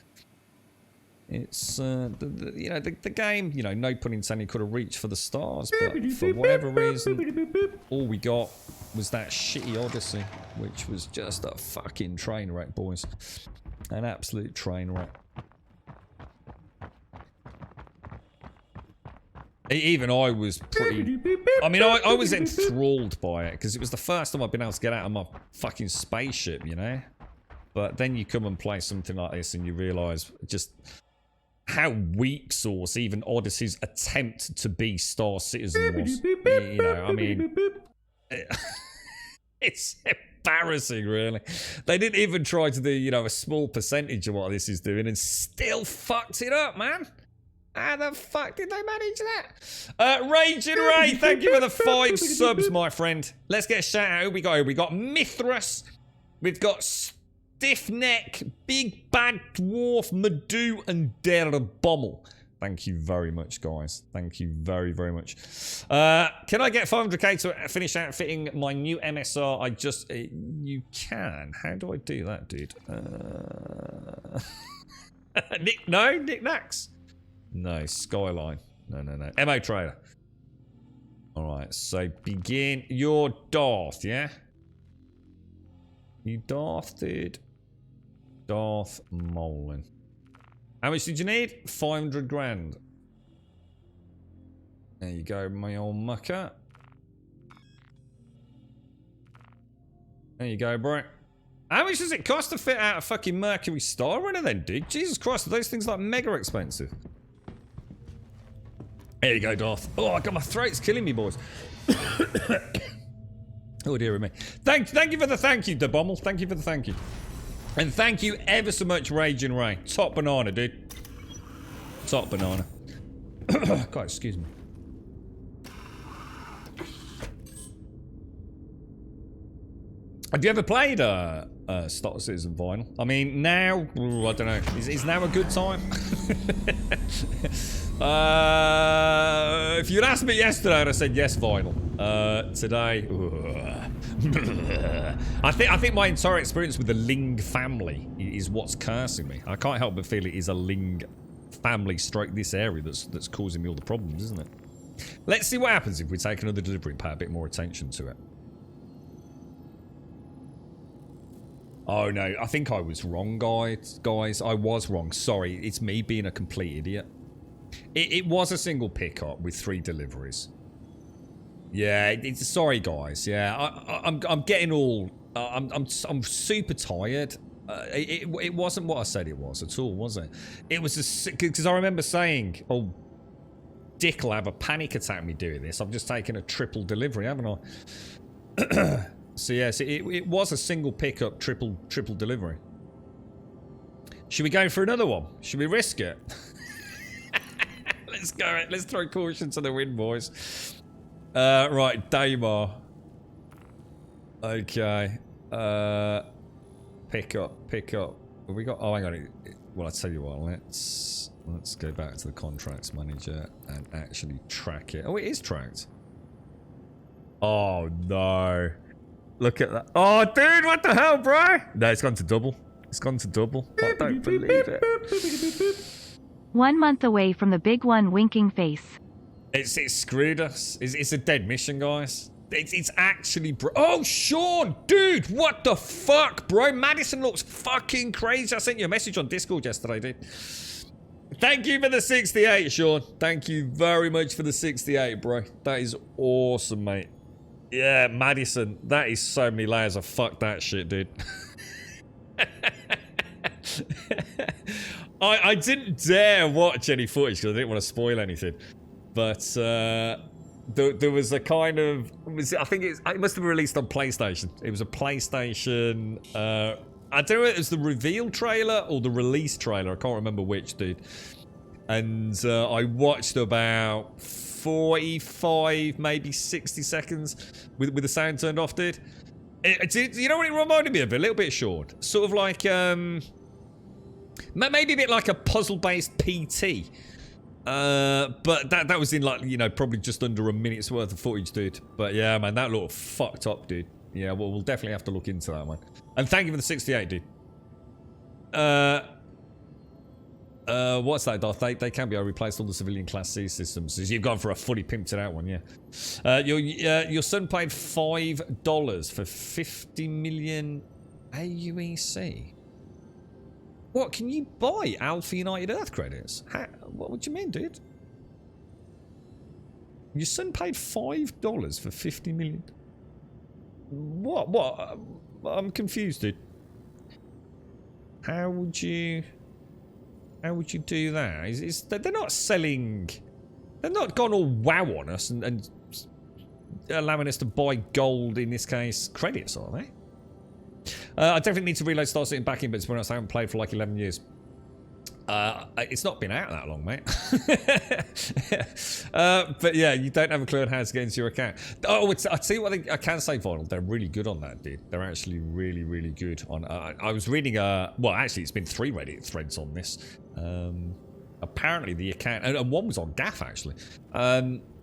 It's the game, you know, no pun intended, could have reached for the stars, but for whatever reason, all we got was that shitty Odyssey, which was just a fucking train wreck, boys. An absolute train wreck. Even I was pretty... I mean, I was enthralled by it, because it was the first time I've been able to get out of my fucking spaceship, you know? But then you come and play something like this and you realise just how weak sauce even Odyssey's attempt to be Star Citizen was. You know, I mean... It's embarrassing, really. They didn't even try to do, you know, a small percentage of what this is doing and still fucked it up, man. How the fuck did they manage that? Raging Ray, thank you for the 5 subs, my friend. Let's get a shout out. Who we got here? We got Mithras. We've got Stiff Neck, Big Bad Dwarf, Madoo, and Der Bommel. Thank you very much, guys. Thank you very, very much. Can I get 500k to finish outfitting my new MSR? You can. How do I do that, dude? Nick Nax. No, Skyline. No. MO Trader. Alright, so begin. You're Darth, yeah? You Darth, dude? Darth Molin. How much did you need? 500 grand. There you go, my old mucker. There you go, bro. How much does it cost to fit out a fucking Mercury Star Runner then, dude? Jesus Christ, are those things like mega expensive? There you go, Darth. Oh, I got my throat's killing me, boys. Oh, dear me. Thank you for the thank you, DeBommel. Thank you for the thank you. And thank you ever so much, Raging Ray. Top banana, dude. Top banana. God, excuse me. Have you ever played Star Citizen Vinyl? I mean, now, I don't know. Is now a good time? If you'd asked me yesterday, I'd have said yes, Vinyl. Today, I think my entire experience with the Ling family is what's cursing me. I can't help but feel it is a Ling family stroke this area that's causing me all the problems, isn't it? Let's see what happens if we take another delivery and pay a bit more attention to it. Oh no, I think I was wrong, guys. I was wrong. Sorry, it's me being a complete idiot. It was a single pickup with 3 deliveries. Yeah, sorry, guys. Yeah, I'm getting all. I'm super tired. It wasn't what I said it was at all, was it? It was because I remember saying, "Oh, Dick will have a panic attack me doing this. I've just taken a triple delivery, haven't I?" So yes, it was a single pickup, triple delivery. Should we go for another one? Should we risk it? Let's go. Let's throw caution to the wind, boys. Right, Daymar. Okay. Pick up. Have we got? Oh, hang on. Well, I tell you what. Let's go back to the contracts manager and actually track it. Oh, it is tracked. Oh no. Look at that. Oh, dude, what the hell, bro? No, it's gone to double. It's gone to double. I don't believe it. 1 month away from the big one winking face. It's screwed us. It's a dead mission, guys. It's actually oh, Sean, dude, what the fuck, bro? Madison looks fucking crazy. I sent you a message on Discord yesterday, dude. Thank you for the 68, Sean. Thank you very much for the 68, bro. That is awesome, mate. Yeah, Madison. That is so many layers of fuck that shit, dude. I didn't dare watch any footage because I didn't want to spoil anything. But there was a kind of... I think it must have been released on PlayStation. It was a PlayStation... I don't know if it was the reveal trailer or the release trailer. I can't remember which, dude. And I watched about 45, maybe 60 seconds with the sound turned off, dude. You know what it reminded me of? A little bit short. Sort of like... maybe a bit like a puzzle-based PT. But that was in like, you know, probably just under a minute's worth of footage, dude. But yeah, man, that looked fucked up, dude. Yeah, well, we'll definitely have to look into that one. And thank you for the 68, dude. What's that, Darth? They can be. I replaced all the civilian Class C systems. So you've gone for a fully pimped out one, yeah. Your son paid $5 for 50 million AUEC. What, can you buy Alpha United Earth credits? What do you mean, dude? Your son paid $5 for 50 million? What? I'm confused, dude. How would you do that? They're not selling... They're not gone all wow on us and allowing us to buy gold, in this case, credits, are they? I definitely need to reload Star Citizen back in, but to be honest, I haven't played for like 11 years. It's not been out that long, mate. But yeah, you don't have a clue on how to get into your account. Oh, I'll tell you what I can say, Vinyl. They're really good on that, dude. They're actually really, really good on... I was reading... well, actually, it's been 3 Reddit threads on this. Apparently, the account... And one was on Gaff, actually.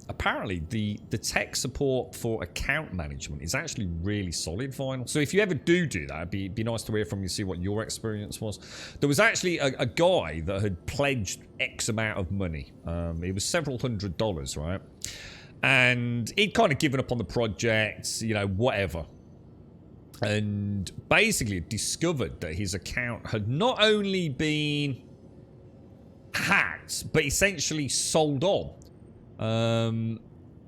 Apparently, the tech support for account management is actually really solid, Vinyl. So if you ever do that, it'd be nice to hear from you, see what your experience was. There was actually a guy that had pledged X amount of money. It was several $100s, right? And he'd kind of given up on the project, you know, whatever. And basically discovered that his account had not only been hacked, but essentially sold on.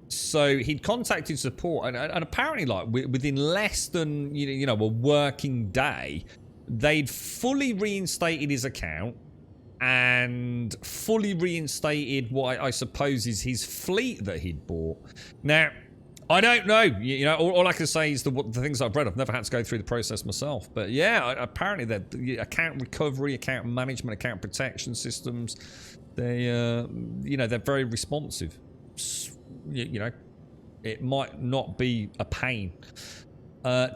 So he'd contacted support and apparently like within less than you know a working day, they'd fully reinstated his account and fully reinstated what I suppose is his fleet that he'd bought. Now I don't know, you know, all I can say is the things I've read. I've never had to go through the process myself, but yeah, apparently the account recovery, account management, account protection systems, they you know, they're very responsive. You know, it might not be a pain.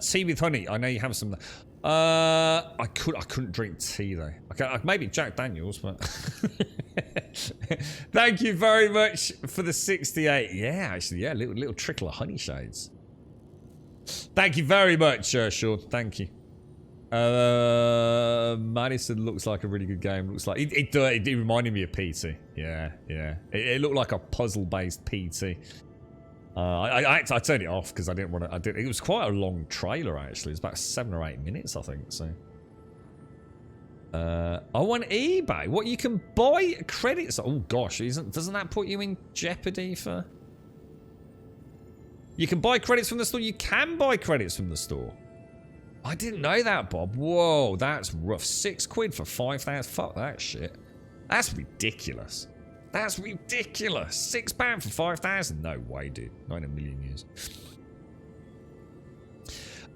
Tea with honey. I know you have some. I couldn't drink tea though. Okay, maybe Jack Daniels, but thank you very much for the 68. Yeah, actually, yeah, little trickle of honey shades. Thank you very much, Sean. Thank you. Madison looks like a really good game. Looks like it reminded me of PT. Yeah. It looked like a puzzle-based PT. I turned it off because I didn't want to. It was quite a long trailer actually. It's about 7 or 8 minutes, I think. So. On eBay, what you can buy credits? Oh gosh, doesn't that put you in jeopardy for? You can buy credits from the store. You can buy credits from the store. I didn't know that, Bob. Whoa, that's rough. £6 for 5,000. Fuck that shit. That's ridiculous. That's ridiculous. £6 for 5,000. No way, dude. Not in a million years.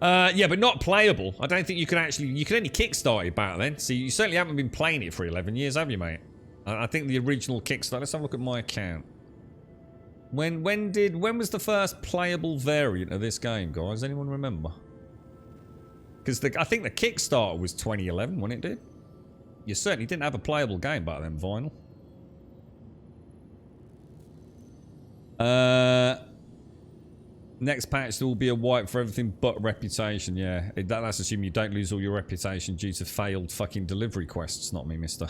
Yeah, but not playable. I don't think you can actually... You can only kickstart it back then. So you certainly haven't been playing it for 11 years, have you, mate? I think the original Kickstarter... Let's have a look at my account. When was the first playable variant of this game, guys? Anyone remember? Because I think the Kickstarter was 2011 when it did. You certainly didn't have a playable game back then, Vinyl. Next patch there will be a wipe for everything but reputation. Yeah, that's assuming you don't lose all your reputation due to failed fucking delivery quests. Not me, mister.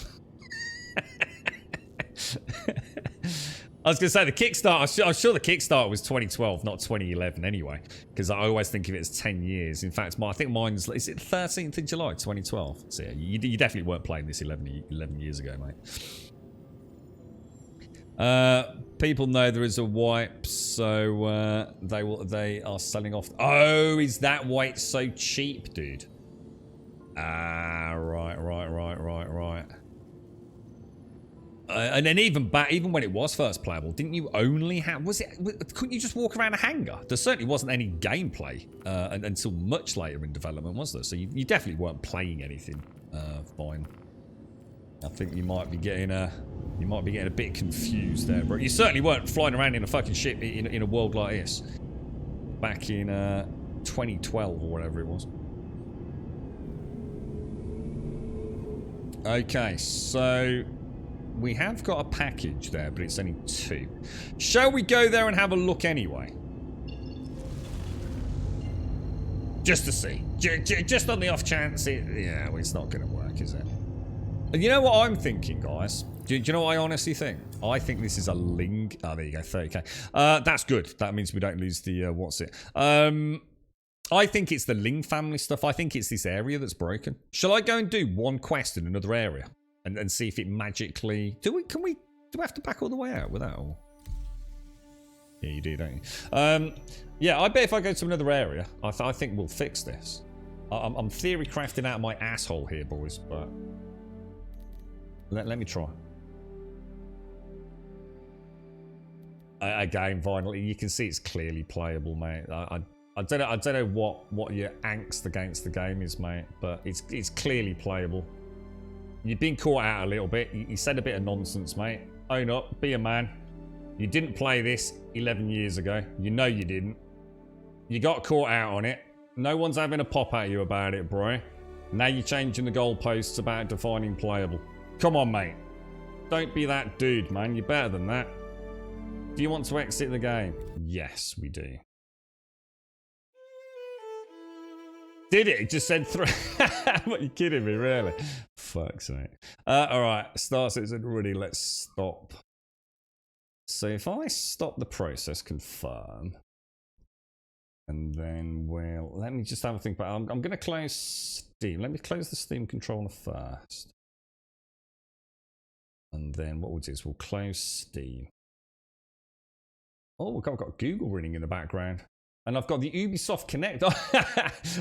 I was going to say the Kickstarter, I'm sure the Kickstarter was 2012, not 2011 anyway, because I always think of it as 10 years. In fact, I think mine's, is it 13th of July, 2012? So yeah, you definitely weren't playing this 11 years ago, mate. People know there is a wipe, so they are selling off. Oh, is that wipe so cheap, dude? Ah, right. And then even when it was first playable, didn't you only have? Couldn't you just walk around a hangar? There certainly wasn't any gameplay until much later in development, was there? So you definitely weren't playing anything. Fine. I think you might be getting a bit confused there, bro. You certainly weren't flying around in a fucking ship in a world like this back in 2012 or whatever it was. Okay, so we have got a package there, but it's only 2. Shall we go there and have a look anyway? Just to see. Just on the off chance yeah, well, it's not going to work, is it? And you know what I'm thinking, guys? Do you know what I honestly think? I think this is a Ling... Oh, there you go, 30k. That's good. That means we don't lose the... what's it? I think it's the Ling family stuff. I think it's this area that's broken. Shall I go and do one quest in another area? And see if it magically... Do we have to back all the way out with that? Or... Yeah, you do, don't you? Yeah, I bet if I go to another area, I think we'll fix this. I'm theory crafting out my asshole here, boys, but... Let me try. Again, finally, you can see it's clearly playable, mate. I don't know what your angst against the game is, mate, but it's clearly playable. You've been caught out a little bit. You said a bit of nonsense, mate. Own up. Be a man. You didn't play this 11 years ago. You know you didn't. You got caught out on it. No one's having a pop at you about it, bro. Now you're changing the goalposts about defining playable. Come on, mate. Don't be that dude, man. You're better than that. Do you want to exit the game? Yes, we do. Did it? It just said 3. What, you kidding me, really? Fuck's sake. Alright, Star Citizen, really, let's stop. So if I stop the process, confirm. And then we'll... Let me just have a think about it. I'm going to close Steam. Let me close the Steam controller first. And then what we'll do is we'll close Steam. Oh, I've got Google running in the background. And I've got the Ubisoft Connect. I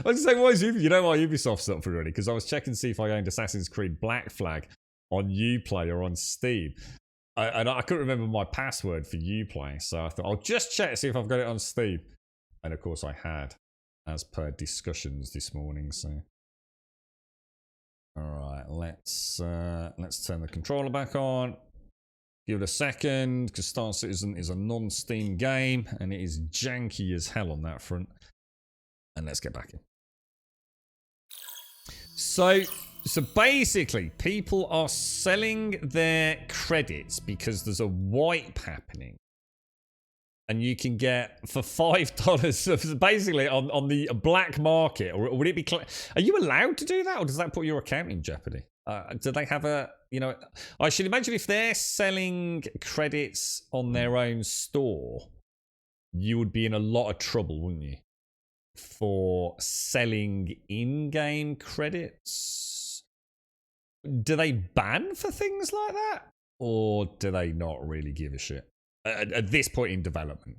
was saying, why is Ubisoft? You know why Ubisoft's up for already? Because I was checking to see if I owned Assassin's Creed Black Flag on Uplay or on Steam. And I couldn't remember my password for Uplay. So I thought, I'll just check to see if I've got it on Steam. And of course I had, as per discussions this morning. So, all right, let's turn the controller back on. Give it a second, because Star Citizen is a non-Steam game, and it is janky as hell on that front. And let's get back in. So basically, people are selling their credits because there's a wipe happening. And you can get for $5 basically on the black market, or would it be? Are you allowed to do that, or does that put your account in jeopardy? Do they have a? You know, I should imagine if they're selling credits on their own store, you would be in a lot of trouble, wouldn't you? For selling in-game credits, do they ban for things like that, or do they not really give a shit? At this point in development,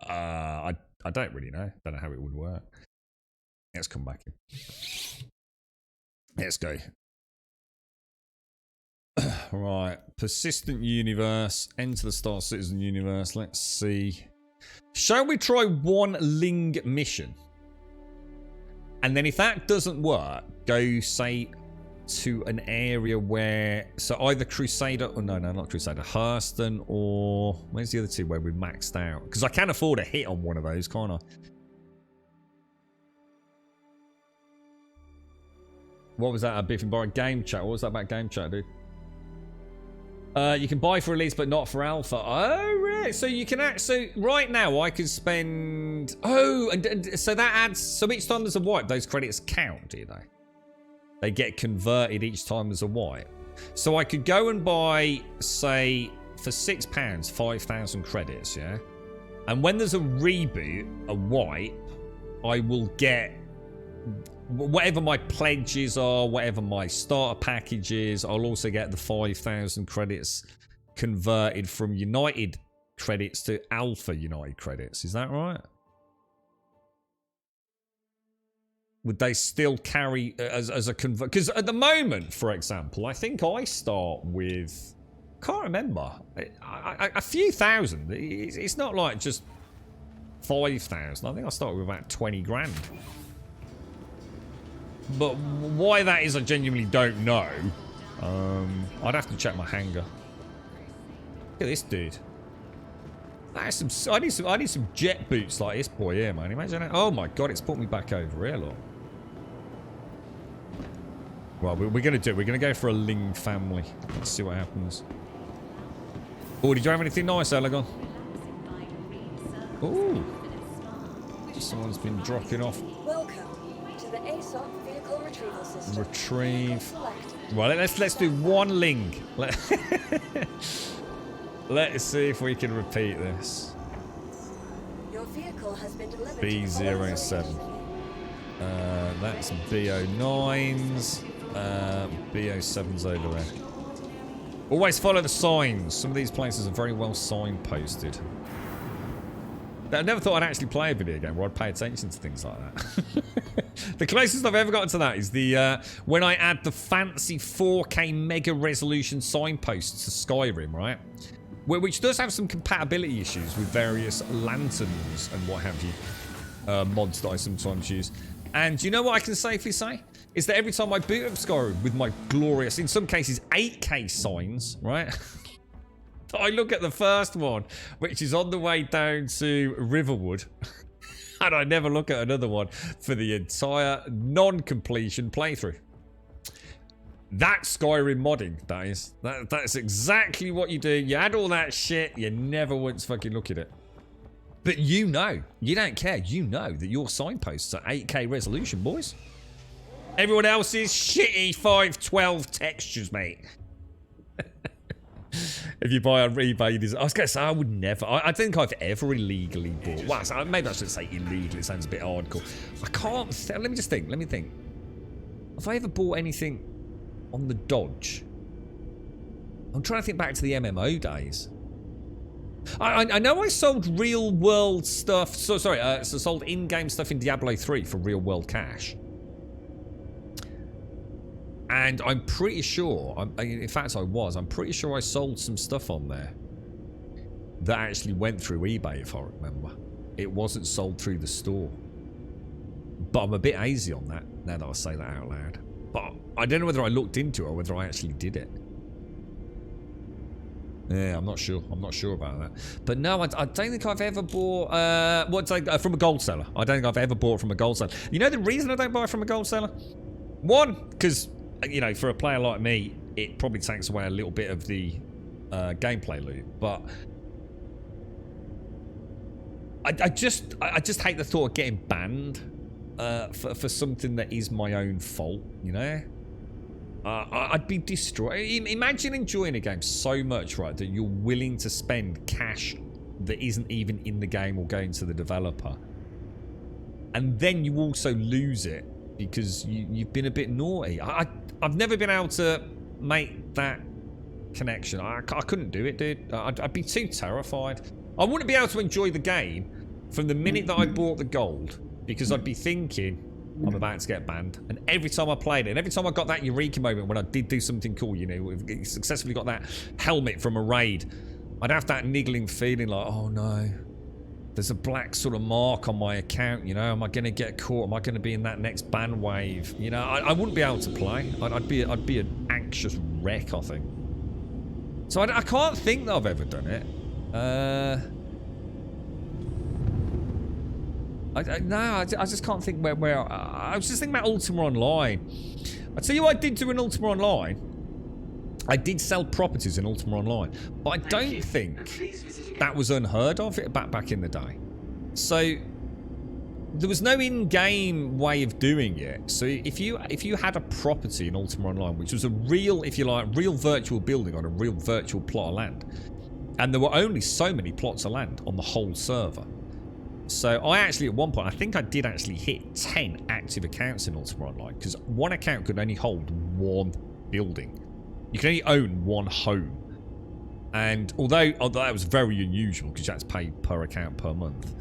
I don't really know. Don't know how it would work. Let's come back in. Let's go. Right, persistent universe. Enter the Star Citizen universe. Let's see. Shall we try one Ling mission? And then if that doesn't work, go say to an area where, so either Crusader, or no, not Crusader, Hurston, or where's the other two where we've maxed out? Because I can afford a hit on one of those, can't I? What was that? A Biff and Bar game chat? What was that about game chat, dude? You can buy for release, but not for alpha. Oh, right. So you can act. So right now, I can spend. Oh, and so that adds. So each time there's a wipe, those credits count, do they? They get converted each time there's a wipe. So I could go and buy, say, for £6, 5,000 credits, yeah? And when there's a reboot, a wipe, I will get whatever my pledges are, whatever my starter package is. I'll also get the 5,000 credits converted from United credits to Alpha United credits. Is that right? Would they still carry as a convert? Because at the moment, for example, I think I start with, can't remember, a few thousand. It's not like just 5,000. I think I started with about 20 grand. But why that is, I genuinely don't know. I'd have to check my hangar. Look at this dude. That's some. I need some jet boots like this boy here, man. Imagine that. Oh my god, it's put me back over here, look. Well, we're gonna do it. We're gonna go for a Ling family. Let's see what happens. Oh, did you have anything nice, Elegon? Ooh. Someone's been dropping off. Welcome to the ASOC vehicle retrieval system. Retrieve. Well, let's do one Ling. Let's see if we can repeat this. Your vehicle has been delivered. B07. That's BO9s. BO7's over there. Always follow the signs. Some of these places are very well signposted. I never thought I'd actually play a video game where I'd pay attention to things like that. The closest I've ever gotten to that is the when I add the fancy 4K mega resolution signposts to Skyrim, right? Which does have some compatibility issues with various lanterns and what have you. Mods that I sometimes use. And you know what I can safely say? Is that every time I boot up Skyrim with my glorious, in some cases, 8K signs, right? I look at the first one, which is on the way down to Riverwood. And I never look at another one for the entire non-completion playthrough. That's Skyrim modding, that is. That's exactly what you do. You add all that shit, you never once fucking look at it. But you know, you don't care. You know that your signposts are 8K resolution, boys. Everyone else is shitty 512 textures, mate. If you buy on eBay, I was going to say I would never. I don't think I've ever illegally bought. Well, maybe I should say illegally. It sounds a bit hardcore. I can't. Let me just think. Let me think. Have I ever bought anything on the Dodge? I'm trying to think back to the MMO days. I know I sold real world stuff. So sold in-game stuff in Diablo 3 for real world cash. And I'm pretty sure, in fact I'm pretty sure I sold some stuff on there that actually went through eBay, if I remember. It wasn't sold through the store. But I'm a bit hazy on that, now that I say that out loud. But I don't know whether I looked into it or whether I actually did it. Yeah, I'm not sure. I'm not sure about that. But no, I don't think I've ever bought, from a gold seller. I don't think I've ever bought from a gold seller. You know the reason I don't buy from a gold seller? One, because, you know, for a player like me, it probably takes away a little bit of the gameplay loop. But I just hate the thought of getting banned for something that is my own fault, you know? I'd be destroyed. Imagine enjoying a game so much, right, that you're willing to spend cash that isn't even in the game or going to the developer. And then you also lose it because you've been a bit naughty. I've never been able to make that connection. I couldn't do it, dude. I'd be too terrified. I wouldn't be able to enjoy the game from the minute that I bought the gold because I'd be thinking, I'm about to get banned. And every time I played it, and every time I got that eureka moment when I did do something cool, you know, successfully got that helmet from a raid, I'd have that niggling feeling like, oh no, there's a black sort of mark on my account, you know, am I going to get caught? Am I going to be in that next ban wave? You know, I wouldn't be able to play. I'd be an anxious wreck, I think. So I can't think that I've ever done it. I just can't think where I was just thinking about Ultima Online. I tell you what I did do in Ultima Online. I did sell properties in Ultima Online, but I don't think that was unheard of back in the day. So there was no in-game way of doing it. So if you had a property in Ultima Online, which was a real, if you like, real virtual building on a real virtual plot of land, And there were only so many plots of land on the whole server. So I actually, at one point, I think I did actually hit 10 active accounts in Ultima Online, because one account could only hold one building. You can only own one home. And although that was very unusual, because you had to pay per account per month,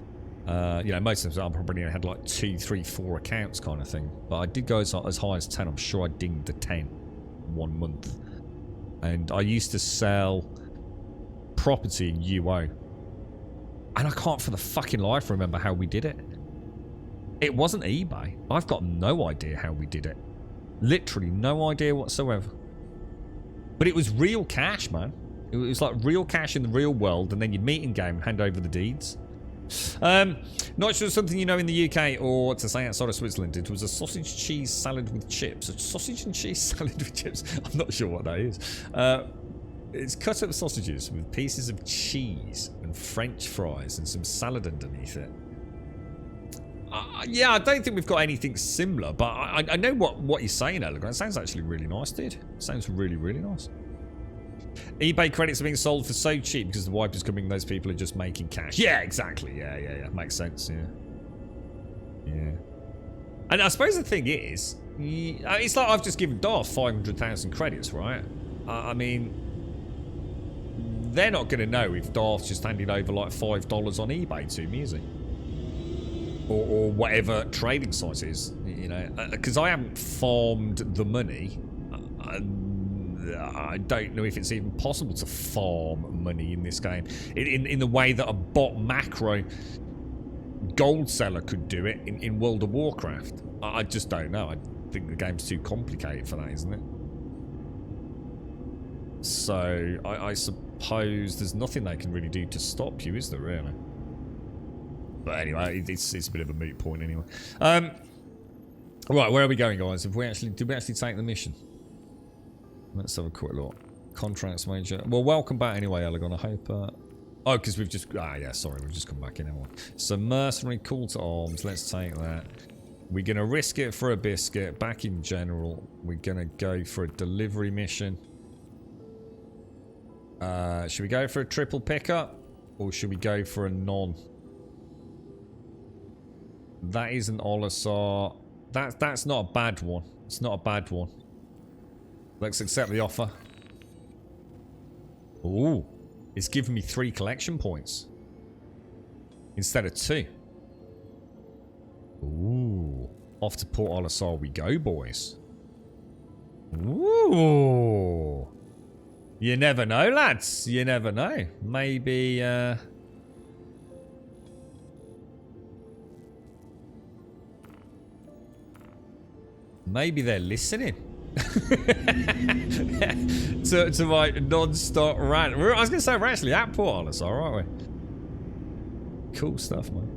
you know, most of the time I probably had like 2, 3, 4 accounts kind of thing. But I did go as high as 10. I'm sure I dinged the 10 1 month. And I used to sell property in UO. And I can't for the fucking life remember how we did it. It wasn't eBay. I've got no idea how we did it. Literally no idea whatsoever. But it was real cash, man. It was like real cash in the real world, and then you'd meet in game and hand over the deeds. Not sure something you know in the UK or to say outside of Switzerland. It was a sausage cheese salad with chips. A sausage and cheese salad with chips. I'm not sure what that is. It's cut up sausages with pieces of cheese and French fries and some salad underneath it. Yeah, I don't think we've got anything similar, but I know what you're saying, Elegant. It sounds actually really nice, dude. It sounds really, really nice. eBay credits are being sold for so cheap because the wipe is coming. Those people are just making cash. Yeah, exactly. Yeah. Makes sense. Yeah. And I suppose the thing is, it's like I've just given Darth 500,000 credits, right? I mean, they're not going to know if Darth's just handed over like $5 on eBay to me, is he? Or whatever trading site is, you know, because I haven't farmed the money. I don't know if it's even possible to farm money in this game in the way that a bot macro gold seller could do it in World of Warcraft. I just don't know. I think the game's too complicated for that, isn't it? So I suppose there's nothing they can really do to stop you, is there really? But anyway, it's a bit of a moot point anyway. Right, where are we going, guys? Did we actually take the mission? Let's have a quick look. Contracts major. Well, welcome back anyway, Elegon. I hope. Oh, because we've just. Yeah, sorry, we've just come back in. So mercenary, call to arms. Let's take that. We're gonna risk it for a biscuit. Back in general, we're gonna go for a delivery mission. Should we go for a triple pickup, or should we go for a non? That is an Olisar. That's not a bad one. It's not a bad one. Let's accept the offer. Ooh, it's giving me 3 collection points instead of 2. Ooh, off to Port Olisar we go, boys. Ooh, you never know, lads. You never know. Maybe. Maybe they're listening to my non-stop rant. I was going to say we're actually at Port Olisar, aren't we? Cool stuff, man.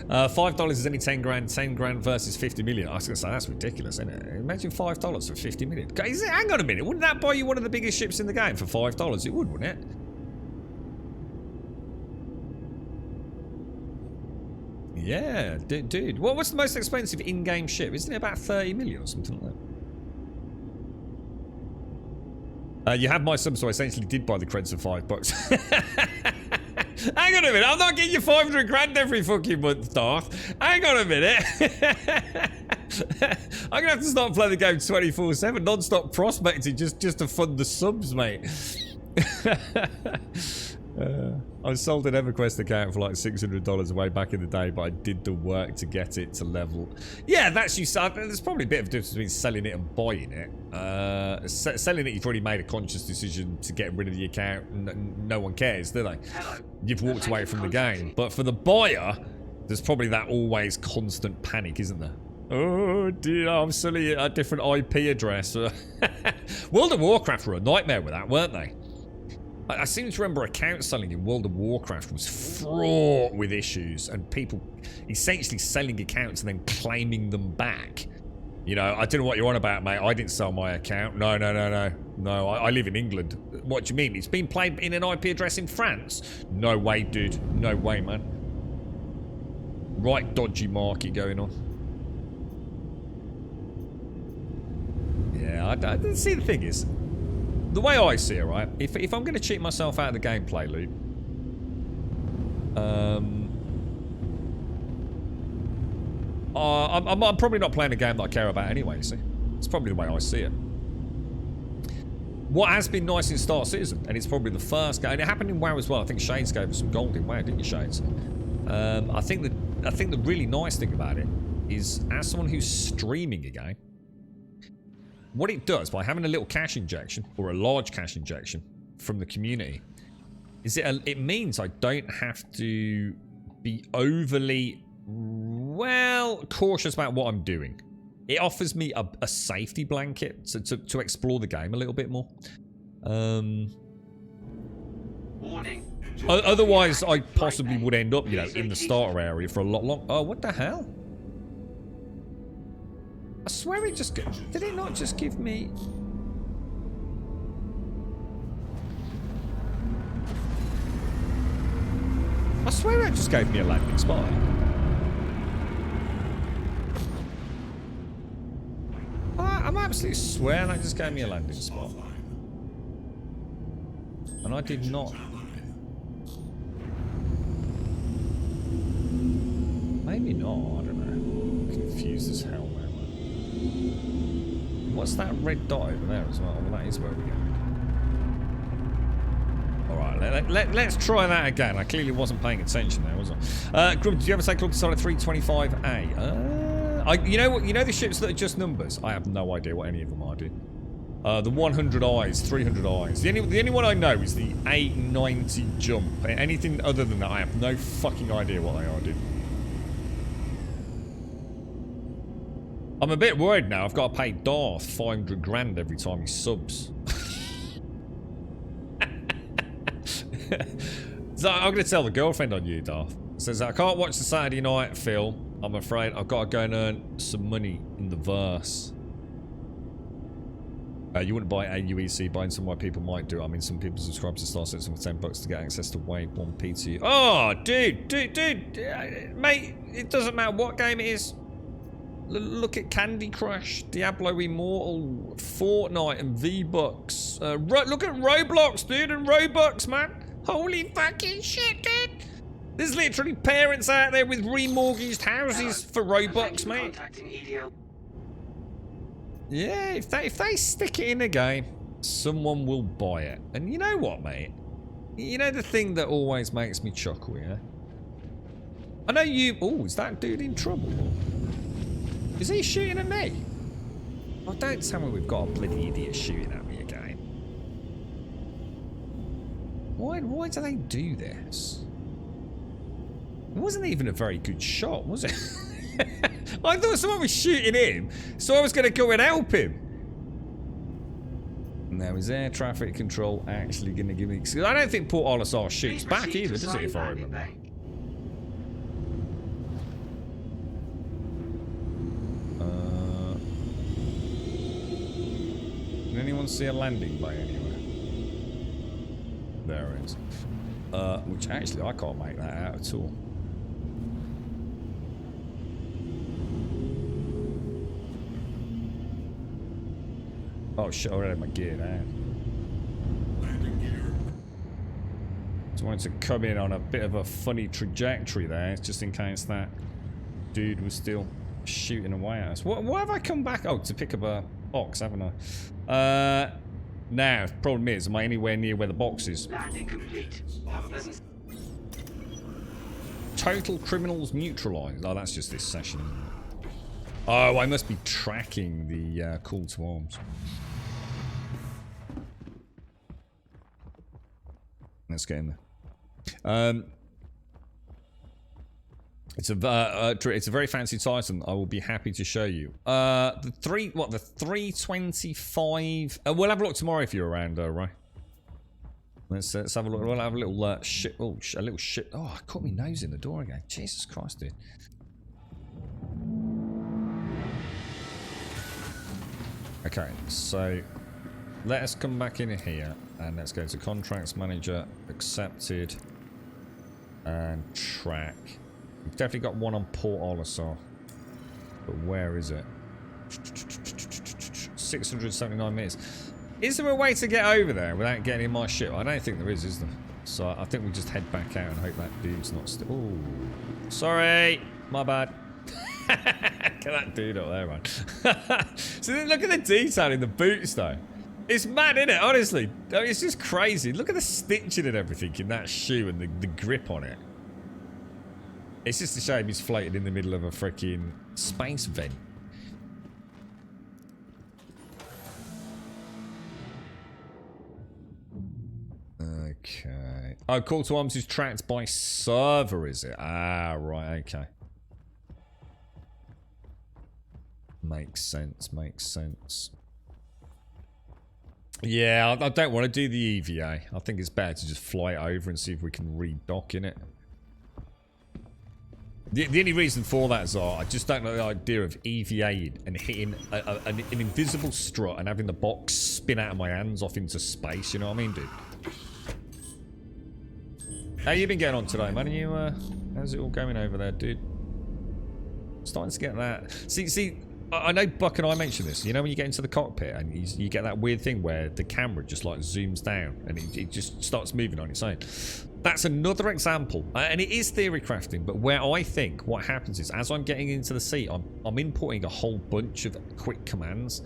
$5 is only 10 grand. 10 grand versus 50 million. I was going to say that's ridiculous, isn't it? Imagine $5 for 50 million. Hang on a minute. Wouldn't that buy you one of the biggest ships in the game for $5? It would, wouldn't it? Yeah, dude. What's the most expensive in-game ship? Isn't it about 30 million or something like that? You have my sub, so I essentially did buy the creds for $5. Hang on a minute. I'm not getting you 500 grand every fucking month, Darth. Hang on a minute. I'm gonna have to start playing the game 24/7, non-stop prospecting just to fund the subs, mate. I sold an EverQuest account for like $600 way back in the day, but I did the work to get it to level. Yeah, that's you. There's probably a bit of a difference between selling it and buying it. Selling it, you've already made a conscious decision to get rid of the account. No one cares, do they? Hello. You've walked away from the game. But for the buyer, there's probably that always constant panic, isn't there? Oh dear, I'm suddenly at a different IP address. World of Warcraft were a nightmare with that, weren't they? I seem to remember account selling in World of Warcraft was fraught with issues and people essentially selling accounts and then claiming them back. You know, I don't know what you're on about, mate. I didn't sell my account. No, I live in England. What do you mean? It's been played in an IP address in France? No way, dude. No way, man. Right dodgy market going on. Yeah, I see the thing is, the way I see it, right? If I'm going to cheat myself out of the gameplay loop, I'm probably not playing a game that I care about anyway. See, it's probably the way I see it. What has been nice in Star Citizen, and it's probably the first game, and it happened in WoW as well. I think Shades gave us some gold in WoW, didn't you, Shades? I think the really nice thing about it is, as someone who's streaming a game, what it does by having a little cash injection or a large cash injection from the community is it means I don't have to be overly cautious about what I'm doing. It offers me a safety blanket to explore the game a little bit more. Warning. Otherwise, I possibly would end up, in the starter area for a lot long. Oh, what the hell? I swear it just... Did it not just give me... I swear it just gave me a landing spot. I'm absolutely swearing that just gave me a landing spot. And I did not... Maybe not, I don't know. I'm confused as hell now. What's that red dot over there as well? Well, that is where we're going. Alright, let's try that again. I clearly wasn't paying attention there, was I? Grub, did you ever say Club decided 325A? You know what? You know the ships that are just numbers? I have no idea what any of them are, dude. The 100 eyes, 300 eyes. The only one I know is the 890 jump. Anything other than that, I have no fucking idea what they are, dude. I'm a bit worried now. I've got to pay Darth 500 grand every time he subs. So I'm going to tell the girlfriend on you, Darth. Says, I can't watch the Saturday night film. I'm afraid I've got to go and earn some money in the verse. You wouldn't buy AUEC, buying some why people might do it. I mean, some people subscribe to Star Citizen for $10 to get access to Wave 1 PT. Oh, dude, mate, it doesn't matter what game it is. Look at Candy Crush, Diablo Immortal, Fortnite, and V-Bucks. Look at Roblox, dude, and Robux, man. Holy fucking shit, dude. There's literally parents out there with remortgaged houses for Robux, mate. Yeah, if they stick it in a game, someone will buy it. And you know what, mate? You know the thing that always makes me chuckle, yeah? I know you... Oh, is that dude in trouble? Is he shooting at me? Oh, don't tell me we've got a bloody idiot shooting at me again. Why do they do this? It wasn't even a very good shot, was it? I thought someone was shooting him, so I was going to go and help him. Now, is air traffic control actually going to give me... I don't think Port Olisar shoots back either, does it, if I remember? Can anyone see a landing bay anywhere? There it is. Which actually, I can't make that out at all. Oh shit, I already had my gear down. Landing gear. Just wanted to come in on a bit of a funny trajectory there, just in case that dude was still shooting away at us. Why have I come back? Oh, to pick up a box, haven't I? Now, problem is, am I anywhere near where the box is? Landing complete. Total criminals neutralized. Oh, that's just this session. Oh, I must be tracking the call to arms. Let's get in there. It's a very fancy Titan. I will be happy to show you. The 325. We'll have a look tomorrow if you're around, Ray. Let's have a look. We'll have a little shit. Oh, a little shit. Oh, I caught my nose in the door again. Jesus Christ, dude. Okay, so let us come back in here and let's go to contracts manager, accepted, and track. We've definitely got one on Port Olisar, but where is it? 679 meters. Is there a way to get over there without getting in my ship? I don't think there is there? So I think we just head back out and hope that dude's not still. Ooh. Sorry. My bad. Look at that dude up there, man. So look at the detail in the boots, though. It's mad, isn't it? Honestly. I mean, it's just crazy. Look at the stitching and everything in that shoe and the grip on it. It's just a shame he's floating in the middle of a freaking space vent. Okay. Oh, Call to Arms is tracked by server, is it? Ah, right, okay. Makes sense, makes sense. Yeah, I don't want to do the EVA. I think it's better to just fly it over and see if we can redock in it. The only reason for that is I just don't like the idea of EVAing and hitting an invisible strut and having the box spin out of my hands off into space, you know what I mean, dude? How you been getting on today, man? Are you, how's it all going over there, dude? Starting to get that. See, I know Buck and I mentioned this. You know when you get into the cockpit and you get that weird thing where the camera just like zooms down and it just starts moving on its own. That's another example, and it is theory crafting, but where I think what happens is as I'm getting into the seat, I'm inputting a whole bunch of quick commands,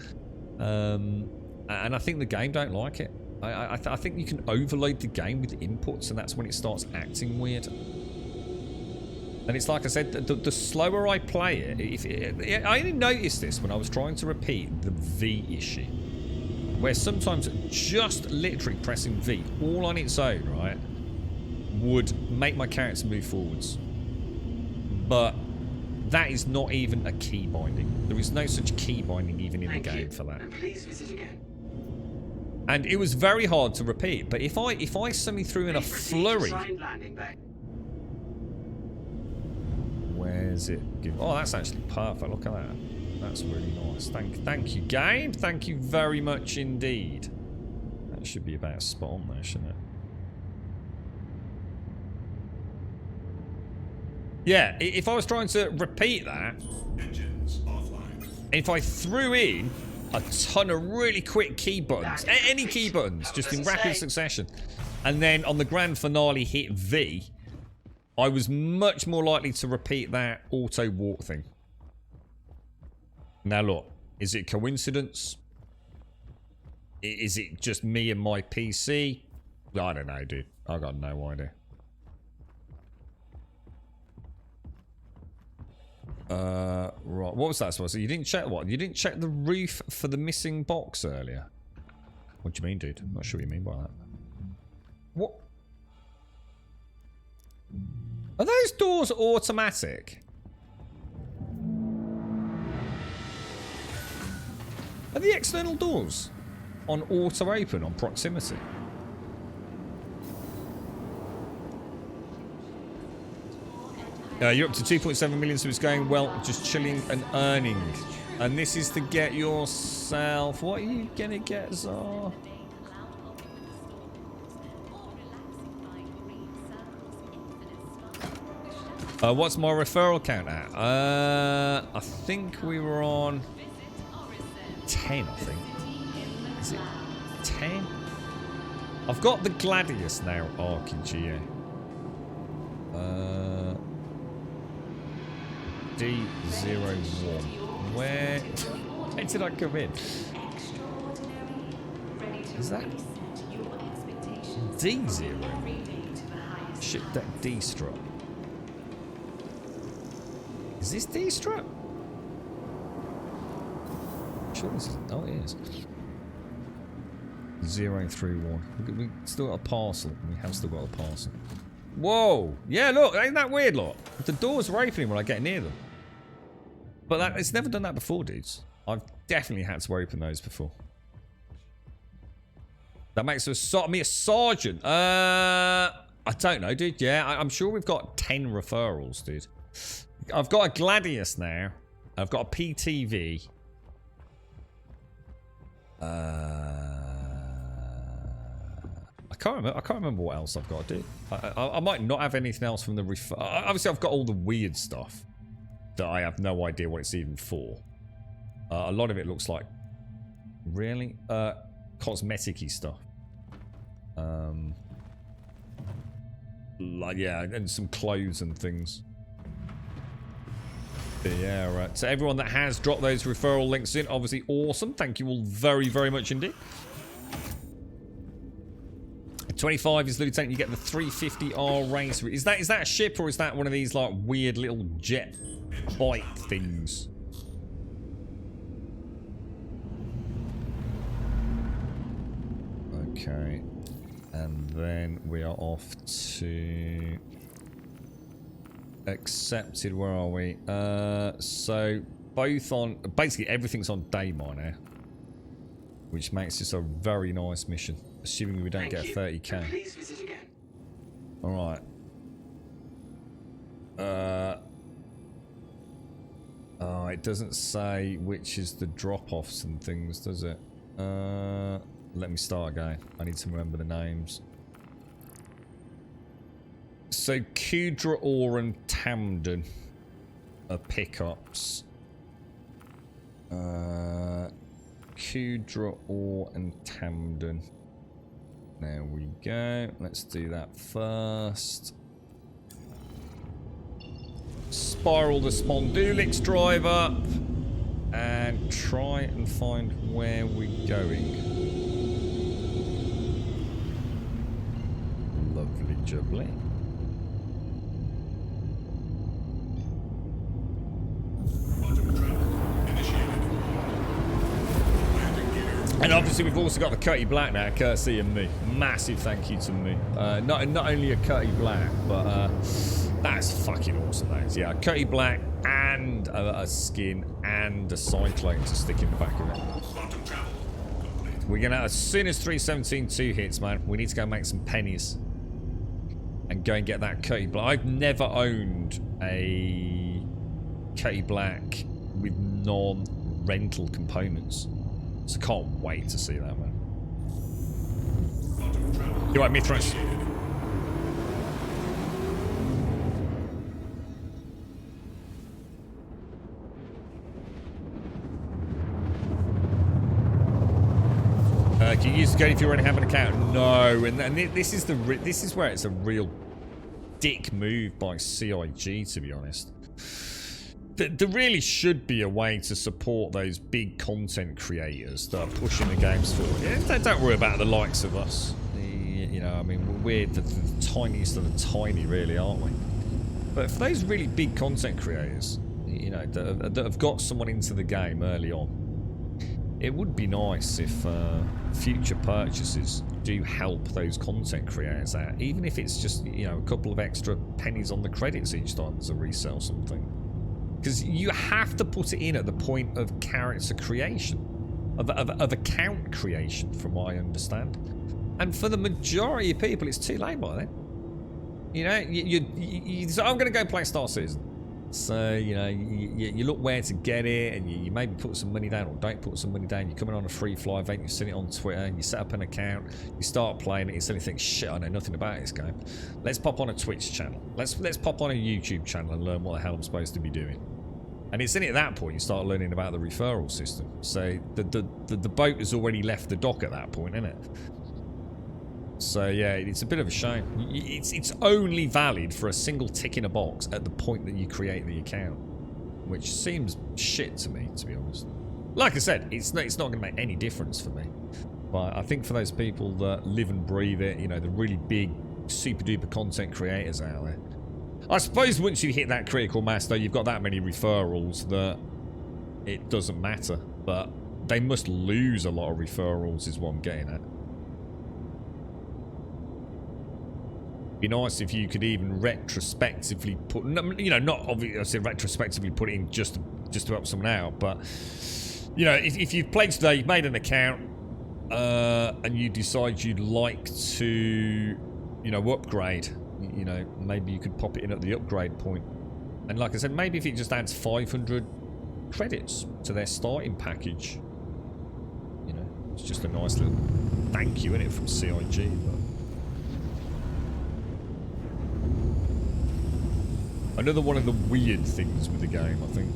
and I think the game don't like it. I think you can overload the game with inputs, and that's when it starts acting weird. And it's like I said, the slower I play it, I only noticed this when I was trying to repeat the V issue, where sometimes just literally pressing V all on its own, right, would make my character move forwards. But that is not even a key binding. There is no such key binding even in the game for that. And please visit again. And it was very hard to repeat. But if I suddenly threw in a Please proceed to flurry. signed landing bay. Where's it? Oh, that's actually perfect. Look at that. That's really nice. Thank you, game. Thank you very much indeed. That should be about spot on there, shouldn't it? Yeah, if I was trying to repeat that, Engines offline. if I threw in a ton of really quick key buttons, any key buttons, just in rapid succession, and then on the grand finale hit V, I was much more likely to repeat that auto walk thing. Now look, is it coincidence? Is it just me and my PC? I don't know, dude. I got no idea. Right. What was that supposed to be? You didn't check what? You didn't check the roof for the missing box earlier? What do you mean, dude? I'm not sure what you mean by that. What? Are those doors automatic? Are the external doors on auto open on proximity? You're up to 2.7 million, so it's going well, just chilling and earning. And this is to get yourself... What are you going to get, Zar? What's my referral count at? I think we were on 10, I think. Is it 10? I've got the Gladius now, Arc in GA. D01. Where did I come in? Is that D0? Ship deck D strut. Is this D strut? Sure, this is. Oh, it is. 031. We still got a parcel. We have still got a parcel. Whoa! Yeah, look, ain't that weird, look? The doors are opening when I get near them. But it's never done that before, dudes. I've definitely had to open those before. That makes me a sergeant. I don't know, dude. Yeah, I'm sure we've got 10 referrals, dude. I've got a Gladius now. I've got a PTV. I can't remember what else I've got to do. I might not have anything else from the refer. Obviously, I've got all the weird stuff that I have no idea what it's even for. A lot of it looks like... Really? cosmetic-y stuff. Like, yeah, and some clothes and things. But yeah, right. So everyone that has dropped those referral links in, obviously awesome. Thank you all very, very much indeed. 25 is Lieutenant. You get the 350R race. Is that a ship or is that one of these like weird little jet bike things? Okay. And then we are off to accepted. Where are we? So both on, basically everything's on Daymar now, which makes this a very nice mission, assuming we don't get a 30k. Please visit again. All right. Oh, it doesn't say which is the drop-offs and things, does it? Let me start again. I need to remember the names. So Kudra Ore and Tamden are pickups. Kudra Ore and Tamden. There we go. Let's do that first. Spiral the Spondulix drive up and try and find where we're going. Lovely jubbly. And obviously we've also got the Cutty Black now, courtesy of me. Massive thank you to me. Not only a Cutty Black, but that's fucking awesome, that is. Yeah, a Cutty Black and a skin and a Cyclone to stick in the back of it. We're gonna, as soon as 317 2 hits, man, we need to go make some pennies and go and get that Cutty Black. I've never owned a Cutty Black with non-rental components. So can't wait to see that, man. You right, Mithras? Can you use the code if you already have an account? No, and this is where it's a real dick move by CIG, to be honest. There really should be a way to support those big content creators that are pushing the games forward. Yeah, don't worry about the likes of us. You know, I mean, we're the tiniest of the tiny, really, aren't we? But for those really big content creators, you know, that have got someone into the game early on, it would be nice if future purchases do help those content creators out, even if it's just, you know, a couple of extra pennies on the credits each time there's a resell something. Because you have to put it in at the point of character creation, of account creation, from what I understand. And for the majority of people, it's too late by then. You know, you say, I'm going to go play Star Citizen. So, you know, you look where to get it, and you maybe put some money down, or don't put some money down. You're coming on a free fly event, you've seen it on Twitter, and you set up an account, you start playing it, you suddenly think, shit, I know nothing about this game. Let's pop on a Twitch channel. Let's pop on a YouTube channel and learn what the hell I'm supposed to be doing. And it's in at that point you start learning about the referral system. So the boat has already left the dock at that point, isn't it? So yeah, it's a bit of a shame. It's only valid for a single tick in a box at the point that you create the account, which seems shit to me, to be honest. Like I said, it's not going to make any difference for me. But I think for those people that live and breathe it, you know, the really big, super duper content creators out there, I suppose once you hit that critical mass, though, you've got that many referrals that it doesn't matter. But they must lose a lot of referrals is what I'm getting at. Be nice if you could even retrospectively put, you know, not obviously retrospectively put it in just to help someone out, but, you know, if you've played today, you've made an account, and you decide you'd like to, you know, upgrade, you know, maybe you could pop it in at the upgrade point. And like I said, maybe if it just adds 500 credits to their starting package, you know, it's just a nice little thank you, innit, from CIG. But another one of the weird things with the game, I think.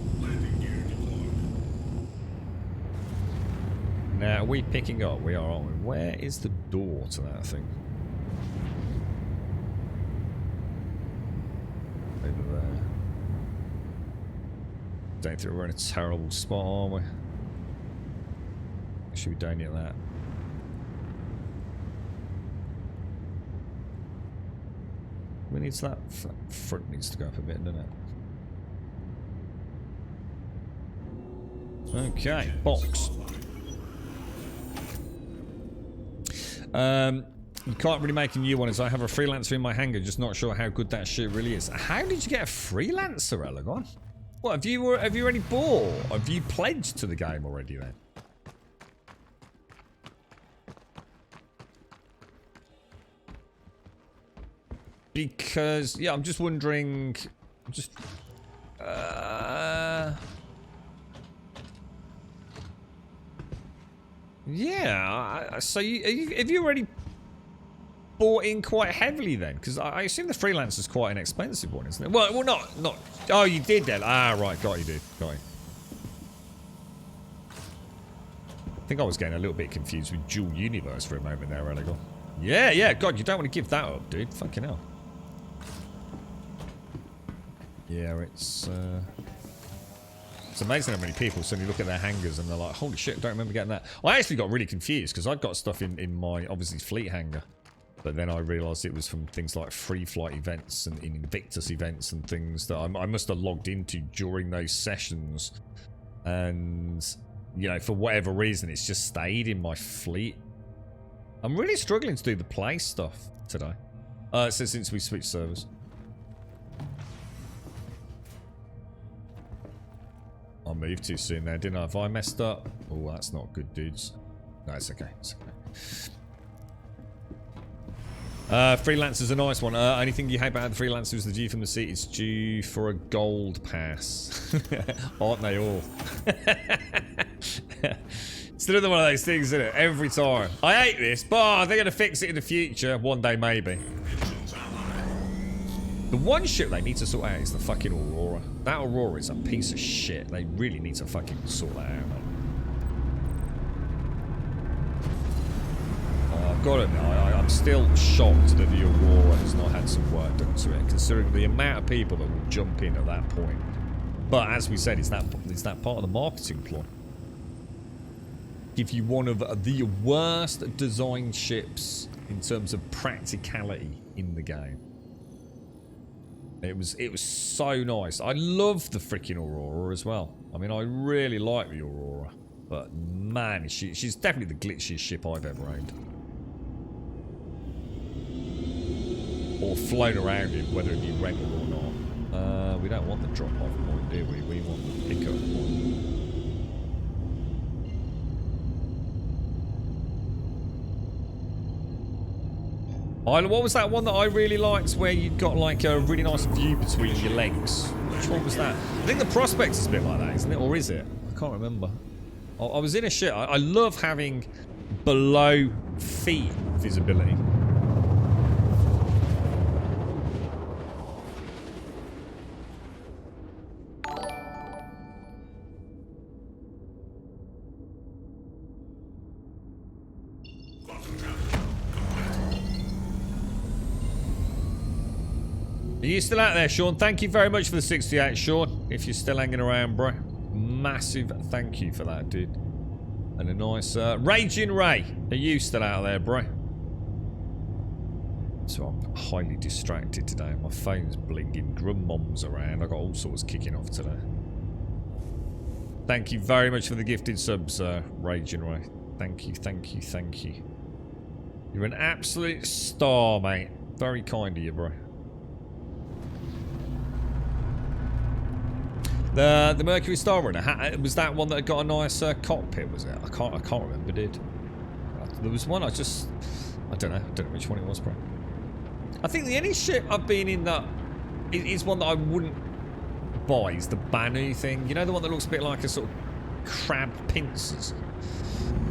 Now, are we picking up? We are, aren't we? Where is the door to that thing? Over there. Don't think we're in a terrible spot, are we? Should we down near that? We need that front needs to go up a bit, doesn't it? Okay, box. You can't really make a new one as I have a freelancer in my hangar, just not sure how good that shit really is. How did you get a freelancer, Elegon? What, have you already bought? Have you pledged to the game already then? Because, yeah, I'm just wondering, yeah, so have you already bought in quite heavily then? Because I assume the freelance is quite an expensive one, isn't it? Well, not. Oh, you did then. Ah, right, got you, dude. Got you. I think I was getting a little bit confused with Dual Universe for a moment there, Elegon. Yeah, God, you don't want to give that up, dude. Fucking hell. Yeah, it's amazing how many people suddenly look at their hangars and they're like, holy shit, I don't remember getting that. I actually got really confused because I'd got stuff in my, obviously, fleet hangar. But then I realised it was from things like free flight events and Invictus events and things that I must have logged into during those sessions. And, you know, for whatever reason, it's just stayed in my fleet. I'm really struggling to do the play stuff today. So since we switched servers. I moved too soon there, didn't I? Have I messed up? Oh, that's not good, dudes. No, it's okay. It's okay. Freelancer's a nice one. Anything you hate about the Freelancer is the G from the seat. It's due for a gold pass. Aren't they all? It's another one of those things, isn't it? Every time. I hate this, but they're going to fix it in the future. One day, maybe. The one ship they need to sort out is the fucking Aurora. That Aurora is a piece of shit. They really need to fucking sort that out, man. I've got to admit, I'm still shocked that the Aurora has not had some work done to it, considering the amount of people that will jump in at that point. But as we said, it's that part of the marketing plot. Give you one of the worst designed ships in terms of practicality in the game. It was so nice. I love the freaking Aurora as well. I mean, I really like the Aurora, but man, she's definitely the glitchiest ship I've ever owned. Or flown around in, whether it be rebel or not. We don't want the drop-off point, do we? We want the pick-up point. What was that one that I really liked where you got like a really nice view between your legs? Which one was that? I think the Prospect is a bit like that, isn't it? Or is it? I can't remember. I was in a ship. I love having below feet visibility. Are you still out there, Sean? Thank you very much for the 68, Sean. If you're still hanging around, bro. Massive thank you for that, dude. And a nice... Raging Ray. Are you still out there, bro? So I'm highly distracted today. My phone's blinging. Drum mom's around. I got all sorts kicking off today. Thank you very much for the gifted subs, Raging Ray. Thank you, thank you, thank you. You're an absolute star, mate. Very kind of you, bro. The Mercury Star Runner, was that one that got a nice cockpit, was it? I can't remember, dude. There was one I don't know which one it was, bro. I think the only ship I've been in that is one that I wouldn't buy is the Banu thing. You know, the one that looks a bit like a sort of crab pincers.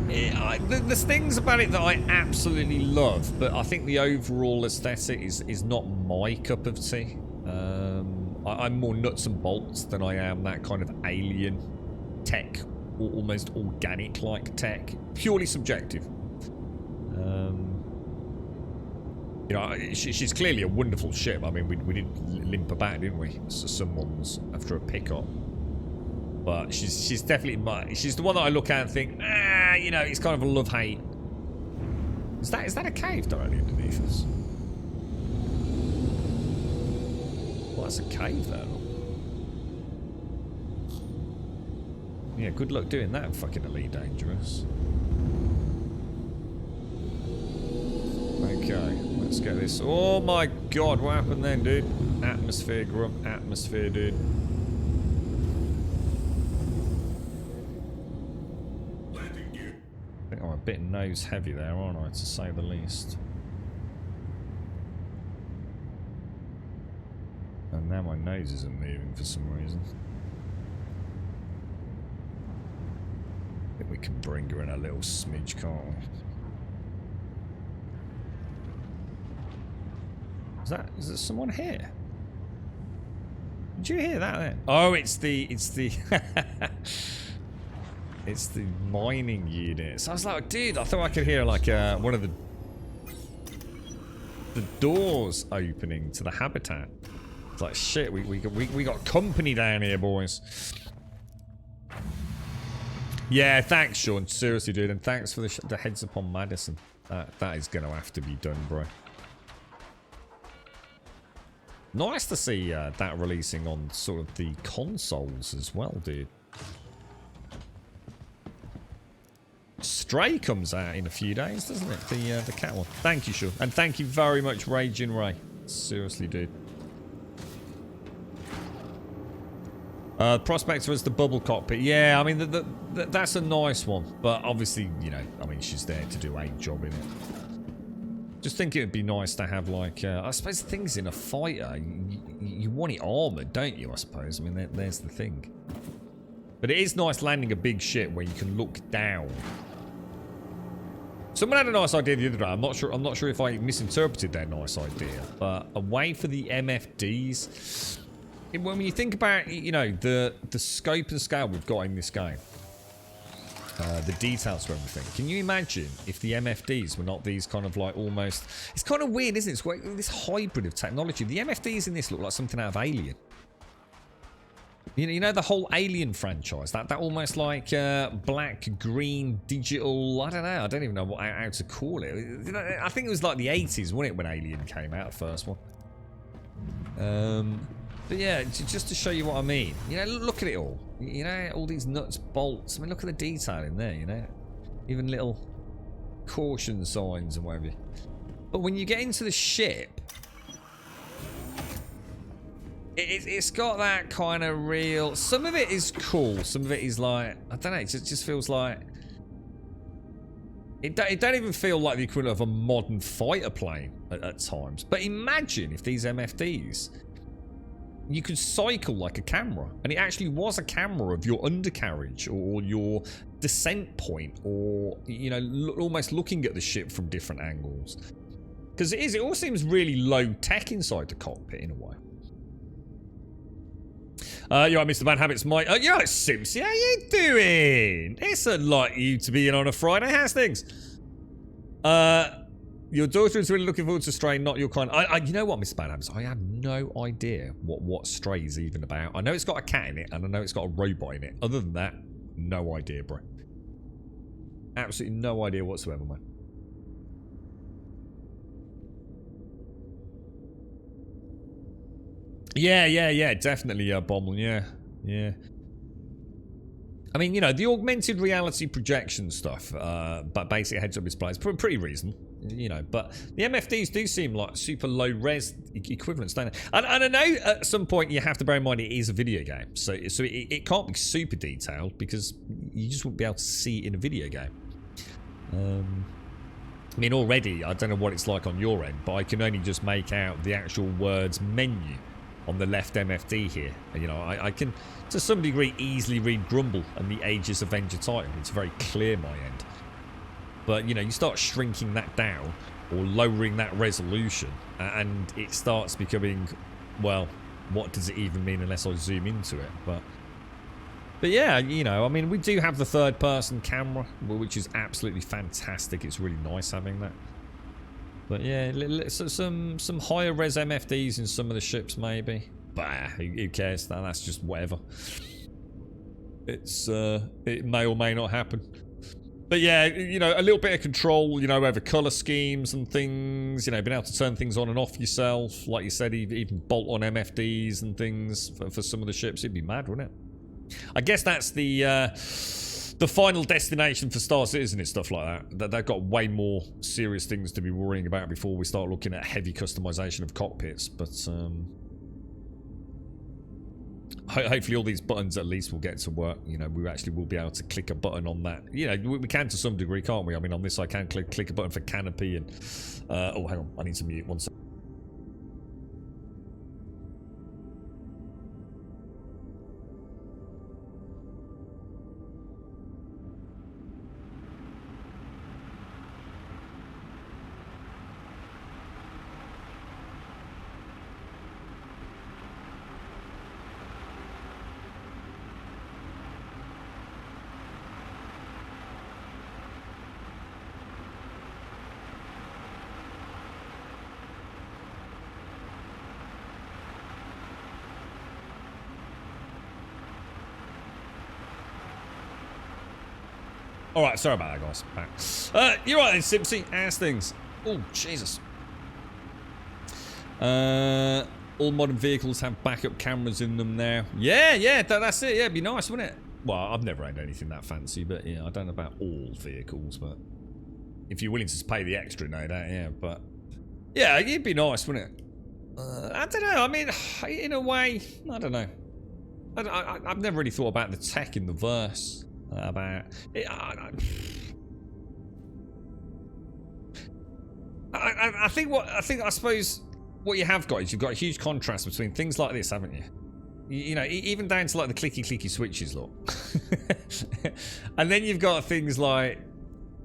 There's things about it that I absolutely love, but I think the overall aesthetic is not my cup of tea. I'm more nuts and bolts than I am that kind of alien tech almost organic-like tech. Purely subjective. You know, she's clearly a wonderful ship. I mean, we did limp her back, didn't we? So someone's after a pickup. But she's definitely she's the one that I look at and think, you know, it's kind of a love-hate. Is that a cave directly underneath us? Well, that's a cave there. Look. Yeah, good luck doing that, fucking Elite Dangerous. Okay, let's get this. Oh my god, what happened then, dude? Atmosphere, Grump, atmosphere, dude. Landing gear. I think I'm a bit nose heavy there, aren't I, to say the least. And now my nose isn't moving for some reason. I think we can bring her in a little smidge, can't we? Is there someone here? Did you hear that then? Oh, it's the it's the mining unit. So I was like, dude, I thought I could hear like one of the doors opening to the habitat. It's like shit, we got company down here, boys. Yeah, thanks, Sean. Seriously, dude, and thanks for the heads up on Madison. That is gonna have to be done, bro. Nice to see that releasing on sort of the consoles as well, dude. Stray comes out in a few days, doesn't it? The cat one. Thank you, Sean, and thank you very much, Raging Ray. Seriously, dude. Prospector as the bubble cockpit. Yeah, I mean, that's a nice one. But obviously, you know, I mean, she's there to do a job in it. Just think it would be nice to have, like, I suppose things in a fighter, you want it armoured, don't you, I suppose? I mean, there's the thing. But it is nice landing a big ship where you can look down. Someone had a nice idea the other day. I'm not sure if I misinterpreted their nice idea. But a way for the MFDs... When you think about, you know, the scope and scale we've got in this game. The details for everything. Can you imagine if the MFDs were not these kind of like almost... It's kind of weird, isn't it? It's like this hybrid of technology. The MFDs in this look like something out of Alien. You know the whole Alien franchise? That almost like black, green, digital... I don't know. I don't even know how to call it. I think it was like the 80s, wasn't it, when Alien came out, the first one? But yeah, just to show you what I mean. You know, look at it all. You know, all these nuts, bolts. I mean, look at the detail in there, you know. Even little caution signs and whatever. But when you get into the ship, it's got that kind of real... Some of it is cool. Some of it is like... I don't know, it just feels like... It don't even feel like the equivalent of a modern fighter plane at times. But imagine if these MFDs... You could cycle like a camera, and it actually was a camera of your undercarriage or your descent point, or, you know, almost looking at the ship from different angles. Because it all seems really low tech inside the cockpit in a way. You're right, Mr. Bad Habits, Mike. You're right, Simpsy. How you doing? It's like you to be in on a Friday. How's things? Your daughter is really looking forward to Stray, not your kind. You know what, Mr. Bad Habits? I have no idea what Stray is even about. I know it's got a cat in it, and I know it's got a robot in it. Other than that, no idea, bro. Absolutely no idea whatsoever, man. Yeah, definitely, Bommel, yeah. I mean, you know, the augmented reality projection stuff, but basic heads-up displays, pretty reasonable, you know. But the MFDs do seem like super low-res equivalents, don't they? And I know at some point you have to bear in mind it is a video game, so it can't be super detailed because you just wouldn't be able to see it in a video game. I mean, already, I don't know what it's like on your end, but I can only just make out the actual words menu on the left MFD here. You know, I can, to some degree, easily read Grumble and the Aegis Avenger Titan. It's very clear my end. But, you know, you start shrinking that down or lowering that resolution and it starts becoming, well, what does it even mean unless I zoom into it? But But yeah, you know, I mean, we do have the third-person camera, which is absolutely fantastic. It's really nice having that. But yeah, some higher res MFDs in some of the ships, maybe. Bah, who cares? That's just whatever. It's it may or may not happen. But yeah, you know, a little bit of control, you know, over color schemes and things. You know, being able to turn things on and off yourself, like you said, even bolt on MFDs and things for some of the ships. It'd be mad, wouldn't it? I guess that's the final destination for Star Citizen and stuff like that. They've got way more serious things to be worrying about before we start looking at heavy customization of cockpits. But hopefully all these buttons at least will get to work. You know, we actually will be able to click a button on that. You know, we can to some degree, can't we? I mean, on this I can click a button for canopy and... oh, hang on. I need to mute one second. Alright, sorry about that, guys. Back. You're right then, Simpsy. Ass things. Oh, Jesus. All modern vehicles have backup cameras in them now. Yeah, that's it. Yeah, it'd be nice, wouldn't it? Well, I've never owned anything that fancy, but yeah, I don't know about all vehicles, but if you're willing to pay the extra, no doubt, yeah, but yeah, it'd be nice, wouldn't it? I don't know. I mean, in a way, I don't know. I've never really thought about the tech in the verse. About it, I suppose what you have got is you've got a huge contrast between things like this, haven't you? You know, even down to like the clicky switches, look. And then you've got things like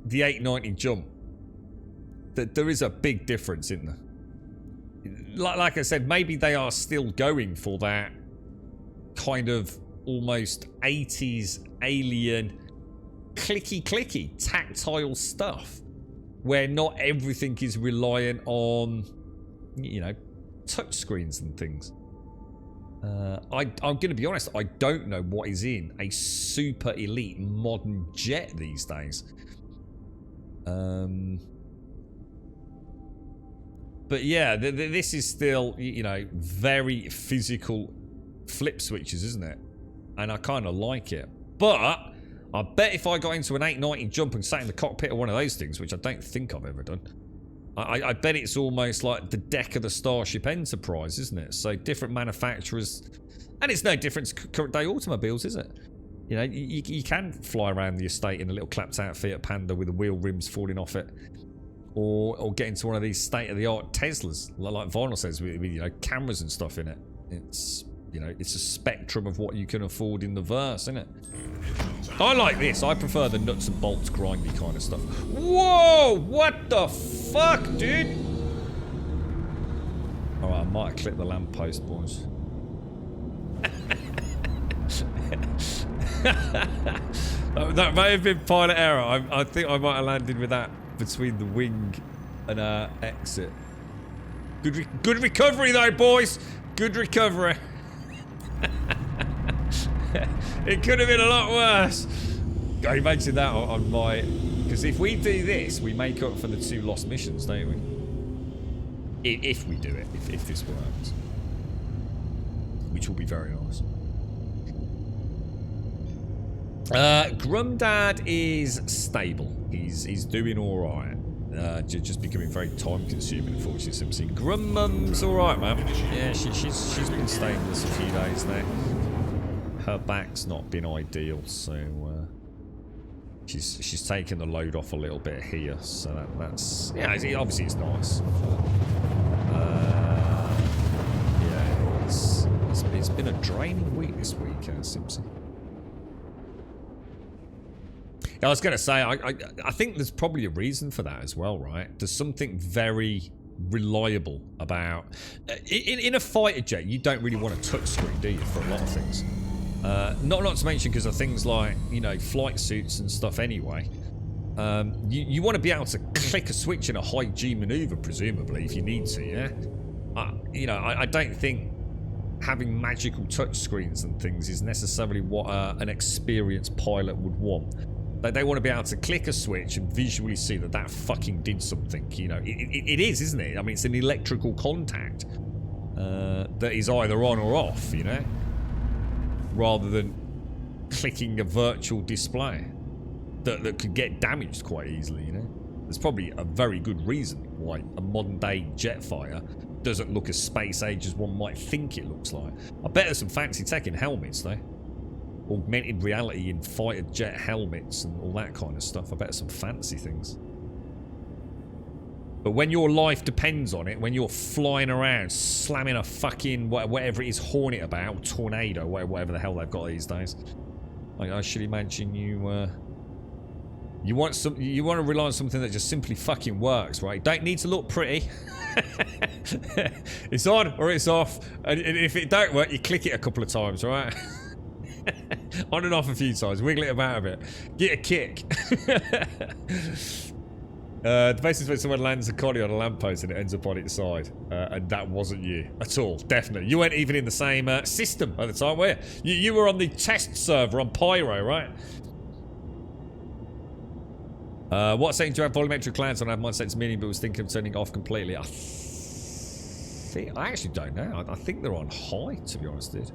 the 890 jump. That there is a big difference in them. Like I said, maybe they are still going for that kind of almost 80s alien clicky tactile stuff where not everything is reliant on, you know, touch screens and things. I'm going to be honest, I don't know what is in a super elite modern jet these days. But yeah, this is still, you know, very physical flip switches, isn't it? And I kind of like it. But I bet if I got into an 890 jump and sat in the cockpit of one of those things, which I don't think I've ever done, I bet it's almost like the deck of the Starship Enterprise, isn't it? So different manufacturers, and it's no different to current day automobiles, is it? You know, you can fly around the estate in a little clapped out Fiat Panda with the wheel rims falling off it, or get into one of these state of the art Teslas, like Vinyl says, with you know, cameras and stuff in it. It's, you know, it's a spectrum of what you can afford in the verse, isn't it? I like this. I prefer the nuts and bolts grindy kind of stuff. Whoa! What the fuck, dude? Alright, I might have clipped the lamppost, boys. That may have been pilot error. I think I might have landed with that between the wing and exit. Good recovery though, boys. Good recovery. It could have been a lot worse. I mentioned that on my... Because if we do this, we make up for the 2 lost missions, don't we? If we do it, if this works. Which will be very nice. Grumdad is stable. He's doing alright. Just becoming very time consuming, unfortunately, Simpson. Grum Mum's alright, man. Yeah, she's been stateless a few days now. Her back's not been ideal, so she's taken the load off a little bit here, so that's, yeah, obviously it's nice. Yeah, it's been a draining week this week, Simpson. I was going to say, I think there's probably a reason for that as well, right? There's something very reliable about... In a fighter jet, you don't really want a touchscreen, do you, for a lot of things? Not to mention because of things like, you know, flight suits and stuff anyway. You want to be able to click a switch in a high G maneuver, presumably, if you need to, yeah? You know, I don't think having magical touchscreens and things is necessarily what an experienced pilot would want. They want to be able to click a switch and visually see that that fucking did something, you know. It is, isn't it? I mean, it's an electrical contact that is either on or off, you know? Rather than clicking a virtual display that could get damaged quite easily, you know? There's probably a very good reason why a modern day jet fighter doesn't look as space age as one might think it looks like. I bet there's some fancy tech in helmets though. Augmented reality in fighter jet helmets and all that kind of stuff. I bet there's some fancy things. But when your life depends on it, when you're flying around slamming a fucking whatever it is Hornet about, Tornado, whatever the hell they've got these days, I should imagine you want to rely on something that just simply fucking works, right? Don't need to look pretty. It's on or it's off, and if it don't work, you click it a couple of times, right? On and off a few times, wiggle it about a bit, get a kick. The basis when someone lands a collie on a lamppost and it ends up on its side, and that wasn't you at all, definitely. You weren't even in the same system at the time, were you? You were on the test server on Pyro, right? What setting do you have volumetric clouds on? I have mine set to medium, but was thinking of turning it off completely. I actually don't know. I think they're on high, to be honest, dude.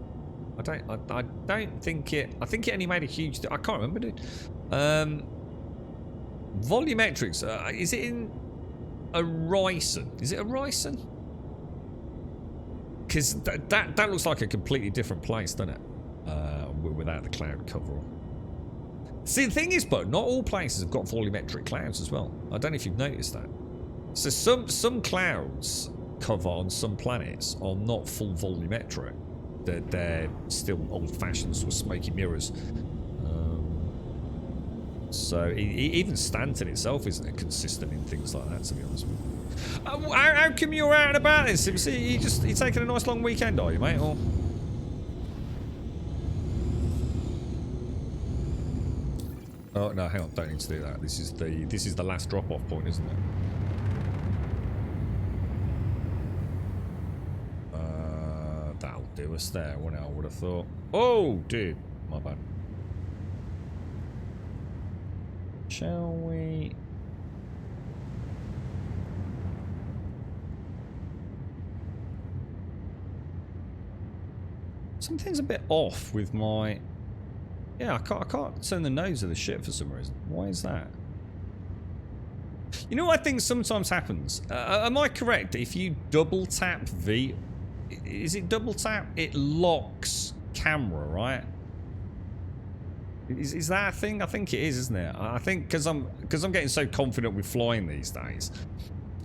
I don't think it. I think it only made a huge. I can't remember, dude. Volumetrics. Is it in a Ryzen? Is it a Ryzen? Because that looks like a completely different place, doesn't it? Without the cloud cover on. See, the thing is, but not all places have got volumetric clouds as well. I don't know if you've noticed that. So some clouds cover on some planets are not full volumetric. They're still old-fashioned sort of smoky mirrors. So even Stanton itself isn't consistent in things like that, to be honest with you. How come you're out and about this? You're taking a nice long weekend, are you, mate? Or... Oh no, hang on, don't need to do that. This is the last drop-off point, isn't it? That'll do us there. What I would have thought. Oh, dude, my bad. Shall we? Something's a bit off with my. Yeah, I can't turn the nose of the ship for some reason. Why is that? You know what I think sometimes happens? Am I correct? If you double tap V, is it double tap? It locks camera, right? Is that a thing? I think it is, isn't it? I think because I'm getting so confident with flying these days.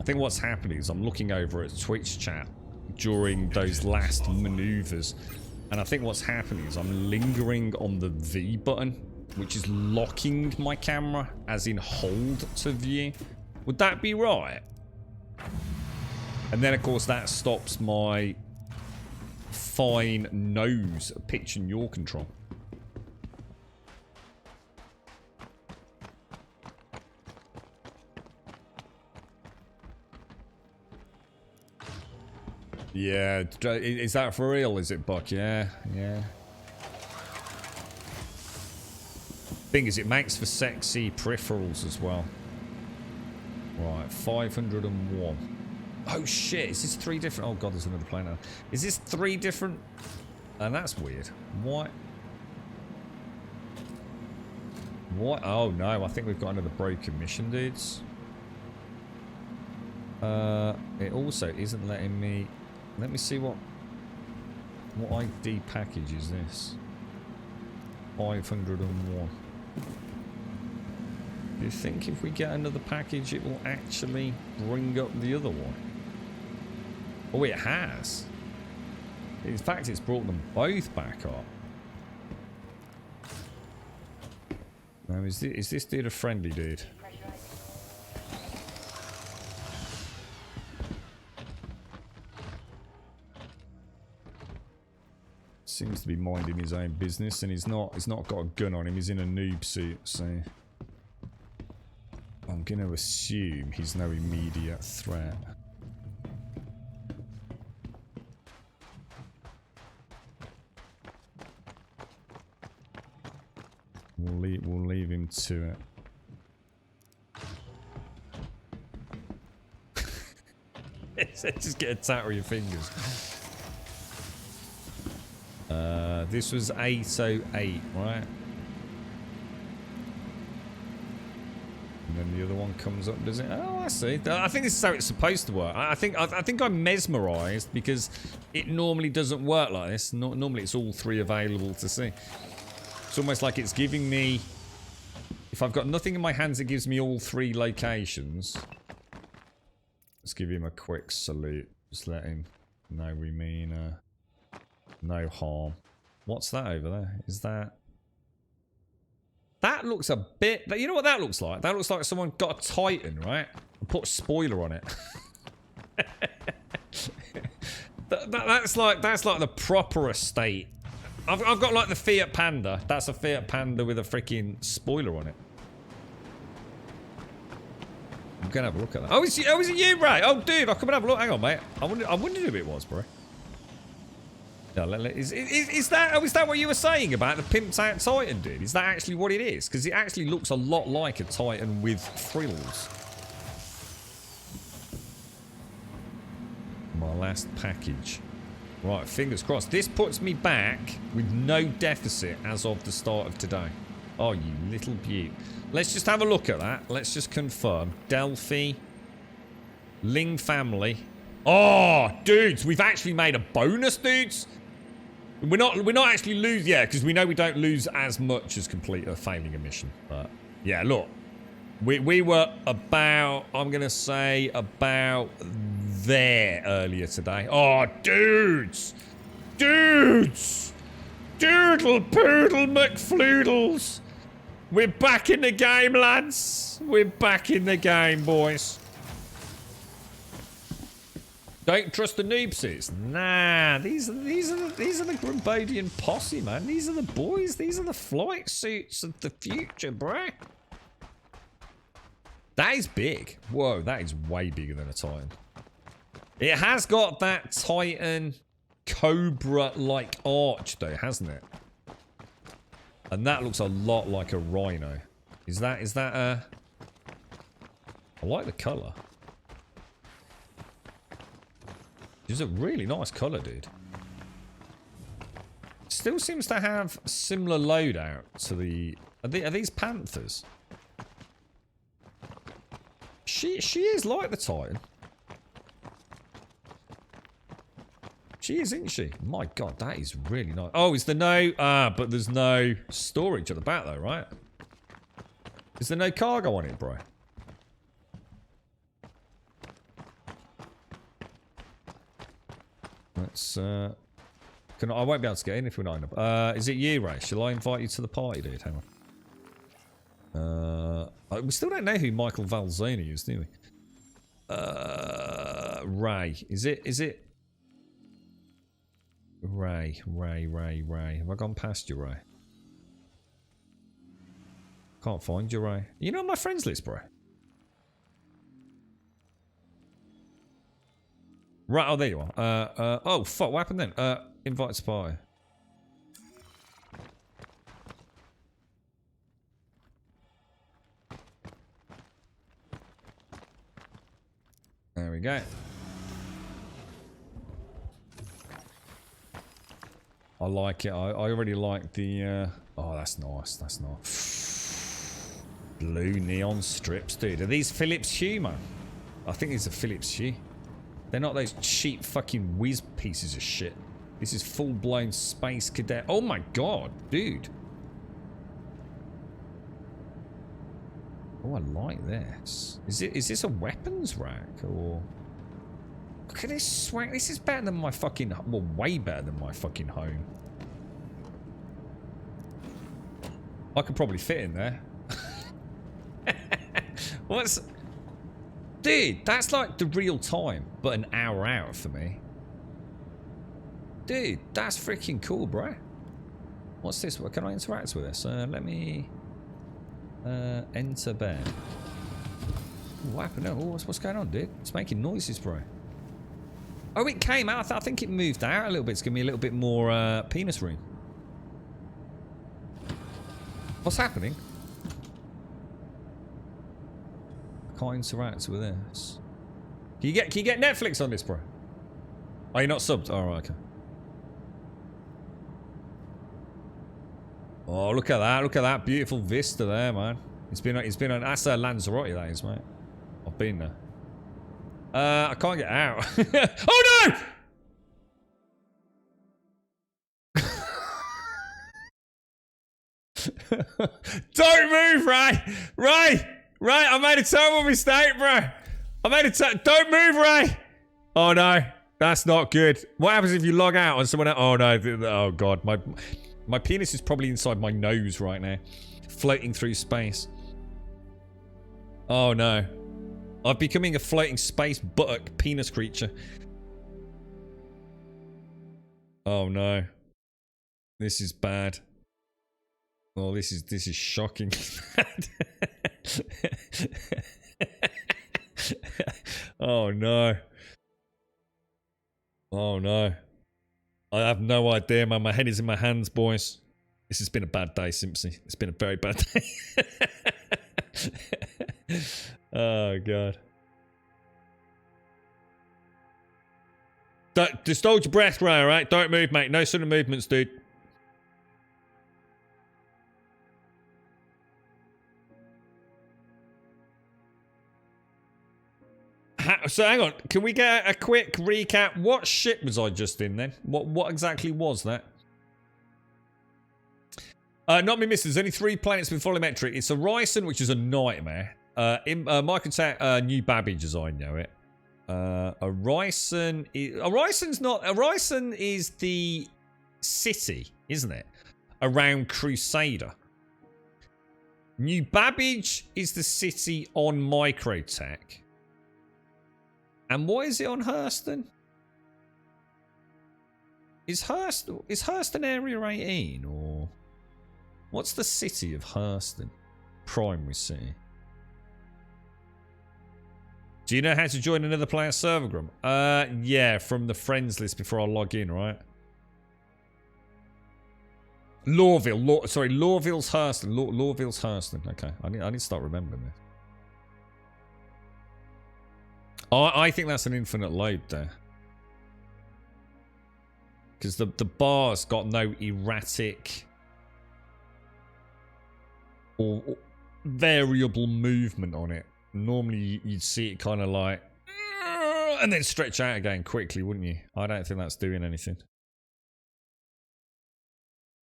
I think what's happening is I'm looking over at Twitch chat during those last maneuvers. And I think what's happening is I'm lingering on the V button, which is locking my camera, as in hold to view. Would that be right? And then, of course, that stops my fine nose pitch and yaw control. Yeah, is that for real, is it, Buck? Yeah, yeah. Thing is, it makes for sexy peripherals as well. Right, 501. Oh shit, is this 3 different... Oh god, there's another plane now. Is this 3 different... And that's weird. What? What? Oh no, I think we've got another broken mission, dudes. It also isn't letting me... Let me see what ID package is this? 501. Do you think if we get another package it will actually bring up the other one? Oh, it has. In fact, it's brought them both back up. Now, is this dude a friendly dude? Seems to be minding his own business, and he's not got a gun on him. He's in a noob suit, so I'm going to assume he's no immediate threat. We'll leave him to it. Just get a tat with your fingers. This was 808, right? And then the other one comes up, does it? Oh, I see. I think this is how it's supposed to work. I think I'm mesmerised because it normally doesn't work like this. Normally it's all three available to see. It's almost like it's giving me... If I've got nothing in my hands, it gives me all three locations. Let's give him a quick salute. Just let him know we mean no harm. What's that over there? Is that... That looks a bit... You know what that looks like? That looks like someone got a Titan, right? And put a spoiler on it. That's like the proper estate. I've got like the Fiat Panda. That's a Fiat Panda with a freaking spoiler on it. I'm gonna have a look at that. Oh, is it you, Ray? Oh, dude, I'll come and have a look. Hang on, mate. I wondered who it was, bro. No, is that what you were saying about the pimped out Titan, dude? Is that actually what it is? Because it actually looks a lot like a Titan with frills. My last package. Right, fingers crossed. This puts me back with no deficit as of the start of today. Oh, you little beaut. Let's just have a look at that. Let's just confirm. Delphi. Ling family. Oh, dudes, we've actually made a bonus, dudes. We're not actually lose, yeah, because we know we don't lose as much as complete a failing a mission. But yeah, look. We were about, I'm going to say, about there earlier today. Oh, dudes! Dudes! Doodle poodle McFloodles! We're back in the game, lads! We're back in the game, boys. Don't trust the noobsies. Nah, these are the Grumbodian posse, man. These are the boys. These are the flight suits of the future, bruh. That is big. Whoa, that is way bigger than a Titan. It has got that Titan Cobra-like arch, though, hasn't it? And that looks a lot like a Rhino. Is that a... I like the colour. It's a really nice colour, dude. Still seems to have similar loadout to the... Are these Panthers? She is like the Titan. She is, isn't she? My god, that is really nice. Oh, is there no... but there's no storage at the back, though, right? Is there no cargo on it, bro? Let's... I won't be able to get in if we're not enough. Is it you, Ray? Shall I invite you to the party, dude? Hang on. We still don't know who Michael Valzoni is, do we? Ray. Is it... Ray. Have I gone past you, Ray? Can't find you, Ray. You know on my friends list, bro? Right, oh, there you are. Oh, fuck, what happened then? Invite spy. There we go. I like it. I already like the... Oh, that's nice. That's nice. Blue neon strips, dude. Are these Philips Hue, man? I think these are Philips Hue. They're not those cheap fucking whiz pieces of shit. This is full-blown Space Cadet. Oh my god, dude. Oh, I like this. Is this a weapons rack or... Look at this swag. This is better than my fucking... Well, way better than my fucking home. I could probably fit in there. What's... Dude, that's like the real time, but an hour out for me. Dude, that's freaking cool, bro. What's this? What can I interact with this? Let me enter bed. What happened? Oh, what's going on, dude? It's making noises, bro. Oh, it came out. I think it moved out a little bit. It's giving me a little bit more penis room. What's happening? I can't interact with this. Can you get Netflix on this, bro? Are you not subbed? Oh, right, okay. Oh, look at that! Look at that beautiful vista there, man. It's been on. That's Lanzarote, that is, mate. I've been there. I can't get out. Oh no! Don't move, Ray! Ray! I made a terrible mistake, bro. Don't move, Ray! Oh no, that's not good. What happens if you log out and someone else? Oh no, oh god, my penis is probably inside my nose right now, floating through space. Oh no. I'm becoming a floating space buttock penis creature. Oh no. This is bad. Oh, this is shocking. Oh no. Oh no. I have no idea, man. My head is in my hands, boys. This has been a bad day, Simpsy. It's been a very bad day. Oh god. Just hold your breath, Ray, alright? Don't move, mate. No sudden movements, dude. So hang on, can we get a quick recap? What ship was I just in then? What exactly was that? Not me miss, there's only 3 planets with volumetric. It's Orison, which is a nightmare. Microtech New Babbage, as I know it. Orison is the city, isn't it? Around Crusader. New Babbage is the city on Microtech. And what is it on Hurston? Is Hurston Area 18 or what's the city of Hurston? Primary city. Do you know how to join another player server, Grum? Yeah, from the friends list before I log in, right? Lorville. Sorry, Lorville's Hurston. Lorville's Hurston. Okay, I need to start remembering this. I think that's an infinite load there. Because the bar's got no erratic or variable movement on it. Normally you'd see it kind of like and then stretch out again quickly, wouldn't you? I don't think that's doing anything.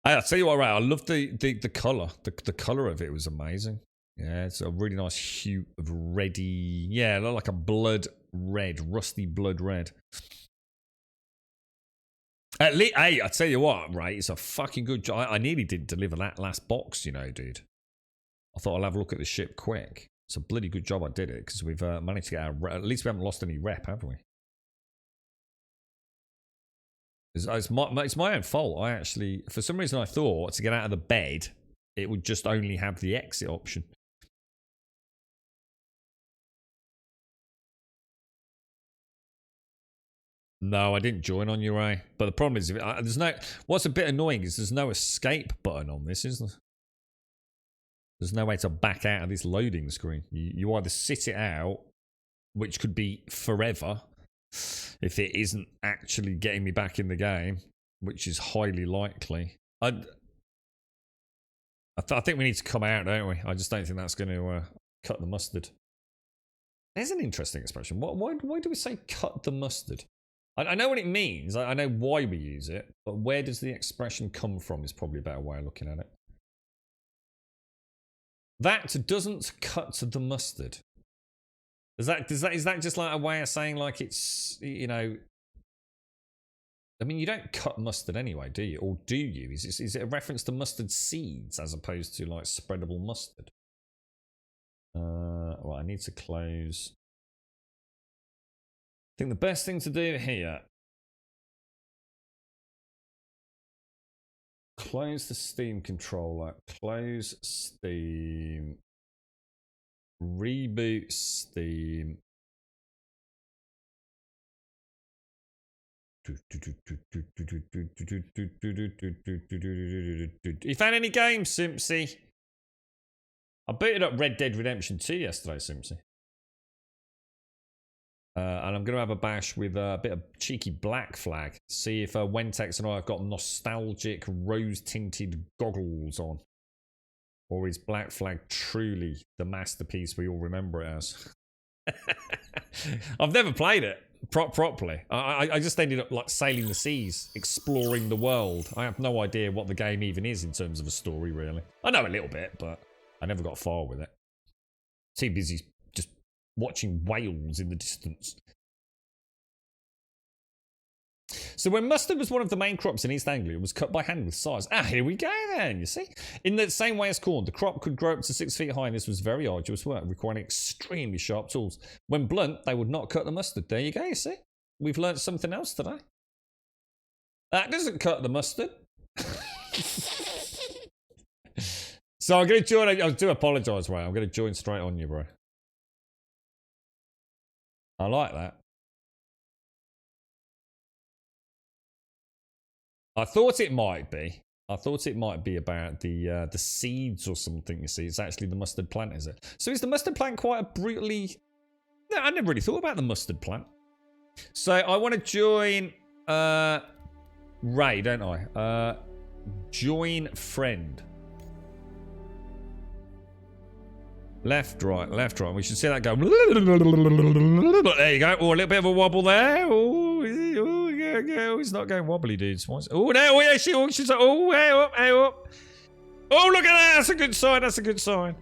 I'll tell you what, right? I love the colour. The colour of it was amazing. Yeah, it's a really nice hue of reddy. Yeah, like a blood red, rusty blood red. At least, hey, I tell you what, right? It's a fucking good job. I nearly didn't deliver that last box, you know, dude. I thought I'll have a look at the ship quick. It's a bloody good job I did it because we've managed to get our. At least we haven't lost any rep, have we? It's my own fault. I actually, for some reason, I thought to get out of the bed, it would just only have the exit option. No, I didn't join on you, Ray. But the problem is, there's no. What's a bit annoying is there's no escape button on this, is there? There's no way to back out of this loading screen. You either sit it out, which could be forever, if it isn't actually getting me back in the game, which is highly likely. I think we need to come out, don't we? I just don't think that's going to cut the mustard. There's an interesting expression. Why do we say cut the mustard? I know what it means. I know why we use it, but where does the expression come from is probably a better way of looking at it. That doesn't cut the mustard. Is that just like a way of saying like it's, you know, I mean, you don't cut mustard anyway, do you? Or do you? Is it a reference to mustard seeds as opposed to like spreadable mustard? Right, I need to close. I think the best thing to do here Close the Steam controller. Close Steam. Reboot Steam. You found any games, Simpsy? I booted up Red Dead Redemption 2 yesterday, Simpsy. And I'm going to have a bash with a bit of cheeky Black Flag. See if Wentex and I have got nostalgic rose-tinted goggles on. Or is Black Flag truly the masterpiece we all remember it as? I've never played it properly. I just ended up like sailing the seas, exploring the world. I have no idea what the game even is in terms of a story, really. I know a little bit, but I never got far with it. Too busy just watching whales in the distance. So when mustard was one of the main crops in East Anglia, it was cut by hand with scythes. Ah, here we go then, you see. In the same way as corn, the crop could grow up to 6 feet high, and this was very arduous work, requiring extremely sharp tools. When blunt, they would not cut the mustard. There you go, you see. We've learnt something else today. That doesn't cut the mustard. So I'm going to join. I do apologise, Ray. I'm going to join straight on you, bro. I like that. I thought it might be. I thought it might be about the seeds or something, you see. It's actually the mustard plant, is it? So is the mustard plant quite a brutally... No, I never really thought about the mustard plant. So I want to join Ray, don't I? Join friend. Left, right, left, right. We should see that go. There you go. Oh, a little bit of a wobble there. Oh, yeah. He's not going wobbly, dudes. Oh, no. Oh, yeah. She's like, oh, hey up, hey up. Oh, look at that. That's a good sign. That's a good sign.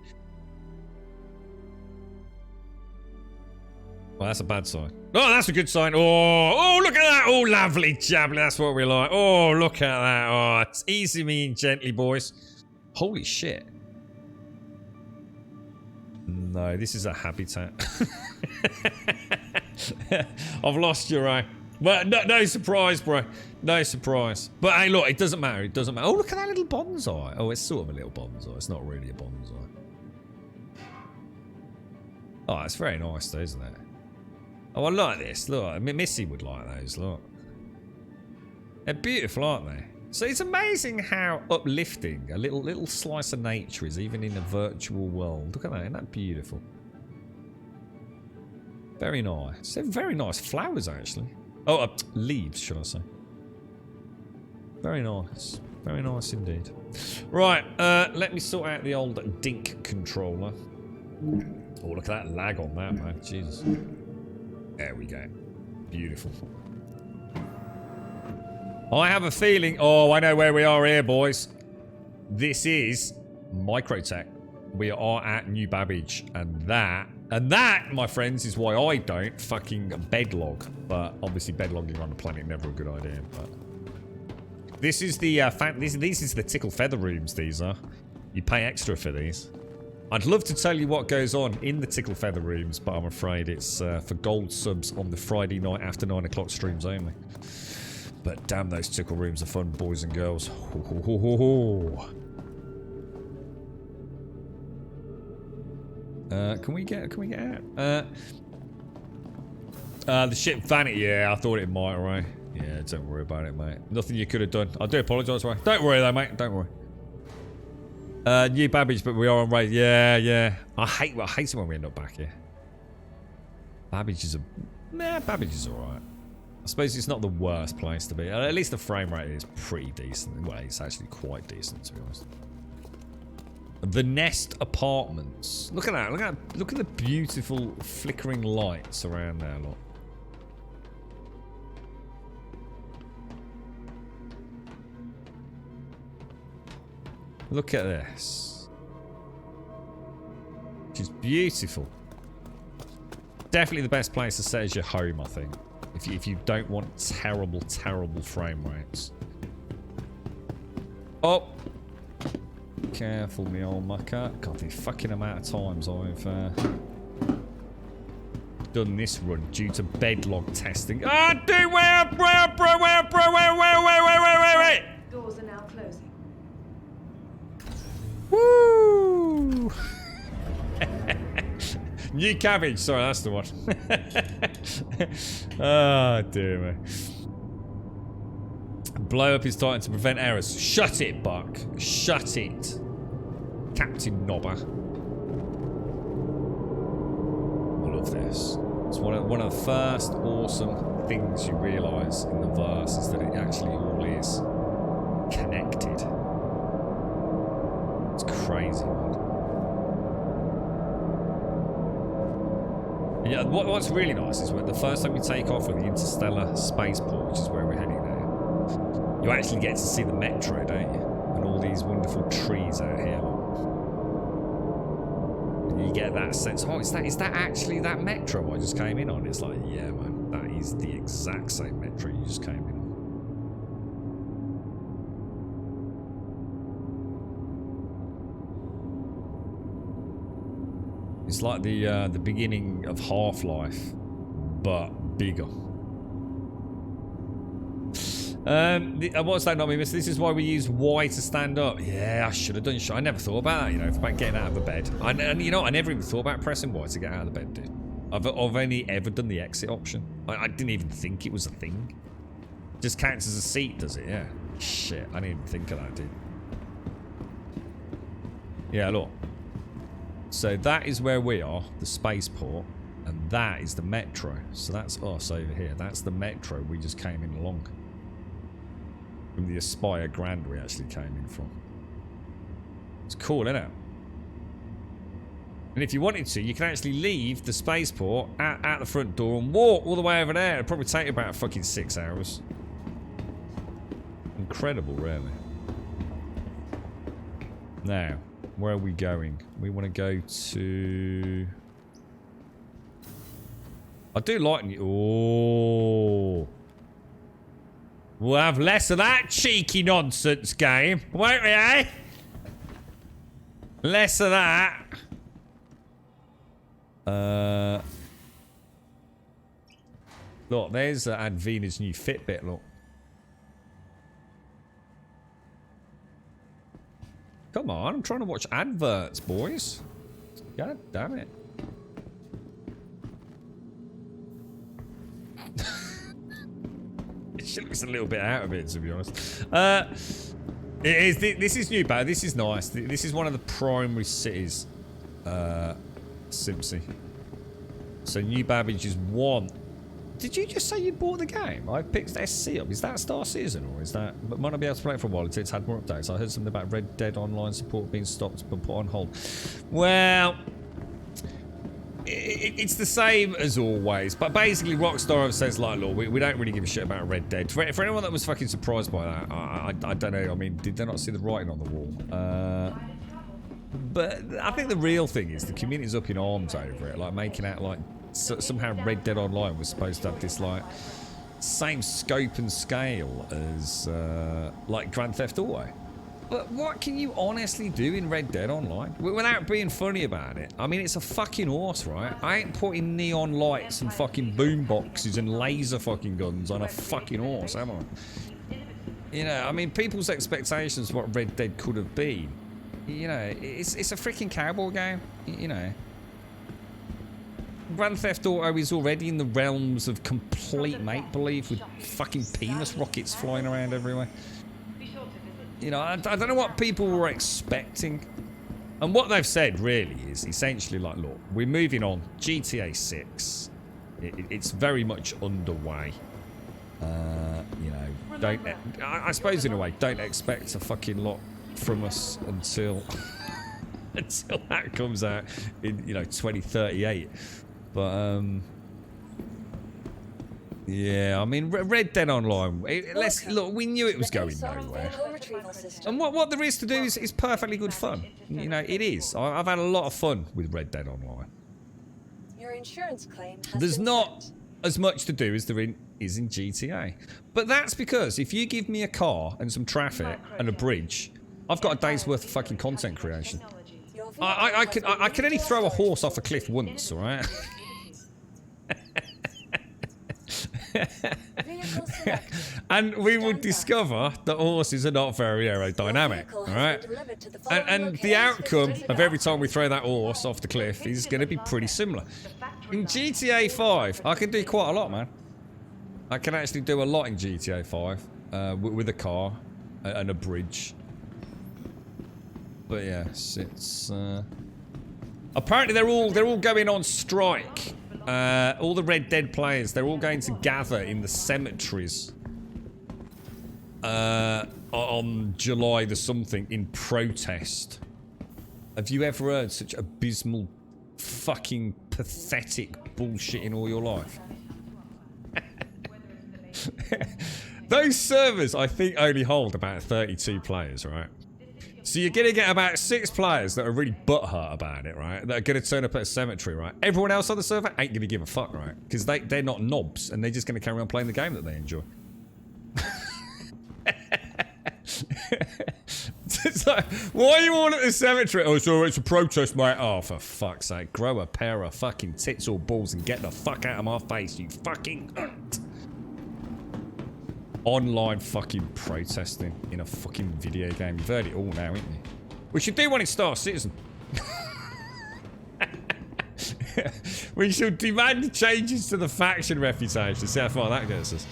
Well, that's a bad sign. Oh, that's a good sign. Oh, look at that. Oh, lovely jubbly. That's what we like. Oh, look at that. Oh, it's easy me and gently, boys. Holy shit. No, this is a habitat. I've lost you, Ray. But no surprise, bro. No surprise. But hey, look, it doesn't matter. It doesn't matter. Oh, look at that little bonsai. Oh, it's sort of a little bonsai. It's not really a bonsai. Oh, it's very nice, though, isn't it? Oh, I like this. Look, Missy would like those. Look. They're beautiful, aren't they? So it's amazing how uplifting a little slice of nature is, even in a virtual world. Look at that, isn't that beautiful? Very nice. They're very nice flowers, actually. Oh, leaves, should I say. Very nice. Very nice indeed. Right, let me sort out the old Dink controller. Oh, look at that lag on that, man. Jesus. There we go. Beautiful. I have a feeling... Oh, I know where we are here, boys. This is Microtech. We are at New Babbage. And that, my friends, is why I don't fucking bedlog. But obviously bedlogging on the planet, never a good idea. But this is the this is the Tickle Feather rooms, these are. You pay extra for these. I'd love to tell you what goes on in the Tickle Feather rooms, but I'm afraid it's for gold subs on the Friday night after 9 o'clock streams only. But damn, those tickle rooms are fun, boys and girls. Ho, ho, ho, ho, ho. Can we get out? The ship vanity. Yeah, I thought it might, right? Yeah, don't worry about it, mate. Nothing you could have done. I do apologise, right? Don't worry though, mate. Don't worry. New Babbage, but we are on raid. Yeah. I hate it when we end up back here. Babbage is Babbage is alright. I suppose it's not the worst place to be. At least the frame rate is pretty decent. Well, it's actually quite decent, to be honest. The Nest Apartments. Look at that. Look at the beautiful flickering lights around there, look. Look at this. Which is beautiful. Definitely the best place to set as your home, I think. If you don't want terrible, terrible frame rates. Oh! Careful, me old mucker. God, the fucking amount of times I've done this run due to bedlog testing. Ah, dude, wait! Doors are now closing. New cabbage. Sorry, that's the one. Oh, dear me. Blow up is starting to prevent errors. Shut it, Buck. Shut it. Captain Nobber. I love this. It's one of the first awesome things you realise in the verse is that it actually all is connected. It's crazy, man. Yeah, what's really nice is when the first time you take off with the interstellar spaceport, which is where we're heading now, you actually get to see the metro, don't you? And all these wonderful trees out here. And you get that sense, oh, is that actually that metro I just came in on? It's like, yeah, man, that is the exact same metro you just came in on. It's like the beginning of Half-Life, but bigger. What's that, not me, miss? This is why we use Y to stand up. Yeah, I should have done. I never thought about that. You know, about getting out of the bed. And you know, I never even thought about pressing Y to get out of the bed, dude. I've only ever done the exit option. I didn't even think it was a thing. Just counts as a seat, does it? Yeah. Shit, I didn't even think of that, dude. Yeah, look. So that is where we are, the spaceport, and that is the metro. So that's us over here. That's the metro we just came in along. From the Aspire Grand we actually came in from. It's cool, isn't it? And if you wanted to, you can actually leave the spaceport out the front door and walk all the way over there. It'd probably take you about fucking 6 hours. Incredible, really. Now, where are we going? We want to go to... I do like... Oh. We'll have less of that cheeky nonsense game, won't we, eh? Less of that. Look, there's Advina's new Fitbit, look. Come on, I'm trying to watch adverts, boys. God damn it. She looks a little bit out of it, to be honest. This is new, but this is nice. This is one of the primary cities, Simpsy. So New Babbage is 1. Did you just say you bought the game? I picked SC up. Is that Star Citizen or is that... But might not be able to play it for a while until it's had more updates. I heard something about Red Dead Online support being stopped but put on hold. Well... It's the same as always, but basically Rockstar says like, look, we don't really give a shit about Red Dead. For anyone that was fucking surprised by that, I don't know. I mean, did they not see the writing on the wall? But I think the real thing is the community's up in arms over it, like making out like somehow Red Dead Online was supposed to have this like same scope and scale as like Grand Theft Auto. But what can you honestly do in Red Dead Online without being funny about it? I mean, it's a fucking horse, right? I ain't putting neon lights and fucking boom boxes and laser fucking guns on a fucking horse, am I? You know, I mean, people's expectations of what Red Dead could have been, you know, it's a freaking cowboy game, you know. Grand Theft Auto is already in the realms of complete make-believe with fucking penis rockets flying around everywhere. You know, I don't know what people were expecting. And what they've said really is essentially like, look, we're moving on. GTA 6. It's very much underway. You know, I suppose in a way, don't expect a fucking lot from us until until that comes out in, you know, 2038. But yeah, I mean, Red Dead Online. Look, we knew it was going nowhere. And what there is to do is perfectly good fun. You know, it is. I've had a lot of fun with Red Dead Online. Your insurance claim has There's been not sent. as much to do as there is in GTA. But that's because if you give me a car and some traffic and a bridge, I've got a day's worth of fucking content creation. Your vehicle I has can been only throw a restored horse to off a cliff once, alright? Vehicle selected. And we will Stand by. discover that horses are not very aerodynamic, Vehicle all has right? been delivered to the following And the locations. outcome of every time we throw that horse off the cliff is going to be pretty similar. In GTA 5, I can do quite a lot, man. I can actually do a lot in GTA 5 with a car and a bridge. But yes, it's apparently they're all going on strike. All the Red Dead players, they're all going to gather in the cemeteries on July the something in protest. Have you ever heard such abysmal, fucking pathetic bullshit in all your life? Those servers, I think, only hold about 32 players, right? So you're going to get about 6 players that are really butthurt about it, right? That are going to turn up at a cemetery, right? Everyone else on the server ain't going to give a fuck, right? Because they're not knobs, and they're just going to carry on playing the game that they enjoy. It's like, why are you all at the cemetery? Oh, so it's a protest, mate. Oh, for fuck's sake. Grow a pair of fucking tits or balls and get the fuck out of my face, you fucking... Online fucking protesting in a fucking video game. You've heard it all now, haven't you? We should do one in Star Citizen. We should demand changes to the faction reputation. See how far that gets us.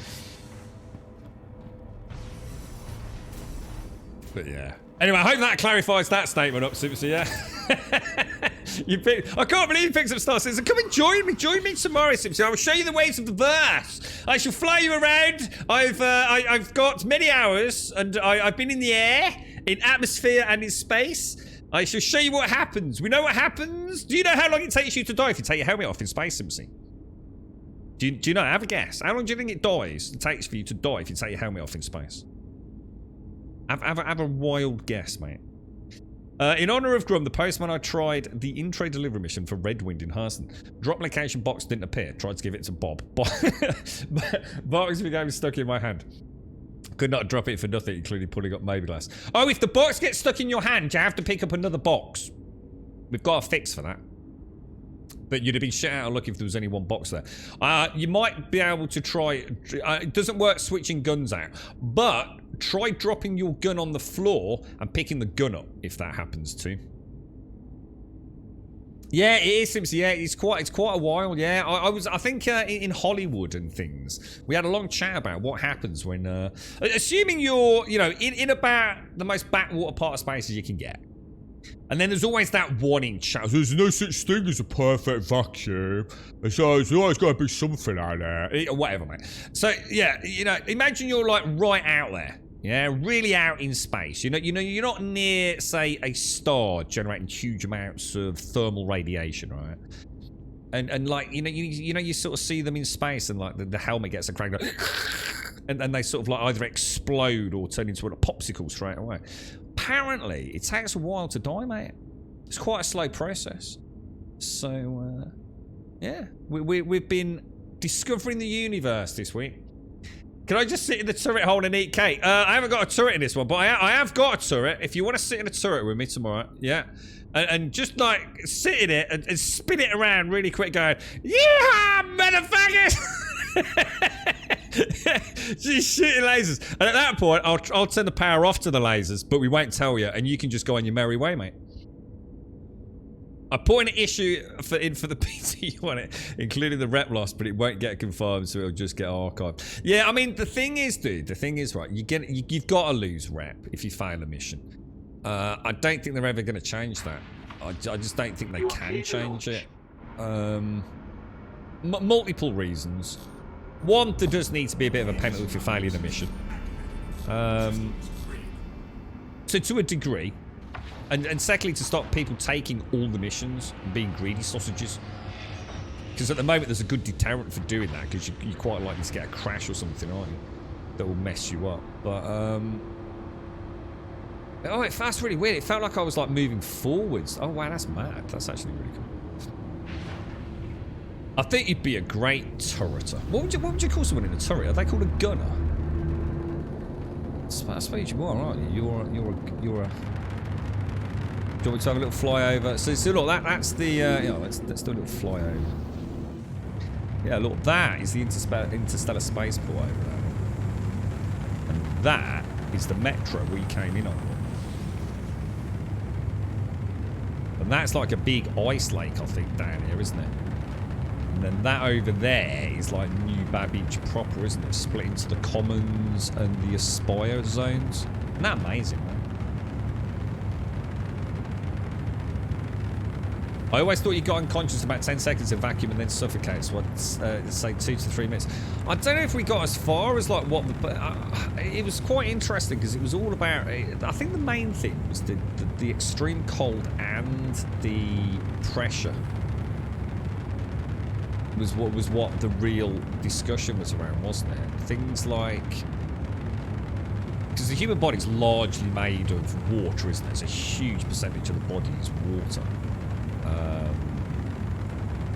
But yeah. Anyway, I hope that clarifies that statement up, Super. Yeah. I can't believe you picked up Star Citizen. Come and join me. Join me tomorrow, Simpson. I will show you the ways of the verse. I shall fly you around. I've got many hours, and I've been in the air, in atmosphere, and in space. I shall show you what happens. We know what happens. Do you know how long it takes you to die if you take your helmet off in space, Simpson? Do you know? Have a guess. How long do you think it takes for you to die if you take your helmet off in space? Have a wild guess, mate. In honor of Grum, the postman, I tried the in-tray delivery mission for Redwind in Hurston. Drop location box didn't appear. Tried to give it to Bob. Box became stuck in my hand. Could not drop it for nothing, including pulling up Mobiglass. Oh, if the box gets stuck in your hand, you have to pick up another box. We've got a fix for that. But you'd have been shit out of luck if there was only one box there. You might be able to try... it doesn't work switching guns out. But try dropping your gun on the floor and picking the gun up, if that happens too. Yeah, it is, Simpson. Yeah, it's quite a while. Yeah, I think in Hollywood and things, we had a long chat about what happens when... assuming you're, in about the most backwater part of space as you can get. And then there's always that one in chat. There's no such thing as a perfect vacuum. So there's always got to be something out there. Whatever, mate. So, yeah, imagine you're like right out there. Yeah, really out in space. You're not near, say, a star generating huge amounts of thermal radiation, right? And like, you sort of see them in space and like the helmet gets a crack. And they sort of like either explode or turn into a popsicle straight away. Apparently, it takes a while to die, mate. It's quite a slow process. So, yeah. We've been discovering the universe this week. Can I just sit in the turret hole and eat cake? I haven't got a turret in this one, but I have got a turret. If you want to sit in a turret with me tomorrow, yeah. And just like sit in it and spin it around really quick going, yeah, motherfuckers! Just shooting lasers. And at that point, I'll turn the power off to the lasers, but we won't tell you, and you can just go on your merry way, mate. I put an issue for the PT on it, including the rep loss, but it won't get confirmed, so it'll just get archived. Yeah, I mean, the thing is, dude, right, you've got to lose rep if you fail a mission. I don't think they're ever going to change that. I just don't think they can change it. Multiple reasons. One, there does need to be a bit of a penalty for failing a mission. So to a degree. And secondly, to stop people taking all the missions and being greedy sausages. Because at the moment, there's a good deterrent for doing that, because you're quite likely to get a crash or something, aren't you? That will mess you up. But, oh, it felt really weird. It felt like I was, like, moving forwards. Oh, wow, that's mad. That's actually really cool. I think you'd be a great turreter. What would you call someone in a turret? Are they called a gunner? I suppose you are, aren't you? You're a... Do you want me to have a little flyover? So look, that's the, let's do a little flyover. Yeah, look, that is the interstellar spaceport over there. And that is the metro we came in on. And that's like a big ice lake, I think, down here, isn't it? And then that over there is like New Babbage proper, isn't it? Split into the Commons and the Aspire zones. Isn't that amazing, man? I always thought you got unconscious about 10 seconds in vacuum and then suffocate. So I'd say 2 to 3 minutes. I don't know if we got as far as like what the... But it was quite interesting because it was all about... I think the main thing was the extreme cold and the pressure. Was what the real discussion was around, wasn't it? Things like... Because the human body is largely made of water, isn't it? It's a huge percentage of the body is water.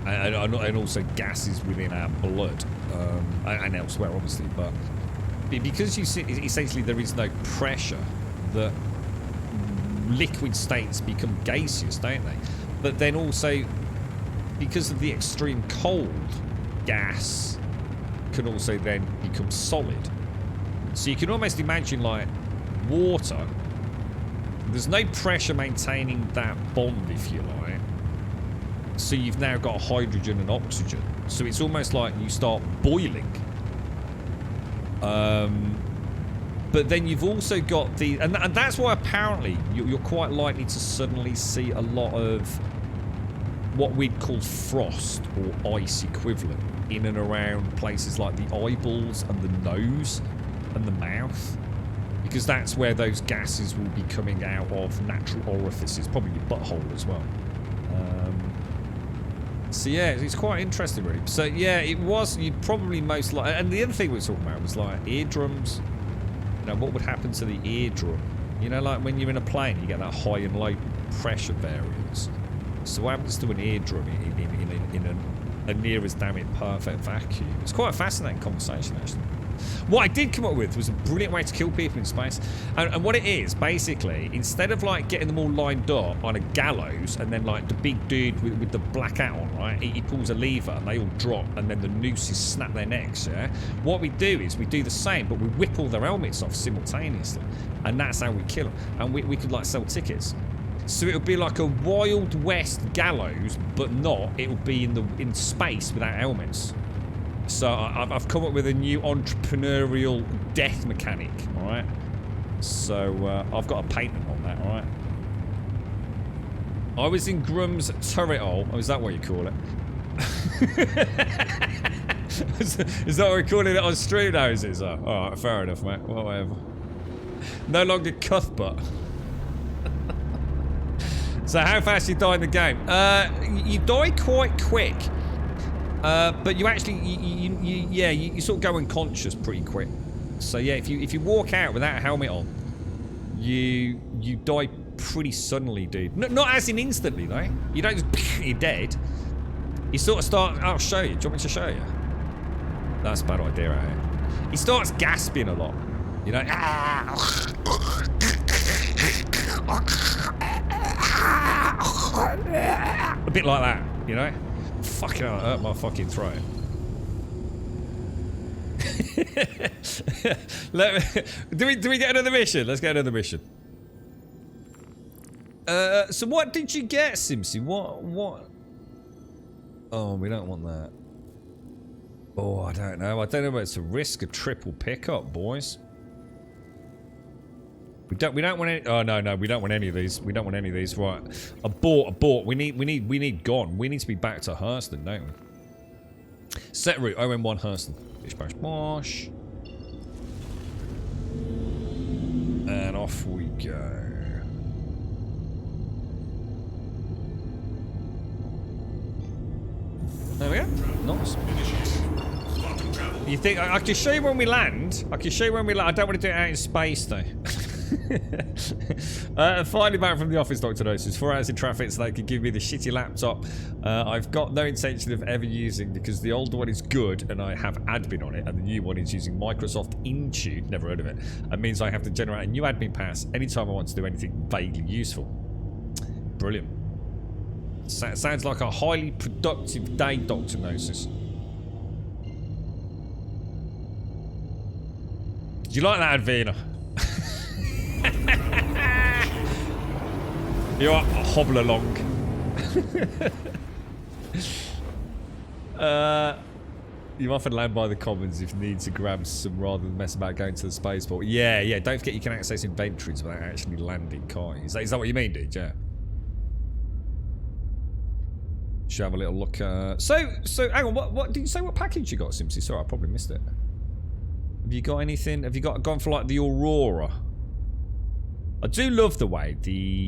And also gases within our blood and elsewhere, obviously. But because you see, essentially there is no pressure, that liquid states become gaseous, don't they? But then also, because of the extreme cold, gas can also then become solid. So you can almost imagine like water. There's no pressure maintaining that bond, if you like. So you've now got hydrogen and oxygen. So it's almost like you start boiling. But then you've also got the... And that's why apparently you're quite likely to suddenly see a lot of what we'd call frost or ice equivalent in and around places like the eyeballs and the nose and the mouth. Because that's where those gases will be coming out of natural orifices, probably your butthole as well. So yeah, it's quite interesting really. So yeah, it was, you'd probably most like, and the other thing we were talking about was like eardrums. You know, what would happen to the eardrum? You know, like when you're in a plane, you get that high and low pressure variance. So what happens to an eardrum in a near as damn it perfect vacuum? It's quite a fascinating conversation actually. What I did come up with was a brilliant way to kill people in space. And what it is, basically, instead of like getting them all lined up on a gallows and then like the big dude with the black hat on, right, he pulls a lever and they all drop and then the nooses snap their necks, yeah? What we do is we do the same, but we whip all their helmets off simultaneously. And that's how we kill them. And we could like sell tickets. So it would be like a Wild West gallows, but not. It would be in space without helmets. So I've come up with a new entrepreneurial death mechanic, alright? So I've got a patent on that, alright? I was in Grum's turret hole. Oh, is that what you call it? Is that what we're calling it on stream now, is it? So, alright, fair enough, mate. Whatever. No longer Cuthbert. So how fast you die in the game? You die quite quick. But you actually, you sort of go unconscious pretty quick. So yeah, if you walk out without a helmet on, you die pretty suddenly, dude. Not as in instantly though. You don't just you're dead. You sort of start. I'll show you. Do you want me to show you? That's a bad idea, right? He starts gasping a lot. You know. A bit like that. You know. Fucking hell, it hurt my fucking throat. Do we get another mission? Let's get another mission. So what did you get, Simpsy? What? Oh, we don't want that. Oh, I don't know. I don't know, but it's a risk of triple pickup, boys. We don't want any. Oh no, we don't want any of these. We don't want any of these. Right, abort. We need gone. We need to be back to Hurston, don't we? Set route OM1 Hurston. Bish bash bosh. And off we go. There we go. Nice. You think I can show you when we land? I can show you when we land. I don't want to do it out in space though. Finally back from the office, Dr. Gnosis. 4 hours in traffic so they could give me the shitty laptop I've got no intention of ever using because the older one is good and I have admin on it and the new one is using Microsoft Intune, never heard of it, and means I have to generate a new admin pass anytime I want to do anything vaguely useful. Brilliant. Sounds like a highly productive day, Dr. Gnosis. Do you like that, Advena? You're a hobble along. You often land by the commons if you need to grab some rather than mess about going to the spaceport. Yeah, yeah. Don't forget you can access inventories without actually landing, can't you? Is that what you mean, dude? Yeah. Should have a little look. So hang on. What did you say? What package you got, Simpsy? Sorry, I probably missed it. Have you got anything? Have you gone for like the Aurora? I do love the way I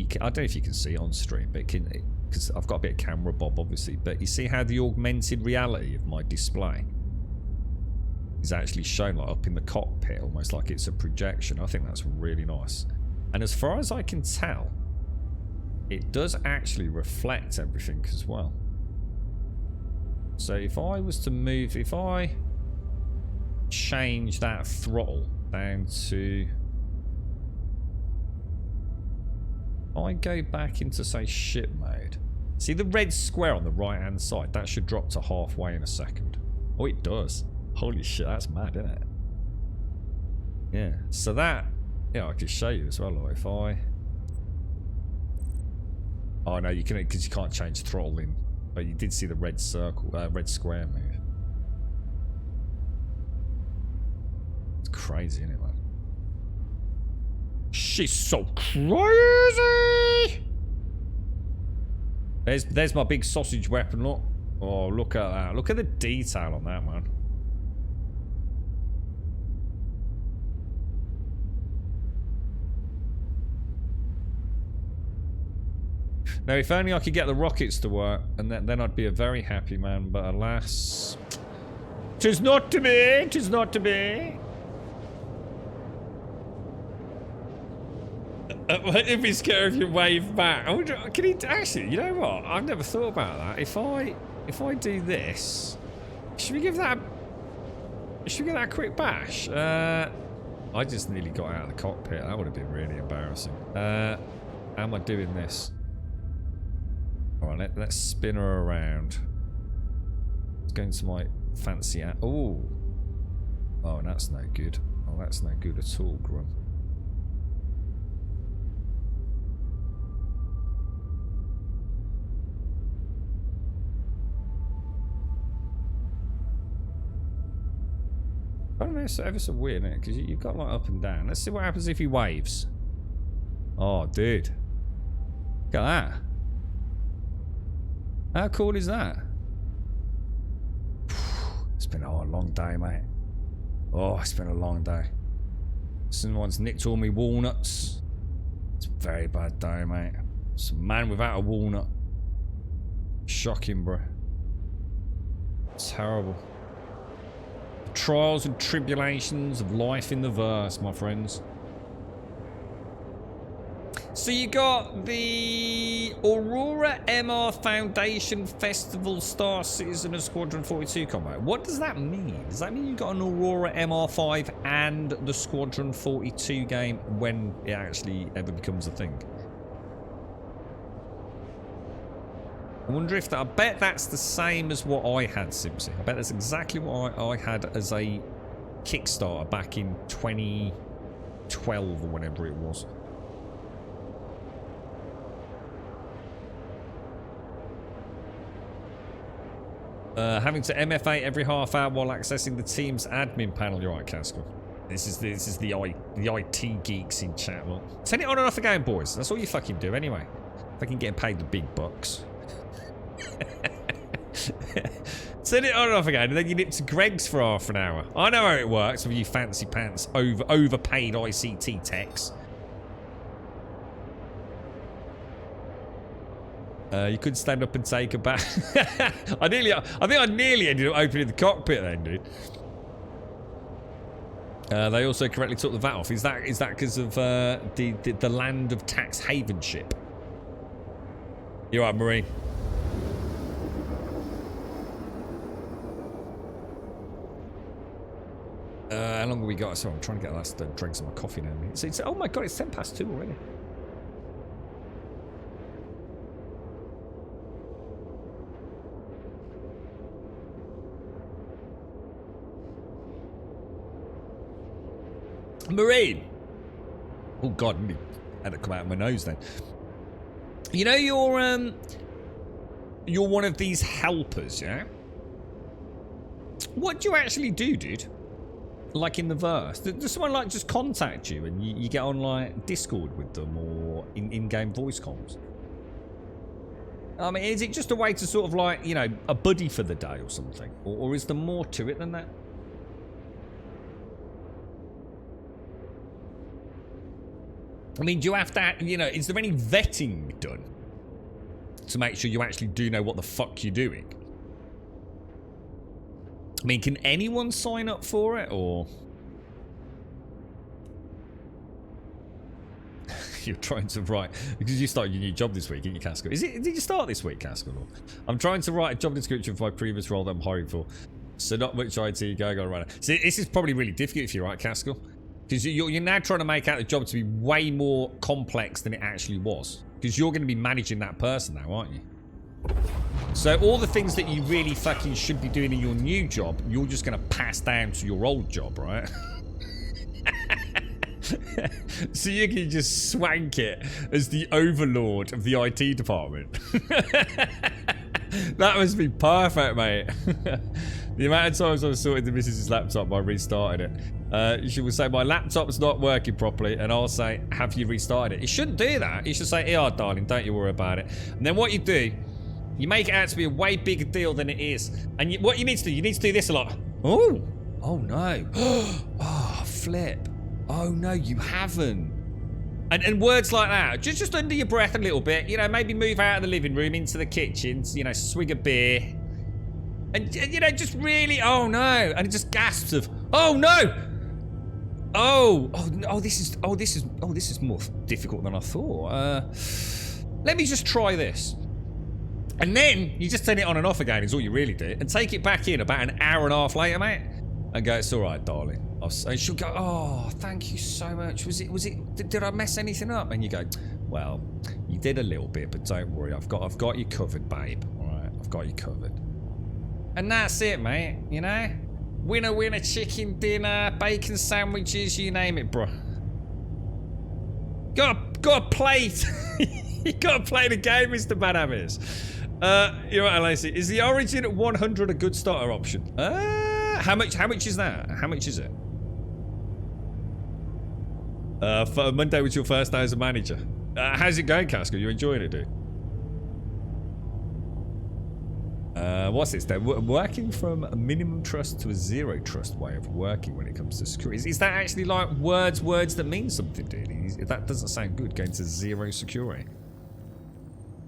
don't know if you can see it on stream, but because I've got a bit of camera bob, obviously. But you see how the augmented reality of my display is actually shown like up in the cockpit, almost like it's a projection. I think that's really nice. And as far as I can tell, it does actually reflect everything as well. So if I was to move, if I change that throttle down to, I go back into, say, ship mode. See the red square on the right hand side? That should drop to halfway in a second. Oh, it does. Holy shit, that's mad, isn't it? Yeah, so that, I could show you as well. Like if I, oh no, you can, because you can't change throttle in. But you did see the red circle, red square move. It's crazy, isn't it, man? She's so crazy. There's my big sausage weapon. Look. Oh, look at that. Look at the detail on that, man. Now, if only I could get the rockets to work, and then I'd be a very happy man. But alas, 'tis not to be. 'Tis not to be. If he's scared if you wave back, I wonder, can he actually? You know what? I've never thought about that. If I do this, should we give that a quick bash? I just nearly got out of the cockpit. That would have been really embarrassing. How am I doing this? All right, let's spin her around. Let's go into my fancy. Oh, that's no good. Oh, that's no good at all, Grum. I don't know, it's ever so weird, isn't it? Because you've got like up and down. Let's see what happens if he waves. Oh, dude. Look at that. How cool is that? It's been a long day, mate. Oh, it's been a long day. Someone's nicked all my walnuts. It's a very bad day, mate. It's a man without a walnut. Shocking, bro. Terrible. The trials and tribulations of life in the verse, my friends. So you got the Aurora MR Foundation Festival Star Citizen of Squadron 42 combat. What does that mean? Does that mean you got an Aurora MR5 and the Squadron 42 game when it actually ever becomes a thing? I wonder if that, I bet that's the same as what I had, Simpsy. I bet that's exactly what I had as a Kickstarter back in 2012 or whenever it was. Having to MFA every half hour while accessing the team's admin panel. You're right, Casco. This is the IT geeks in chat. Look. Turn it on and off again, boys. That's all you fucking do anyway. Fucking getting paid the big bucks. Turn it on and off again, and then you nip to Greg's for half an hour. I know how it works with you fancy pants, overpaid ICT techs. You could stand up and take a bath. I think I nearly ended up opening the cockpit then, dude. They also correctly took the VAT off. Is that because of the land of tax haven ship? You're right, Marine. How long have we got? So I'm trying to get the last drinks of my coffee now. It's oh my god, it's 2:10 already. Marine. Oh God, I had to come out of my nose then. You know you're one of these helpers, yeah? What do you actually do, dude? Like in the verse? Does someone like just contact you and you get on like Discord with them or in-game voice comms? I mean, is it just a way to sort of like, you know, a buddy for the day or something? Or is there more to it than that? I mean, do you have to, you know, is there any vetting done to make sure you actually do know what the fuck you're doing? I mean, can anyone sign up for it, or? You're trying to write, because you started your new job this week, didn't you, Casco? Did you start this week, Casco? I'm trying to write a job description for my previous role that I'm hiring for. So not much IT going on right now. See, this is probably really difficult for you, right, Casco? Because you're now trying to make out the job to be way more complex than it actually was. Because you're going to be managing that person now, aren't you? So all the things that you really fucking should be doing in your new job, you're just going to pass down to your old job, right? So you can just swank it as the overlord of the IT department. That must be perfect, mate. The amount of times I've sorted the missus' laptop by restarting it. She will say, my laptop's not working properly, and I'll say, have you restarted it? It shouldn't do that. You should say, yeah, darling, don't you worry about it. And then what you do, you make it out to be a way bigger deal than it is. And what you need to do, you need to do this a lot. Oh, oh no. Oh, flip. Oh no, you haven't. And words like that, just under your breath a little bit. You know, maybe move out of the living room into the kitchen. You know, swig a beer, and you know, just really, oh no, and it just gasps of, oh no, this is more difficult than I thought. Let me just try this. And then you just turn it on and off again is all you really do, and take it back in about an hour and a half later, mate, and go, it's all right, darling. And she'll go, oh, thank you so much. Did I mess anything up? And you go, well, you did a little bit, but don't worry, I've got you covered, babe. All right, I've got you covered. And that's it, mate. You know, winner, chicken dinner, bacon sandwiches, you name it, bro. Got to play. You got to play the game, Mr. Bad Habits. You're right, Lacey. Is the Origin at 100 a good starter option? How much is that? How much is it? For Monday was your first day as a manager. How's it going, Casco? You enjoying it, dude? What's this then? Working from a minimum trust to a zero trust way of working when it comes to security. Is that actually like words that mean something, dude? That doesn't sound good, going to zero security.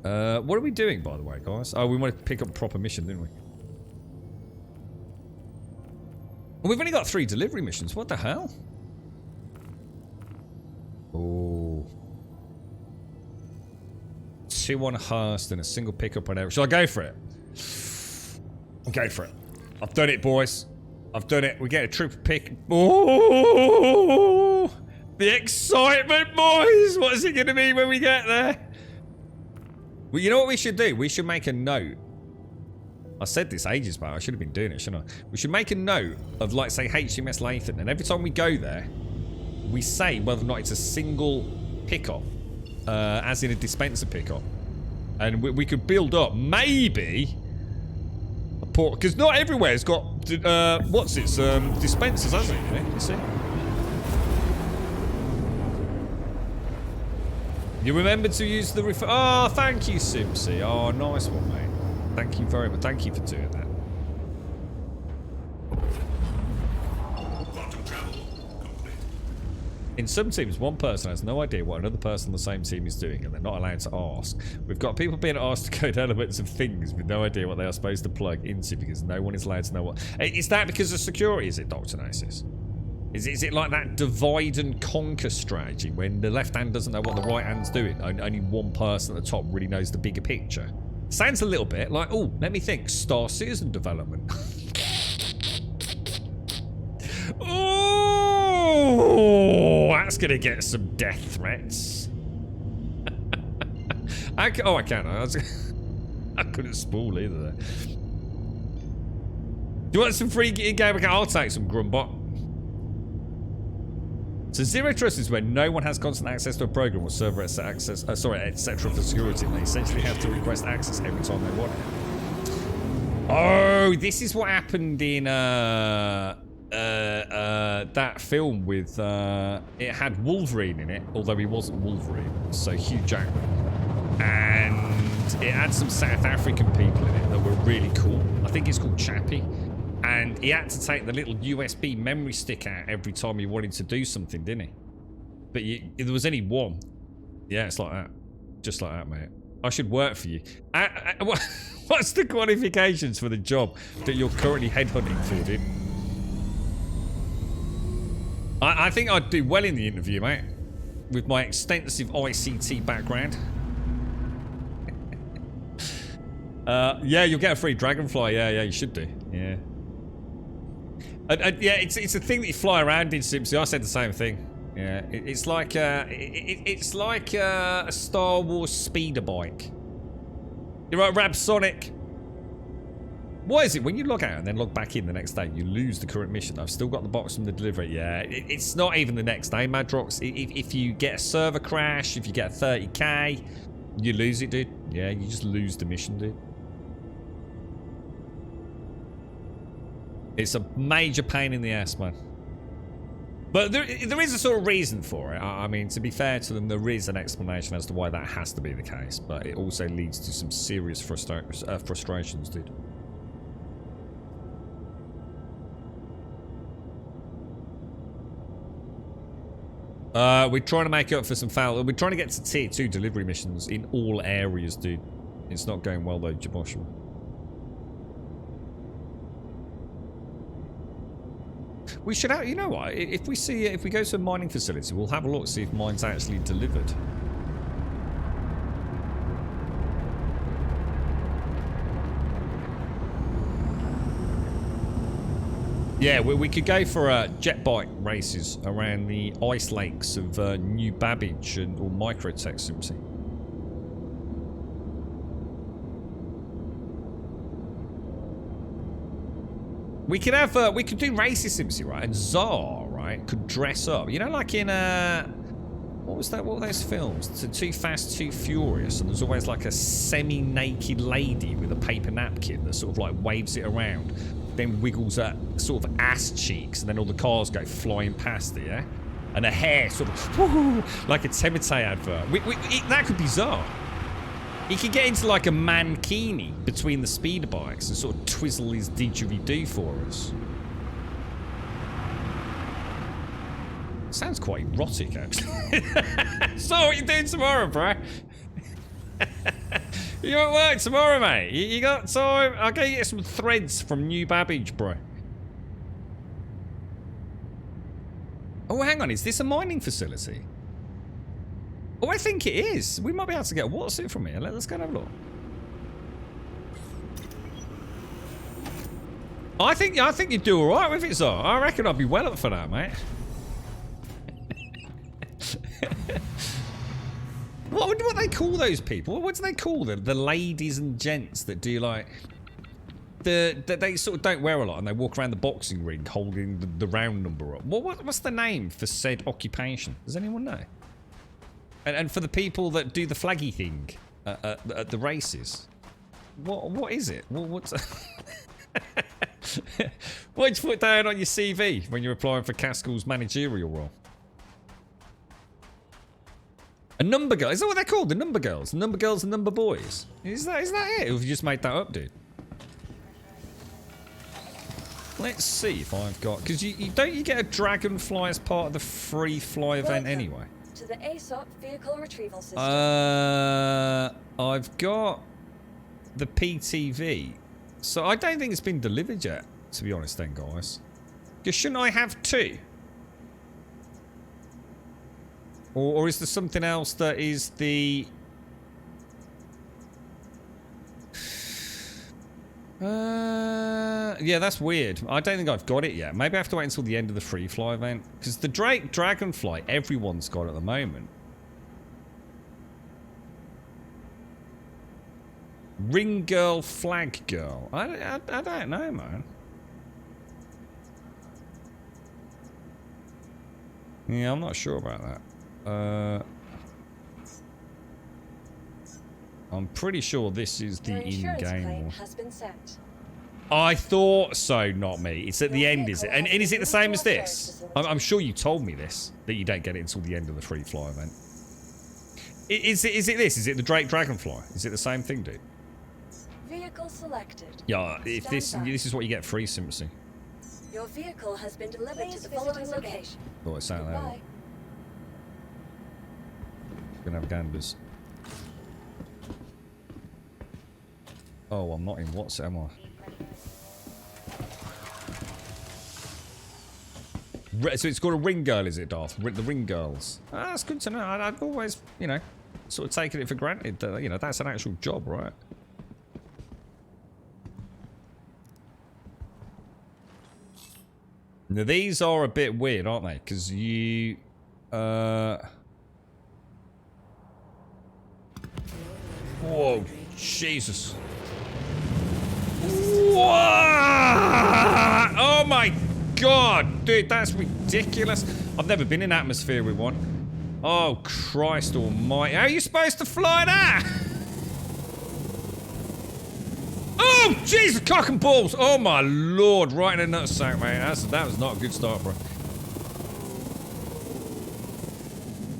What are we doing, by the way, guys? Oh, we want to pick up a proper mission, didn't we? We've only got 3 delivery missions. What the hell? Oh. 2 on Hearst and a single pickup on every. Shall I go for it? I'll go for it. I've done it, boys. I've done it. We get a trooper pick. Oh! The excitement, boys! What is it going to be when we get there? Well, you know what we should do? We should make a note. I said this ages back. I should have been doing it, shouldn't I? We should make a note of, like, say, HMS Lathan. And every time we go there, we say whether or not it's a single pickup. As in a dispenser pickup. And we could build up, maybe, a port. Because not everywhere's got, dispensers, has it? Yeah, you see? You remember to use the Oh, thank you, Simpsy. Oh, nice one, mate. Thank you very much. Thank you for doing that. Quantum travel complete. In some teams, one person has no idea what another person on the same team is doing, and they're not allowed to ask. We've got people being asked to code elements of things with no idea what they are supposed to plug into because no one is allowed to know what. Is that because of security, is it, Dr. Nasis? Is it like that divide and conquer strategy when the left hand doesn't know what the right hand's doing? Only one person at the top really knows the bigger picture. Sounds a little bit like, oh, let me think, Star Citizen development. Oh, that's going to get some death threats. I can't. I couldn't spool either there. Do you want some free in-game? I'll take some Grumbot. So zero trust is when no one has constant access to a program or server access, etc. for security. And they essentially have to request access every time they want it. Oh, this is what happened in that film with it had Wolverine in it, although he wasn't Wolverine. So Hugh Jackman, and it had some South African people in it that were really cool. I think it's called Chappie. And he had to take the little USB memory stick out every time he wanted to do something, didn't he? But there was only one. Yeah, it's like that. Just like that, mate. I should work for you. What's the qualifications for the job that you're currently headhunting for, dude? I think I'd do well in the interview, mate. With my extensive ICT background. Yeah, you'll get a free dragonfly. Yeah, you should do. Yeah. Yeah, it's a thing that you fly around in Simpsons. I said the same thing. Yeah, it's like it's like a Star Wars speeder bike. You're right, Rab Sonic. What is it when you log out and then log back in the next day? You lose the current mission. I've still got the box from the delivery. Yeah, it's not even the next day, Madrox. If you get a server crash, if you get a 30k, you lose it, dude. Yeah, you just lose the mission, dude. It's a major pain in the ass, man. But there is a sort of reason for it. I mean, to be fair to them, there is an explanation as to why that has to be the case. But it also leads to some serious frustrations, dude. We're trying to make up for some foul. We're trying to get to tier 2 delivery missions in all areas, dude. It's not going well, though, Jaboshua. We should have, you know what? If we go to a mining facility, we'll have a look, see if mine's actually delivered. Yeah, we could go for jet bike races around the ice lakes of New Babbage or Microtech Simpson. We could have, we could do races, Simpsy, right? And Czar, right, could dress up. You know, like in, what was that? What were those films? Too Fast, Too Furious. And there's always like a semi-naked lady with a paper napkin that sort of like waves it around. Then wiggles her sort of ass cheeks. And then all the cars go flying past it, yeah? And her hair sort of, whoo, like a Temite advert. That could be Czar. He could get into like a mankini between the speeder bikes and sort of twizzle his didgeridoo for us. Sounds quite erotic, actually. So, what you doing tomorrow, bro? You at work tomorrow, mate? You got time? I'll go get some threads from New Babbage, bro. Oh, hang on. Is this a mining facility? Oh, I think it is. We might be able to get a water suit from here. Let's go and have a look. I think you'd do all right with it, Zar. I reckon I'd be well up for that, mate. I wonder what they call those people. What do they call them? The ladies and gents that do like they sort of don't wear a lot and they walk around the boxing ring holding the round number up. What's the name for said occupation? Does anyone know? And for the people that do the flaggy thing at the races, what is it? What's what'd you put down on your CV when you're applying for Caskell's managerial role? A number girl? Is that what they're called? The number girls? The number girls and number boys? Is that it? Or have you just made that up, dude? Let's see if I've got... Because don't you get a dragonfly as part of the free fly event anyway? To the ASOP vehicle retrieval system. I've got the PTV. So I don't think it's been delivered yet, to be honest then, guys. Because shouldn't I have 2? Or is there something else that is the... yeah, that's weird. I don't think I've got it yet. Maybe I have to wait until the end of the free fly event. Because the Dragonfly, everyone's got at the moment. Ring girl, flag girl. I don't know, man. Yeah, I'm not sure about that. I'm pretty sure this is the Your insurance in-game claim one. has been set. I thought so, not me. It's at the end, is it? And is it the same as this? I'm sure you told me this, that you don't get it until the end of the free fly event. Is it this? Is it the Drake Dragonfly? Is it the same thing, dude? Vehicle selected. Yeah, if this Stand by. is what you get free, Simpson. Your vehicle has been delivered to the following location. Oh, it's out there. Goodbye. Gonna have ganders. Oh, I'm not in WhatsApp, am I? So it's called a ring girl, is it, Darth? The ring girls. Ah, that's good to know. I've always, you know, sort of taken it for granted that, you know, that's an actual job, right? Now, these are a bit weird, aren't they? Because you... Whoa, Jesus. Whoa! Oh my God, dude, that's ridiculous. I've never been in atmosphere with one. Oh, Christ almighty. How are you supposed to fly that? Oh, Jesus, cock and balls. Oh my Lord, right in the nutsack, mate. That was not a good start, bro.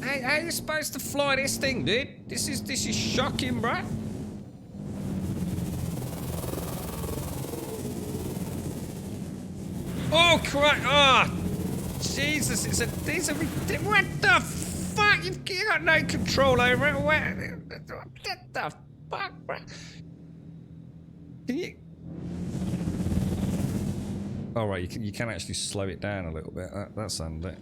Hey, how are you supposed to fly this thing, dude? This is shocking, bro. Oh, Christ. Oh, Jesus. These are what the fuck? You got no control over it. What the fuck, bro? Can you... All right, you can actually slow it down a little bit. That's handy.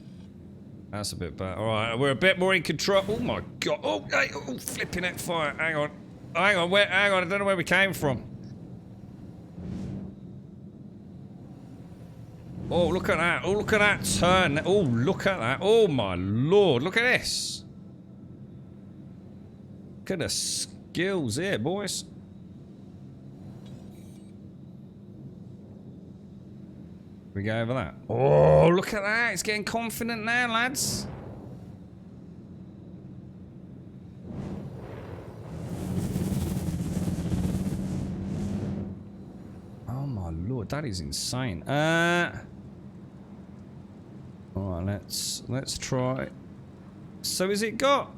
That's a bit better. All right, we're a bit more in control. Oh my God! Oh, hey, oh, flipping it fire! Hang on, hang on, hang on! I don't know where we came from. Oh, look at that! Oh, look at that turn! Oh, look at that! Oh my Lord! Look at this! Look at the skills here, boys. We go over that. Oh, look at that. It's getting confident now, lads. Oh my Lord, that is insane. All right, let's try. So has it got...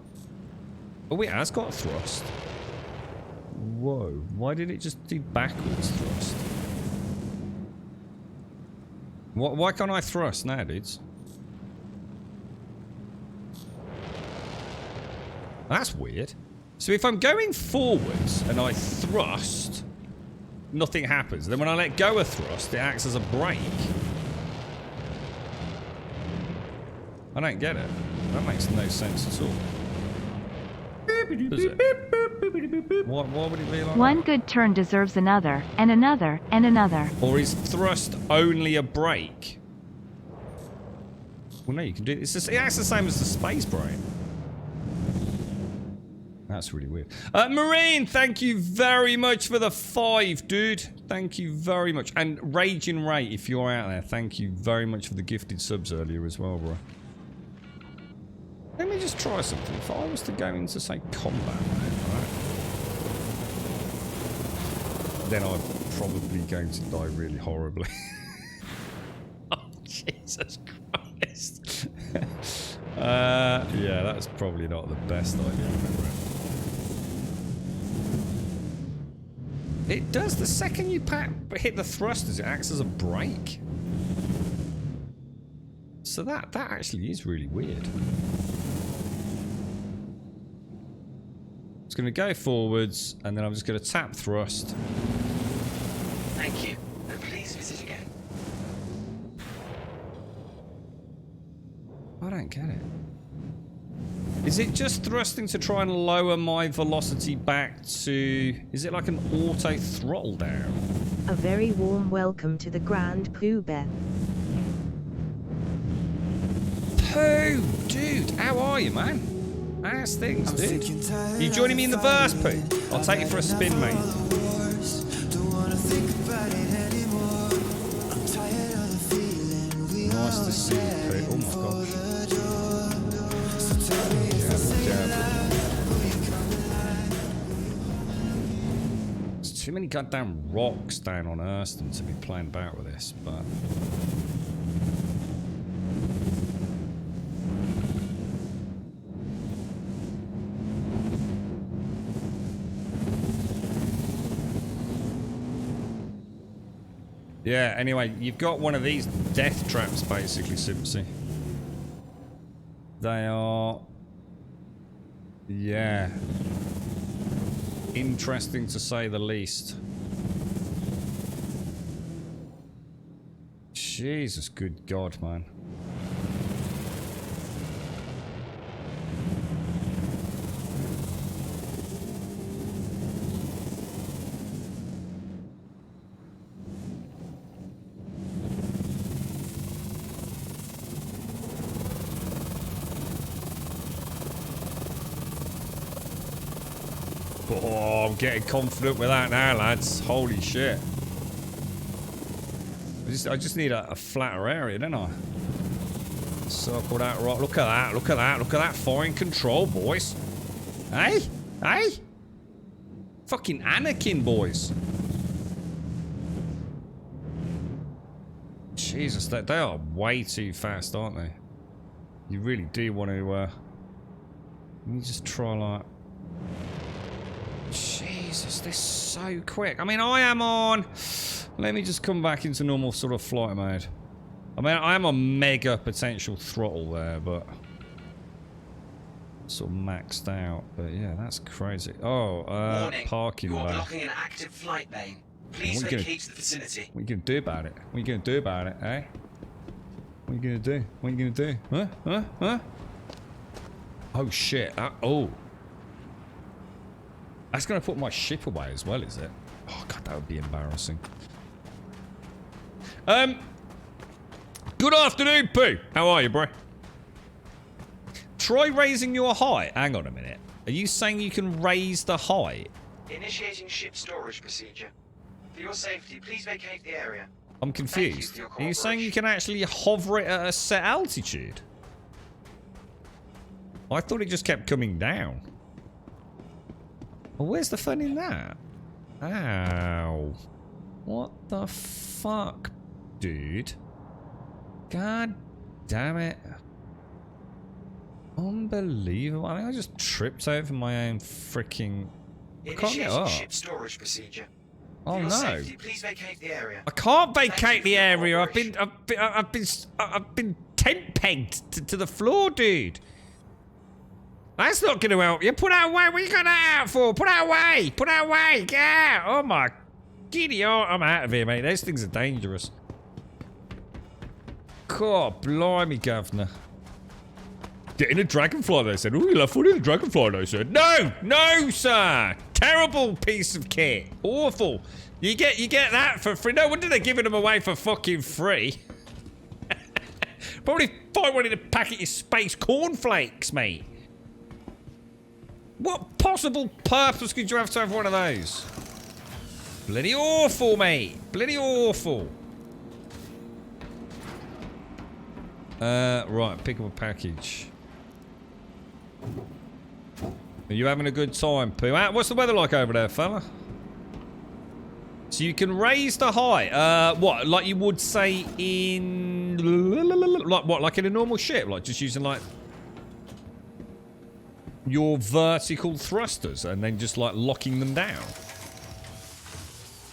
Oh, it has got thrust. Whoa, why did it just do backwards thrust? Why can't I thrust now, dudes? That's weird. So if I'm going forwards and I thrust, nothing happens. Then when I let go of thrust, it acts as a brake. I don't get it. That makes no sense at all. Does it? Why would it be like One that? good turn deserves another, and another, and another. Or is thrust only a brake? Well, no, you can do it. It's the same as the space brain. That's really weird. Marine, thank you very much for the 5, dude. Thank you very much. And Raging Ray, if you're out there, thank you very much for the gifted subs earlier as well, bro. Let me just try something. If I was to go into, say, combat mode, right? Then I'm probably going to die really horribly. Oh, Jesus Christ. Yeah, that's probably not the best idea ever. It does. The second you hit the thrusters, it acts as a brake. So that actually is really weird. It's going to go forwards, and then I'm just going to tap thrust. Thank you. And please visit again. I don't get it. Is it just thrusting to try and lower my velocity back to... Is it like an auto throttle down? A very warm welcome to the Grand Pooh Bear. Pooh! Dude, how are you, man? How's things, dude? You joining me in the verse, Pooh? I'll take you for a spin, mate. Nice to see you, Pooh. Oh my gosh. Too many goddamn rocks down on Erston to be playing about with this, but... Yeah, anyway, you've got one of these death traps, basically, Simpsy. They are... Yeah. Interesting to say the least. Jesus, good God, man. Oh, I'm getting confident with that now, lads. Holy shit. I just need a flatter area, don't I? Circle that rock. Look at that, look at that, look at that fine control, boys. Hey? Hey? Fucking Anakin, boys. Jesus, they are way too fast, aren't they? You really do want to, let me just try like... Jesus, they're so quick. I mean, I am on... Let me just come back into normal sort of flight mode. I mean, I am on mega potential throttle there, but... Sort of maxed out. But yeah, that's crazy. Oh, Warning. parking You're lane. blocking an active flight lane. Please What are you vacate the vicinity. What are you going to do about it? What are you going to do about it, eh? What are you going to do? What are you going to do? Huh? Huh? Huh? Oh, shit. Oh. That's going to put my ship away as well, is it? Oh, God, that would be embarrassing. Good afternoon, Pooh. How are you, bro? Try raising your height. Hang on a minute. Are you saying you can raise the height? Initiating ship storage procedure. For your safety, please vacate the area. I'm confused. Are you saying you can actually hover it at a set altitude? I thought it just kept coming down. Well, where's the fun in that? Ow. What the fuck, dude? God damn it. Unbelievable. I think I just tripped over my own freaking... I can't get up. Ship storage procedure. Oh For your no. safety, please vacate the area. I can't vacate the area. I've been tent pegged to the floor, dude. That's not going to help you. Put that away. What are you got that out for? Put that away. Put that away. Get out. Oh my giddy. Oh, I'm out of here, mate. Those things are dangerous. God, blimey, governor. Get in a dragonfly, they said. Oh, you'll have fun in a dragonfly, they said. No, no, sir. Terrible piece of kit. Awful. You get that for free. No wonder they're giving them away for fucking free. Probably find one in a packet of space cornflakes, mate. What possible purpose could you have to have one of those? Bloody awful, mate. Bloody awful. Right, pick up a package. Are you having a good time, Pooh? What's the weather like over there, fella? So you can raise the height. What? Like you would say in... Like what? Like in a normal ship? Like just using like... your vertical thrusters and then just like locking them down.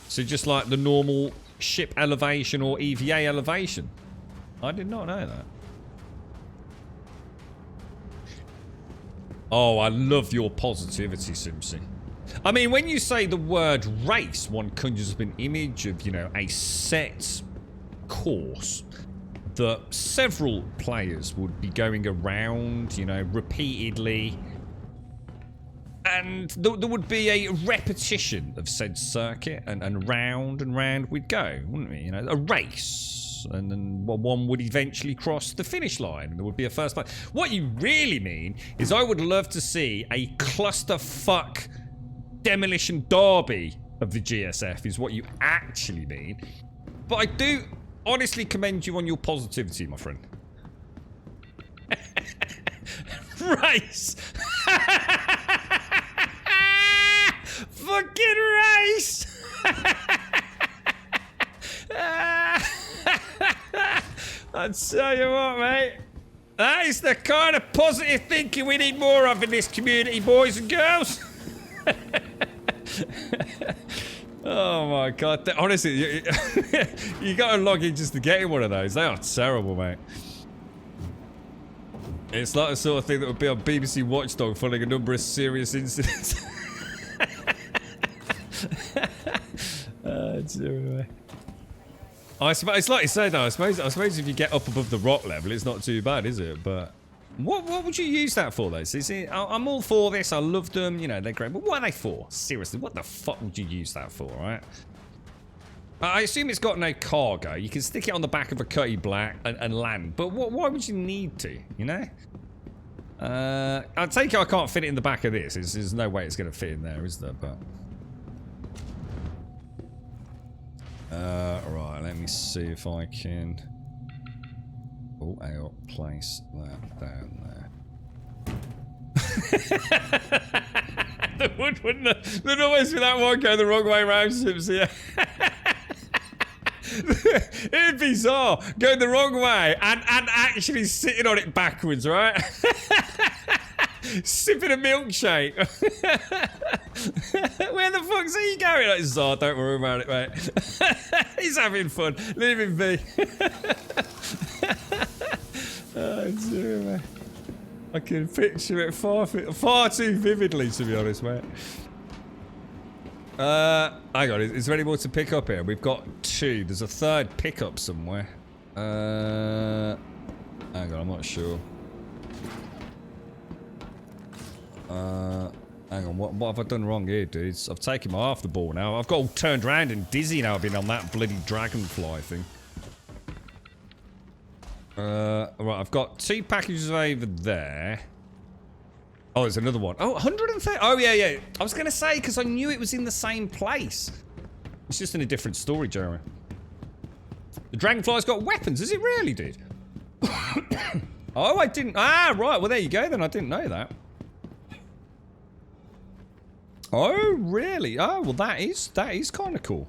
So just like the normal ship elevation or EVA elevation. I did not know that. Oh, I love your positivity, Simpsy. I mean, when you say the word race, one conjures up an image of, you know, a set course that several players would be going around, you know, repeatedly. And there would be a repetition of said circuit, and round we'd go, wouldn't we? You know, a race. And then one would eventually cross the finish line, and there would be a first line. What you really mean is I would love to see a clusterfuck demolition derby of the GSF is what you actually mean. But I do honestly commend you on your positivity, my friend. Race! Fucking race! I tell you what, mate. That is the kind of positive thinking we need more of in this community, boys and girls. Oh my god. Honestly, you gotta log in just to get one of those. They are terrible, mate. It's like the sort of thing that would be on BBC Watchdog following a number of serious incidents. Anyway. It's like you say though, I suppose if you get up above the rock level, it's not too bad, is it? But what would you use that for though? See, I'm all for this, I love them, you know, they're great, but what are they for? Seriously, what the fuck would you use that for, right? I assume it's got no cargo. You can stick it on the back of a Cutty Black and land, but why would you need to, you know? I take it I can't fit it in the back of this. There's no way it's going to fit in there, is there? But right, let me see if I can. Oh, I'll place that down there. The wood wouldn't. There'd always be that one going the wrong way around, Sips. Yeah. It'd be bizarre going the wrong way and actually sitting on it backwards, right? Sipping a milkshake. Where the fuck's he going? Like, Zar, don't worry about it, mate. He's having fun. Leave him be. Oh, dear, mate. I can picture it far too vividly, to be honest, mate. Hang on, is there any more to pick up here? We've got 2. There's a third pickup somewhere. Hang on, I'm not sure. Hang on, what have I done wrong here, dudes? I've taken my half the ball now. I've got all turned around and dizzy now being on that bloody dragonfly thing. Right, I've got 2 packages over there. Oh, there's another one. Oh, 130. Oh, yeah. I was going to say, because I knew it was in the same place. It's just in a different story, Jeremy. The dragonfly's got weapons. Is it really, dude? Oh, I didn't. Ah, right. Well, there you go, then. I didn't know that. Oh, really? Oh, well, that is kind of cool.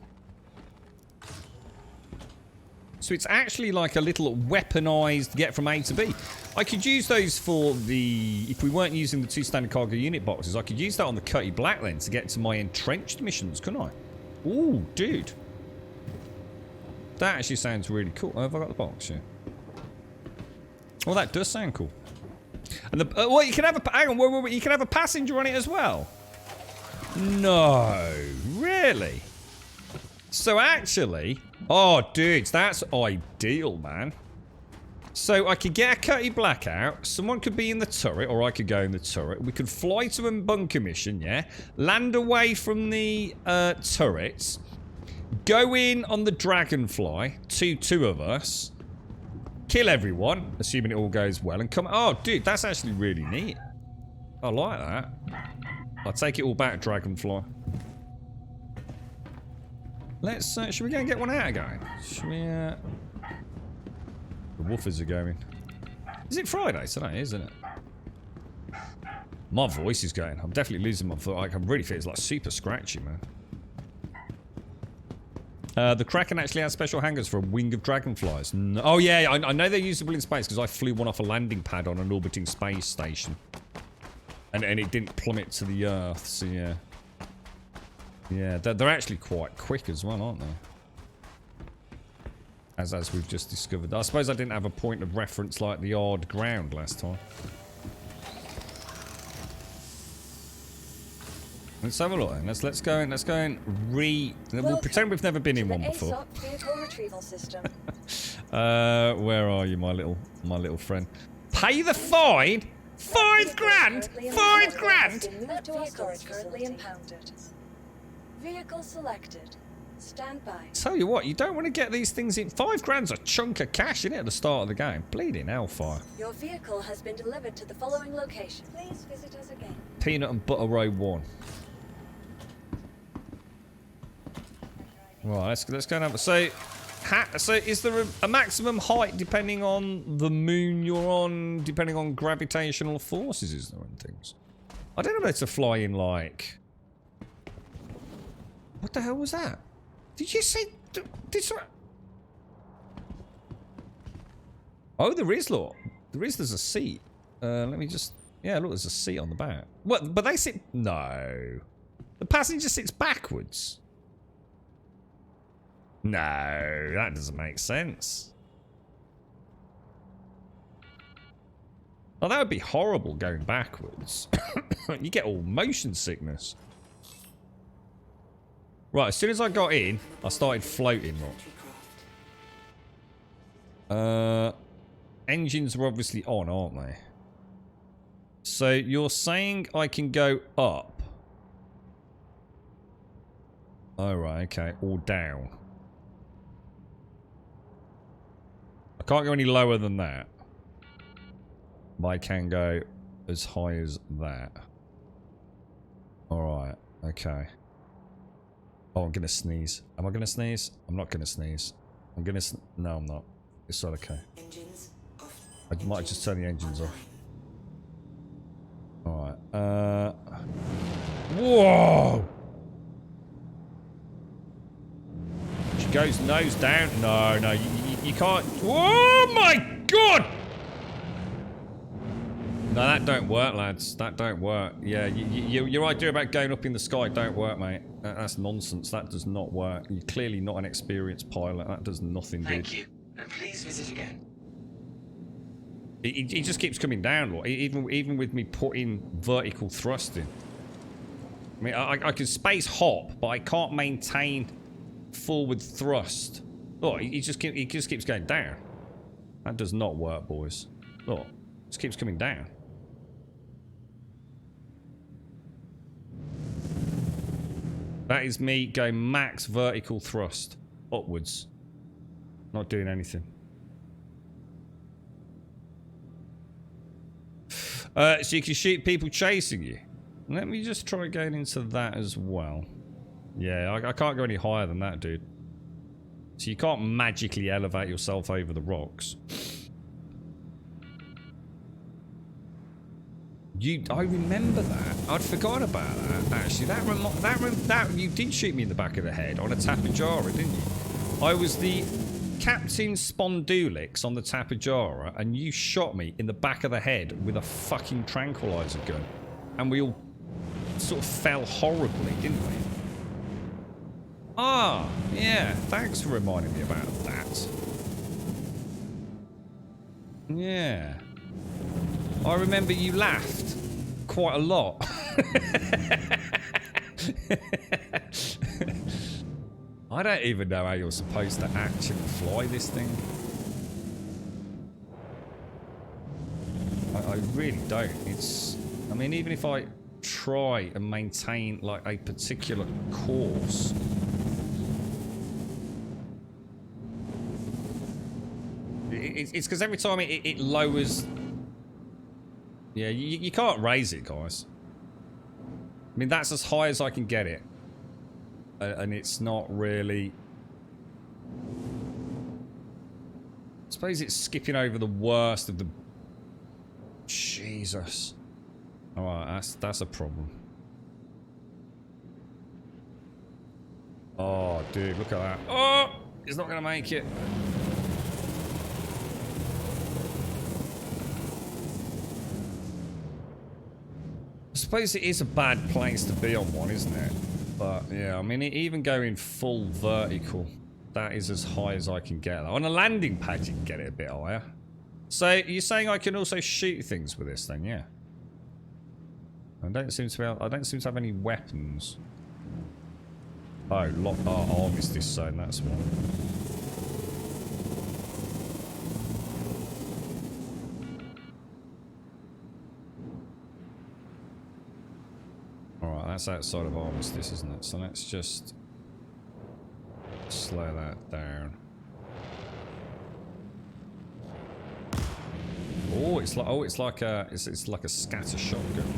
So it's actually like a little weaponized get from A to B. I could use those for the... If we weren't using the 2 standard cargo unit boxes, I could use that on the Cutty Black then to get to my entrenched missions, couldn't I? Ooh, dude. That actually sounds really cool. Oh, have I got the box? Yeah. Well, that does sound cool. And the... well, you can have a... Hang on, wait, you can have a passenger on it as well. No. Really? So actually... Oh, dudes, that's ideal, man. So I could get a Cutty Black out, someone could be in the turret, or I could go in the turret. We could fly to a bunker mission, yeah? Land away from the turrets. Go in on the Dragonfly, two of us. Kill everyone, assuming it all goes well, and come... Oh, dude, that's actually really neat. I like that. I'll take it all back, Dragonfly. Let's, should we go and get one out again? Should we, The woofers are going. Is it Friday today, isn't it? My voice is going. I'm definitely losing my voice. I can really feel it's like super scratchy, man. The Kraken actually has special hangars for a wing of dragonflies. No, oh, yeah, I know they're usable in space because I flew one off a landing pad on an orbiting space station. And it didn't plummet to the Earth, so yeah. Yeah, they're actually quite quick as well, aren't they? As we've just discovered. I suppose I didn't have a point of reference like the Odd Ground last time. Let's have a look then. Let's go and we'll pretend we've never been in one before. Vehicle retrieval system. Where are you, my little friend? Pay the fine? 5 grand? 5 grand? That vehicle is currently impounded. Vehicle selected. Stand by. Tell you what, you don't want to get these things in. 5 grand's a chunk of cash, isn't it, at the start of the game? Bleeding hellfire. Your vehicle has been delivered to the following location. Please visit us again. Peanut and Butter Row 1. Right, let's go and have a... So is there a maximum height depending on the moon you're on, depending on gravitational forces, is there, and things? I don't know whether to fly in, like... What the hell was that? Did you say... Oh, there is, look. There's a seat. Let me just... Yeah, look, there's a seat on the back. What? But they sit... No. The passenger sits backwards. No, that doesn't make sense. Oh, that would be horrible going backwards. You get all motion sickness. Right, as soon as I got in, I started floating. Look. Engines are obviously on, aren't they? So you're saying I can go up? Oh, right, okay. Or down. I can't go any lower than that. But I can go as high as that. Alright, okay. Oh, I'm gonna sneeze. Am I gonna sneeze? I'm not gonna sneeze. I'm gonna no, I'm not. It's not okay. I might just turn the engines off. Alright, whoa! She goes nose down. No, no, you can't. Oh my god! No, that don't work, lads. That don't work. Yeah, your idea about going up in the sky don't work, mate. That's nonsense. That does not work. You're clearly not an experienced pilot. That does nothing, dude. Thank you, and please visit again. He just keeps coming down, look. Even with me putting vertical thrusting. I mean, I can space hop, but I can't maintain forward thrust. Look, he just keeps going down. That does not work, boys. Look, just keeps coming down. That is me going max vertical thrust upwards. Not doing anything. So you can shoot people chasing you. Let me just try going into that as well. Yeah, I can't go any higher than that, dude. So you can't magically elevate yourself over the rocks. I remember that. I'd forgot about that. Actually, that you did shoot me in the back of the head on a Tapejara, didn't you? I was the Captain Spondulix on the Tapejara, and you shot me in the back of the head with a fucking tranquilizer gun, and we all sort of fell horribly, didn't we? Ah, yeah. Thanks for reminding me about that. Yeah. I remember you laughed quite a lot. I don't even know how you're supposed to actually fly this thing. I really don't. I mean, even if I try and maintain like a particular course, it's because every time it lowers. Yeah, you can't raise it, guys. I mean, that's as high as I can get it. And it's not really... I suppose it's skipping over the worst of the... Jesus. Alright, that's a problem. Oh, dude, look at that. Oh! He's not going to make it. I suppose it is a bad place to be on one, isn't it? But yeah, I mean, even going full vertical, that is as high as I can get. On a landing pad, you can get it a bit higher. So you're saying I can also shoot things with this thing, yeah? I don't seem to have any weapons. Oh, armistice zone, that's one. Alright, that's outside of armistice, isn't it? So let's just slow that down. Oh, it's like a scatter shotgun.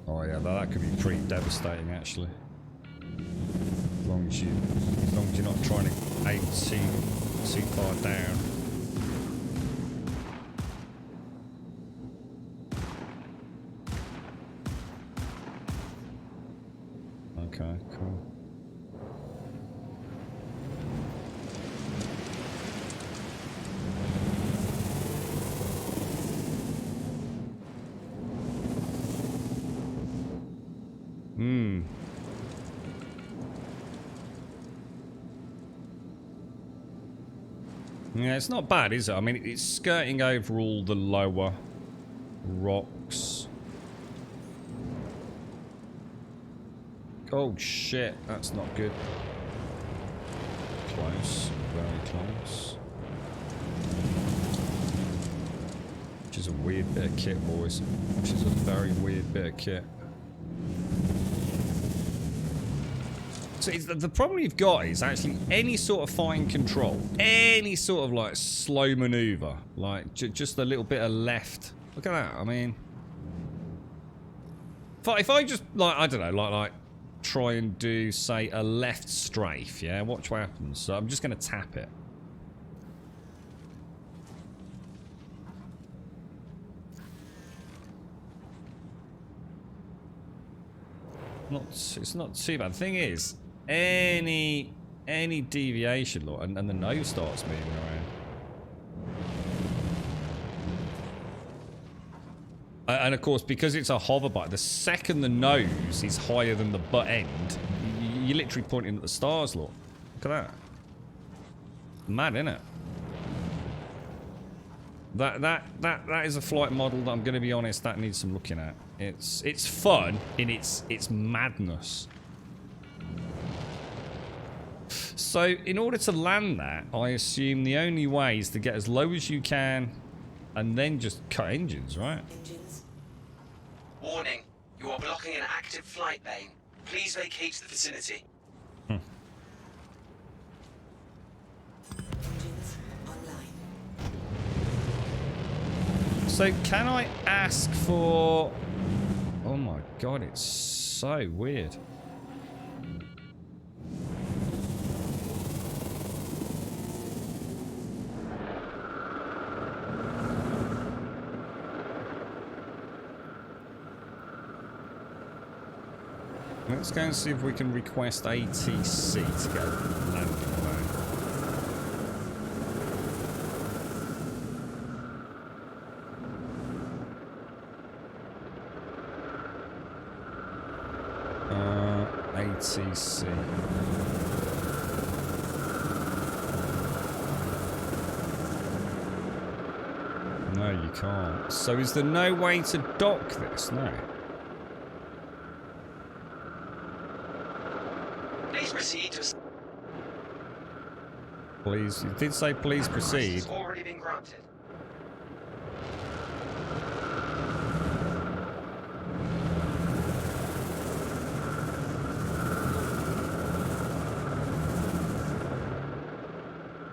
Oh yeah, that could be pretty devastating actually. As long as you're not trying to aim too far down. Yeah, it's not bad, is it? I mean, it's skirting over all the lower rocks. Oh shit, that's not good. Close, very close. Which is a weird bit of kit, boys. Which is a very weird bit of kit. So the problem you've got is actually any sort of fine control, any sort of like slow maneuver, like just a little bit of left. Look at that. I mean, if I just like I don't know, like try and do say a left strafe, yeah. Watch what happens. So I'm just going to tap it. It's not too bad. The thing is, any deviation, look, and the nose starts moving around. And of course, because it's a hover bike, the second the nose is higher than the butt end, you're literally pointing at the stars, look. Look at that. Mad, isn't it? That is a flight model that I'm going to be honest, that needs some looking at. It's fun in its madness. So in order to land that, I assume the only way is to get as low as you can and then just cut engines, right? Warning, you are blocking an active flight lane. Please vacate the vicinity. Engines online. So can I ask for... Oh my god, it's so weird. Let's go and see if we can request ATC to get a landing zone. ATC. No, you can't. So is there no way to dock this? No. Please proceed to... Please, you did say please proceed. Has already been granted.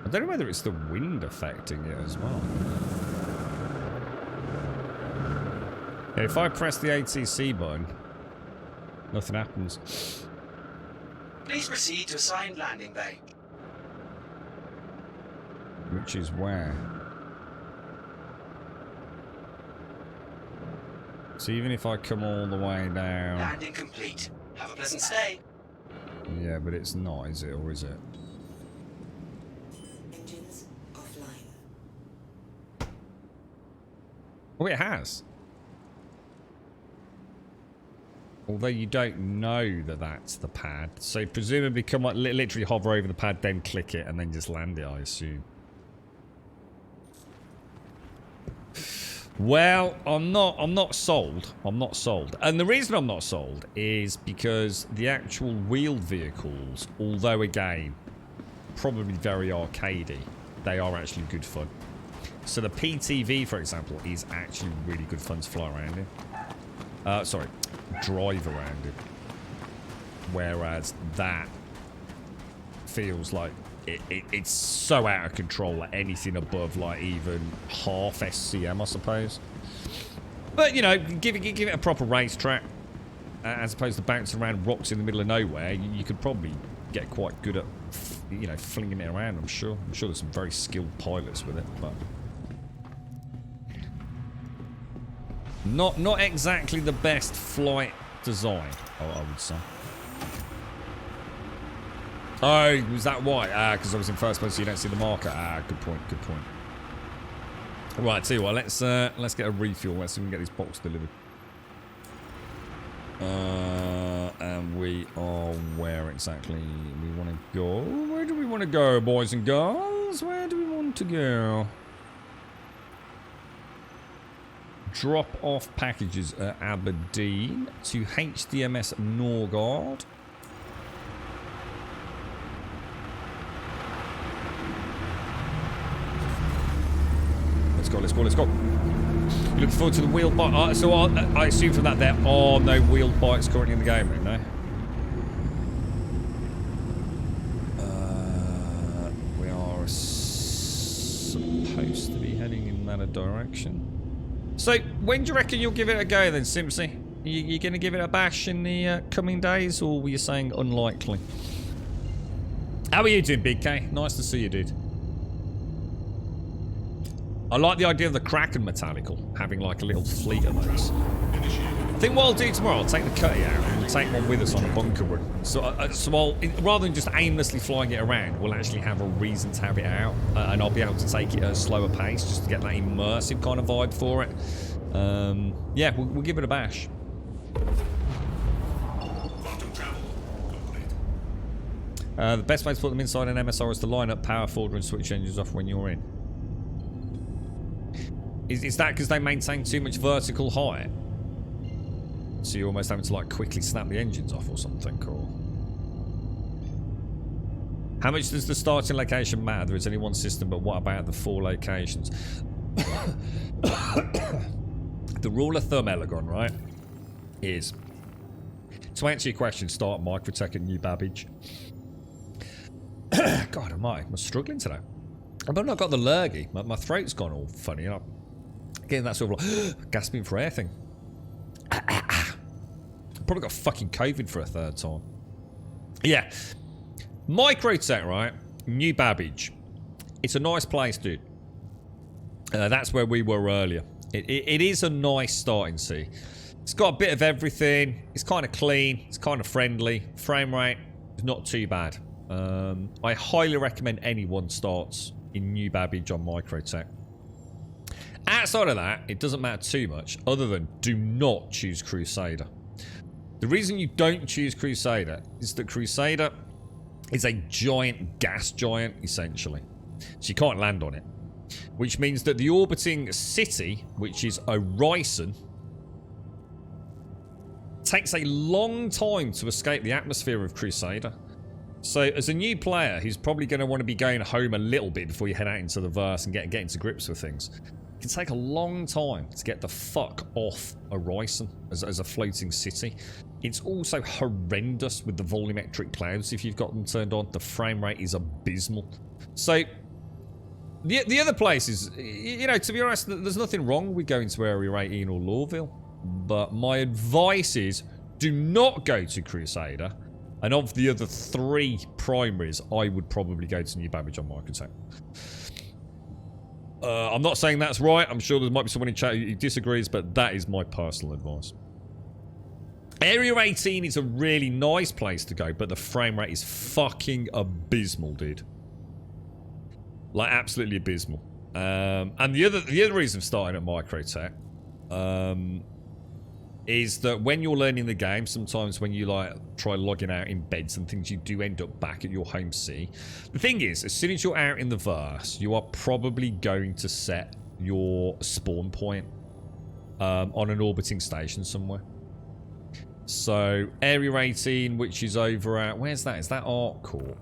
I don't know whether it's the wind affecting it as well. Yeah, if I press the ATC button, nothing happens. Please proceed to assigned landing bay. Which is where? So even if I come all the way down... Landing complete. Have a pleasant stay. Yeah, but it's not, is it? Or is it? Engines offline. Oh, it has. Although you don't know that that's the pad. So presumably come like literally hover over the pad, then click it, and then just land it, I assume. Well, I'm not sold. I'm not sold. And the reason I'm not sold is because the actual wheeled vehicles, although again, probably very arcadey, they are actually good fun. So the PTV, for example, is actually really good fun to fly around in. Sorry, drive around it. Whereas that feels like it's so out of control that anything above like even half SCM, I suppose. But you know, give it a proper racetrack, as opposed to bouncing around rocks in the middle of nowhere. You could probably get quite good at, you know, flinging it around. I'm sure there's some very skilled pilots with it, but. Not exactly the best flight design, I would say. Oh, was that why? Because I was in first person, so you don't see the marker. Good point, good point. Right, tell you what, let's get a refuel. Let's see if we can get these boxes delivered. And we are where exactly we want to go? Where do we want to go, boys and girls? Where do we want to go. Drop off packages at Aberdeen to HDMS Norgard. Let's go, let's go, let's go. You look forward to the wheel bike. So I assume from that there are no wheel bikes currently in the game, right? No? We are supposed to be heading in that direction. So, when do you reckon you'll give it a go then, Simpsy? You going to give it a bash in the coming days, or were you saying unlikely? How are you doing, Big K? Nice to see you, dude. I like the idea of the Kraken Metallical, having like a little fleet of those. I think what I'll do tomorrow, I'll take the Cutty out and we'll take one with us on a bunker run. So rather than just aimlessly flying it around, we'll actually have a reason to have it out. And I'll be able to take it at a slower pace just to get that immersive kind of vibe for it. Yeah, we'll give it a bash. The best way to put them inside an MSR is to line up power forward and switch engines off when you're in. Is that because they maintain too much vertical height? So you're almost having to like quickly snap the engines off or something, or... How much does the starting location matter? There is only one system, but what about the 4 locations? The rule of thumb, Elegon, right, is... To answer your question, start Microtech at New Babbage. God almighty, I'm struggling today. I've not got the lurgy. My throat's gone all funny, and I'm getting that sort of like gasping for air thing. Probably got fucking COVID for a third time. Yeah. Microtech, right? New Babbage. It's a nice place, dude. That's where we were earlier. It is a nice starting sea. It's got a bit of everything. It's kind of clean. It's kind of friendly. Frame rate is not too bad. I highly recommend anyone starts in New Babbage on Microtech. Outside of that, it doesn't matter too much, other than do not choose Crusader. The reason you don't choose Crusader is that Crusader is a giant gas giant, essentially. So you can't land on it. Which means that the orbiting city, which is Orison, takes a long time to escape the atmosphere of Crusader. So as a new player who's probably going to want to be going home a little bit before you head out into the verse and get into grips with things, it can take a long time to get the fuck off Orison as a floating city. It's also horrendous with the volumetric clouds if you've got them turned on. The frame rate is abysmal. So the other places, you know, to be honest, there's nothing wrong with going to Area 18 or Lawville. But my advice is do not go to Crusader. And of the other 3 primaries, I would probably go to New Babbage on Microtech. I'm not saying that's right. I'm sure there might be someone in chat who disagrees, but that is my personal advice. Area 18 is a really nice place to go, but the frame rate is fucking abysmal, dude. Like, absolutely abysmal. And the other reason I'm starting at Microtech is that when you're learning the game, sometimes when you like try logging out in beds and things, you do end up back at your home sea. The thing is, as soon as you're out in the verse, you are probably going to set your spawn point on an orbiting station somewhere. So Area 18, which is over at, where's that? Is that ArcCorp?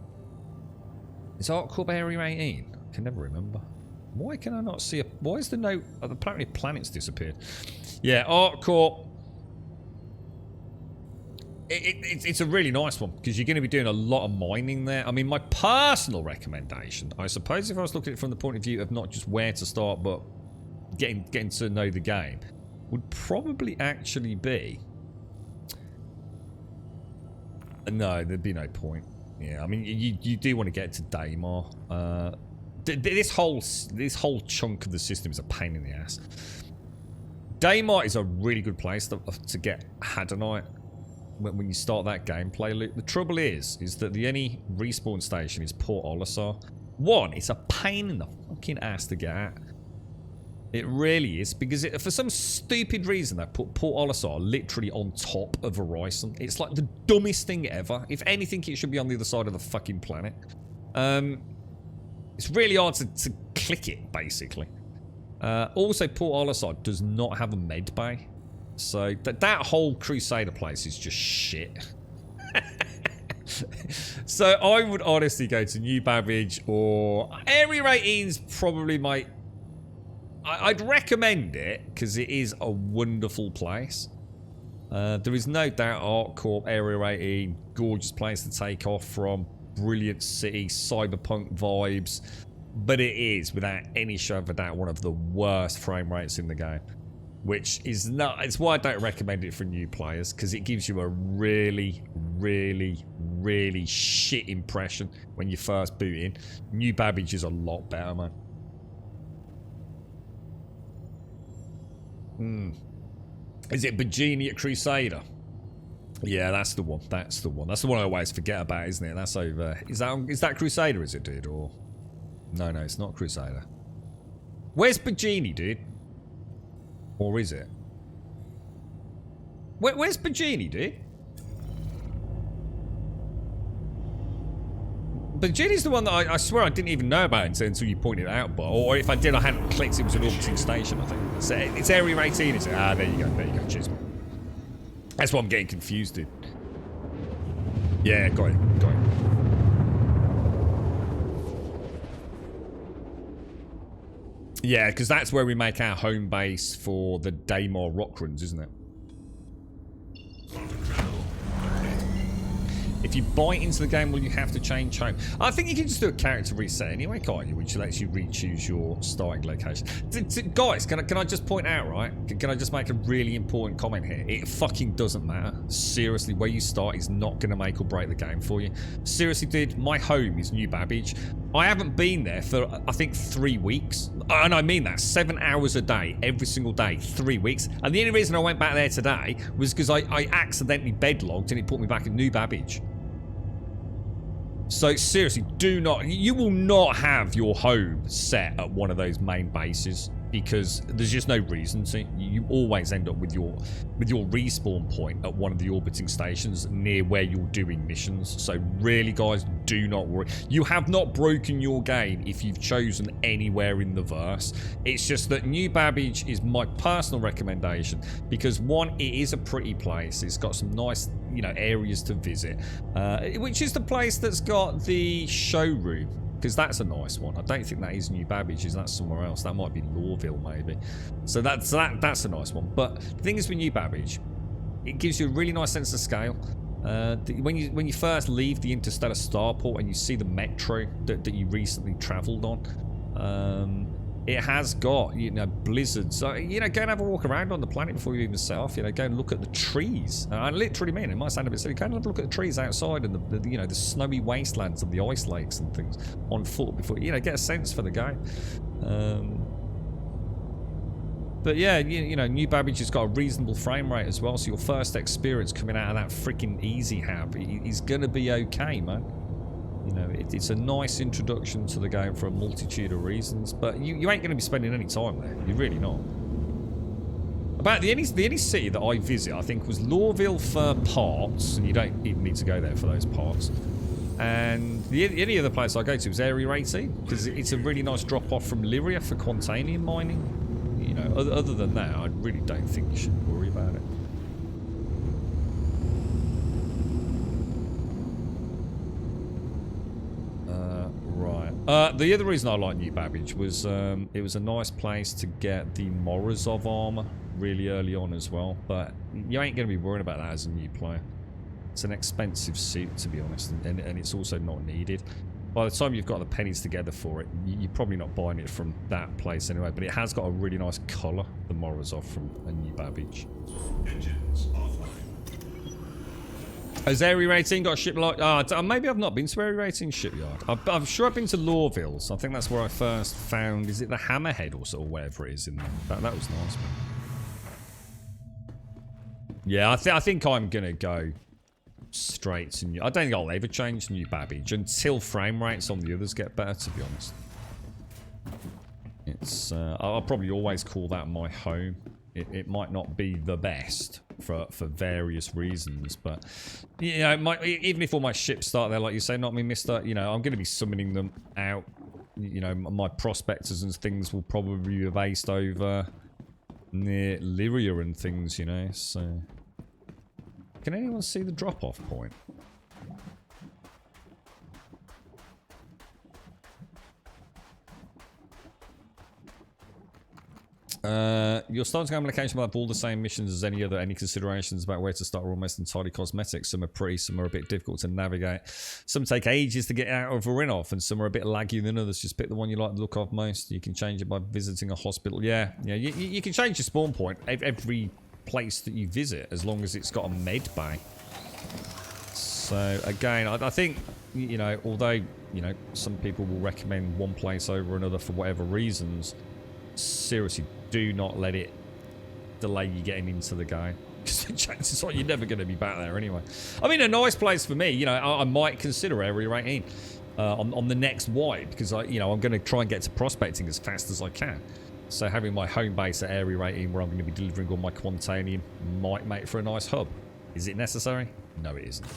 Is ArcCorp Area 18? I can never remember. Why can I not see a... Why is the note... apparently planet's disappeared. Yeah, ArcCorp. It's a really nice one because you're going to be doing a lot of mining there. I mean, my personal recommendation, I suppose if I was looking at it from the point of view of not just where to start, but getting to know the game, would probably actually be... No, there'd be no point. Yeah, I mean, you do want to get to Daymar. This whole chunk of the system is a pain in the ass. Daymar is a really good place to get Hadanite when you start that gameplay loop. The trouble is that the only respawn station is Port Olisar. One, it's a pain in the fucking ass to get at. It really is, because for some stupid reason they put Port Olisar literally on top of Orison. It's like the dumbest thing ever. If anything, it should be on the other side of the fucking planet. It's really hard to click it, basically. Also, Port Olisar does not have a med bay. So that whole Crusader place is just shit. So I would honestly go to New Babbage, or Area 18's probably my... I'd recommend it because it is a wonderful place. There is no doubt ArcCorp, Area 18, gorgeous place to take off from, brilliant city, cyberpunk vibes, but it is, without any shadow of a doubt, one of the worst frame rates in the game, which is not, it's why I don't recommend it for new players, because it gives you a really, really, really shit impression when you first boot in. New Babbage is a lot better, man. Is it Bajini at Crusader? Yeah, that's the one. That's the one. That's the one I always forget about, isn't it? That's over. Is that Crusader, is it, dude? Or no, it's not Crusader. Where's Bajini, dude? Or is it? Where's Bajini, dude? Bajini's the one that I swear I didn't even know about until you pointed it out, or if I did, I hadn't clicked. It was an orbiting station, I think. It's Area 18, is it? Ah, there you go. There you go. Cheers. That's why I'm getting confused, dude. Yeah, got it. Got it. Yeah, because that's where we make our home base for the Daymar rock runs, isn't it? If you buy into the game, will you have to change home? I think you can just do a character reset anyway, can't you? Which lets you re-choose your starting location. Guys, can I just point out, right? Can I just make a really important comment here? It fucking doesn't matter. Seriously, where you start is not going to make or break the game for you. Seriously, dude, my home is New Babbage. I haven't been there for, I think, 3 weeks. And I mean that. 7 hours a day, every single day, 3 weeks. And the only reason I went back there today was because I accidentally bedlogged and it put me back at New Babbage. So seriously, you will not have your home set at one of those main bases, because there's just no reason to. You always end up with your respawn point at one of the orbiting stations near where you're doing missions. So really, guys, do not worry. You have not broken your game if you've chosen anywhere in the verse. It's just that New Babbage is my personal recommendation because, one, it is a pretty place. It's got some nice, areas to visit, which is the place that's got the showroom, because that's a nice one. I don't think that is New Babbage. Is that somewhere else? That might be Lorville, maybe. So that's a nice one. But the thing is with New Babbage, it gives you a really nice sense of scale. When you first leave the Interstellar Starport and you see the metro that you recently travelled on, it has got, blizzards. So, go and have a walk around on the planet before you even set off. Go and look at the trees. I literally mean, it might sound a bit silly. Go and have a look at the trees outside and the snowy wastelands and the ice lakes and things on foot before, get a sense for the game. But yeah, New Babbage has got a reasonable frame rate as well. So your first experience coming out of that freaking easy hab is going to be okay, man. It's a nice introduction to the game for a multitude of reasons, but you ain't going to be spending any time there. You're really not. About the only city that I visit, I think, was Lorville for parts, and you don't even need to go there for those parts. And the only other place I go to is Area 18, because it's a really nice drop-off from Lyria for Quantanium mining. Other than that, I really don't think you should worry about it. The other reason I like New Babbage was it was a nice place to get the Morozov armor really early on as well, but you ain't going to be worrying about that as a new player. It's an expensive suit, to be honest, and it's also not needed. By the time you've got the pennies together for it, you're probably not buying it from that place anyway, but it has got a really nice colour, the Morozov from a New Babbage. Engines offline. Has Area 18 got a shipyard? Maybe I've not been to Area 18 shipyard. I'm sure I've been to Lorville, so I think that's where I first found, is it the Hammerhead or whatever it is in there? That was nice. Yeah, I think I'm going to go straight to New... I don't think I'll ever change New Babbage until frame rates on the others get better, to be honest. It's I'll probably always call that my home. It might not be the best for various reasons, but even if all my ships start there, like you say, not me, mister, I'm going to be summoning them out you know, my prospectors and things will probably be based over near Lyria and things, you know, so... Can anyone see the drop-off point? Your starting application will have all the same missions as any other. Any considerations about where to start are almost entirely cosmetic. Some are pretty, some are a bit difficult to navigate. Some take ages to get out of or in off, and some are a bit laggy than others. Just pick the one you like the look of most. You can change it by visiting a hospital. Yeah, you can change your spawn point every place that you visit as long as it's got a med bay. So again, I think, you know, although, you know, some people will recommend one place over another for whatever reasons, seriously, do not let it delay you getting into the game, because the chances are you're never going to be back there anyway. I mean, a nice place for me, you know, I might consider Area 18 on the next wide, because you know, I'm going to try and get to prospecting as fast as I can. So having my home base at Area 18 where I'm going to be delivering all my Quantanium might make for a nice hub. Is it necessary? No, it isn't.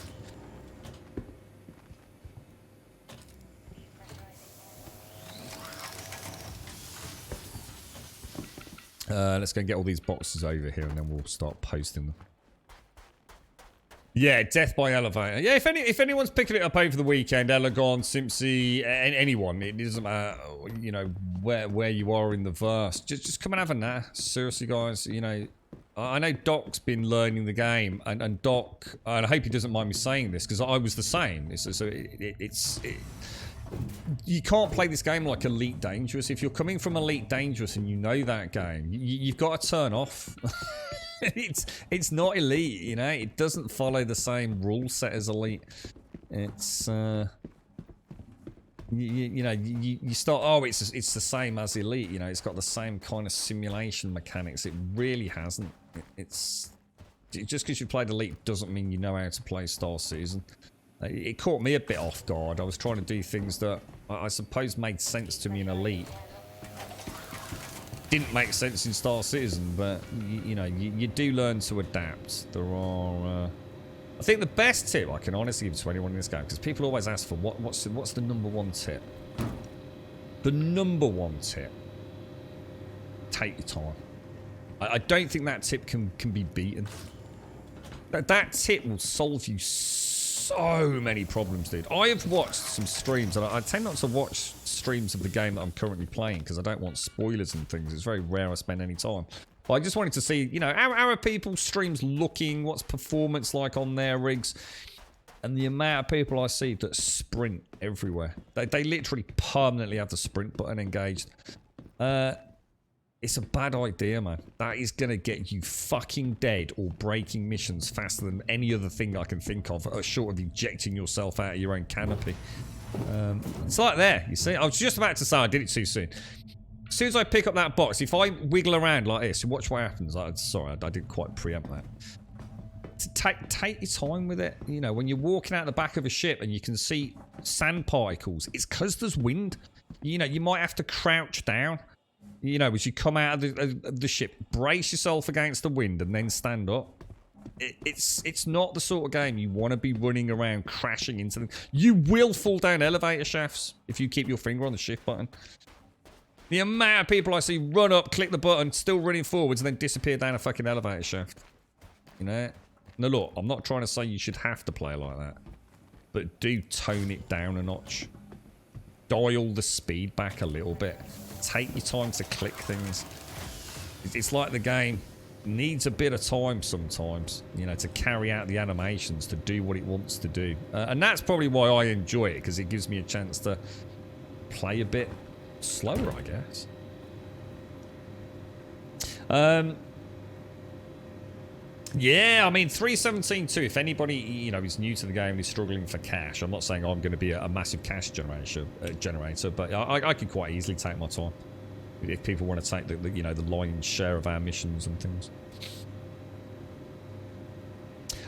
Let's go and get all these boxes over here, and then we'll start posting them. Yeah, Death by Elevator. Yeah, if anyone's picking it up over the weekend, Elegon, Simpsy, anyone, it doesn't matter, you know, where you are in the verse. Just come and have a nap. Seriously, guys, you know, I know Doc's been learning the game, and Doc, and I hope he doesn't mind me saying this, because I was the same. You can't play this game like Elite Dangerous. If you're coming from Elite Dangerous and you know that game, you've got to turn off. It's not Elite, you know. It doesn't follow the same rule set as Elite. It's you know, you start, oh, it's the same as Elite, you know. It's got the same kind of simulation mechanics. It really hasn't. It's just because you played Elite doesn't mean you know how to play Star Citizen. It caught me a bit off guard. I was trying to do things that I suppose made sense to me in Elite. Didn't make sense in Star Citizen, but you know, you do learn to adapt. There are, I think the best tip I can honestly give to anyone in this game, because people always ask for what's the #1 tip. The #1 tip: take your time. I don't think that tip can be beaten. That tip will solve you so many problems, dude. I have watched some streams, and I tend not to watch streams of the game that I'm currently playing because I don't want spoilers and things. It's very rare I spend any time. But I just wanted to see, you know, how are people's streams looking? What's performance like on their rigs? And the amount of people I see that sprint everywhere. They literally permanently have the sprint button engaged. It's a bad idea, man. That is going to get you fucking dead or breaking missions faster than any other thing I can think of, short of ejecting yourself out of your own canopy. It's like there, you see? I was just about to say I did it too soon. As soon as I pick up that box, if I wiggle around like this, watch what happens. Sorry, I didn't quite preempt that. Take your time with it. You know, when you're walking out the back of a ship and you can see sand particles, it's because there's wind. You know, you might have to crouch down. You know, as you come out of the ship, brace yourself against the wind and then stand up. It's not the sort of game you want to be running around crashing into them. You will fall down elevator shafts if you keep your finger on the shift button. The amount of people I see run up, click the button, still running forwards, and then disappear down a fucking elevator shaft. You know? Now look, I'm not trying to say you should have to play like that, but do tone it down a notch. Dial the speed back a little bit. Take your time to click things. It's like the game needs a bit of time sometimes, you know, to carry out the animations, to do what it wants to do. And that's probably why I enjoy it, because it gives me a chance to play a bit slower, I guess. Yeah, I mean, 317.2, if anybody, you know, is new to the game and is struggling for cash, I'm not saying I'm going to be a massive cash generator, but I could quite easily take my time if people want to take the you know, the lion's share of our missions and things.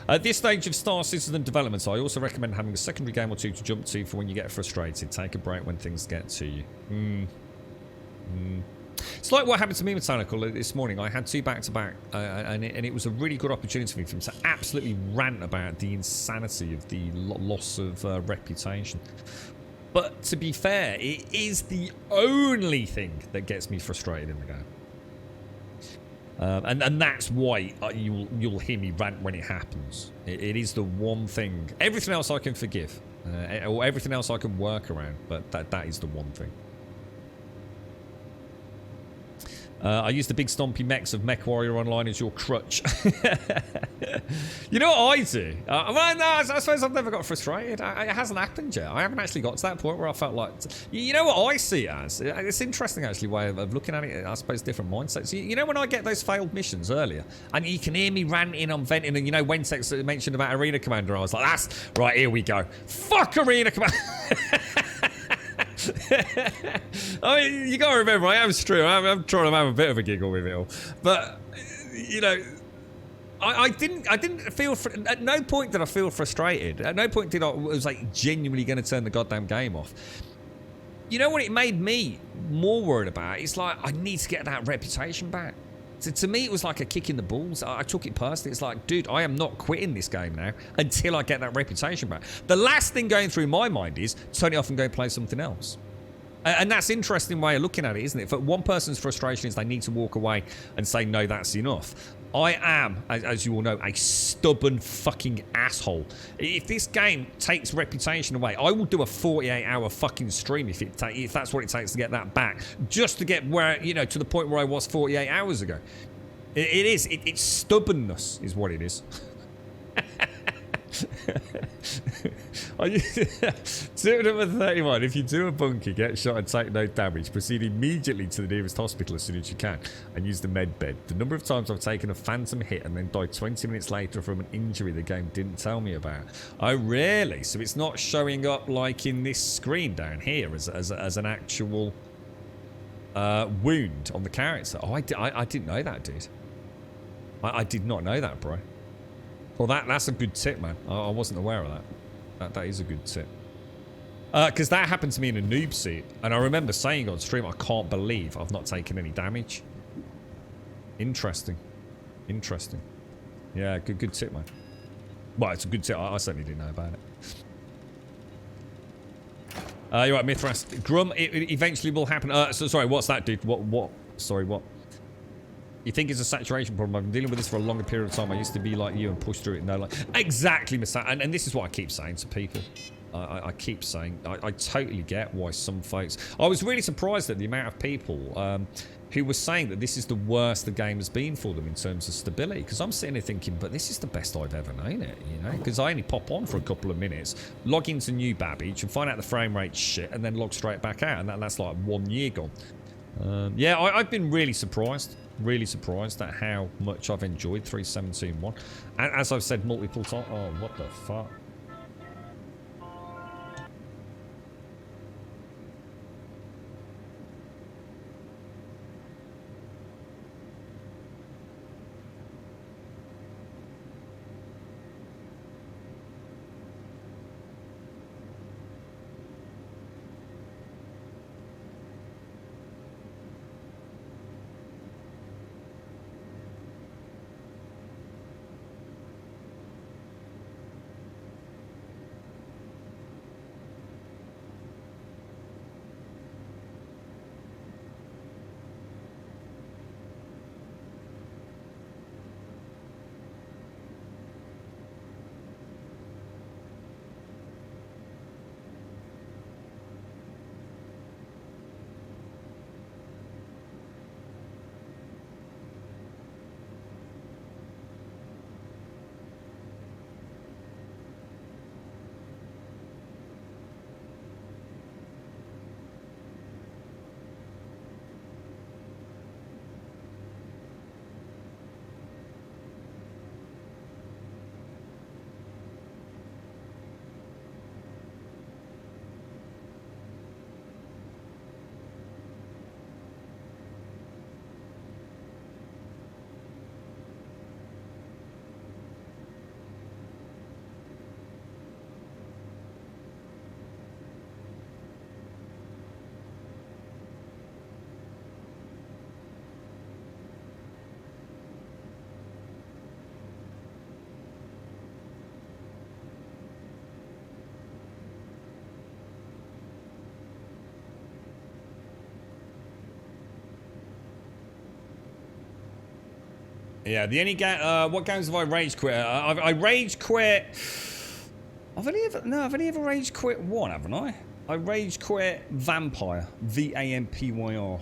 At this stage of Star Citizen development, I also recommend having a secondary game or two to jump to for when you get frustrated. Take a break when things get to you. It's like what happened to me with Tanacle this morning. I had two back-to-back, and it was a really good opportunity for me to absolutely rant about the insanity of the loss of reputation. But to be fair, it is the only thing that gets me frustrated in the game. And that's why you'll hear me rant when it happens. It is the one thing. Everything else I can forgive, or everything else I can work around, but that is the one thing. I use the big stompy mechs of MechWarrior Online as your crutch. You know what I do? Well, no, I suppose I've never got frustrated. It hasn't happened yet. I haven't actually got to that point where I felt like... You know what I see it as? It's interesting, actually, way of looking at it. I suppose different mindsets. You know when I get those failed missions earlier, and you can hear me ranting, I'm venting, and you know, Wentex mentioned about Arena Commander, I was like, that's... Right, here we go. Fuck Arena Commander! I mean, you gotta remember, I am Stream. I'm trying to have a bit of a giggle with it all, but you know, I didn't feel. At no point did I feel frustrated. At no point did I was like genuinely going to turn the goddamn game off. You know what it made me more worried about? It's like I need to get that reputation back. So to me, it was like a kick in the balls. I took it personally. It's like, dude, I am not quitting this game now until I get that reputation back. The last thing going through my mind is turn it off and go play something else. And that's an interesting way of looking at it, isn't it? For one person's frustration is they need to walk away and say, no, that's enough. I am, as you all know, a stubborn fucking asshole. If this game takes reputation away, I will do a 48-hour fucking stream if that's what it takes to get that back. Just to get where, you know, to the point where I was 48 hours ago. It's stubbornness is what it is. 231. If you do a bunker, get shot and take no damage, proceed immediately to the nearest hospital as soon as you can and use the med bed. The number of times I've taken a phantom hit and then died 20 minutes later from an injury the game didn't tell me about. Oh, really? So it's not showing up like in this screen down here as an actual wound on the character. Oh, I didn't know that, dude. I did not know that, bro. Well, that's a good tip, man. I wasn't aware of that. That is a good tip. Because that happened to me in a noob seat. And I remember saying on stream, I can't believe I've not taken any damage. Interesting. Interesting. Yeah, good tip, man. Well, it's a good tip. I certainly didn't know about it. You're right, Mithras. Grum, it eventually will happen. So, sorry, what's that, dude? What? Sorry, what? You think it's a saturation problem? I've been dealing with this for a longer period of time. I used to be like you and push through it. No, like exactly, Mr. And this is what I keep saying to people. I keep saying I totally get why some folks. I was really surprised at the amount of people who were saying that this is the worst the game has been for them in terms of stability. Because I'm sitting there thinking, but this is the best I've ever known it. You know, because I only pop on for a couple of minutes, log into New Babbage, and find out the frame rate shit, and then log straight back out, and that's like 1 year gone. Yeah, I've been really surprised. Really surprised at how much I've enjoyed 3.17.1. And as I've said multiple times... Oh, what the fuck? Yeah, the only game. What games have I rage quit? I rage quit. I've only ever rage quit one, haven't I? I rage quit Vampire, Vampyr.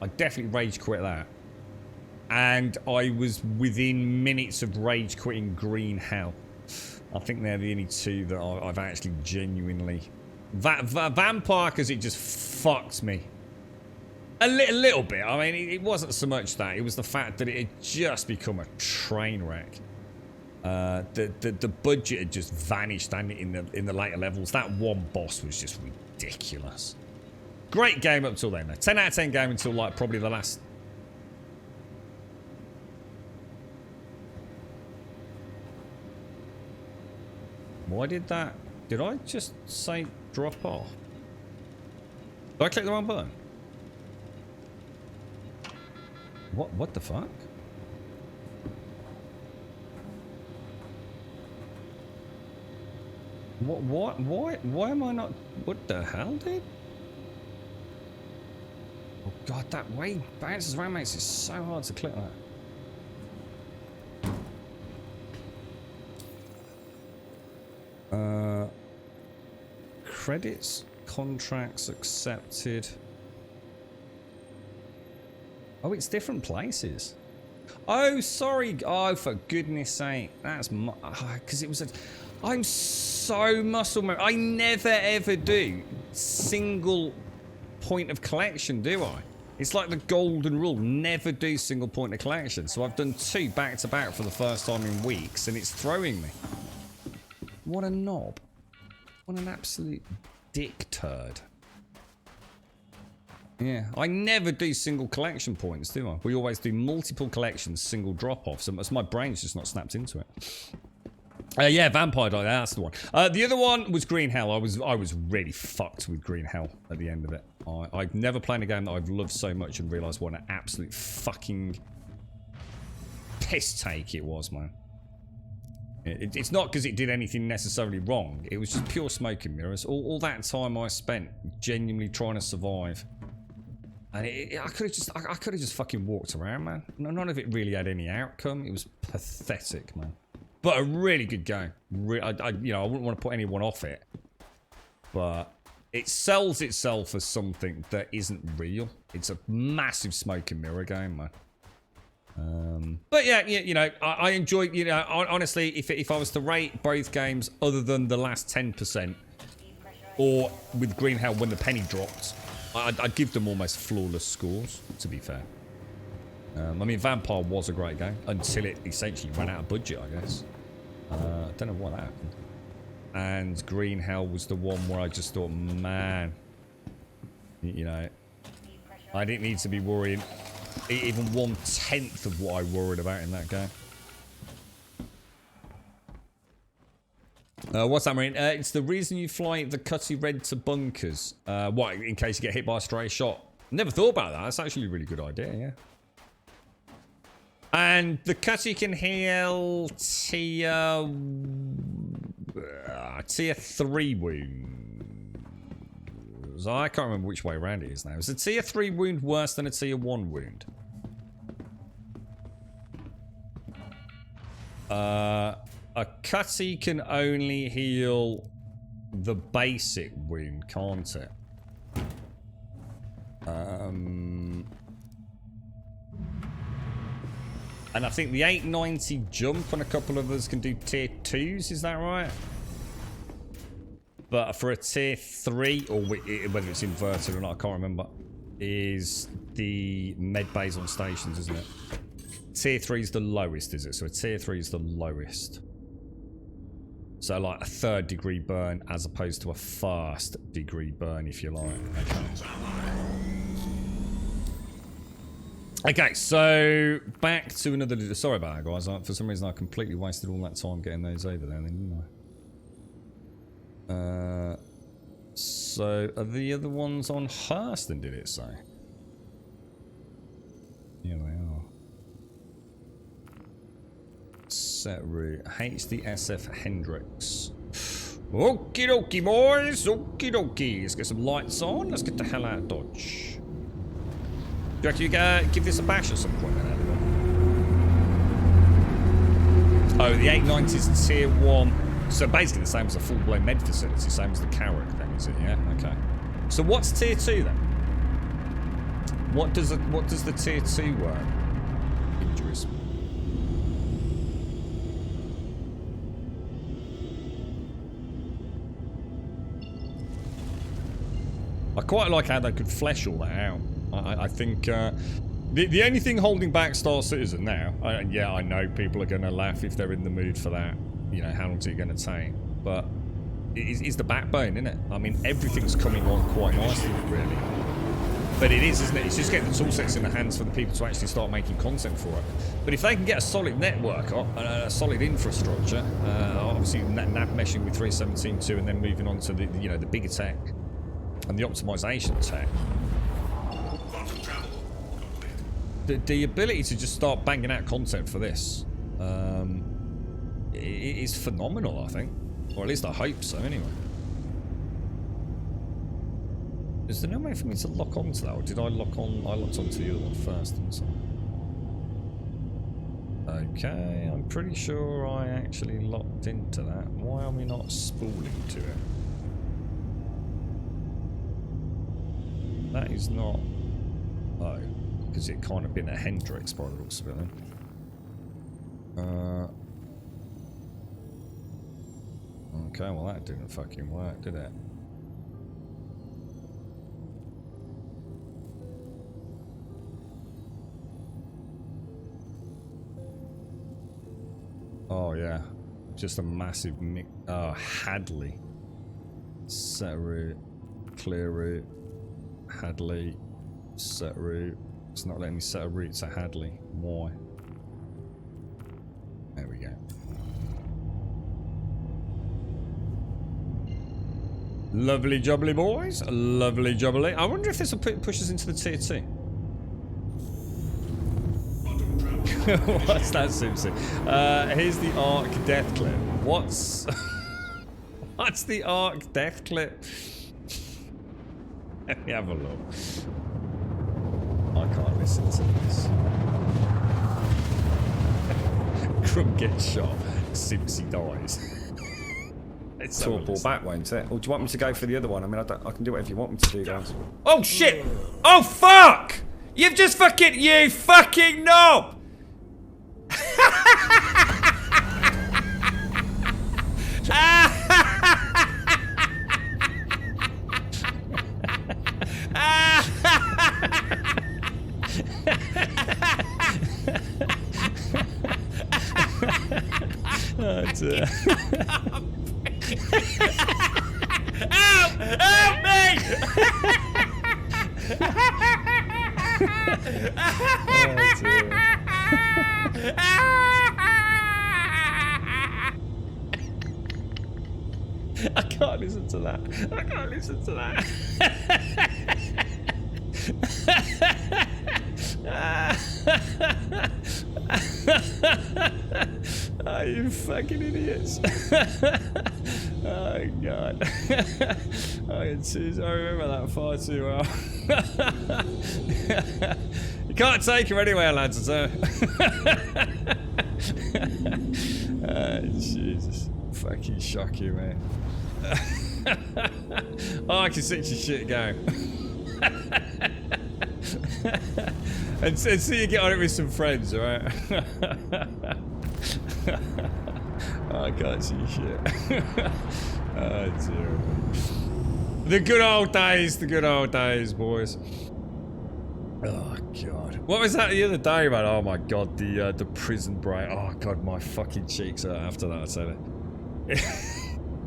I definitely rage quit that, and I was within minutes of rage quitting Green Hell. I think they're the only two that I've actually genuinely. Vampire, because it just fucked me. A little bit. I mean, it wasn't so much that. It was the fact that it had just become a train wreck. The budget had just vanished in the later levels. That one boss was just ridiculous. Great game up till then, though. 10 out of 10 game until, like, probably the last... Why did that... Did I just say drop off? Did I click the wrong button? What the fuck? Why am I not... What the hell, dude? Oh god, that way it bounces around makes it so hard to click that. Credits, contracts accepted. Oh, it's different places. Oh, sorry. Oh, for goodness sake. That's because it was a... I'm so muscle memory. I never ever do single point of collection, do I? It's like the golden rule. Never do single point of collection. So I've done 2 back to back for the first time in weeks, and it's throwing me. What a knob. What an absolute dick turd. Yeah, I never do single collection points, do I? We always do multiple collections, single drop-offs, and my brain's just not snapped into it. Yeah, Vampire Died, that's the one. The other one was Green Hell. I was really fucked with Green Hell at the end of it. I've never played a game that I've loved so much and realised what an absolute fucking piss take it was, man. It's not because it did anything necessarily wrong. It was just pure smoke and mirrors. All that time I spent genuinely trying to survive. And I could have just fucking walked around, man. None of it really had any outcome. It was pathetic, man. But a really good game. You know, I wouldn't want to put anyone off it. But it sells itself as something that isn't real. It's a massive smoke and mirror game, man. But yeah, you know, I enjoy, you know, honestly, if I was to rate both games other than the last 10%, or with Green Hell when the penny dropped, I'd give them almost flawless scores, to be fair. I mean, Vampire was a great game until it essentially ran out of budget, I guess. I don't know what happened. And Green Hell was the one where I just thought, man, you know, I didn't need to be worrying even 1/10 of what I worried about in that game. What's that, Marine? It's the reason you fly the Cutty Red to bunkers. What, in case you get hit by a stray shot? Never thought about that. That's actually a really good idea, yeah. And the Cutty can heal tier 3 wounds. I can't remember which way around it is now. Is a tier 3 wound worse than a tier 1 wound? A Cutty can only heal the basic wound, can't it? And I think the 890 jump on a couple of us can do tier 2s, is that right? But for a tier 3, or whether it's inverted or not, I can't remember, is the med bays on stations, isn't it? Tier 3 is the lowest, is it? So a tier 3 is the lowest. So like a 3rd degree burn as opposed to a 1st degree burn, if you like. Okay, so back to another... Sorry about that, guys. For some reason, I completely wasted all that time getting those over there, didn't I? So are the other ones on Hurston, did it say? Yeah, they are. Set route. HDSF Hendrix. Okie dokie, boys. Okie dokie. Let's get some lights on. Let's get the hell out of Dodge. Do you reckon you give this a bash at some point then, everyone? Oh, the 890 is tier 1. So basically the same as a full-blown med facility, same as the Carrack then, is it? Yeah? Okay. So what's tier 2 then? What does the tier 2 injuries? I quite like how they could flesh all that out. I think the only thing holding back Star Citizen now, yeah, I know people are going to laugh if they're in the mood for that. You know, how long is it going to take? But it's the backbone, isn't it? I mean, everything's coming on quite nicely, really. But it is, isn't it? It's just getting the tool sets in the hands for the people to actually start making content for it. But if they can get a solid network, a solid infrastructure, obviously nav meshing with 317.2 and then moving on to the the bigger tech and the optimization tech. The ability to just start banging out content for this is phenomenal, I think. Or at least I hope so, anyway. Is there no way for me to lock onto that, or did I lock on? I locked onto the other one first, didn't I? Okay, I'm pretty sure I actually locked into that. Why are we not spooling to it? That is not... Oh, because it kind of been a Hendrix by the looks of it then. Okay, well that didn't fucking work, did it? Oh yeah, just a massive mix. Oh, Hadley. Set a route, clear route, Hadley, set a route. It's not letting me set a route to Hadley. Why? There we go. Lovely jubbly, boys. Lovely jubbly. I wonder if this will push us into the tier 2. What's that, Simpson? Here's the Arc death clip. What's the Arc death clip? Let me have a look. I can't listen to this. Crumb gets shot. Simpsy dies. It's all ball back, won't it? Or do you want me to go for the other one? I mean, I can do whatever you want me to do, guys. Oh shit! Oh fuck! You've just fucking knob! Help me! I can't listen to that. I can't listen to that. Oh, you fucking idiots. Oh, God. I remember that far too well. You can't take him anywhere, lads, so. Oh, Jesus. Fucking shocking, man. Oh, I can see your shit go. And see you get on it with some friends, alright? Oh, I can't see shit. Oh, dear. The good old days, boys. Oh, God. What was that the other day, man? Oh, my God, the prison break. Oh, God, my fucking cheeks hurt after that, I said it.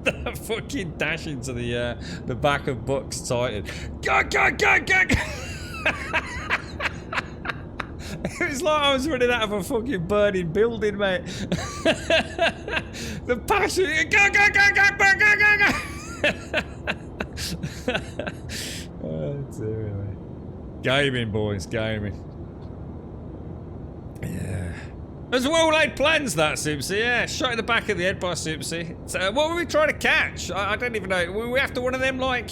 The fucking dash into the back of Buck's Titan. Go, go, go, go, go! It was like I was running out of a fucking burning building, mate. The passion. Go, go, go, go, go, go, go! Oh, dear, mate. Gaming, boys, gaming. Yeah. There's well-laid plans, that, Simpsy. Yeah, shot in the back of the head by Simpsy. So, what were we trying to catch? I don't even know. Were we after one of them, like,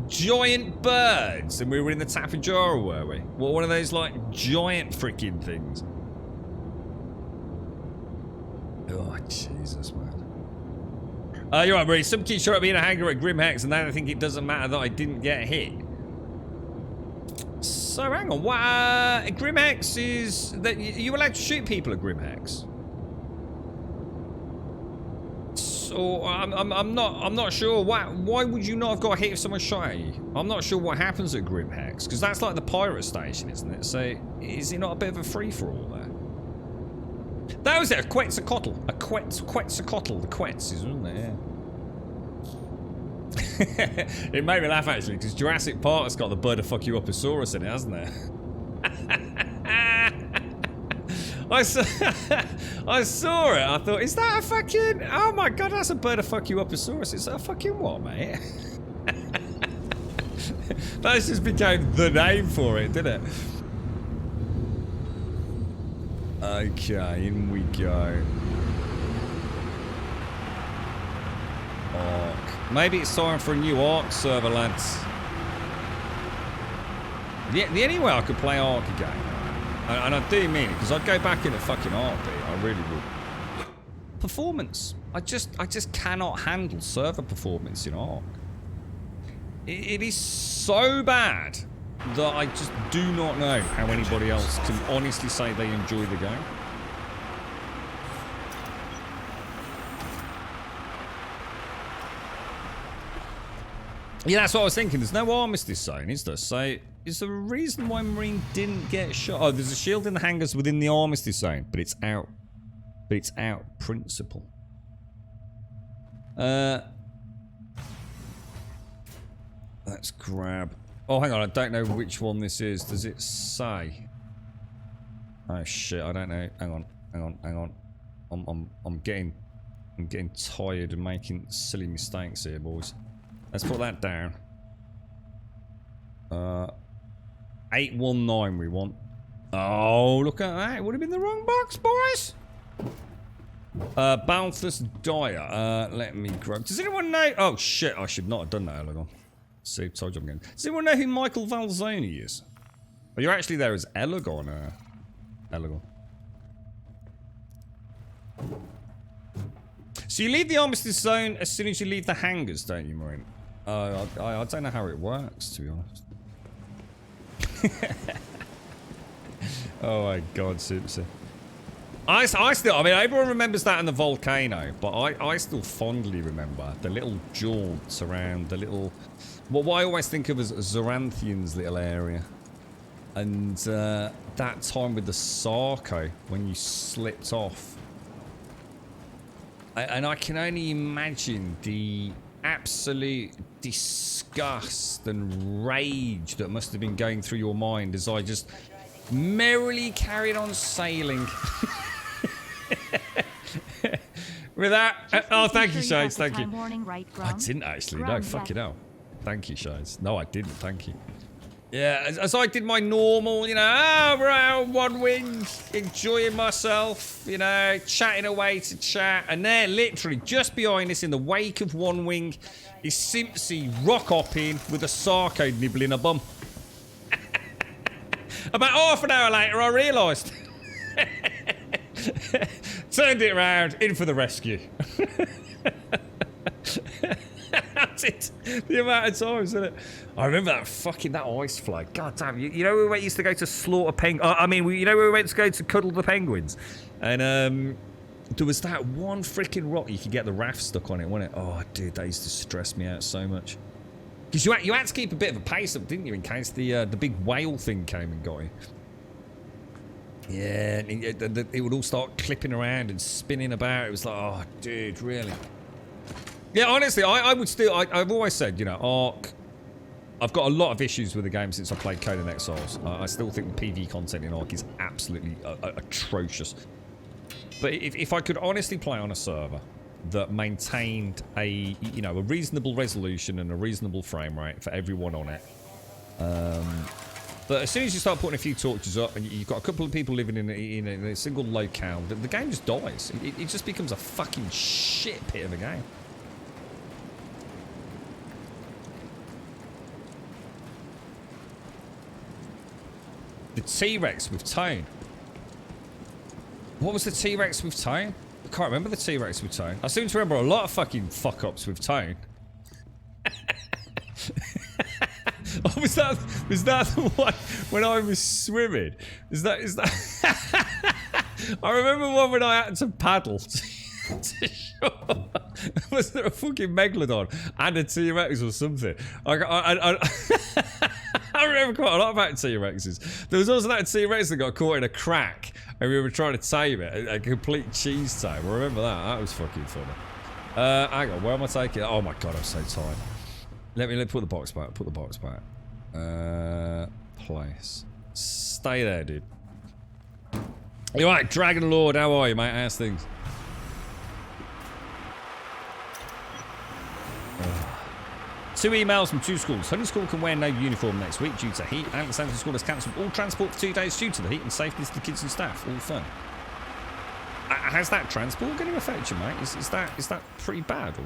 giant birds? And we were in the Tapajara, were we? Well, one of those, like, giant freaking things. Oh, Jesus, man. You're right, Marie. Some kids showed up being a hanger at Grimhex, and now they think it doesn't matter that I didn't get hit. So, hang on. What? Grimhex is... that you allowed to shoot people at Grimhex? So, I'm not sure. Why would you not have got hit if someone shot at you? I'm not sure what happens at Grimhex, because that's like the pirate station, isn't it? So, is it not a bit of a free-for-all there? That was it, a Quetzalcoatl. A Quetzalcoatl, the Quetz, isn't it? Yeah. It made me laugh, actually, because Jurassic Park's got the bird of fuck you uposaurus in it, hasn't it? I saw it, I thought, is that a fucking... oh my god, that's a bird of fuck you uposaurus. Is that a fucking what, mate? That's just became the name for it, didn't it? Okay, in we go. Ark. Maybe it's time for a new Ark server, lads. The only way I could play Ark again, and I do mean it, because I'd go back in a fucking heartbeat, I really would. Performance. I just cannot handle server performance in Ark. It is so bad that I just do not know how anybody else can honestly say they enjoy the game. Yeah, that's what I was thinking. There's no armistice zone, is there? So, is there a reason why Marine didn't get shot? Oh, there's a shield in the hangars within the armistice zone, but it's out. But it's out principle. Let's grab... oh, hang on, I don't know which one this is. Does it say? Oh shit, I don't know. Hang on. I'm getting tired of making silly mistakes here, boys. Let's put that down. 819 we want. Oh, look at that. It would have been the wrong box, boys. Bounceless Dyer. Let me grab... does anyone know... oh shit, I should not have done that, Elagon. See, told you I'm getting... does anyone know who Michael Valzoni is? Well, you're actually there as Elagon. Elagon. So you leave the armistice zone as soon as you leave the hangars, don't you, Marine? I don't know how it works, to be honest. Oh my god, Simpson. I still, I mean, everyone remembers that in the volcano, but I still fondly remember the little jaunts around the little... what I always think of as Zoranthian's little area. And that time with the Sarko, when you slipped off. And I can only imagine the absolute disgust and rage that must have been going through your mind as I just merrily carried on sailing. With that, oh, thank you, Shades, thank you. I didn't actually, no, fucking hell. Thank you, Shades. No, I didn't, thank you. Yeah, as I did my normal, you know, around one wing, enjoying myself, you know, chatting away to chat. And there, literally, just behind us in the wake of one wing, is Simpsy rock hopping with a Sarko nibbling a bum. About half an hour later, I realised. Turned it around, in for the rescue. That's it. The amount of times, isn't it? I remember that fucking, that ice floe. God damn, you know where we used to go to slaughter penguins? I mean, you know where we went to go to cuddle the penguins? And there was that one freaking rock you could get the raft stuck on it, wasn't it? Oh, dude, that used to stress me out so much. Because you had to keep a bit of a pace up, didn't you, in case the big whale thing came and got you. Yeah, it would all start clipping around and spinning about. It was like, oh, dude, really? Yeah, honestly, I would still... I've always said, you know, Ark... I've got a lot of issues with the game since I played Conan Exiles. I still think the PvE content in Ark is absolutely atrocious. But if I could honestly play on a server that maintained a, you know, a reasonable resolution and a reasonable frame rate for everyone on it... but as soon as you start putting a few torches up and you've got a couple of people living in a single locale, the game just dies. It just becomes a fucking shit pit of a game. The T-Rex with tone. What was the T-Rex with tone? I can't remember the T-Rex with Tone. I seem to remember a lot of fucking fuck-ups with Tone. Oh, was that the one when I was swimming? Is that I remember one when I had to paddle to shore. Was there a fucking Megalodon and a T-Rex or something? I remember quite a lot about T-Rexes. There was also that T-Rex that got caught in a crack and we were trying to tame it, a complete cheese tame. I remember that. That was fucking funny. Hang on, where am I taking it? Oh my god, I'm so tired. Let me put the box back. Put the box back. Place. Stay there, dude. You alright, Dragon Lord? How are you, mate? How's things? Two emails from two schools. Honey School can wear no uniform next week due to heat. Alexandra School has cancelled all transport for 2 days due to the heat and safety to the kids and staff. All fun. How's that transport going to affect you, mate? Is that pretty bad? Or?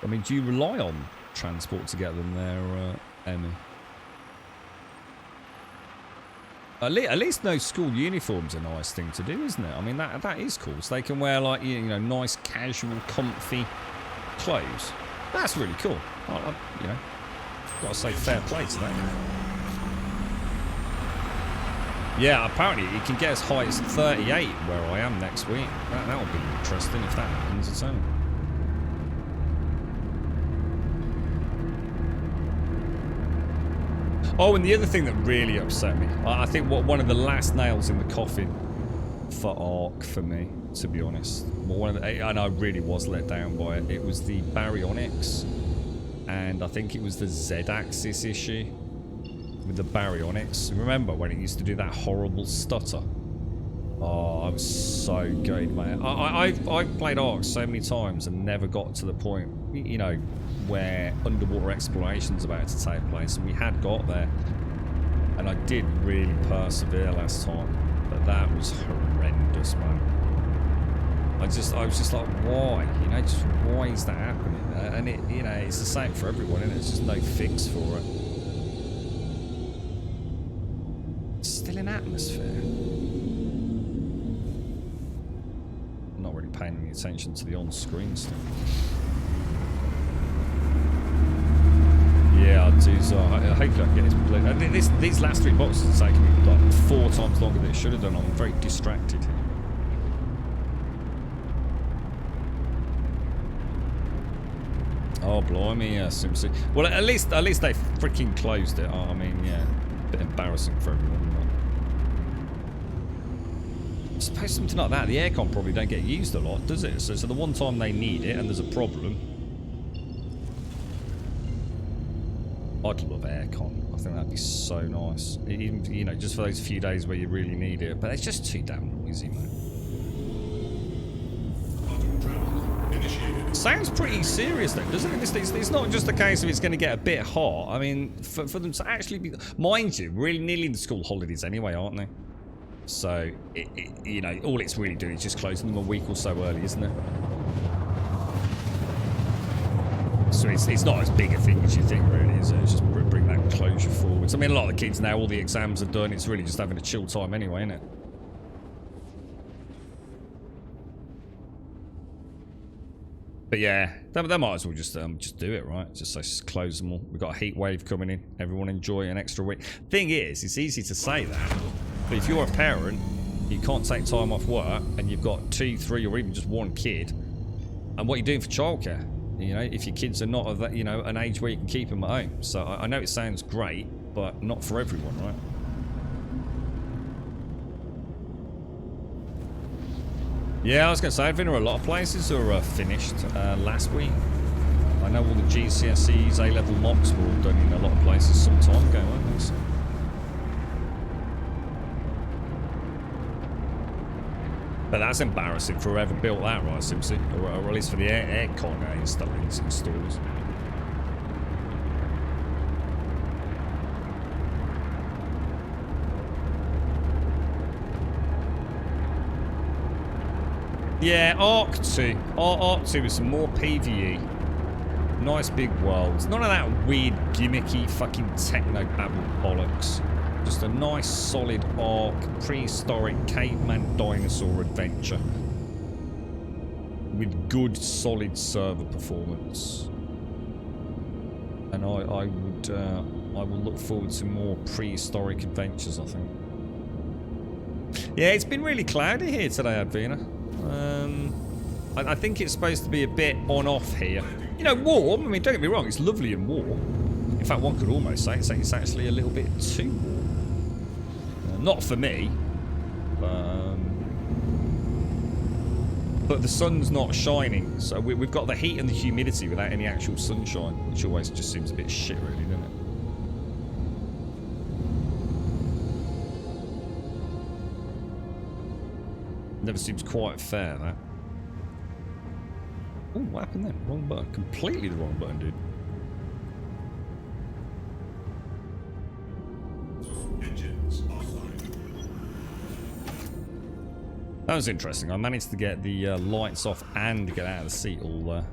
I mean, do you rely on transport to get them there, Emmy? At least no school uniform's a nice thing to do, isn't it? I mean, that is cool. So they can wear, like, you know, nice, casual, comfy clothes. That's really cool. You know, gotta say fair play to that. Yeah, apparently it can get as high as 38 where I am next week. That'll be interesting if that happens at all. Oh, and the other thing that really upset me, I think one of the last nails in the coffin for Ark for me, to be honest. And I really was let down by it. It was the baryonyx, and I think it was the Z-axis issue with the baryonyx. Remember when it used to do that horrible stutter? Oh, I was so good, man. I played Ark so many times and never got to the point, you know, where underwater exploration's about to take place, and we had got there, and I did really persevere last time, but that was horrendous, man. I was just like, why? You know, just why is that happening? And it, you know, it's the same for everyone, and there's just no fix for it. It's still in atmosphere. I'm not really paying any attention to the on-screen stuff. Yeah, I do. So hopefully I can get this. These last 3 boxes are taking me like 4 times longer than it should have done. I'm very distracted here. Oh, blimey, yeah, Simpson. Well, at least they freaking closed it. I mean, yeah, a bit embarrassing for everyone. But I suppose something like that, the aircon probably don't get used a lot, does it? So the one time they need it and there's a problem. I'd love aircon. I think that'd be so nice. Even, you know, just for those few days where you really need it. But it's just too damn noisy, man. Sounds pretty serious though, doesn't it? It's not just a case of it's going to get a bit hot. I mean, for them to actually be... Mind you, we're nearly in the school holidays anyway, aren't they? So, you know, all it's really doing is just closing them a week or so early, isn't it? So it's not as big a thing as you think, really, is it? It's just bring that closure forwards. I mean, a lot of the kids now, all the exams are done. It's really just having a chill time anyway, isn't it? But yeah, they might as well just do it, right? Just close them all. We've got a heat wave coming in. Everyone enjoy an extra week. Thing is, it's easy to say that, but if you're a parent, you can't take time off work, and you've got 2, 3, or even just 1 kid, and what are you doing for childcare? You know, if your kids are not of that, you know, an age where you can keep them at home. So I know it sounds great, but not for everyone, right? Yeah, I was going to say, I've been to a lot of places who are finished last week. I know all the GCSEs, A-level mocks were all done in a lot of places some time ago, weren't they? So. But that's embarrassing for whoever built that, right, Simpson? Or at least for the aircon installers. Yeah, Ark 2. Ark 2 with some more PvE. Nice big worlds. None of that weird, gimmicky, fucking techno-babble bollocks. Just a nice, solid arc, prehistoric caveman dinosaur adventure with good, solid server performance. And I will look forward to more prehistoric adventures, I think. Yeah, it's been really cloudy here today, Advina. I think it's supposed to be a bit on-off here. You know, warm. I mean, don't get me wrong, it's lovely and warm. In fact, one could almost say it's actually a little bit too warm. Not for me. But the sun's not shining, so we've got the heat and the humidity without any actual sunshine, which always just seems a bit shit, really, doesn't it? Never seems quite fair, that. Oh, what happened then? Wrong button. Completely the wrong button, dude. Engines offline. That was interesting. I managed to get the lights off and get out of the seat all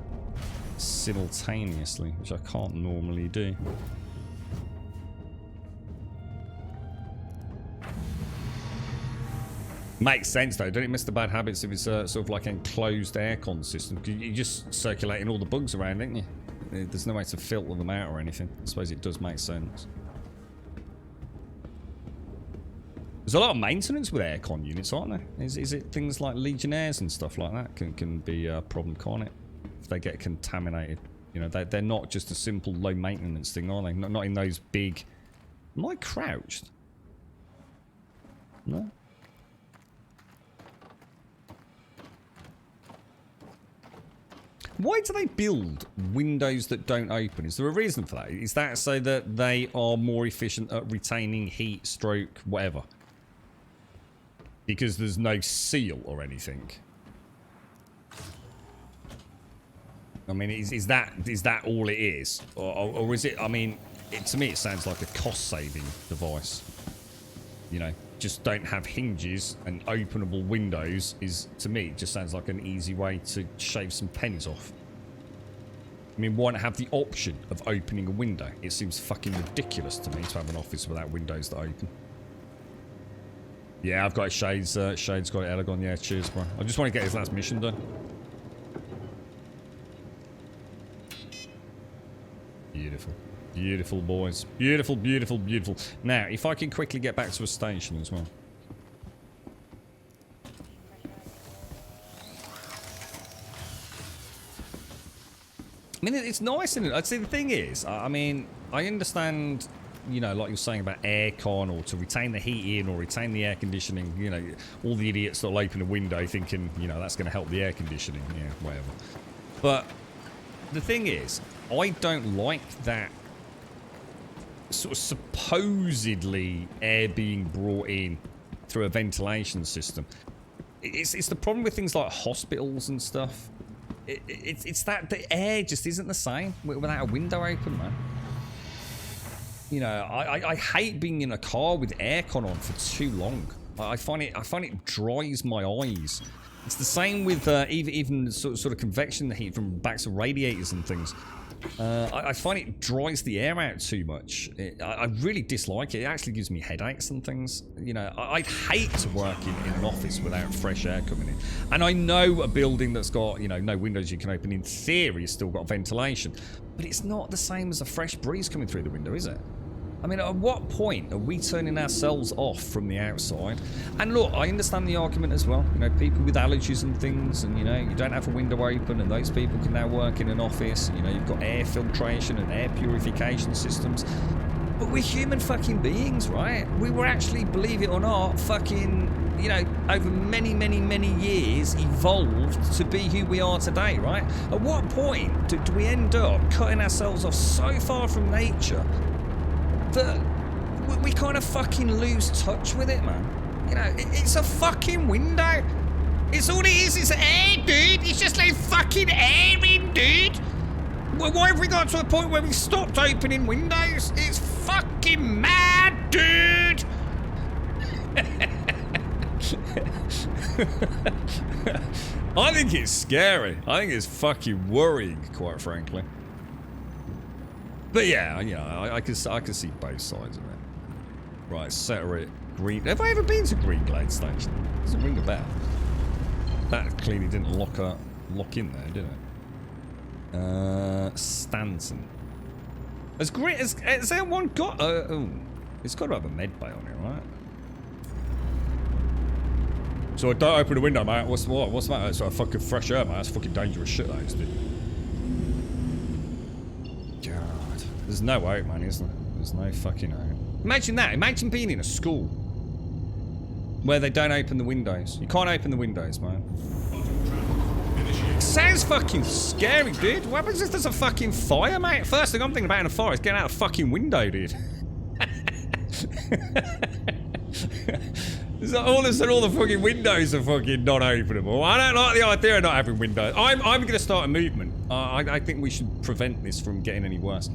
simultaneously, which I can't normally do. Makes sense though, don't it miss the bad habits if it's sort of like enclosed aircon system? You're just circulating all the bugs around, aren't you? There's no way to filter them out or anything. I suppose it does make sense. There's a lot of maintenance with aircon units, aren't there? Is it things like Legionnaires and stuff like that can be a problem, can't it? If they get contaminated. You know, they're not just a simple low maintenance thing, are they? Not in those big... Am I crouched? No? Why do they build windows that don't open? Is there a reason for that? Is that so that they are more efficient at retaining heat, stroke, whatever? Because there's no seal or anything? I mean, is that all it is? Or is it, I mean, to me it sounds like a cost-saving device. You know, just don't have hinges and openable windows to me, it just sounds like an easy way to shave some pennies off. I mean, why not have the option of opening a window? It seems fucking ridiculous to me to have an office without windows that open. Yeah, I've got it, Shade's got it, Elegon. Yeah, cheers, bro. I just want to get his last mission done. Beautiful. Beautiful, boys. Beautiful, beautiful, beautiful. Now, if I can quickly get back to a station as well. I mean, it's nice, isn't it? I'd say the thing is, I mean, I understand, you know, like you're saying about aircon or to retain the heat in or retain the air conditioning, you know, all the idiots that'll open a window thinking, you know, that's going to help the air conditioning, yeah, whatever. But the thing is, I don't like that sort of supposedly air being brought in through a ventilation system. It's the problem with things like hospitals and stuff. It's that the air just isn't the same without a window open, man. You know, I hate being in a car with aircon on for too long. I find it dries my eyes. It's the same with even sort of convection heat from backs of radiators and things. I find it dries the air out too much. I really dislike it. It actually gives me headaches and things. You know, I'd hate to work in an office without fresh air coming in. And I know a building that's got, you know, no windows you can open, in theory, has still got ventilation. But it's not the same as a fresh breeze coming through the window, is it? I mean, at what point are we turning ourselves off from the outside? And look, I understand the argument as well. You know, people with allergies and things, and, you know, you don't have a window open, and those people can now work in an office. You know, you've got air filtration and air purification systems. But we're human fucking beings, right? We were actually, believe it or not, fucking, you know, over many, many, many years evolved to be who we are today, right? At what point do we end up cutting ourselves off so far from nature that we kind of fucking lose touch with it, man? You know, it's a fucking window. It's all it is air, dude. It's just like fucking air in, dude. Well, why have we got to a point where we stopped opening windows? It's fucking mad, dude. I think it's scary. I think it's fucking worrying, quite frankly. But yeah, you know, I can see both sides of it. Right, center it. Green. Have I ever been to Green Glade Station? Doesn't ring a bell. That clearly didn't lock in there, did it? Stanton. Has there one got? Oh, it's got to have a med bay on it, right? So don't open the window, mate. What's the matter? It's like fucking fresh air, mate. That's fucking dangerous shit, that is, dude. God, there's no hope, man, is there? There's no fucking hope. Imagine that. Imagine being in a school where they don't open the windows. You can't open the windows, man. Sounds fucking scary, dude. What happens if there's a fucking fire, mate? First thing I'm thinking about in a fire is getting out a fucking window, dude. All of a sudden, all the fucking windows are fucking not openable. I don't like the idea of not having windows. I'm going to start a movement. I think we should prevent this from getting any worse.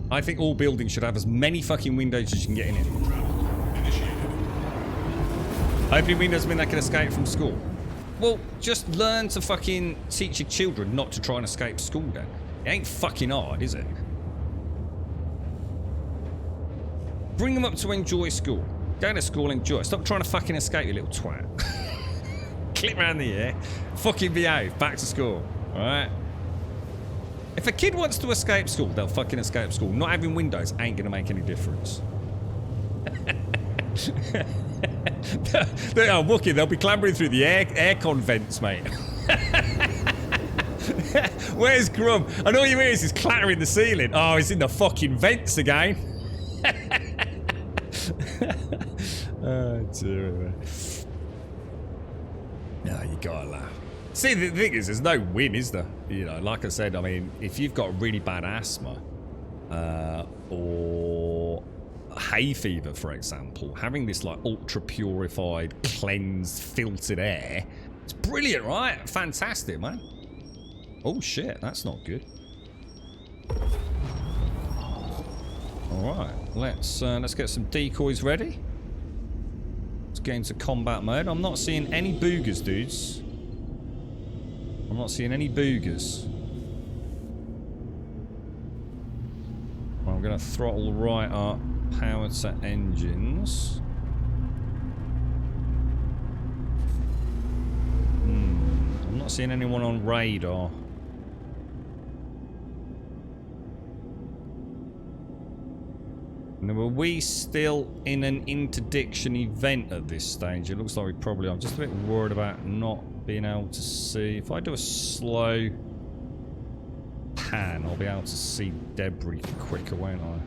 I think all buildings should have as many fucking windows as you can get in it. Opening windows mean they can escape from school. Well, just learn to fucking teach your children not to try and escape school then. It ain't fucking hard, is it? Bring them up to enjoy school. Go to school, enjoy. Stop trying to fucking escape, you little twat. Clip round the ear. Fucking behave. Back to school. Alright? If a kid wants to escape school, they'll fucking escape school. Not having windows ain't gonna make any difference. Oh, Wookie, they'll be clambering through the aircon vents, mate. Where's Grum? And all you hear is he's clattering the ceiling. Oh, he's in the fucking vents again. Oh, dear. No, you gotta laugh. See, the thing is, there's no win, is there? You know, like I said, I mean, if you've got really bad asthma, or hay fever, for example, having this like ultra purified, cleansed, filtered air, it's brilliant, right? Fantastic, man. Oh shit, that's not good. All right, let's get some decoys ready. Let's get into combat mode. I'm not seeing any boogers, dudes. I'm not seeing any boogers. I'm gonna throttle right up. Power to engines. I'm not seeing anyone on radar. Now, are we still in an interdiction event at this stage? It looks like we probably are. I'm just a bit worried about not being able to see. If I do a slow pan, I'll be able to see debris quicker, won't I?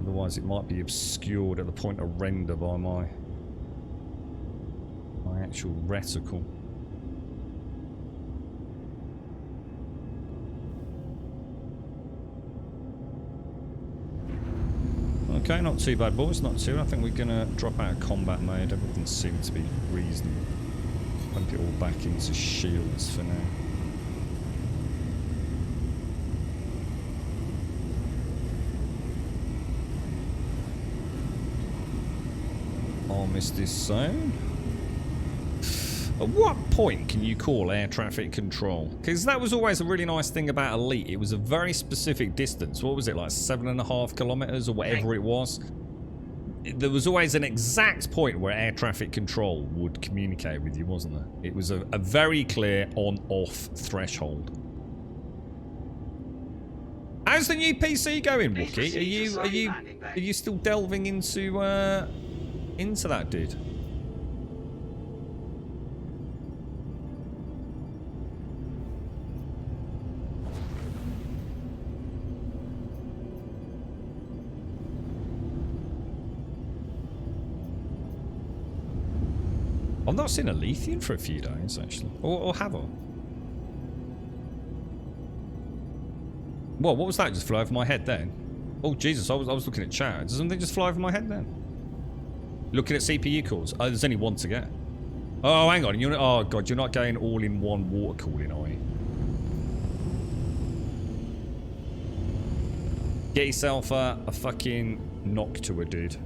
Otherwise, it might be obscured at the point of render by my actual reticle. Okay, not too bad, boys. Not too. I think we're gonna drop out of combat mode. Everything seems to be reasonable. Pump it all back into shields for now. Armistice zone. At what point can you call air traffic control? Because that was always a really nice thing about Elite. It was a very specific distance. What was it, like 7.5 kilometers or whatever it was? There was always an exact point where air traffic control would communicate with you, wasn't there? It was a very clear on-off threshold. How's the new PC going, Wookie? Are you still delving into that, dude? I've not seen a Lethean for a few days, actually. Or have I? What was that? Just flew over my head then? Oh, Jesus, I was looking at chat. Does something just fly over my head then? Looking at CPU cores. Oh, there's only one to get. Oh, hang on. Oh, God, you're not going all in one water cooling, are you? Get yourself a fucking Noctua, dude.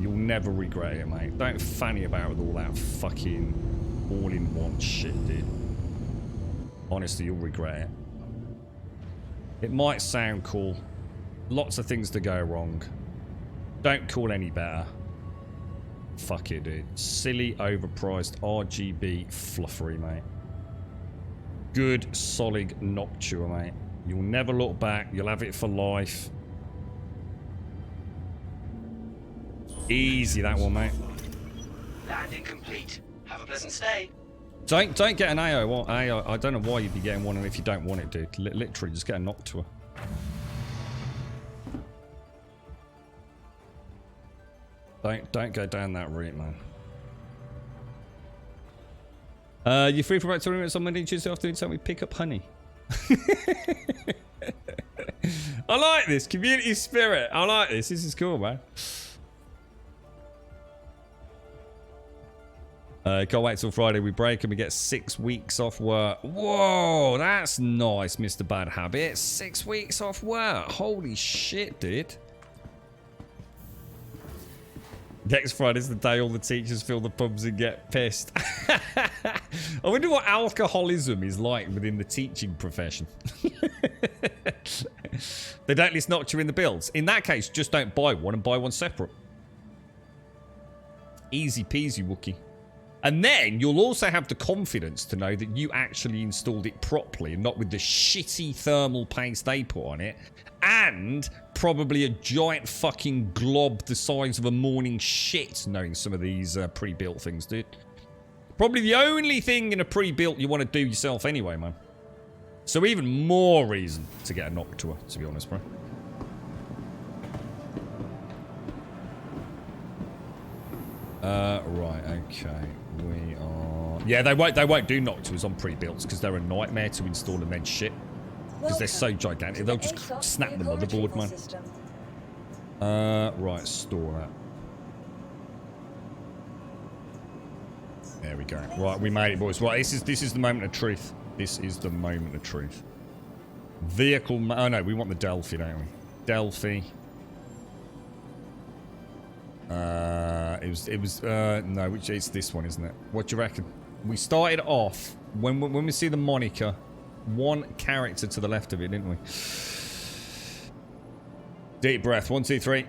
You'll never regret it, mate. Don't fanny about with all that fucking all-in-one shit, dude. Honestly, you'll regret it. It might sound cool, Lots of things to go wrong. Don't call any better. Fuck it, dude. Silly, overpriced RGB fluffery, mate. Good, solid Noctua, mate. You'll never look back. You'll have it for life. Easy, that one, mate. Landing complete. Have a pleasant stay. Don't get an AO. Well, AO. I don't know why you'd be getting one if you don't want it, dude. Literally, just get a Noctua. Don't go down that route, man. You're free for about 20 minutes on Monday and Tuesday afternoon, so we pick up honey. I like this community spirit. I like this. This is cool, man. Can't wait till Friday. We break and we get 6 weeks off work. Whoa, that's nice, Mr. Bad Habit. 6 weeks off work. Holy shit, dude. Next Friday's the day all the teachers fill the pubs and get pissed. I wonder what alcoholism is like within the teaching profession. They don't list Noctua in the builds. In that case, just don't buy one and buy one separate. Easy peasy, Wookie. And then you'll also have the confidence to know that you actually installed it properly and not with the shitty thermal paste they put on it. And probably a giant fucking glob the size of a morning shit, knowing some of these pre-built things, dude. Probably the only thing in a pre-built you want to do yourself anyway, man. So even more reason to get a Noctua, to be honest, bro. Right, okay. We are... Yeah, they won't do Noctuas on pre-builts because they're a nightmare to install and then shit. Because they're so gigantic. They'll just snap the motherboard, man. Right, store that. There we go. Right, we made it, boys. Right, this is the moment of truth. This is the moment of truth. Vehicle... Oh, no, we want the Delphi, don't we? Delphi. No, which it's this one, isn't it? What do you reckon? We started off, when we see the moniker, one character to the left of it, didn't we? Deep breath. 1, 2, 3.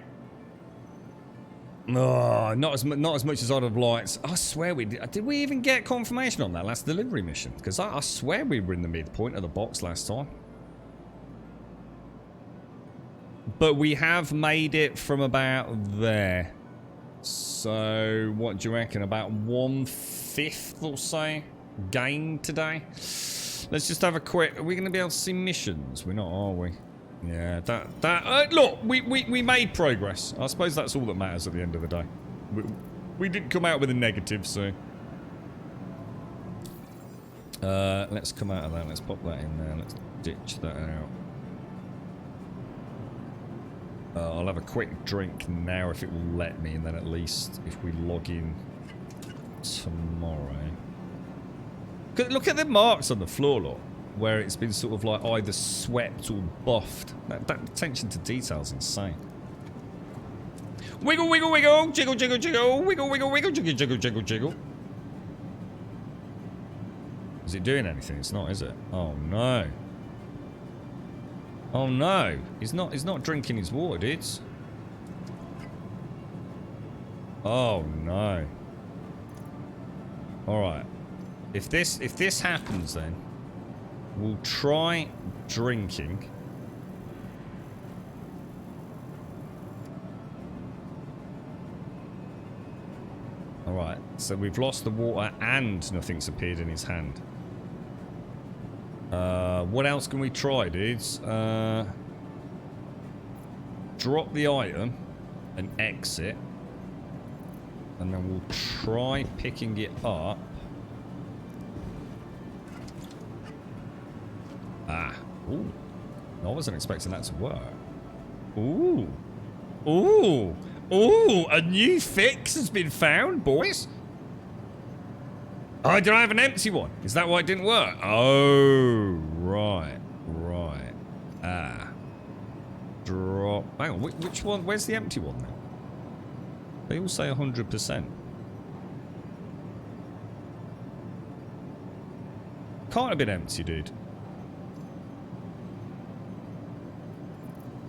Oh, not as much as I'd have liked. I swear we did. Did we even get confirmation on that last delivery mission? Because I swear we were in the midpoint of the box last time. But we have made it from about there. So, what do you reckon? About 1/5 or so gained today? Let's just have a quick... Are we going to be able to see missions? We're not, are we? Yeah, look, we made progress. I suppose that's all that matters at the end of the day. We didn't come out with a negative, so... let's come out of that. Let's pop that in there. Let's ditch that out. I'll have a quick drink now if it will let me, and then at least if we log in tomorrow. Look at the marks on the floor, look, where it's been sort of like either swept or buffed. That attention to detail is insane. Wiggle, wiggle, wiggle, jiggle, jiggle, jiggle, wiggle, wiggle, wiggle, jiggle, jiggle, jiggle, jiggle. Is it doing anything? It's not, is it? Oh no. Oh no, he's not drinking his water, dudes. Oh no. Alright. If this happens then, we'll try drinking. Alright, so we've lost the water and nothing's appeared in his hand. What else can we try, dudes? Drop the item and exit. And then we'll try picking it up. Ah. Ooh. I wasn't expecting that to work. Ooh. Ooh. Ooh. A new fix has been found, boys. Oh, did I have an empty one? Is that why it didn't work? Oh, right. Right. Ah. Drop. Hang on, which one? Where's the empty one now? They all say 100%. Can't have been empty, dude.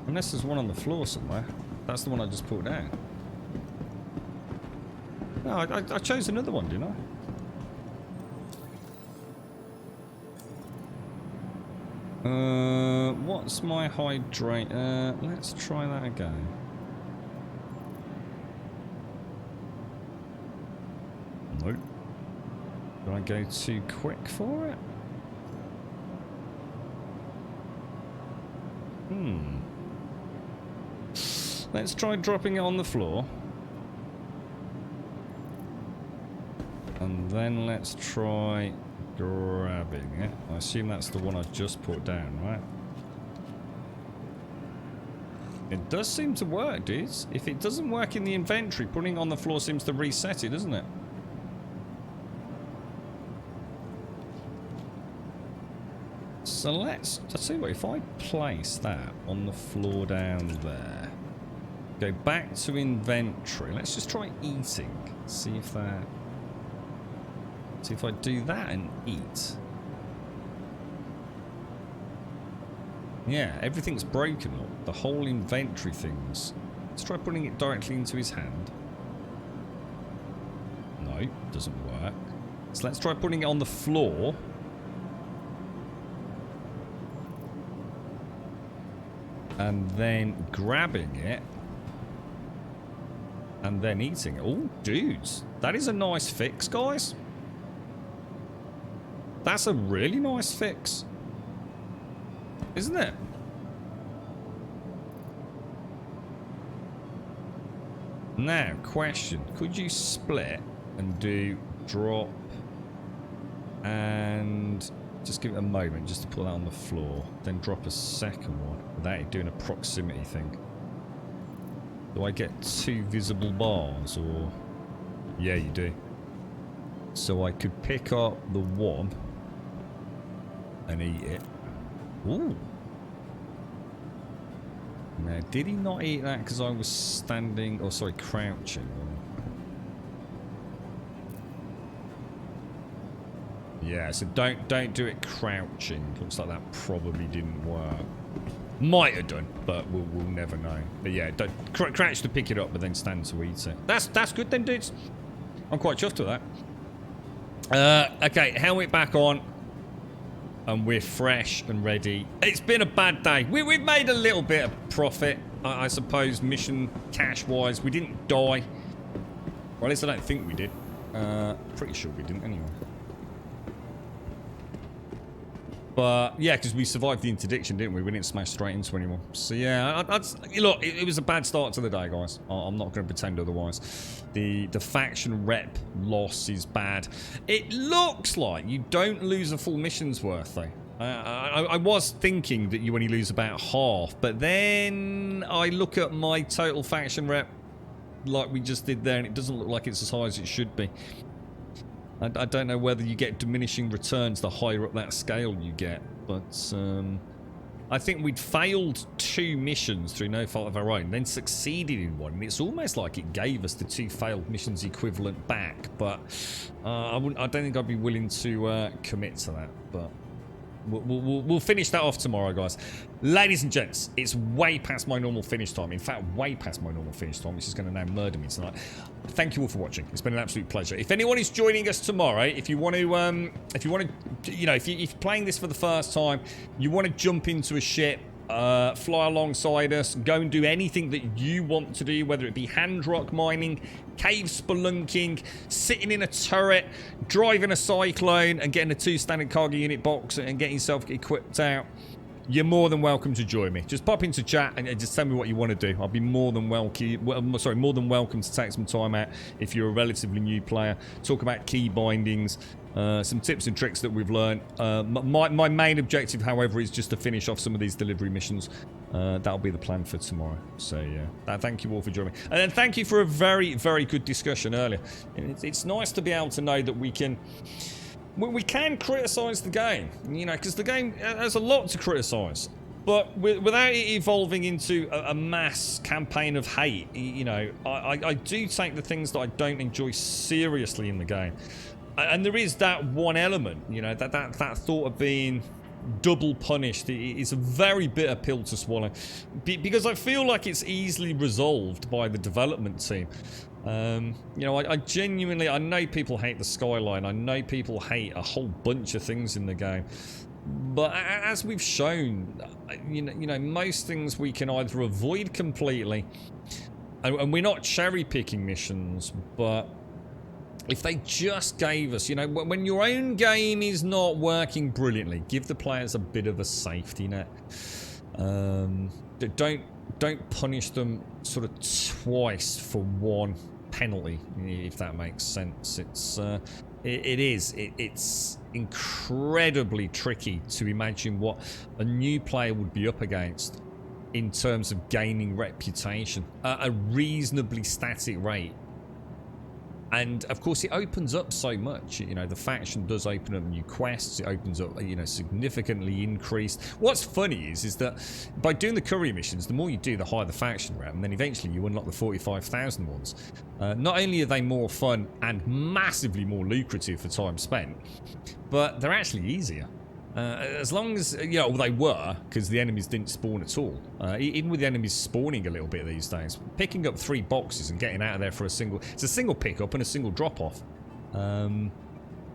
Unless there's one on the floor somewhere. That's the one I just pulled down. No, I chose another one, didn't I? What's my hydrate? Let's try that again. Nope. Did I go too quick for it? Let's try dropping it on the floor. And then let's try grabbing it. I assume that's the one I just put down, right? It does seem to work, dudes. If it doesn't work in the inventory, putting it on the floor seems to reset it, doesn't it? So I'll tell you what, if I place that on the floor down there, go back to inventory, let's just try eating. See if I do that and eat. Yeah, everything's broken up. The whole inventory things. Let's try putting it directly into his hand. No, doesn't work. So let's try putting it on the floor. And then grabbing it. And then eating it. Oh, dudes. That is a nice fix, guys. That's a really nice fix. Isn't it? Now, question. Could you split and do drop and just give it a moment just to put that on the floor, then drop a second one without it doing a proximity thing? Do I get 2 visible bars or... Yeah, you do. So I could pick up the one and eat it. Ooh. Now, did he not eat that because I was standing... Oh, sorry, crouching? Yeah, so don't do it crouching. Looks like that probably didn't work. Might have done, but we'll never know. But yeah, don't crouch to pick it up, but then stand to eat it. That's good then, dudes. I'm quite chuffed with that. Okay, helmet back on. And we're fresh and ready. It's been a bad day. We've made a little bit of profit, I suppose, mission cash-wise. We didn't die. Or at least I don't think we did. Pretty sure we didn't anyway. But, yeah, because we survived the interdiction, didn't we? We didn't smash straight into anyone. So, yeah, look, it was a bad start to the day, guys. I'm not going to pretend otherwise. The faction rep loss is bad. It looks like you don't lose a full mission's worth, though. I was thinking that you only lose about half, but then I look at my total faction rep like we just did there, and it doesn't look like it's as high as it should be. I don't know whether you get diminishing returns the higher up that scale you get, but I think we'd failed 2 missions through no fault of our own, then succeeded in one, and it's almost like it gave us the 2 failed missions equivalent back, but I don't think I'd be willing to commit to that, but we'll finish that off tomorrow, guys. Ladies and gents, it's way past my normal finish time. In fact, way past my normal finish time, which is going to now murder me tonight. Thank you all for watching. It's been an absolute pleasure. If anyone is joining us tomorrow, if you want to, you know, if you're playing this for the first time, you want to jump into a ship, fly alongside us, go and do anything that you want to do, whether it be hand rock mining, cave spelunking, sitting in a turret, driving a cyclone and getting a 2 standard cargo unit box and getting yourself equipped out, you're more than welcome to join me. Just pop into chat and just tell me what you want to do. I'll be more than welcome. More than welcome to take some time out if you're a relatively new player. Talk about key bindings, some tips and tricks that we've learned. My main objective, however, is just to finish off some of these delivery missions. That'll be the plan for tomorrow. So yeah, thank you all for joining me, and then thank you for a very, very good discussion earlier. It's nice to be able to know that we can criticise the game, you know, because the game has a lot to criticise, but without it evolving into a mass campaign of hate, you know, I do take the things that I don't enjoy seriously in the game, and there is that one element, you know, that thought of being double punished. It's a very bitter pill to swallow because I feel like it's easily resolved by the development team. You know, I genuinely, I know people hate the skyline. I know people hate a whole bunch of things in the game. But as we've shown, you know, most things we can either avoid completely, and we're not cherry picking missions, but if they just gave us, you know, when your own game is not working brilliantly, give the players a bit of a safety net. Don't punish them sort of twice for one penalty, if that makes sense. It's incredibly tricky to imagine what a new player would be up against in terms of gaining reputation at a reasonably static rate. And of course, it opens up so much. You know, the faction does open up new quests. It opens up, you know, significantly increased. What's funny is that by doing the courier missions, the more you do, the higher the faction round, and then eventually you unlock the 45,000 ones. Not only are they more fun and massively more lucrative for time spent, but they're actually easier. As long as, you know, they were, because the enemies didn't spawn at all. Even with the enemies spawning a little bit these days, picking up 3 boxes and getting out of there for it's a single pickup and a single drop off.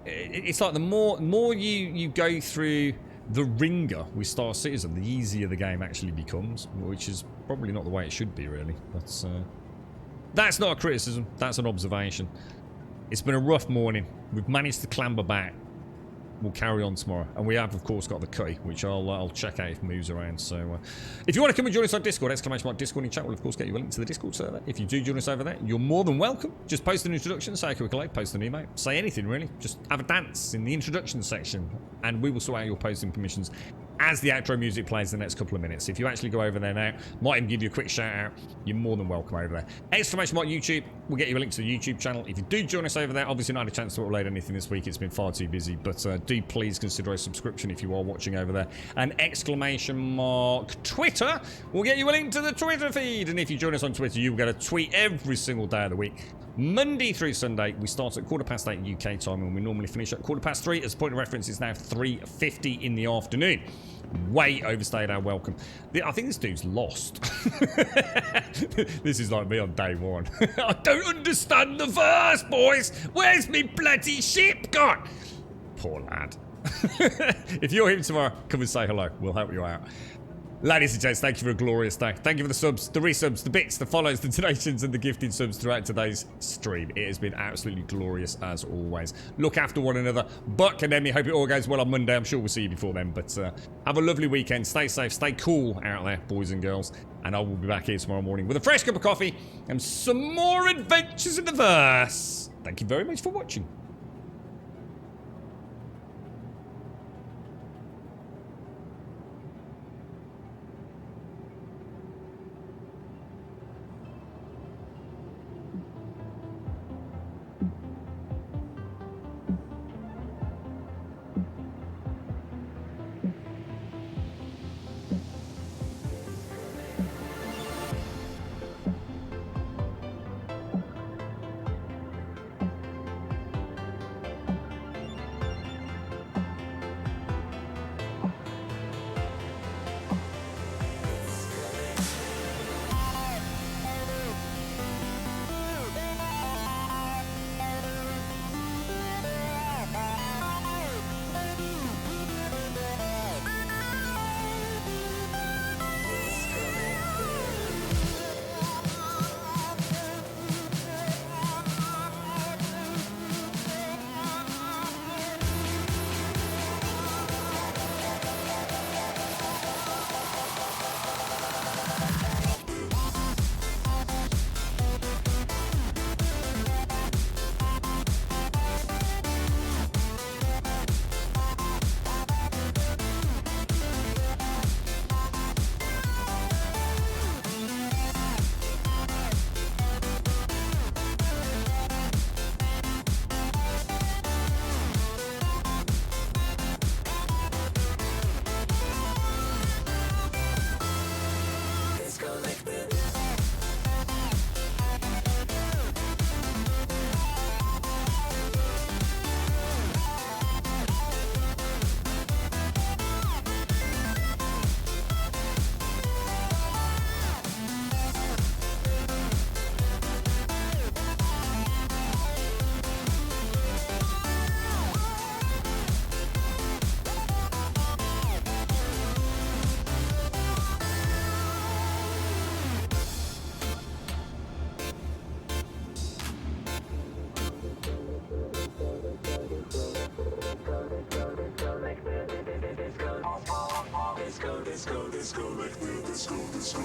It's like the more you go through the ringer with Star Citizen, the easier the game actually becomes, which is probably not the way it should be, really. That's not a criticism, that's an observation. It's been a rough morning. We've managed to clamber back. We'll carry on tomorrow, and we have of course got the cutty, which I'll check out if it moves around. So if you want to come and join us on Discord, !Discord in chat will of course get you a link to the Discord server. If you do join us over there, you're more than welcome. Just post an introduction, say a quick hello, post an email, say anything really. Just have a dance in the introduction section, and we will sort out your posting permissions as the outro music plays the next couple of minutes. If you actually go over there now, might even give you a quick shout out, you're more than welcome over there. !YouTube will get you a link to the YouTube channel. If you do join us over there, obviously not had a chance to upload anything this week, it's been far too busy, but do please consider a subscription if you are watching over there. And !Twitter will get you a link to the Twitter feed, and if you join us on Twitter, you will get a tweet every single day of the week. Monday through Sunday, we start at 8:15 UK time, and we normally finish at 3:15. As a point of reference, it's now 3:50 in the afternoon. Way overstayed our welcome. I think this dude's lost. This is like me on day one. I don't understand the verse, boys. Where's me bloody ship gone? Poor lad. If you're here tomorrow, come and say hello. We'll help you out. Ladies and gents, thank you for a glorious day. Thank you for the subs, the resubs, the bits, the follows, the donations, and the gifted subs throughout today's stream. It has been absolutely glorious as always. Look after one another. Buck and Emmy, hope it all goes well on Monday. I'm sure we'll see you before then, but have a lovely weekend. Stay safe, stay cool out there, boys and girls. And I will be back here tomorrow morning with a fresh cup of coffee and some more adventures in the verse. Thank you very much for watching. let's go, let's go, let's go.